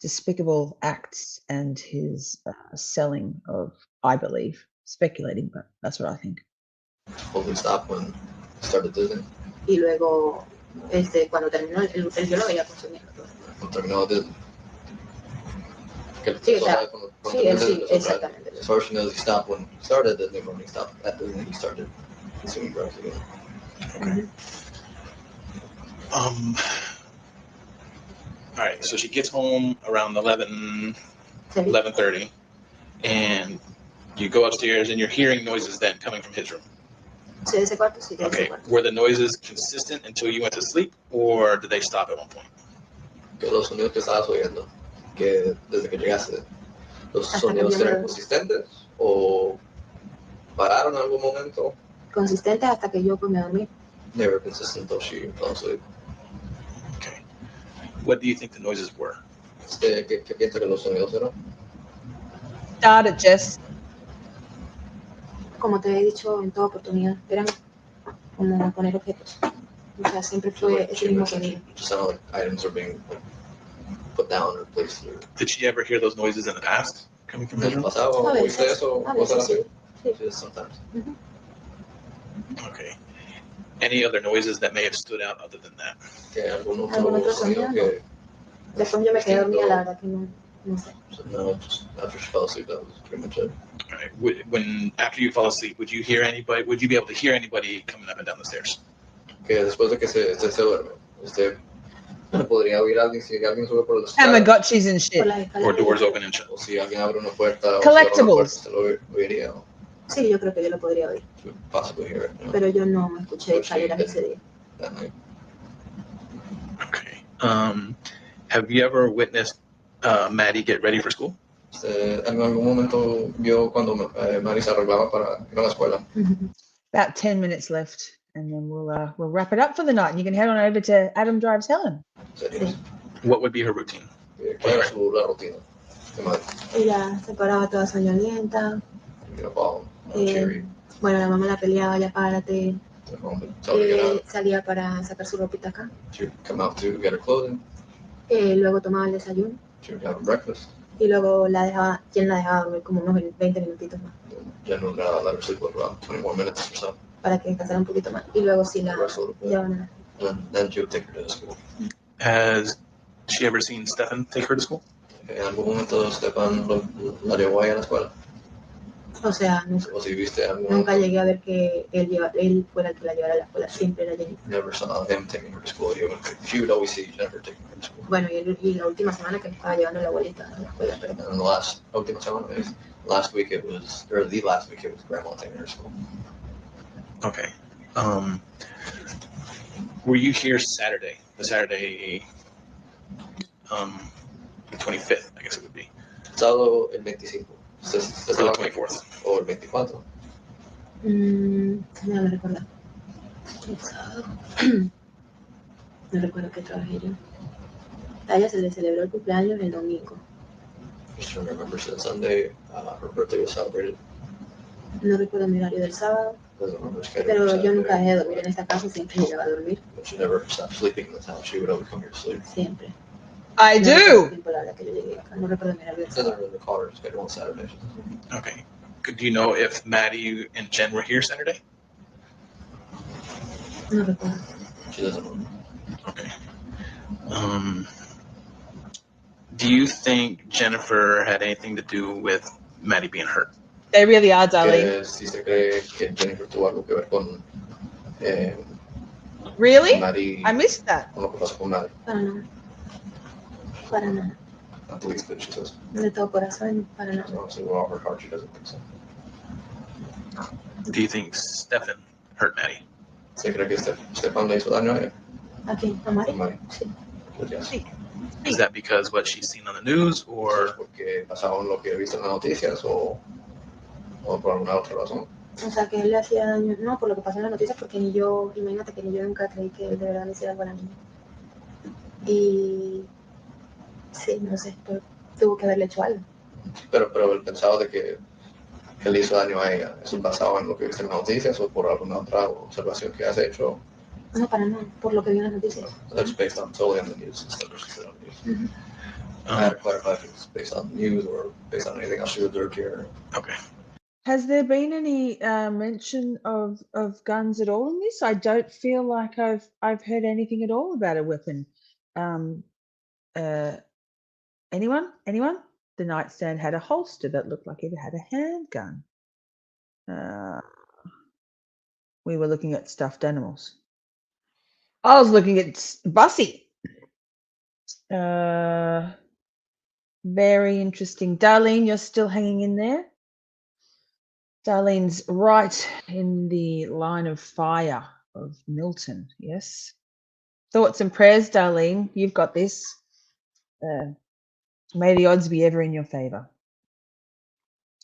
[SPEAKER 5] despicable acts and his selling of, I believe, speculating, but that's what I think.
[SPEAKER 8] Fully stopped when he started Disney.
[SPEAKER 3] Y luego, cuando terminó, él yo lo veía consumiendo todo.
[SPEAKER 8] Cuando terminó Disney.
[SPEAKER 3] Sí, o sea, sí, él sí, exactamente.
[SPEAKER 8] As far as she knows, he stopped when he started Disney. When he stopped at Disney, he started consuming drugs again.
[SPEAKER 2] Okay. All right, so she gets home around 11:30, and you go upstairs and you're hearing noises then coming from his room.
[SPEAKER 3] Sí, de ese cuarto, sí, de ese
[SPEAKER 2] Okay,
[SPEAKER 3] cuarto.
[SPEAKER 2] were the noises consistent until you went to sleep, or did they stop at one point?
[SPEAKER 8] Que los sonidos que estabas oyendo, que desde que llegaste, los sonidos eran consistentes o pararon en algún momento.
[SPEAKER 3] Consistentes hasta que yo pues me dormí.
[SPEAKER 8] They were consistent until she fell asleep.
[SPEAKER 2] Okay. What do you think the noises were?
[SPEAKER 8] ¿Qué piensa que los sonidos eran?
[SPEAKER 5] Start it, Jess.
[SPEAKER 3] Como te he dicho en toda oportunidad, eran como poner objetos. O sea, siempre fue ese mismo sonido.
[SPEAKER 8] Just sound like items are being put down or placed through.
[SPEAKER 2] Did she ever hear those noises in the past coming from his room?
[SPEAKER 8] ¿Pasaba? ¿Oíste eso?
[SPEAKER 3] A veces sí.
[SPEAKER 8] Sí, sometimes.
[SPEAKER 2] Okay. Any other noises that may have stood out other than that?
[SPEAKER 8] ¿Que algún
[SPEAKER 3] ¿Algún
[SPEAKER 8] otro
[SPEAKER 3] otro sonido?
[SPEAKER 8] que...
[SPEAKER 3] Después yo me quedé dormida, la verdad que no sé.
[SPEAKER 8] No, just after she fell asleep, that was pretty much it.
[SPEAKER 2] All right. When after you fall asleep, would you hear anybody? Would you be able to hear anybody coming up and down the stairs?
[SPEAKER 8] Que después de que se duerme, podría oír a alguien si alguien sube por las
[SPEAKER 5] Tamagotchis and shit.
[SPEAKER 3] Por las
[SPEAKER 2] Or
[SPEAKER 3] escaleras.
[SPEAKER 2] doors open and shut?
[SPEAKER 8] o si alguien abre una puerta,
[SPEAKER 5] Collectibles.
[SPEAKER 8] se lo oiría.
[SPEAKER 3] Sí, yo creo que yo lo podría oír.
[SPEAKER 8] To possibly hear it.
[SPEAKER 3] Pero yo no me escuché escaleras ese día.
[SPEAKER 8] That night.
[SPEAKER 2] Okay. Have you ever witnessed Maddie get ready for school?
[SPEAKER 8] En algún momento vio cuando Maddie se arreglaba para ir a la escuela.
[SPEAKER 5] About 10 minutes left, and then we'll wrap it up for the night. And you can head on over to Adam Drives Helen.
[SPEAKER 2] What would be her routine?
[SPEAKER 8] ¿Cuál era la rutina de Maddie?
[SPEAKER 3] Ella se paraba toda soñolienta. Bueno, la mamá la peleaba, ya párate. Salía para sacar su ropita acá.
[SPEAKER 8] Come out to get her clothing.
[SPEAKER 3] Luego tomaba el desayuno.
[SPEAKER 8] She would have breakfast.
[SPEAKER 3] Y luego ¿quién la dejaba dormir como unos 20 minutitos más?
[SPEAKER 8] General let her sleep for about 20 more minutes or so.
[SPEAKER 3] Para que descansara un poquito más. Y luego sí la llevaban a la...
[SPEAKER 8] And then she would take her to school.
[SPEAKER 2] Has she ever seen Stephan take her to school?
[SPEAKER 8] En algún momento Stephan la llevó ahí a la escuela.
[SPEAKER 3] O sea, no sé.
[SPEAKER 8] O si viste algún
[SPEAKER 3] Nunca llegué a ver que él fuera el que la llevara a la escuela. Siempre era Jenny.
[SPEAKER 8] Never saw him taking her to school. She would always see Jennifer taking her to school.
[SPEAKER 3] Bueno, y la última semana que me estaba llevando a la abuelita a la escuela, pero...
[SPEAKER 8] And the last week it was grandma taking her to school.
[SPEAKER 2] Okay. Were you here Saturday? The Saturday, the 25th, I guess it would be.
[SPEAKER 8] Sábado el 25.
[SPEAKER 2] Or the 24th.
[SPEAKER 8] O el 24.
[SPEAKER 3] No recuerdo. El sábado. No recuerdo qué trabajé yo. A ella se le celebró el cumpleaños el domingo.
[SPEAKER 8] Just trying to remember, so Sunday, her birthday was celebrated.
[SPEAKER 3] No recuerdo mi horario del sábado.
[SPEAKER 8] Doesn't remember schedule.
[SPEAKER 3] Pero yo nunca dejé de dormir en esta casa, siempre llegaba a dormir.
[SPEAKER 8] But she never stopped sleeping in this house. She would always come here to sleep.
[SPEAKER 3] Siempre.
[SPEAKER 5] I do.
[SPEAKER 3] No recuerdo mi horario del
[SPEAKER 8] Doesn't
[SPEAKER 3] sábado.
[SPEAKER 8] really recall her schedule on Saturdays.
[SPEAKER 2] Okay. Do you know if Maddie and Jen were here Saturday?
[SPEAKER 3] No recuerdo.
[SPEAKER 8] She doesn't know.
[SPEAKER 2] Okay. Do you think Jennifer had anything to do with Maddie being hurt?
[SPEAKER 5] They really are, darling.
[SPEAKER 8] Que si se cree que Jennifer tuvo algo que ver con
[SPEAKER 5] Really?
[SPEAKER 8] Maddie,
[SPEAKER 5] I missed that.
[SPEAKER 8] con lo que pasó con Maddie.
[SPEAKER 3] Para nada. Para nada.
[SPEAKER 8] Not the least bit, she says.
[SPEAKER 3] De todo corazón, para nada.
[SPEAKER 8] So honestly, with all her heart, she doesn't think so.
[SPEAKER 2] Do you think Stephan hurt Maddie?
[SPEAKER 8] ¿Se cree que Stephan le hizo daño a ella?
[SPEAKER 3] ¿A quién? ¿A Mari?
[SPEAKER 8] A Maddie.
[SPEAKER 3] Sí.
[SPEAKER 8] Pues yes.
[SPEAKER 2] Is that because what she's seen on the news, or
[SPEAKER 8] Porque pasaron lo que he visto en las noticias o por alguna otra razón?
[SPEAKER 3] O sea, que él le hacía daño, no por lo que pasó en las noticias, porque ni yo, imagínate que ni yo nunca creí que él de verdad le hiciera algo a la niña. Y sí, no sé, pero tuvo que haberle hecho algo.
[SPEAKER 8] Pero el pensado de que él le hizo daño a ella, ¿eso basado en lo que viste en las noticias o por alguna otra observación que has hecho?
[SPEAKER 3] No, para nada, por lo que vi en las noticias.
[SPEAKER 8] That's based on totally on the news instead of just on the news. I had to clarify if it's based on news or based on anything else she observed here.
[SPEAKER 2] Okay.
[SPEAKER 5] Has there been any mention of guns at all in this? I don't feel like I've heard anything at all about a weapon. Anyone? The nightstand had a holster that looked like it had a handgun. We were looking at stuffed animals. I was looking at Bussy. Very interesting. Darlene, you're still hanging in there? Darlene's right in the line of fire of Milton, yes? Thoughts and prayers, Darlene. You've got this. May the odds be ever in your favor.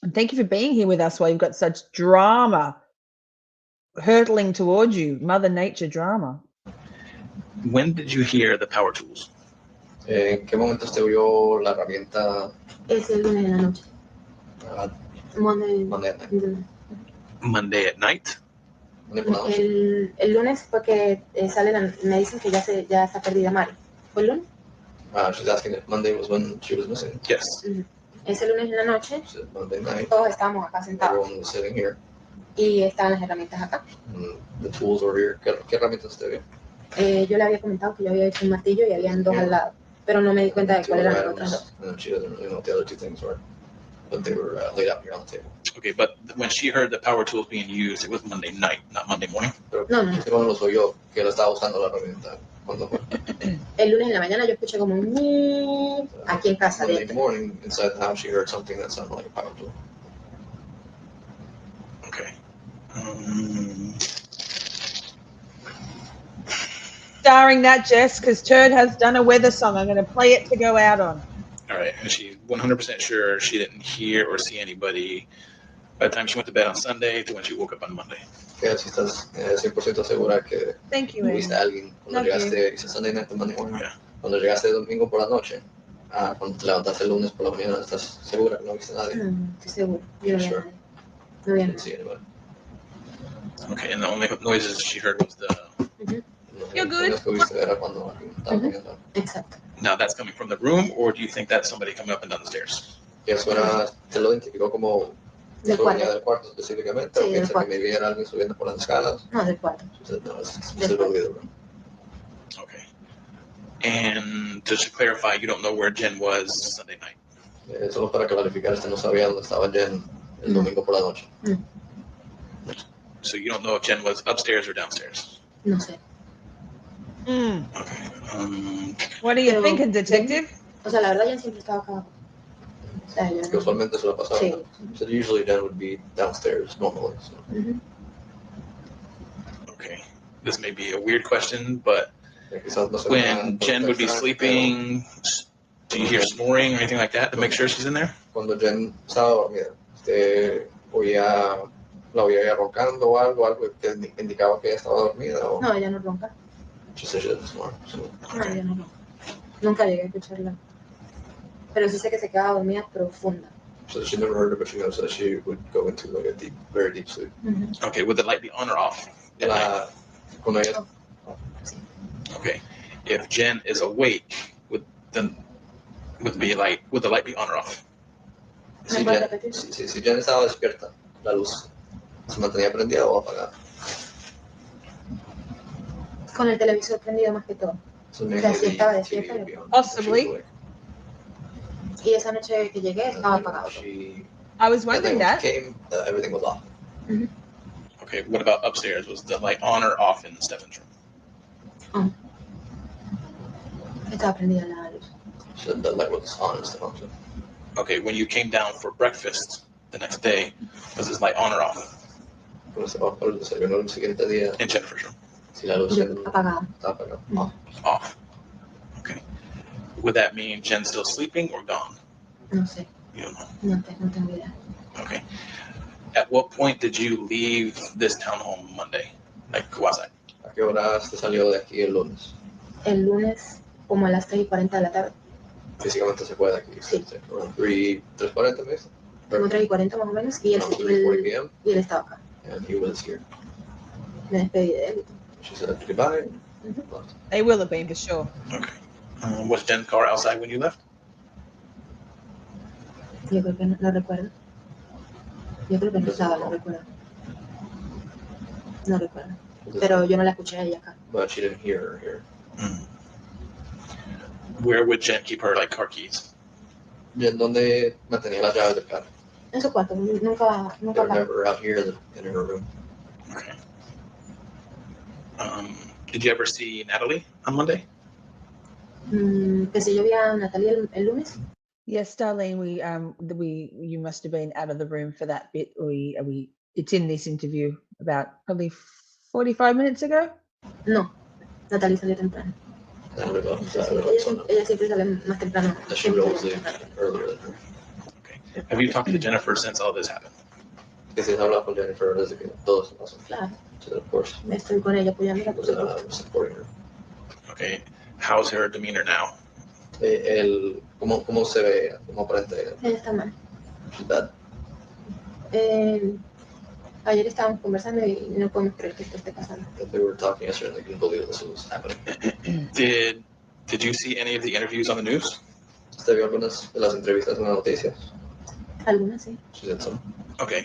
[SPEAKER 5] And thank you for being here with us while you've got such drama hurtling towards you, Mother Nature drama.
[SPEAKER 2] When did you hear the power tools?
[SPEAKER 8] ¿En qué momento usted vio la herramienta?
[SPEAKER 6] Es el lunes en la noche. Monday.
[SPEAKER 8] Monday at night.
[SPEAKER 2] Monday at night?
[SPEAKER 8] Monday por la noche.
[SPEAKER 6] El lunes porque me dicen que ya está perdida Mari. ¿Fue el lunes?
[SPEAKER 8] She's asking if Monday was when she was missing.
[SPEAKER 2] Yes.
[SPEAKER 6] Ese lunes en la noche,
[SPEAKER 8] She said Monday night.
[SPEAKER 6] todos estábamos acá sentados.
[SPEAKER 8] Everyone was sitting here.
[SPEAKER 6] Y estaban las herramientas acá.
[SPEAKER 8] The tools were here. ¿Qué herramientas usted vio?
[SPEAKER 6] Yo le había comentado que yo había hecho un martillo y habían dos al lado, pero no me di cuenta de cuáles eran las otras dos.
[SPEAKER 8] And then she doesn't really know what the other two things were, but they were laid out here on the table.
[SPEAKER 2] Okay, but when she heard the power tools being used, it was Monday night, not Monday morning?
[SPEAKER 8] Pero
[SPEAKER 6] No.
[SPEAKER 8] cuando los oyó, que él estaba usando la herramienta, ¿cuándo fue?
[SPEAKER 6] El lunes en la mañana yo escuché como un aquí en casa
[SPEAKER 8] Monday
[SPEAKER 6] dentro.
[SPEAKER 8] morning, inside the house, she heard something that sounded like a power tool.
[SPEAKER 2] Okay.
[SPEAKER 5] Starring that, Jess, because Turd has done a weather song. I'm going to play it to go out on.
[SPEAKER 2] All right, and she's 100% sure she didn't hear or see anybody by the time she went to bed on Sunday to when she woke up on Monday.
[SPEAKER 8] Que si estás 100% segura que
[SPEAKER 5] Thank you,
[SPEAKER 8] viste a alguien cuando llegaste, dice Sunday night to Monday morning, cuando llegaste el domingo por la noche, cuando te levantaste el lunes por la mañana, ¿estás segura que no viste a nadie?
[SPEAKER 6] Estoy seguro. Yo no vi a nadie. No vi a
[SPEAKER 8] Didn't
[SPEAKER 6] nadie.
[SPEAKER 8] see anybody.
[SPEAKER 2] Okay, and the only noises she heard was the...
[SPEAKER 5] You're good.
[SPEAKER 6] Exacto.
[SPEAKER 2] Now that's coming from the room, or do you think that's somebody coming up and down the stairs?
[SPEAKER 8] Y eso era, te lo identificó como
[SPEAKER 6] Del
[SPEAKER 8] venía
[SPEAKER 6] cuarto.
[SPEAKER 8] del cuarto específicamente,
[SPEAKER 6] Sí,
[SPEAKER 8] o
[SPEAKER 6] del
[SPEAKER 8] piensa que
[SPEAKER 6] cuarto.
[SPEAKER 8] me viera alguien subiendo por las escalas.
[SPEAKER 6] No, del cuarto.
[SPEAKER 8] She said, no, it's
[SPEAKER 6] Del
[SPEAKER 8] specifically the room.
[SPEAKER 2] Okay. And just to clarify, you don't know where Jen was Sunday night?
[SPEAKER 8] Solo para clarificar, no sabía dónde estaba Jen el domingo por la noche.
[SPEAKER 2] So you don't know if Jen was upstairs or downstairs?
[SPEAKER 6] No sé.
[SPEAKER 2] Okay.
[SPEAKER 5] What are you
[SPEAKER 6] Pero-
[SPEAKER 5] thinking, detective?
[SPEAKER 6] O sea, la verdad, Jen siempre estaba acá abajo. O sea, yo
[SPEAKER 8] Que usualmente se la pasaba.
[SPEAKER 6] Sí.
[SPEAKER 8] So usually Jen would be downstairs normally. So.
[SPEAKER 2] Okay. This may be a weird question, but
[SPEAKER 8] Quizás no sé
[SPEAKER 2] when Jen would be sleeping, do you hear snoring or anything like that to make sure she's in there?
[SPEAKER 8] Cuando Jen estaba dormida, la oía roncando o algo que indicaba que ella estaba dormida. O...
[SPEAKER 6] No, ella no ronca.
[SPEAKER 8] She said she doesn't snore. So.
[SPEAKER 6] No, ella no ronca. Nunca llegué a escucharla. Pero sí sé que se quedaba dormida profunda.
[SPEAKER 8] So she never heard it, but she knows that she would go into like a deep, very deep sleep.
[SPEAKER 2] Okay, would the light be on or off? at night?
[SPEAKER 8] Cuando ella,
[SPEAKER 2] Okay. If Jen is awake, would the light be on or off?
[SPEAKER 8] si Jen estaba despierta, la luz se mantenía prendida o apagada.
[SPEAKER 6] Con el televisor prendido más que todo.
[SPEAKER 8] So
[SPEAKER 6] O sea, si estaba
[SPEAKER 8] the
[SPEAKER 6] despierta.
[SPEAKER 8] TV on.
[SPEAKER 5] Possibly.
[SPEAKER 6] Y esa noche que llegué estaba apagado.
[SPEAKER 8] She,
[SPEAKER 5] I was
[SPEAKER 8] and then
[SPEAKER 5] wondering
[SPEAKER 8] when
[SPEAKER 5] that.
[SPEAKER 8] she came, everything was off.
[SPEAKER 2] Okay, what about upstairs? Was the light on or off in Stephan's room?
[SPEAKER 6] Estaba prendida la luz.
[SPEAKER 8] She said the light was on and stuff. So.
[SPEAKER 2] Okay, when you came down for breakfast the next day, was this light on or off
[SPEAKER 8] Cuando se bajó el desayuno el siguiente día,
[SPEAKER 2] in Jennifer's room?
[SPEAKER 8] si la luz
[SPEAKER 6] Apagada.
[SPEAKER 8] estaba apagada. Off.
[SPEAKER 2] Off. Okay. Would that mean Jen's still sleeping or gone?
[SPEAKER 6] No sé.
[SPEAKER 2] You don't know.
[SPEAKER 6] No tengo idea.
[SPEAKER 2] Okay. At what point did you leave this townhome Monday? Like, Kawasai?
[SPEAKER 8] ¿A qué horas te salió de aquí el lunes?
[SPEAKER 6] El lunes, como a las 3:40 de la tarde.
[SPEAKER 8] Físicamente se fue de aquí.
[SPEAKER 6] Sí.
[SPEAKER 8] Around 3:40 me dice.
[SPEAKER 6] Como 3:40 más o menos. Y él,
[SPEAKER 8] Around 3:40 p.m.
[SPEAKER 6] y él estaba acá.
[SPEAKER 8] and he was here.
[SPEAKER 6] Me despedí de él.
[SPEAKER 8] She said goodbye.
[SPEAKER 5] They will have been for sure.
[SPEAKER 2] Okay. Was Jen's car outside when you left?
[SPEAKER 6] Yo creo que no recuerdo. Yo creo que no estaba, no recuerdo. No recuerdo. Pero yo no la escuché a ella acá.
[SPEAKER 8] But she didn't hear her here.
[SPEAKER 2] Where would Jen keep her like car keys?
[SPEAKER 8] ¿Y en dónde mantenía las llaves del carro?
[SPEAKER 6] En su cuarto, nunca
[SPEAKER 8] They were
[SPEAKER 6] acá.
[SPEAKER 8] never out here in her room.
[SPEAKER 2] Okay. Did you ever see Natalie on Monday?
[SPEAKER 6] Que si yo vi a Natalie el lunes.
[SPEAKER 5] Yes, Darlene, you must have been out of the room for that bit. It's in this interview about probably 45 minutes ago.
[SPEAKER 6] No, Natalie salió temprano. Ella siempre sale más temprano.
[SPEAKER 8] She would always leave earlier than her.
[SPEAKER 2] Okay. Have you talked to Jennifer since all this happened?
[SPEAKER 8] Que si has hablado con Jennifer desde que todo se pasó.
[SPEAKER 6] Claro.
[SPEAKER 8] So of course,
[SPEAKER 6] Estoy con ella apoyándola, por supuesto.
[SPEAKER 8] supporting her.
[SPEAKER 2] Okay. How's her demeanor now?
[SPEAKER 8] ¿Cómo se ve? ¿Cómo aparenta ella?
[SPEAKER 6] Ella está mal.
[SPEAKER 8] She's bad.
[SPEAKER 6] Ayer estábamos conversando y no podemos creer que esto esté pasando.
[SPEAKER 8] They were talking yesterday and they couldn't believe this was happening.
[SPEAKER 2] Did you see any of the interviews on the news?
[SPEAKER 8] ¿Usted vio algunas de las entrevistas en las noticias?
[SPEAKER 6] Algunas sí.
[SPEAKER 8] She did some.
[SPEAKER 2] Okay.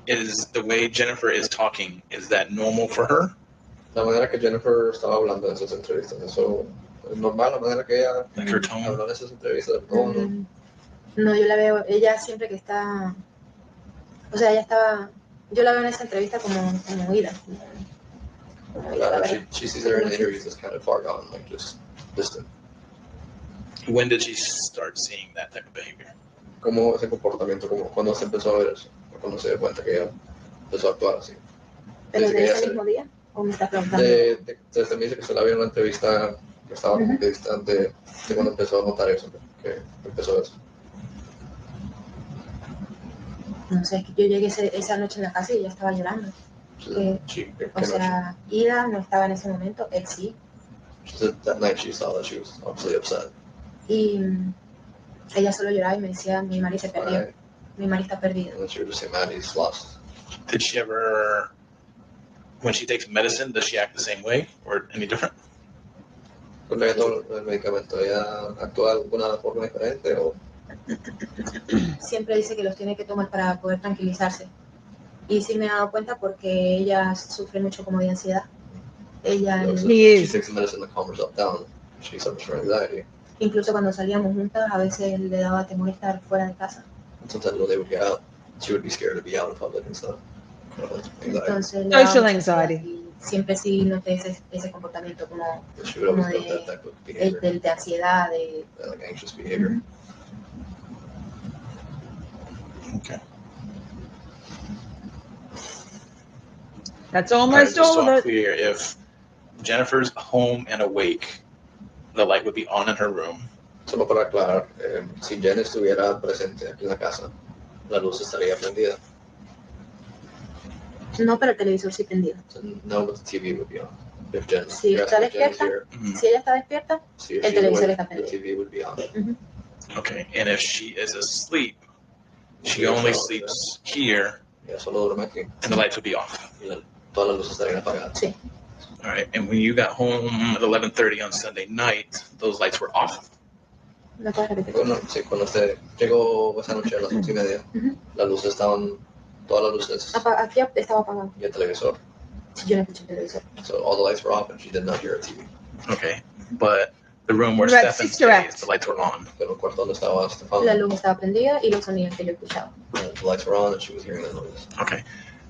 [SPEAKER 2] Is the way Jennifer is talking, is that normal for her?
[SPEAKER 8] La manera que Jennifer estaba hablando en esas entrevistas, ¿eso es normal? La manera que ella
[SPEAKER 2] Like her tone?
[SPEAKER 8] habló en esas entrevistas, el tono.
[SPEAKER 6] No, yo la veo, ella siempre que está, o sea, ella estaba, yo la veo en esa entrevista como ida.
[SPEAKER 8] She sees her in the interviews as kind of far gone, like just distant.
[SPEAKER 2] When did she start seeing that type of behavior?
[SPEAKER 8] ¿Cómo ese comportamiento, como cuando se empezó a ver eso? O cuando se dio cuenta que ella empezó a actuar así.
[SPEAKER 6] ¿Pero
[SPEAKER 8] Desde
[SPEAKER 6] de
[SPEAKER 8] que
[SPEAKER 6] ese
[SPEAKER 8] ella
[SPEAKER 6] mismo día? ¿O me estás preguntando?
[SPEAKER 8] desde me dice que se la vio en una entrevista que estaba como que distante de cuando empezó a notar eso, que empezó eso.
[SPEAKER 6] No sé, es que yo llegué esa noche en la casa y ella estaba llorando. O sea, Ida no estaba en ese momento, él sí.
[SPEAKER 8] That night she saw that she was obviously upset.
[SPEAKER 6] Y ella solo lloraba y me decía, mi marido se perdió.
[SPEAKER 8] Right.
[SPEAKER 6] Mi marido está perdido.
[SPEAKER 8] And then she would just say, Maddie's lost.
[SPEAKER 2] Did she ever, when she takes medicine, does she act the same way or any different?
[SPEAKER 8] Cuando ella toma el medicamento, ¿ella actúa de alguna forma diferente o...?
[SPEAKER 6] Siempre dice que los tiene que tomar para poder tranquilizarse. Y sí me he dado cuenta porque ella sufre mucho como de ansiedad. Ella,
[SPEAKER 8] She takes the medicine to calm herself down. She suffers from anxiety.
[SPEAKER 6] incluso cuando salíamos juntas, a veces le daba temor estar fuera de casa.
[SPEAKER 8] And sometimes when they would get out, she would be scared to be out in public and stuff. Anxiety.
[SPEAKER 6] Entonces, le daba
[SPEAKER 5] Social
[SPEAKER 6] mucha
[SPEAKER 5] anxiety.
[SPEAKER 6] ansiedad y siempre sí noté ese comportamiento como
[SPEAKER 8] She would always have that type of behavior,
[SPEAKER 6] de ansiedad, de...
[SPEAKER 8] like anxious behavior.
[SPEAKER 2] Okay.
[SPEAKER 5] That's
[SPEAKER 2] All right,
[SPEAKER 5] almost
[SPEAKER 2] just so
[SPEAKER 5] all
[SPEAKER 2] I'm
[SPEAKER 5] of it.
[SPEAKER 2] clear, if Jennifer's home and awake, the light would be on in her room.
[SPEAKER 8] Solo para aclarar, si Jen estuviera presente aquí en la casa, la luz estaría prendida.
[SPEAKER 6] No, pero el televisor sí prendido.
[SPEAKER 8] So no, but the TV would be on. If Jen,
[SPEAKER 6] Si
[SPEAKER 8] you're
[SPEAKER 6] está
[SPEAKER 8] asking if Jen's
[SPEAKER 6] despierta,
[SPEAKER 8] here,
[SPEAKER 6] si ella está despierta,
[SPEAKER 8] see if
[SPEAKER 6] el
[SPEAKER 8] she's
[SPEAKER 6] televisor
[SPEAKER 8] awake,
[SPEAKER 6] está
[SPEAKER 8] the
[SPEAKER 6] prendido.
[SPEAKER 8] TV would be on.
[SPEAKER 2] Okay. And if she is asleep, she only sleeps here
[SPEAKER 8] Ella solo duerme aquí.
[SPEAKER 2] and the lights would be off.
[SPEAKER 8] Y todas las luces estarían apagadas.
[SPEAKER 6] Sí.
[SPEAKER 2] All right. And when you got home at 11:30 on Sunday night, those lights were off.
[SPEAKER 6] ¿Me puedes repetir?
[SPEAKER 8] Cuando usted llegó esa noche a las 11:30, las luces estaban, todas las luces
[SPEAKER 6] Aquí estaba apagado.
[SPEAKER 8] y el televisor.
[SPEAKER 6] Yo no escuché el televisor.
[SPEAKER 8] So all the lights were off and she did not hear a TV.
[SPEAKER 2] Okay. But the room where
[SPEAKER 5] Right,
[SPEAKER 2] Stephan
[SPEAKER 5] Sister
[SPEAKER 2] stays,
[SPEAKER 5] Act.
[SPEAKER 2] the lights were on.
[SPEAKER 8] Pero el cuarto donde estaba Stephan,
[SPEAKER 6] La luz estaba prendida y los sonidos que yo escuchaba.
[SPEAKER 8] the lights were on and she was hearing the noise.
[SPEAKER 2] Okay.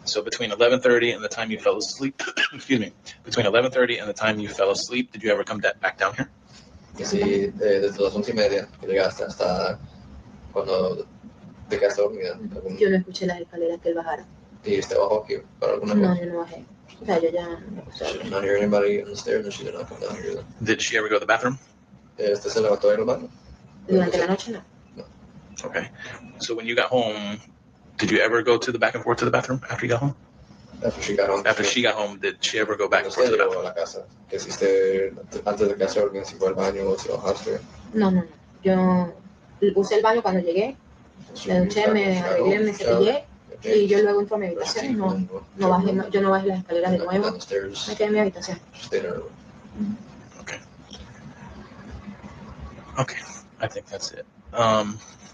[SPEAKER 2] So between 11:30 and the time you fell asleep, excuse me, between 11:30 and the time you fell asleep, did you ever come back down here?
[SPEAKER 8] Y así, desde las 11:30 que llegaste hasta cuando te quedaste dormida.
[SPEAKER 6] Yo no escuché las escaleras que él bajara.
[SPEAKER 8] Y este bajó aquí para alguna
[SPEAKER 6] No,
[SPEAKER 8] cosa.
[SPEAKER 6] yo no bajé. O sea, yo ya no
[SPEAKER 8] She
[SPEAKER 6] escuché.
[SPEAKER 8] did not hear anybody on the stairs and she did not come down here either.
[SPEAKER 2] Did she ever go to the bathroom?
[SPEAKER 8] Este se levantó en el baño.
[SPEAKER 6] Durante la noche no.
[SPEAKER 2] Okay. So when you got home, did you ever go to the back and forth to the bathroom after you got home?
[SPEAKER 8] After she got home.
[SPEAKER 2] After she got home, did she ever go back and
[SPEAKER 8] Usted
[SPEAKER 2] forth to the
[SPEAKER 8] llegó a
[SPEAKER 2] bathroom?
[SPEAKER 8] la casa. Que si usted, antes de que se organizó, si fue al baño o si bajaste.
[SPEAKER 6] No, no, no. Yo usé el baño cuando llegué, me duché, me arreglé, me cepillé y yo luego entro a mi habitación. No bajé, yo no bajé las escaleras de nuevo. Me quedé en mi habitación.
[SPEAKER 2] Okay. Okay. I think that's it.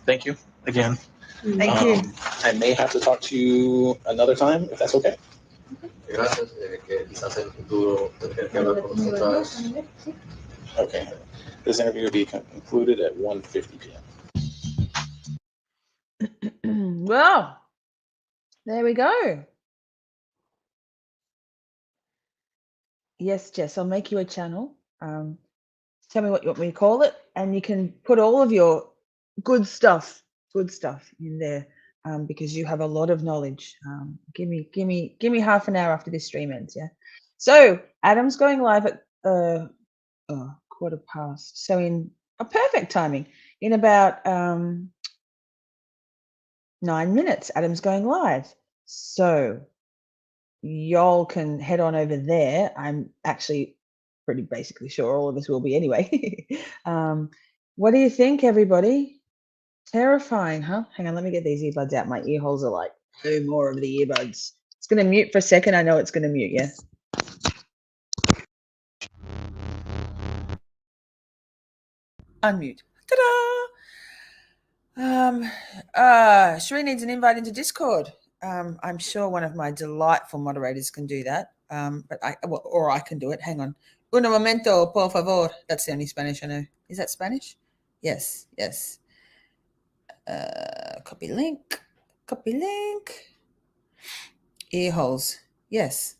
[SPEAKER 2] Thank you. again.
[SPEAKER 5] Thank you.
[SPEAKER 2] I may have to talk to you another time, if that's okay.
[SPEAKER 8] Gracias, que quizás en el futuro tendré que hablar con nosotras.
[SPEAKER 2] Okay. This interview will be concluded at 1:50 p.m.
[SPEAKER 5] Well, there we go. Yes, Jess, I'll make you a channel. Tell me what you want me to call it, and you can put all of your good stuff in there, because you have a lot of knowledge. Give me half an hour after this stream ends, yeah. So Adam's going live at 1:15. So in a perfect timing, in about 9 minutes, Adam's going live. So y'all can head on over there. I'm actually pretty basically sure all of us will be anyway. What do you think, everybody? Terrifying, huh? Hang on, let me get these earbuds out. My ear holes are like no more of the earbuds. It's going to mute for a second. I know it's going to mute, yeah.
[SPEAKER 1] Unmute. Ta-da! Sheree needs an invite into Discord. I'm sure one of my delightful moderators can do that. But or I can do it. Hang on. Un momento, por favor. That's the only Spanish I know. Is that Spanish? Yes. Copy link. Ear holes. Yes.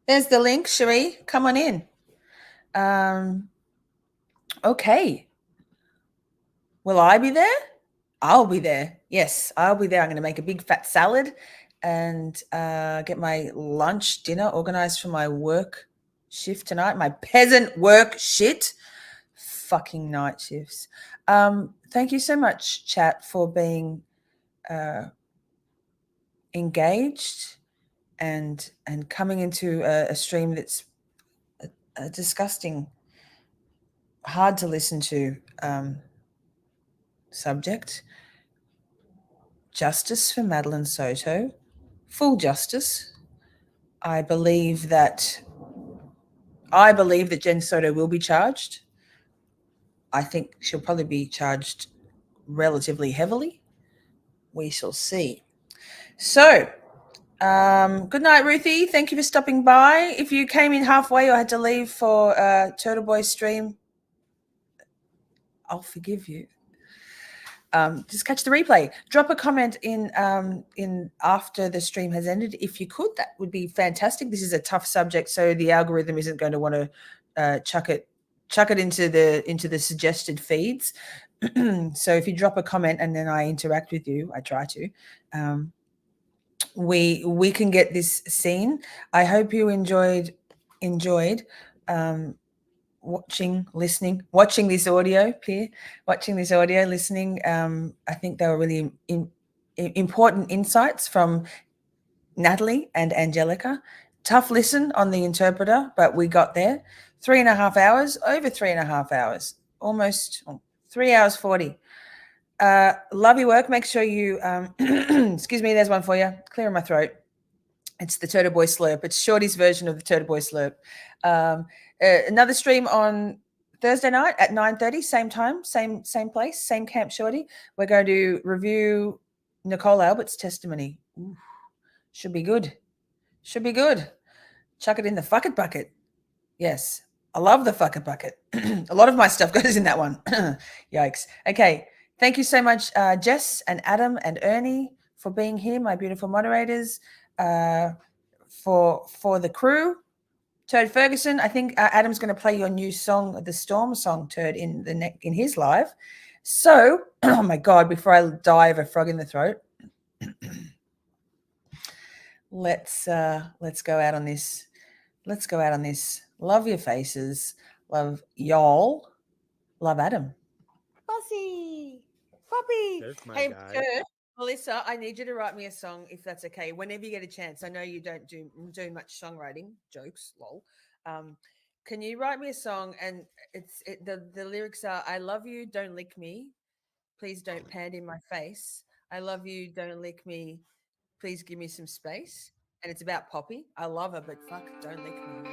[SPEAKER 1] There's the link, Sheree. Come on in. Okay. Will I be there? I'll be there. Yes, I'll be there. I'm going to make a big fat salad and get my lunch, dinner organized for my work shift tonight. My peasant work shit. Fucking night shifts. Thank you so much, chat, for being engaged and coming into a stream that's a disgusting, hard to listen to subject. Justice for Madeline Soto, full justice. I believe that Jen Soto will be charged. I think she'll probably be charged relatively heavily. We shall see. So, good night, Ruthie. Thank you for stopping by. If you came in halfway or had to leave for Turtle Boy stream, I'll forgive you. Just catch the replay. Drop a comment in after the stream has ended. If you could, that would be fantastic. This is a tough subject, so the algorithm isn't going to want to chuck it into the suggested feeds. So if you drop a comment and then I interact with you, I try to. We can get this seen. I hope you enjoyed watching this audio, listening. I think they were really important insights from Nathalie and Angelica. Tough listen on the interpreter, but we got there. 3.5 hours, over 3.5 hours, almost 3 hours 40. Love your work. Make sure you, excuse me, there's one for you. Clearing my throat. It's the Turtle Boy slurp. It's Shorty's version of the Turtle Boy slurp. Another stream on Thursday night at 9:30, same time, same place, same Camp Shorty. We're going to review Nicole Albert's testimony. Ooh, should be good. Chuck it in the fuck it bucket. Yes, I love the fuck it bucket. A lot of my stuff goes in that one. Yikes. Okay, thank you so much, Jess and Adam and Ernie, for being here, my beautiful moderators. For the crew, Turd Ferguson, I think Adam's going to play your new song, the Storm song, Turd, in his live. So, oh my God, before I die of a frog in the throat, let's go out on this. Love your faces. Love y'all. Love Adam. Poppy.
[SPEAKER 9] There's my
[SPEAKER 1] Hey,
[SPEAKER 9] guy.
[SPEAKER 1] Turd, Melissa, I need you to write me a song if that's okay. Whenever you get a chance. I know you don't do much songwriting. Jokes, lol. Can you write me a song? And the lyrics are: I love you, don't lick me. Please don't pant in my face. I love you, don't lick me. Please give me some space. And it's about Poppy. I love her, but fuck, don't lick me.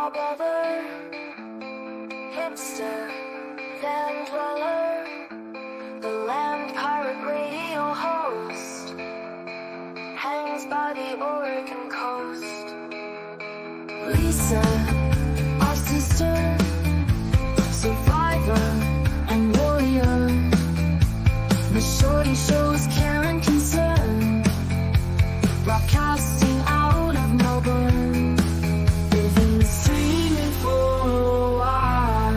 [SPEAKER 9] small brother, hipster, van dweller, the land pirate radio host, hangs by the Oregon coast. Lisa, our sister, survivor and warrior, the shorty shows care and concern, broadcasting out of Melbourne. They've been streaming for a while,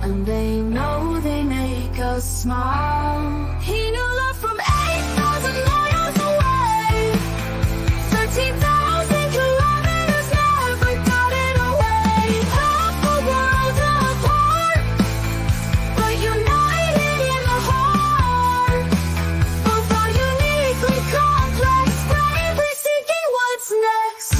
[SPEAKER 9] and they know they make us smile. He knew love from 8,000 miles away, 13,000 kilometers, never got it away. Half the world apart, but united in the heart. Both are uniquely complex, bravely seeking what's next.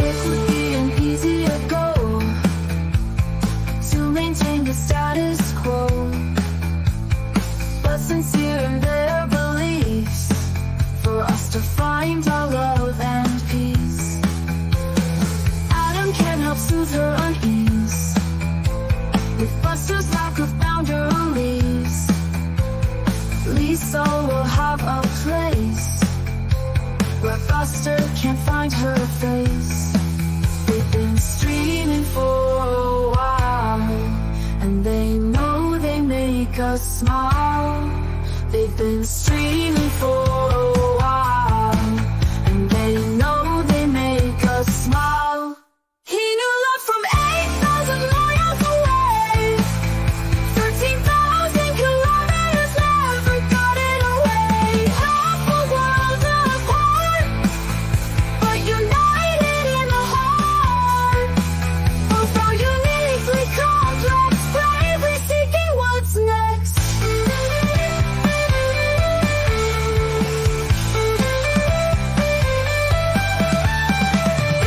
[SPEAKER 9] It would be an easier goal to maintain the status quo, but sincere in their beliefs, for us to find our love and peace. Adam can't help soothe her unease with Buster's lack of boundaries. Lisa will have a place where Buster can't find her face. They've been streaming for a while, and they know they make us smile. They've been streaming for a while, and they know they make us smile. He knew love from 8,000 miles away, 13,000 kilometers, never got it away. Half the world apart, but united in the heart. Both are uniquely complex, bravely seeking what's next.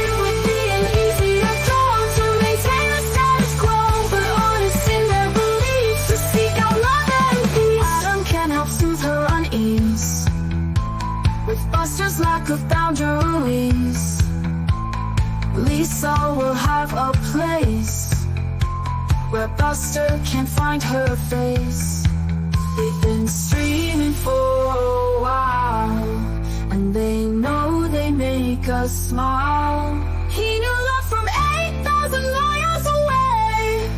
[SPEAKER 9] It would be an easier goal to maintain the status quo, but honest in their beliefs, to seek out love and peace. Adam can't help soothe her unease with Buster's lack of boundaries. Lisa will have a place where Buster can't find her face. They've been streaming for a while, and they know they make us smile. He knew love from 8,000 miles away,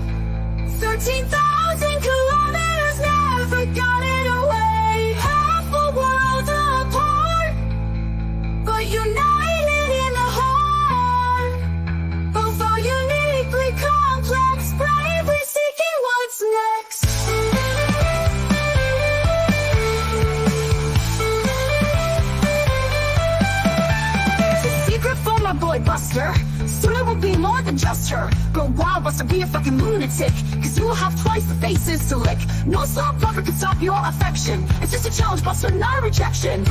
[SPEAKER 9] 13,000 kilometers, never got it away. Half the world apart, but united in the heart. Both are uniquely complex, bravely seeking what's next. The secret for my boy Buster, soon it will be more than just her. Go wild, Buster, be a fucking lunatic, cause you will have twice the faces to lick. No soft lover can stop your affection. It's just a challenge, Buster, not a rejection.